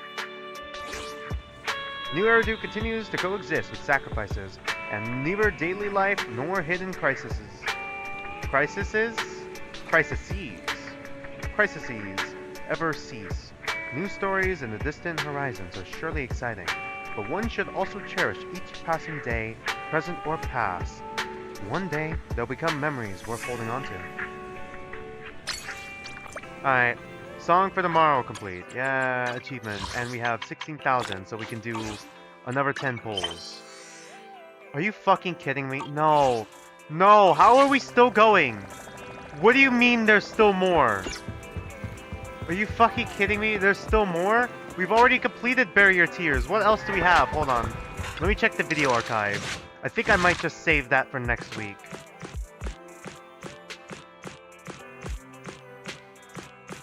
New Eridu continues to coexist with sacrifices, and neither daily life nor hidden crises ever cease. New stories in the distant horizons are surely exciting, but one should also cherish each passing day, present or past. One day, they'll become memories worth holding on to. Alright, Song for Tomorrow complete. Yeah, achievement. And we have 16,000, so we can do another 10 pulls. Are you fucking kidding me? No. No, how are we still going? What do you mean there's still more? Are you fucking kidding me? There's still more? We've already completed Bury Your Tears. What else do we have? Hold on. Let me check the video archive. I think I might just save that for next week.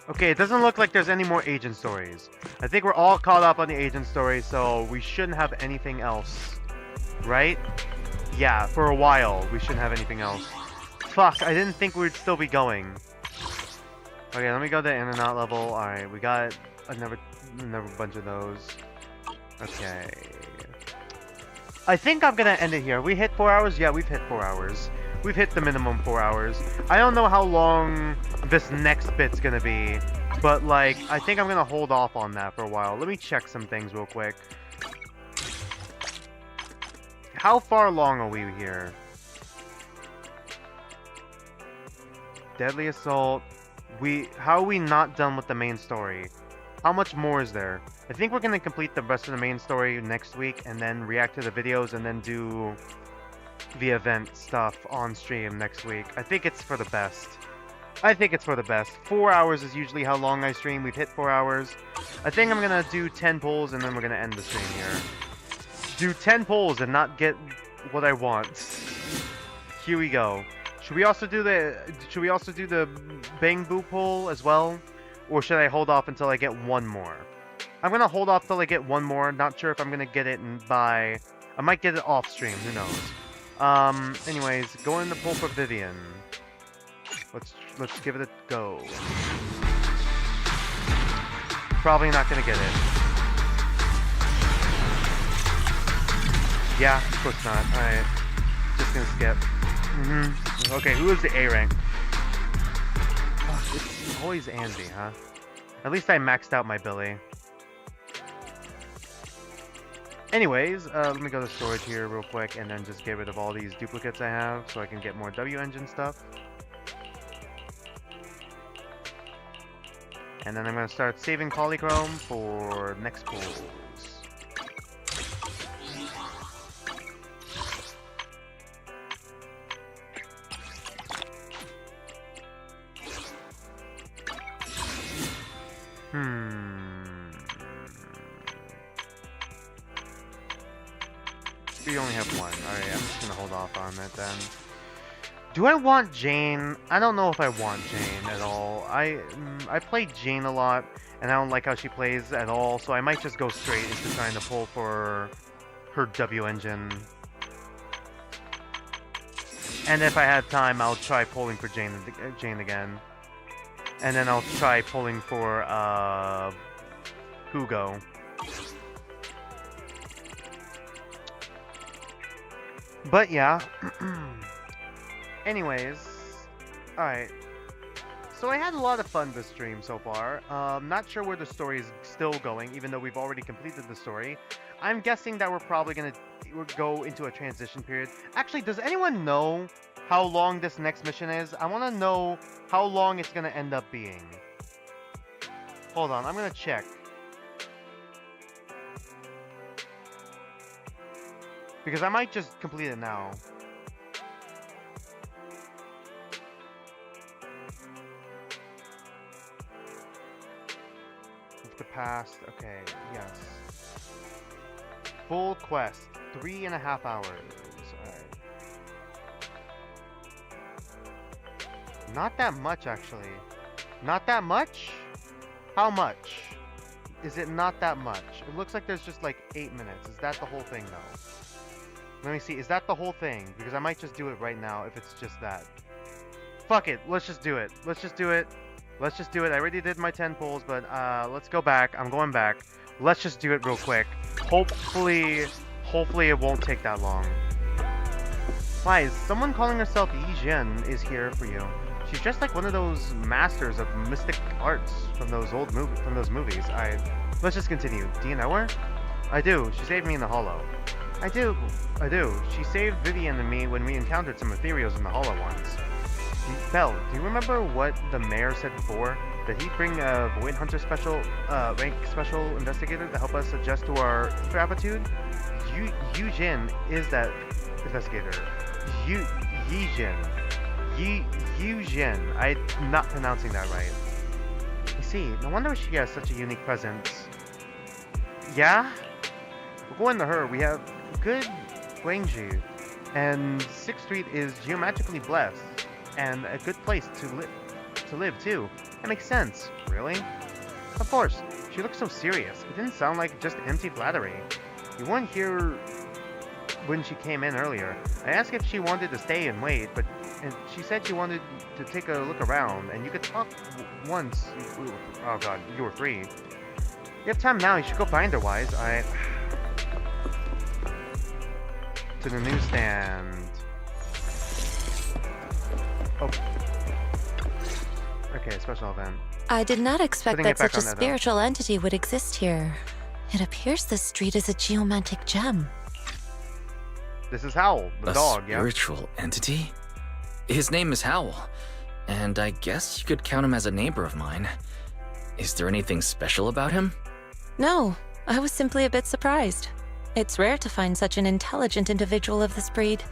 Okay, it doesn't look like there's any more agent stories. I think we're all caught up on the agent stories, so we shouldn't have anything else. Right? Yeah, for a while, we shouldn't have anything else. Fuck, I didn't think we'd still be going. Okay, let me go to in and out level. Alright, we got another bunch of those. Okay. I think I'm gonna end it here. We hit 4 hours? Yeah, we've hit 4 hours. We've hit the minimum 4 hours. I don't know how long this next bit's gonna be, but like, I think I'm gonna hold off on that for a while. Let me check some things real quick. How far along are we here? Deadly Assault. How are we not done with the main story? How much more is there? I think we're gonna complete the rest of the main story next week and then react to the videos and then do the event stuff on stream next week. I think it's for the best. I think it's for the best. 4 hours is usually how long I stream. We've hit 4 hours. I think I'm gonna do 10 polls and then we're gonna end the stream here. Do 10 polls and not get what I want. Here we go. Should we also do the Bang Boo poll as well? Or should I hold off until I get one more? I'm gonna hold off till I get one more. Not sure if I'm gonna get it by... I might get it off stream, who knows. Anyways, go in the poll for Vivian. Let's give it a go. Probably not gonna get it. Yeah, of course not. Alright. Just gonna skip. Okay, who is the A rank? Oh, it's always Andy, huh? At least I maxed out my Billy. Anyways, let me go to storage here real quick and then just get rid of all these duplicates I have so I can get more W engine stuff. And then I'm going to start saving Polychrome for next pulls. We only have one. Alright, I'm just gonna hold off on it then. Do I want Jane? I don't know if I want Jane at all. I play Jane a lot, and I don't like how she plays at all, so I might just go straight into trying to pull for her W engine. And if I have time, I'll try pulling for Jane again. And then I'll try pulling for Hugo. But yeah. Anyways, alright. So I had a lot of fun this stream so far. Not sure where the story is still going, even though we've already completed the story. I'm guessing that we're probably gonna go into a transition period. Actually, does anyone know how long this next mission is? I want to know how long it's gonna end up being. Hold on, I'm gonna check. Because I might just complete it now. past. Okay, yes. Full quest, 3.5 hours. Alright. Not that much, actually. Not that much? How much? Is it not that much? It looks like there's just like 8 minutes. Is that the whole thing, though? Let me see. Is that the whole thing? Because I might just do it right now if it's just that. Fuck it. Let's just do it. Let's just do it. Let's just do it. I already did my 10 pulls, but let's go back. I'm going back. Let's just do it real quick. Hopefully it won't take that long. Why, is someone calling herself Yi Jin is here for you? She's just like one of those masters of mystic arts from those movies. Let's just continue. Do you know her? I do. She saved me in the Hollow. I do. She saved Vivian and me when we encountered some Ethereals in the Hollow ones. Belle, do you remember what the mayor said before? That he'd bring a Void Hunter rank special investigator to help us adjust to our ether aptitude? Yu Jin is that investigator. Yu Jin. I'm not pronouncing that right. You see, no wonder she has such a unique presence. Yeah? According to her, we have good Guangzhou, and 6th Street is geometrically blessed, and a good place to live too. That makes sense. Really? Of course. She looks so serious. It didn't sound like just empty flattery. You weren't here when she came in earlier. I asked if she wanted to stay and wait, and she said she wanted to take a look around, and you could talk once. Oh god, you were free. You have time now. You should go find her, Wise. To the newsstand. Oh. Okay, special event. I did not expect that such a spiritual entity would exist here. It appears this street is a geomantic gem. This is Howl, the dog, yeah? A spiritual entity? His name is Howl, and I guess you could count him as a neighbor of mine. Is there anything special about him? No, I was simply a bit surprised. It's rare to find such an intelligent individual of this breed.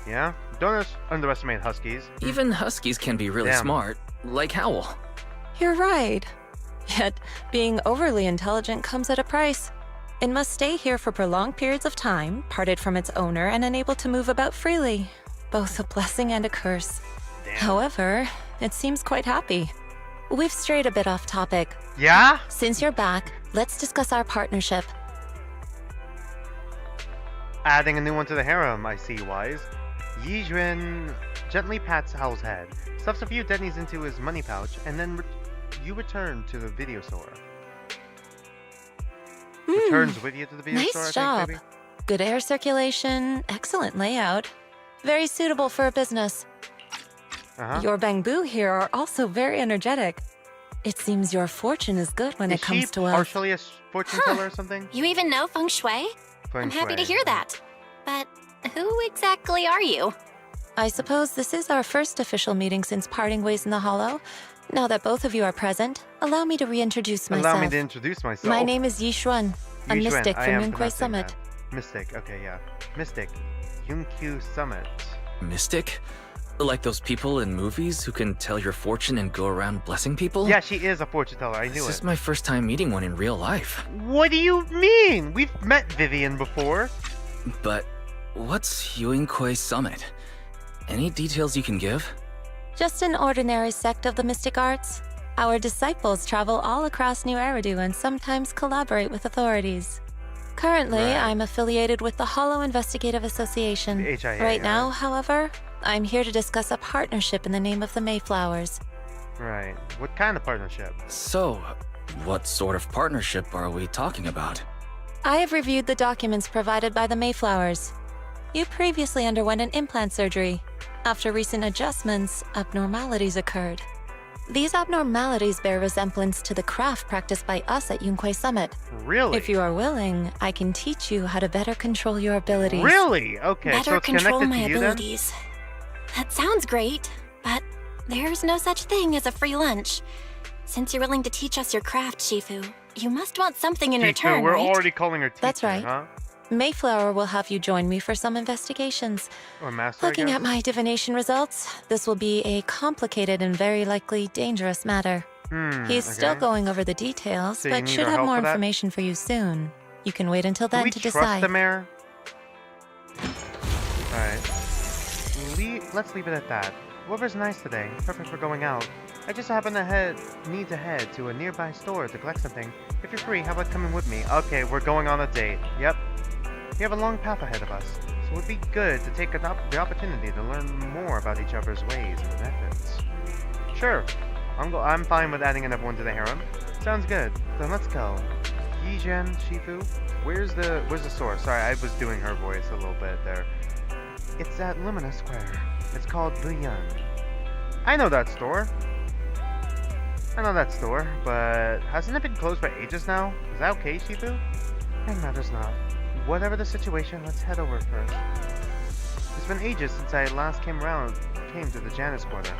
Yeah? Don't underestimate huskies. Even huskies can be really smart, like Howl. You're right. Yet, being overly intelligent comes at a price. It must stay here for prolonged periods of time, parted from its owner, and unable to move about freely. Both a blessing and a curse. Damn. However, it seems quite happy. We've strayed a bit off topic. Yeah? Since you're back, let's discuss our partnership. Adding a new one to the harem, I see, Wise. Yijun gently pats Howl's head, stuffs a few dennies into his money pouch, and then you return to the video store. Returns with you to the video store, Nice job. I think, maybe? Good air circulation, excellent layout. Very suitable for a business. Your bangbu here are also very energetic. It seems your fortune is good when it comes to wealth. Partially a fortune teller or something? You even know feng shui? I'm happy to hear that. But who exactly are you? I suppose this is our first official meeting since parting ways in the Hollow. Now that both of you are present, allow me to reintroduce myself. Allow me to introduce myself. My name is Yi Xuan, a mystic from Yunquay Summit. Mystic, okay, yeah. Mystic. Yunquay Summit. Mystic? Like those people in movies who can tell your fortune and go around blessing people? Yeah, she is a fortune teller, I knew it. This is my first time meeting one in real life. What do you mean? We've met Vivian before. But what's Yunquay Summit? Any details you can give? Just an ordinary sect of the mystic arts. Our disciples travel all across New Eridu and sometimes collaborate with authorities. Currently, I'm affiliated with the Hollow Investigative Association. The HIA, right now, however, I'm here to discuss a partnership in the name of the Mayflowers. Right. What kind of partnership? So, what sort of partnership are we talking about? I have reviewed the documents provided by the Mayflowers. You previously underwent an implant surgery. After recent adjustments, abnormalities occurred. These abnormalities bear resemblance to the craft practiced by us at Yunquay Summit. Really? If you are willing, I can teach you how to better control your abilities. Really? Okay, better so it's control connected my to you abilities. That sounds great, but there's no such thing as a free lunch. Since you're willing to teach us your craft, Shifu, you must want something in then? return, We're right? already calling her teacher, That's right. huh? Mayflower will have you join me for some investigations. Or master, Looking at my divination results, this will be a complicated and very likely dangerous matter. He's still going over the details, So you but need should our have help more for that? information for you soon. You can wait until Do then we to trust decide. the mayor? Alright. Let's leave it at that. Weather's nice today, perfect for going out. I just happen to need to head to a nearby store to collect something. If you're free, how about coming with me? Okay, we're going on a date. Yep. We have a long path ahead of us, so it would be good to take the opportunity to learn more about each other's ways and methods. Sure. I'm fine with adding another one to the harem. Sounds good. Then let's go. Yizhen, Shifu, where's the store? Sorry, I was doing her voice a little bit there. It's at Lumina Square. It's called The Yun. I know that store. But hasn't it been closed for ages now? Is that okay, Shifu? That matters not. Whatever the situation, let's head over first. It's been ages since I last came to the Janus Quarter.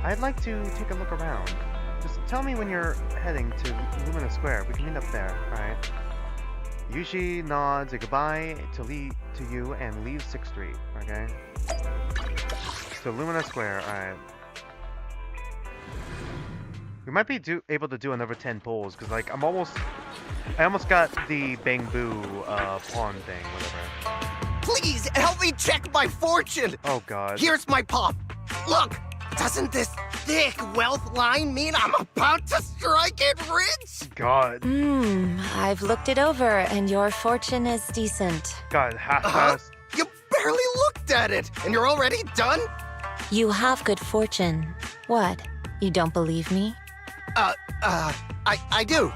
I'd like to take a look around. Just tell me when you're heading to Lumina Square. We can meet up there, alright? Yushi nods a goodbye to you and leaves 6th Street, okay? So Lumina Square, alright. We might be able to do another 10 pulls, because like I almost got the Bangbu pawn thing, whatever. Please help me check my fortune. Oh god. Here's my pop. Look, doesn't this thick wealth line mean I'm about to strike it rich? God. I've looked it over, and your fortune is decent. God, half-assed. You barely looked at it, and you're already done? You have good fortune. What? You don't believe me? I do.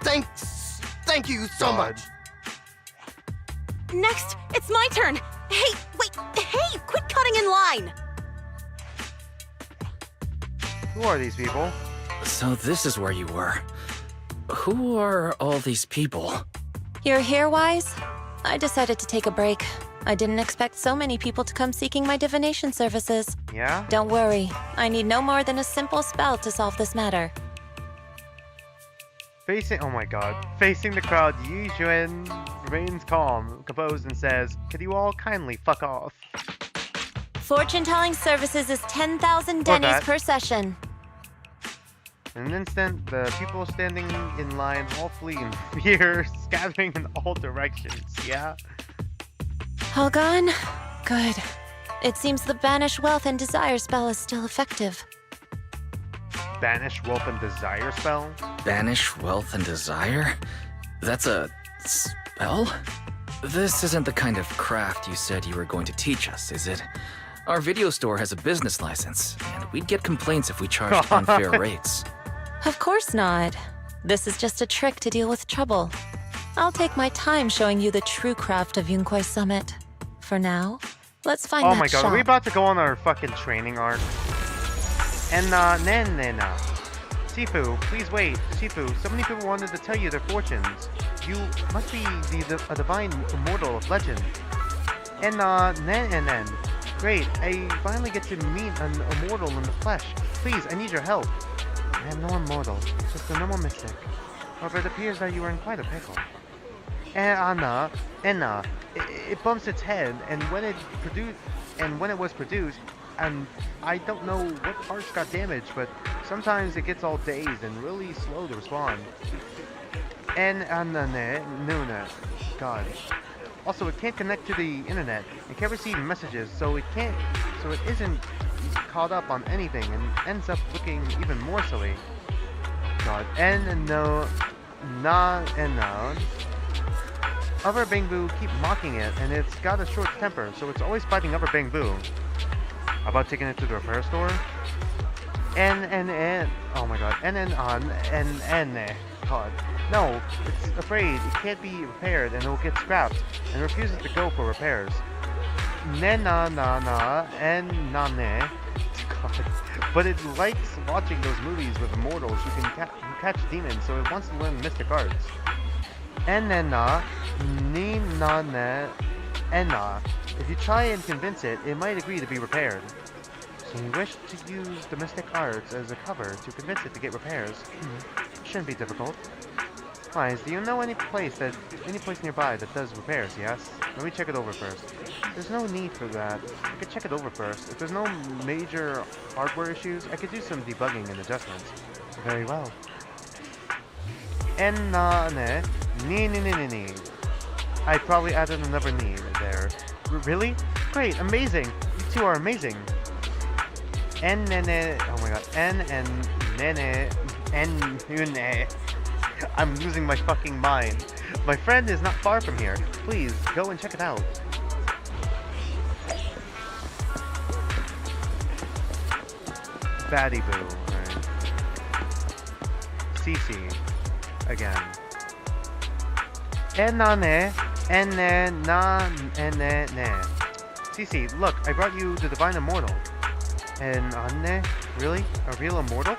Thank you so much. Next, it's my turn. Hey, wait, hey, quit cutting in line. Who are these people? So this is where you were. Who are all these people? You're here, Wise? I decided to take a break. I didn't expect so many people to come seeking my divination services. Yeah? Don't worry. I need no more than a simple spell to solve this matter. Oh my god. Facing the crowd, Yi Xuan remains calm, composed, and says, "Could you all kindly fuck off?" Fortune-telling services is 10,000 dennies per session. In an instant, the people standing in line all flee in fear, scattering in all directions. Yeah? All gone? Good. It seems the Banish Wealth and Desire spell is still effective. Banish Wealth and Desire spell? Banish Wealth and Desire? That's a spell? This isn't the kind of craft you said you were going to teach us, is it? Our video store has a business license, and we'd get complaints if we charged unfair rates. Of course not. This is just a trick to deal with trouble. I'll take my time showing you the true craft of Yunquai Summit. For now, let's find that Oh my god, shop. are we about to go on our fucking training arc? And Nena. Sifu, please wait. Sifu, so many people wanted to tell you their fortunes. You must be a divine immortal of legend. And Nen. Great, I finally get to meet an immortal in the flesh. Please, I need your help. I am no immortal, just a normal mystic. However, it appears that you are in quite a pickle. And it bumps its head, and when it was produced, and I don't know what parts got damaged, but sometimes it gets all dazed and really slow to respond. And Nuna, God. Also, it can't connect to the internet. It can't receive messages, so it isn't caught up on anything, and ends up looking even more silly. God. Other Bangbu keep mocking it, and it's got a short temper, so it's always fighting other Bangbu. About taking it to the repair store? Oh my god. God. No, it's afraid it can't be repaired and it will get scrapped, and refuses to go for repairs. God. But it likes watching those movies with immortals who can catch demons, so it wants to learn mystic arts. If you try and convince it, it might agree to be repaired. So you wish to use the mystic arts as a cover to convince it to get repairs. Shouldn't be difficult. Wise, do you know any place nearby that does repairs, yes? Let me check it over first. There's no need for that. I could check it over first. If there's no major hardware issues, I could do some debugging and adjustments. Very well. Ne. I probably added another need there. Really? Great, amazing. You two are amazing. Oh my god. Nene. I'm losing my fucking mind. My friend is not far from here. Please, go and check it out. Batty Boo. Alright. Cece. Again. Cece, look, I brought you the Divine Immortal. Really? A real immortal?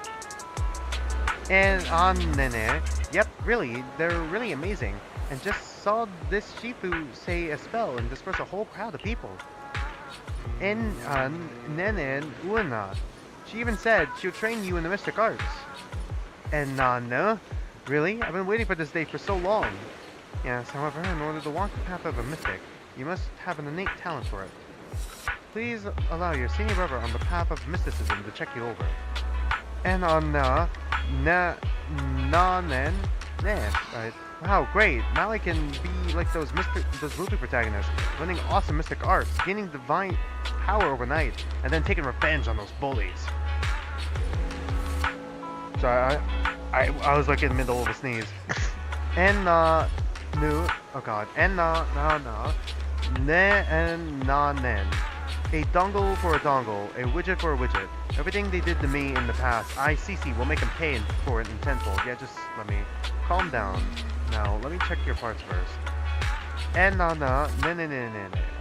Yep, really, they're really amazing. And just saw this Shifu say a spell and disperse a whole crowd of people. Una. She even said she'll train you in the mystic arts. Really? I've been waiting for this day for so long. Yes, however, in order to walk the path of a mystic, you must have an innate talent for it. Please allow your senior brother on the path of mysticism to check you over. Right. Wow, great. Now I can be like those movie protagonists, learning awesome mystic arts, gaining divine power overnight, and then taking revenge on those bullies. Sorry, I was like in the middle of a sneeze. Oh god. A dongle for a dongle, a widget for a widget. Everything they did to me in the past, Cece, will make them pay for it in tenfold. Yeah, just let me calm down. Now, let me check your parts first.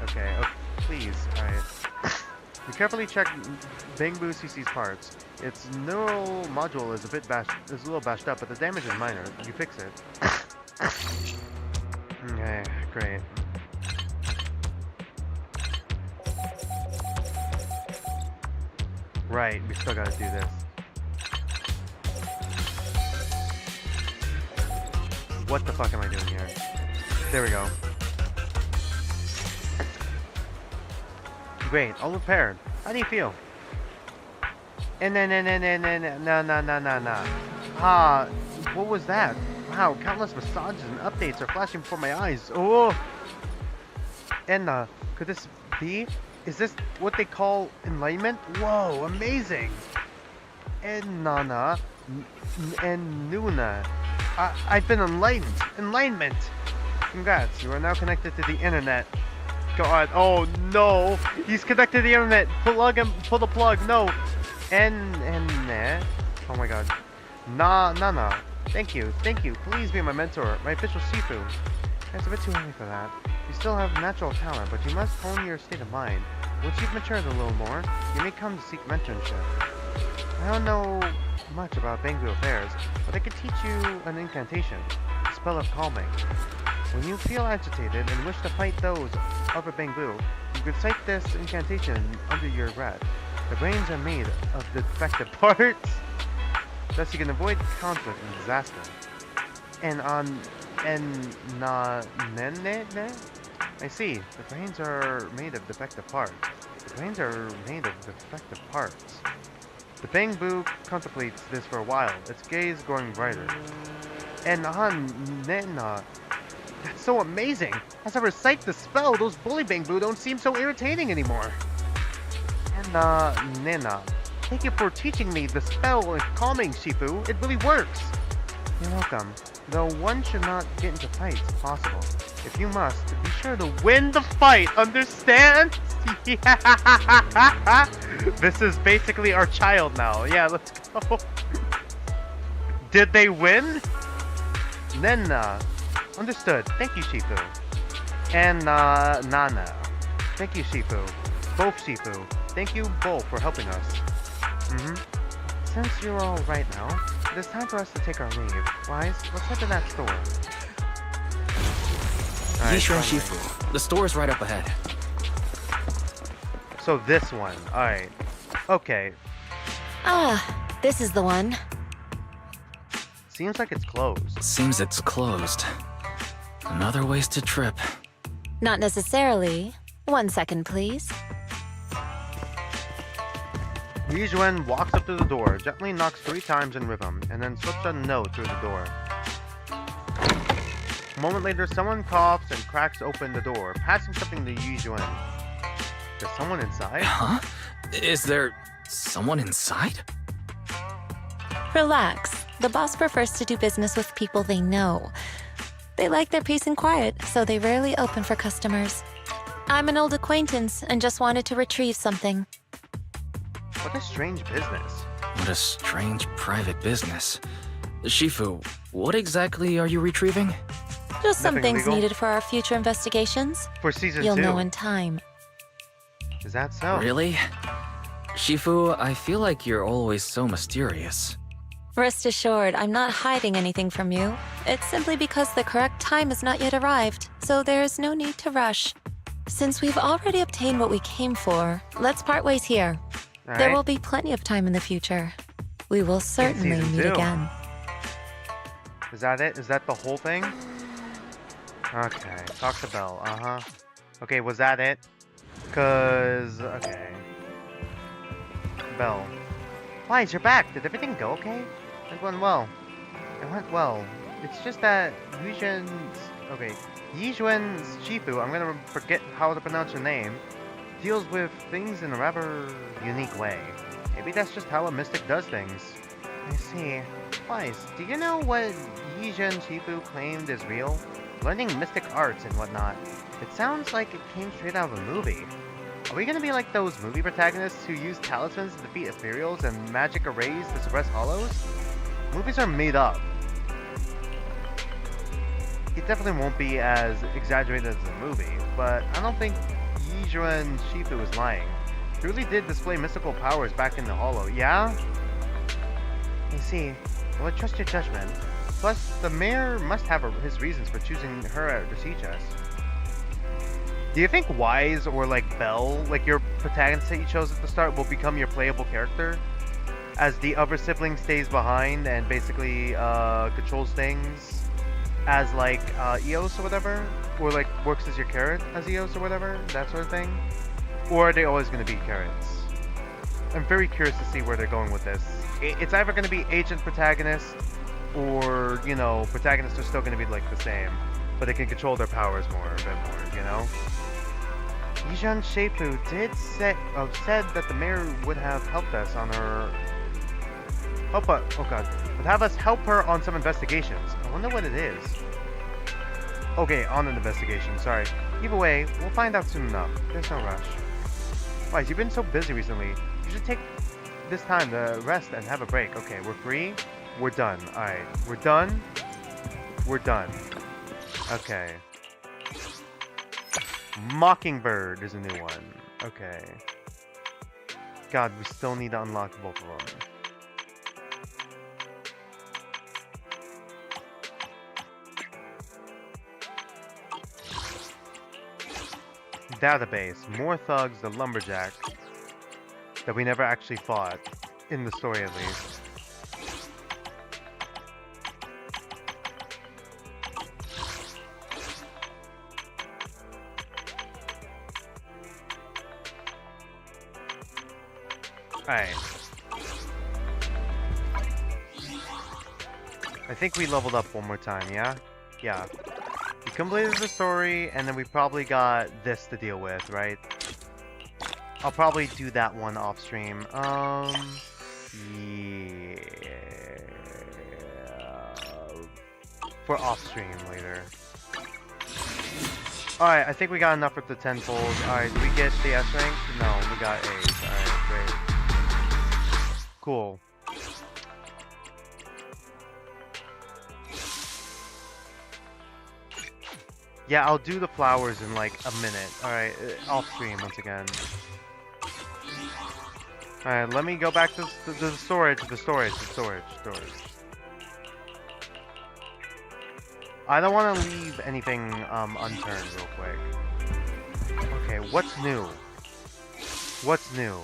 Okay, please, alright. You carefully check Bangbu Cece's parts. Its neural module is a little bashed up, but the damage is minor. You fix it. Okay, great. Right, we still gotta do this. What the fuck am I doing here? There we go. Great, all repaired. How do you feel? Ah, what was that? Wow, countless massages and updates are flashing before my eyes. Oh! Could this be? Is this what they call enlightenment? Whoa, amazing! Nuna. I've been enlightened. Enlightenment! Congrats, you are now connected to the internet. God, oh no! He's connected to the internet! Pull the plug, no! Oh my god. Nana. Thank you. Please be my mentor, my official Shifu. It's a bit too early for that. You still have natural talent, but you must hone your state of mind. Once you've matured a little more, you may come to seek mentorship. I don't know much about Bangbu affairs, but I could teach you an incantation, a spell of calming. When you feel agitated and wish to fight those other Bangbu, you could cite this incantation under your breath. The brains are made of the defective parts, thus you can avoid conflict and disaster. I see. The brains are made of defective parts. The Bangbu contemplates this for a while, its gaze growing brighter. That's so amazing! As I recite the spell, those bully Bangbu don't seem so irritating anymore. Nena, thank you for teaching me the spell and calming, Shifu. It really works. You're welcome. Though one should not get into fights if possible. If you must, be sure to win the fight, understand? Yeah. This is basically our child now. Yeah, let's go. Did they win? Nena. Understood. Thank you, Shifu. Nana. Thank you, Shifu. Both Shifu. Thank you both for helping us. Since you're all right now, it is time for us to take our leave. Wise, let's head to that store. Yishu and Shifu, the store is right up ahead. So this one, alright. Okay. Ah, this is the one. Seems like it's closed. Seems it's closed. Another wasted trip. Not necessarily. 1 second, please. Yi Zhuan walks up to the door, gently knocks 3 times in rhythm, and then slips a note through the door. A moment later, someone coughs and cracks open the door, passing something to Yi Zhuan. There's someone inside? Huh? Is there someone inside? Relax. The boss prefers to do business with people they know. They like their peace and quiet, so they rarely open for customers. I'm an old acquaintance and just wanted to retrieve something. What a strange business. What a strange private business. Shifu, what exactly are you retrieving? Just some Nothing things legal? needed for our future investigations. For season You'll 2. know in time. Is that so? Really? Shifu, I feel like you're always so mysterious. Rest assured, I'm not hiding anything from you. It's simply because the correct time has not yet arrived, so there is no need to rush. Since we've already obtained what we came for, let's part ways here. All There right. will be plenty of time in the future. We will certainly season meet 2. again. Is that it? Is that the whole thing? Okay, talk to Belle, uh-huh. Okay, was that it? Okay. Belle. Wise, you're back. Did everything go okay? It went well. It went well. It's just that Yi Zhuan's Shifu, I'm gonna forget how to pronounce your name, deals with things in a rather unique way. Maybe that's just how a mystic does things. I see. Wise, do you know what Yi Zhuan Shifu claimed is real? Learning mystic arts and whatnot. It sounds like it came straight out of a movie. Are we gonna be like those movie protagonists who use talismans to defeat Ethereals and magic arrays to suppress hollows? Movies are made up. It definitely won't be as exaggerated as the movie, but I don't think Yi Zhuan Shifu is lying. He really did display mystical powers back in the hollow, yeah? I see. Well, I trust your judgment. Plus, the mayor must have his reasons for choosing her to teach us. Do you think Wise or like Belle, like your protagonist that you chose at the start, will become your playable character? As the other sibling stays behind and basically controls things as like Eos or whatever? Or like works as your carrot as Eos or whatever? That sort of thing? Or are they always going to be carrots? I'm very curious to see where they're going with this. It's either going to be agent protagonist or, you know, protagonists are still going to be like the same. But they can control their powers more, a bit more, you know? Yi Zhuan Shifu did said that the mayor would have helped us on her... would have us help her on some investigations. I wonder what it is. Okay, on an investigation, sorry. Either way, we'll find out soon enough. There's no rush. Wise, you've been so busy recently. You should take this time to rest and have a break. Okay, we're free. We're done. Alright, we're done. We're done. Okay. Mockingbird is a new one. Okay. God, we still need to unlock both of them. Database. More thugs, the lumberjack. That we never actually fought. In the story, at least. Alright. I think we leveled up one more time, yeah? Yeah. We completed the story, and then we probably got this to deal with, right? I'll probably do that one off stream. Yeah. For off stream later. Alright, I think we got enough with the 10-fold. Alright, did we get the S rank? No, we got A's. Alright, great. Cool. Yeah, I'll do the flowers in like a minute. Alright, off stream once again. Alright, let me go back to the storage. I don't want to leave anything unturned real quick. Okay, what's new? What's new?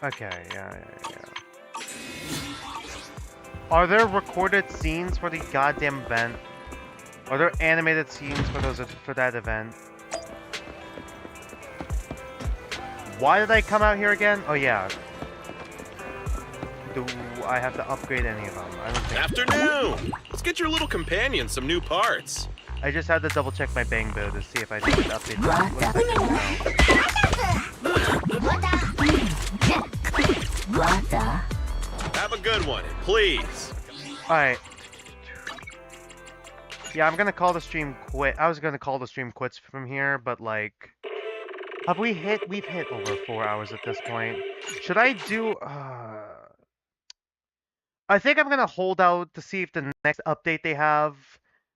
Okay, yeah. Are there recorded scenes for the goddamn event? Are there animated scenes for that event? Why did I come out here again? Oh yeah. Do I have to upgrade any of them? I don't think. Afternoon! Let's get your little companion some new parts. I just had to double check my bang bill to see if I need to update that. Have a good one, please. Alright. Yeah, I'm gonna call the stream quit. I was gonna call the stream quits from here, but like... We've hit over 4 hours at this point. Should I do... I think I'm gonna hold out to see if the next update they have...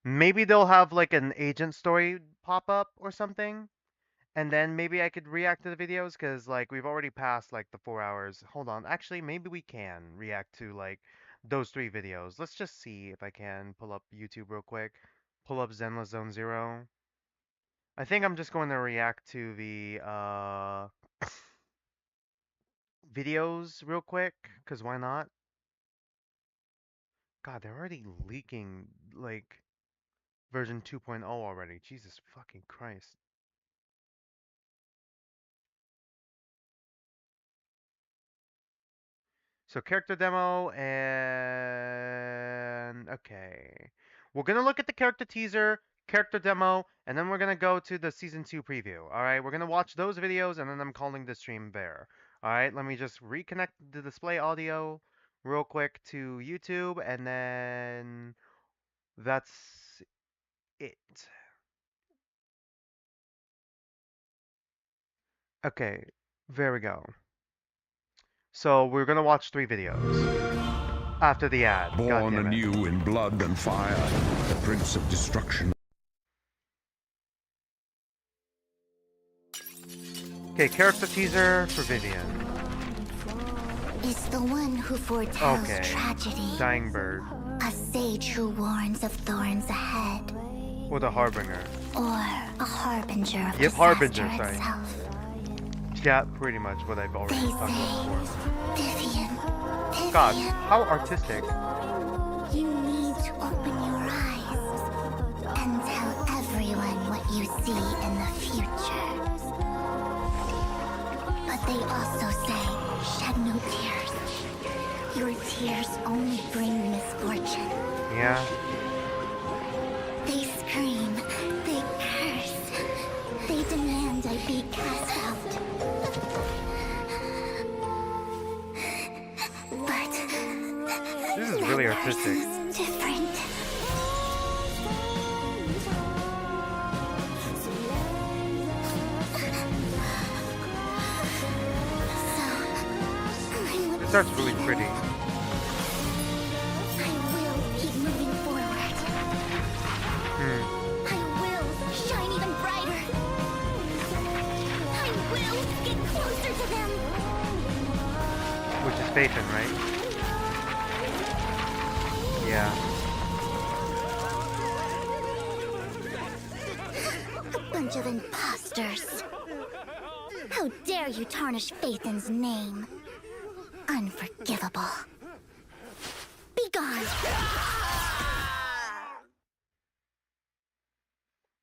Maybe they'll have like an agent story pop up or something. And then maybe I could react to the videos, because like we've already passed like the 4 hours. Hold on, actually maybe we can react to like those 3 videos. Let's just see if I can pull up YouTube real quick. Pull up Zenless Zone Zero. I think I'm just going to react to the videos real quick, because why not? God, they're already leaking like version 2.0 already. Jesus fucking Christ. So character demo and okay. We're gonna look at the character teaser, character demo, and then we're gonna go to the season 2 preview. Alright, we're gonna watch those videos and then I'm calling the stream there. Alright, let me just reconnect the display audio real quick to YouTube and then that's it. Okay, there we go. So we're gonna watch 3 videos after the ad. Born anew in blood and fire, the Prince of Destruction. Okay, character teaser for Vivian. Is the one who foretells tragedy. Dying bird. A sage who warns of thorns ahead. Or the harbinger. Or a harbinger of Yep, harbinger, sorry. itself. Yeah, pretty much what I've already talked about before. Vivian. God, how artistic. You need to open your eyes and tell everyone what you see in the future. But they also say, shed no tears. Your tears only bring misfortune. Yeah. They scream, they curse, they demand I be cast out. But this is really artistic. Different. This art's really pretty. I will keep moving forward. I will shine even brighter. I will get closer to them. Which is Phaethon, right? Yeah. A bunch of imposters. How dare you tarnish Phaethon's name? Unforgivable. Be gone.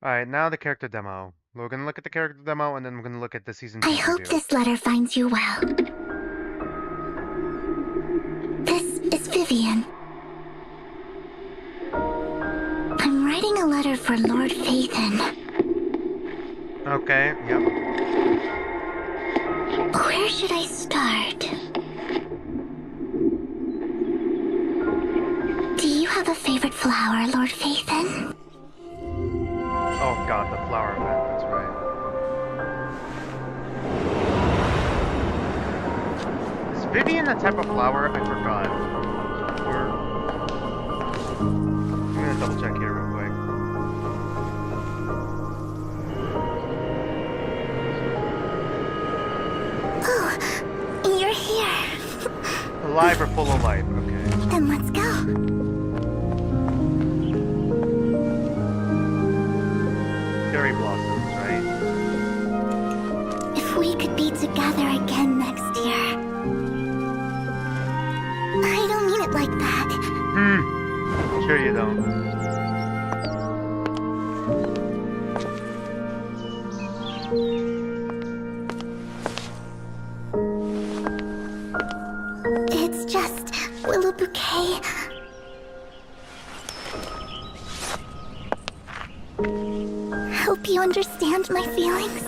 Alright, now the character demo. We're gonna look at the character demo and then we're gonna look at the season 2 I hope review. this letter finds you well. This is Vivian. I'm writing a letter for Lord Phaethon. Okay, yep. Where should I start? Do you have a favorite flower, Lord Phaethon? Oh god, the flower event, that's right. Is Vivian the type of flower? I forgot. Or... I'm gonna double check here real quick. Oh, you're here. Alive or full of life, okay. Then let's go. Cherry blossoms, right? If we could be together again next year. I don't mean it like that. Sure you don't. It's just Willow Bouquet. Hope you understand my feelings.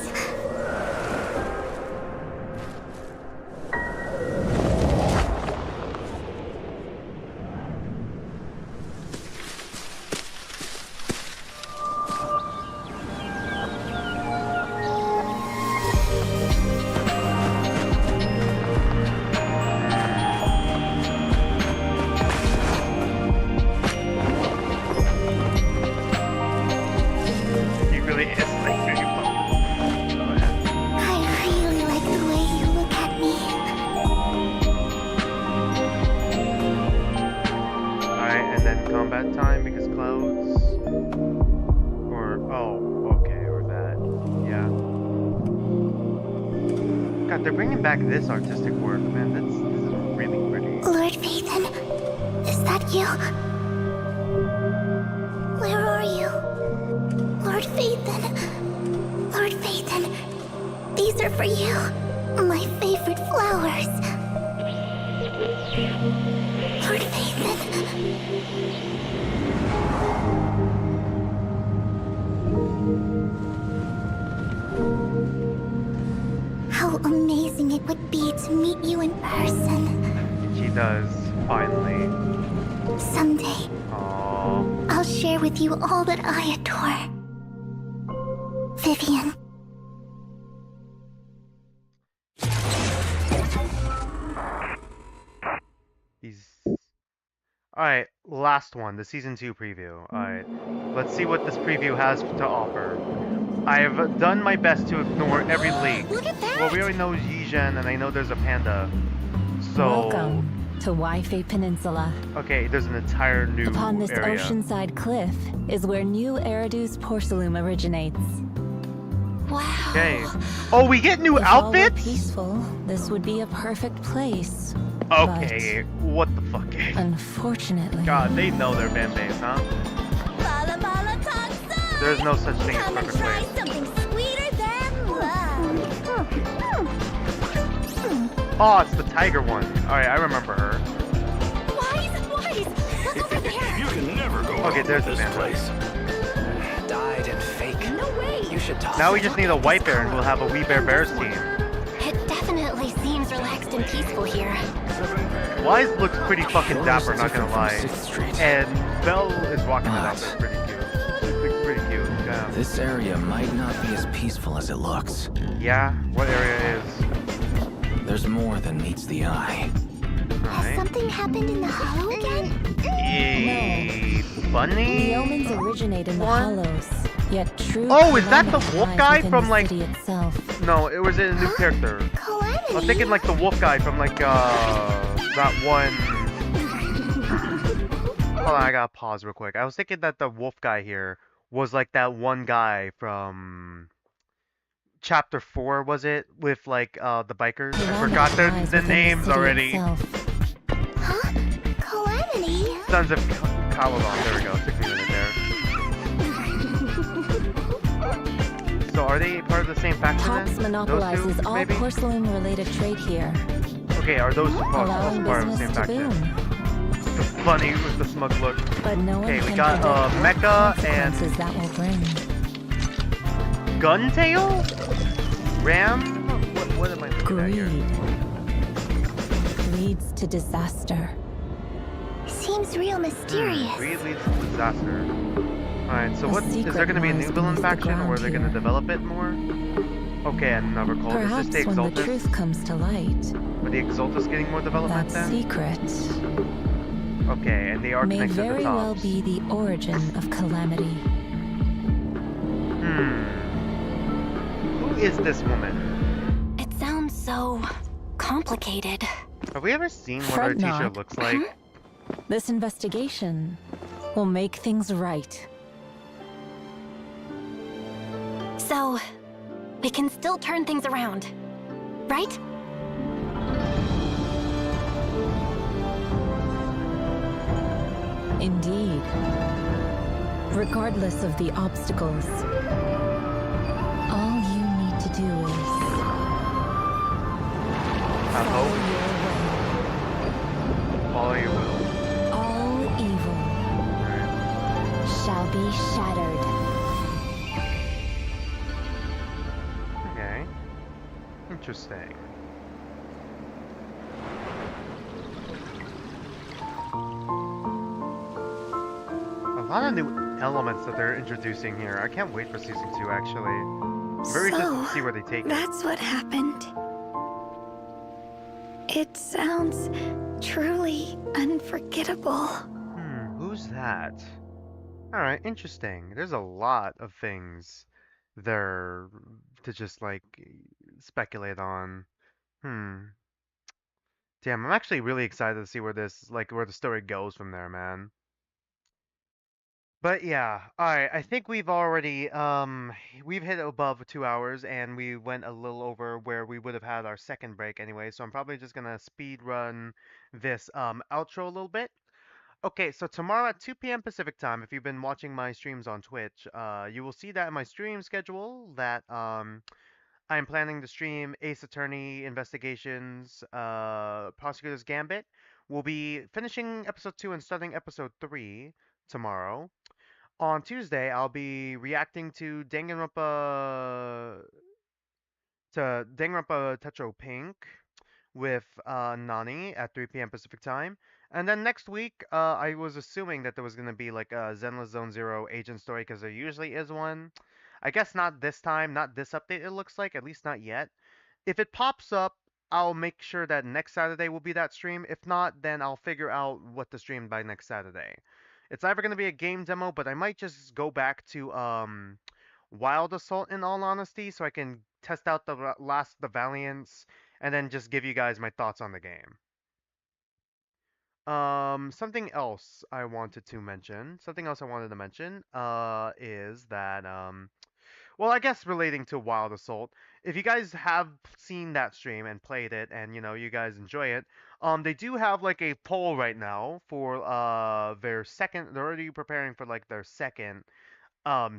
Back this artistic work, man. This is really pretty. Lord Phaethon, is that you? Where are you? Lord Phaethon. Lord Phaethon, these are for you. My favorite flowers. Lord Phaethon. How amazing it would be to meet you in person. She does, finally. Someday, Aww. I'll share with you all that I adore. Vivian. Alright, last one, the Season 2 preview. Alright, let's see what this preview has to offer. I've done my best to ignore every leak. Look at that! Well, we already know Yizhen, and I know there's a panda. So... Welcome to Waifei Peninsula. Okay, there's an entire new Upon this area. oceanside cliff is where new Eridu's porcelain originates. Wow. Okay. Oh, we get new If all were outfits? peaceful, this would be a perfect place. Okay, what the fuck? Unfortunately. God, they know their fan base, huh? There's no such thing as perfect place. Something sweeter than love. Oh, it's the tiger one. Alright, I remember her. Wise! Look over there! You can never go okay, there's the fan place. Dyed and fake. No way! You should talk. Now we just need a white bear and we'll have a Wee Bear Bears team. It definitely seems relaxed and peaceful here. Wise looks pretty fucking dapper, not gonna lie. And Belle is walking it out. That's pretty cute. Looks pretty cute. Yeah. This area might not be as peaceful as it looks. Yeah? What area is? There's more than meets the eye. Has something happened in the hollow again? A bunny? The omens originate in the hollows, yet true. Oh, is that the calamity wolf lies guy within from the like... city itself. No, it was a new character. Calamity? I'm thinking like the wolf guy from like, that one... Hold on, I gotta pause real quick. I was thinking that the wolf guy here was like that one guy from... Chapter 4, was it? With like, the bikers? I forgot the names already. Huh? Calamity? Sons of Caladon. There we go. Took me a minute there. So are they part of the same faction Pops then? monopolizes Those two, all maybe? porcelain-related trade here, Okay, are those two also allowing part of the business same to faction? boom. The funny with the smug look. But no one Okay, we can got predict Mecha what and consequences that will bring. Guntail? Ram? What am I looking at here? Greed leads to disaster. Seems real mysterious. Greed leads to disaster. Alright, so A what is there secret gonna be a lies new villain beneath the faction or are ground they gonna here. develop it more? Okay, and another call. Is Perhaps this the when the Exaltus? truth comes to light, Are the Exaltus getting more development that then? secret Okay, and they are may connected to the very well tops. be the origin of calamity. Who is this woman? It sounds so complicated. Have we ever seen what our Fret teacher not. looks like? This investigation will make things right. So, we can still turn things around, right? Indeed. Regardless of the obstacles, all you need to do is follow your will. Follow your will. All evil shall be shattered. Okay. Interesting. A lot of new elements that they're introducing here. I can't wait for season 2, actually. I'm very interested to see where they take it. That's what happened. It sounds truly unforgettable. Who's that? Alright, interesting. There's a lot of things there to just, like, speculate on. Damn, I'm actually really excited to see where this, like, where the story goes from there, man. But yeah, alright, I think we've already, we've hit above 2 hours, and we went a little over where we would have had our second break anyway, so I'm probably just gonna speed run this, outro a little bit. Okay, so tomorrow at 2 p.m. Pacific time, if you've been watching my streams on Twitch, you will see that in my stream schedule that, I'm planning to stream Ace Attorney Investigations, Prosecutor's Gambit. We'll be finishing episode 2 and starting episode 3 tomorrow. On Tuesday, I'll be reacting to Danganronpa Tetro Pink with Nani at 3 p.m. Pacific time. And then next week, I was assuming that there was going to be like a Zenless Zone Zero agent story because there usually is one. I guess not this time, not this update it looks like, at least not yet. If it pops up, I'll make sure that next Saturday will be that stream. If not, then I'll figure out what to stream by next Saturday. It's either going to be a game demo, but I might just go back to Wild Assault in all honesty, so I can test out the the Valiants, and then just give you guys my thoughts on the game. Something else I wanted to mention. Is that well, I guess relating to Wild Assault, if you guys have seen that stream and played it, and you know you guys enjoy it, they do have like a poll right now for their second. They're already preparing for like their second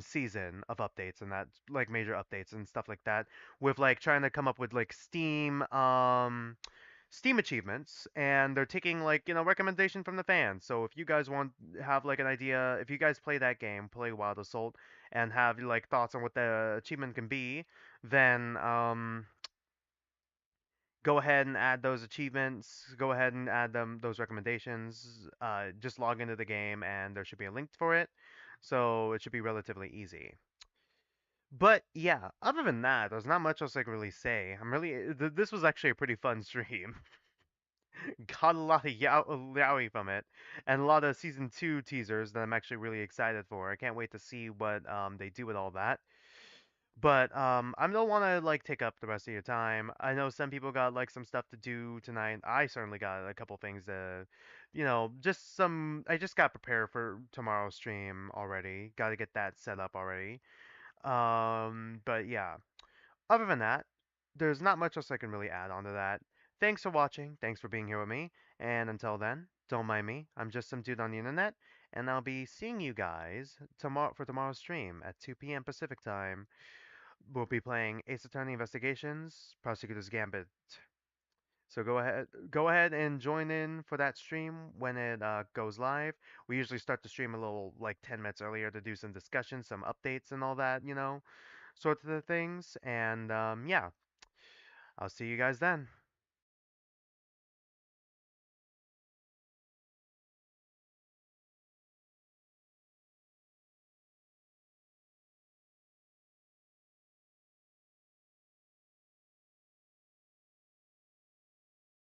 season of updates and that like major updates and stuff like that, with like trying to come up with like Steam achievements, and they're taking like recommendation from the fans. So if you guys want have like an idea, if you guys play that game, play Wild Assault, and have like thoughts on what the achievement can be, then go ahead and add those achievements. Go ahead and add those recommendations. Just log into the game, and there should be a link for it. So it should be relatively easy. But yeah, other than that, there's not much else I can really say. This was actually a pretty fun stream. Got a lot of yowie from it, and a lot of season 2 teasers that I'm actually really excited for. I can't wait to see what they do with all that. But I don't want to like take up the rest of your time. I know some people got like some stuff to do tonight. I certainly got a couple things to, just some. I just got prepared for tomorrow's stream already. Got to get that set up already. But yeah, other than that, there's not much else I can really add on to that. Thanks for watching. Thanks for being here with me. And until then, don't mind me. I'm just some dude on the internet, and I'll be seeing you guys tomorrow for tomorrow's stream at 2 p.m. Pacific time. We'll be playing Ace Attorney Investigations, Prosecutor's Gambit. So go ahead and join in for that stream when it goes live. We usually start the stream a little like 10 minutes earlier to do some discussion, some updates, and all that, sorts of the things. And yeah, I'll see you guys then.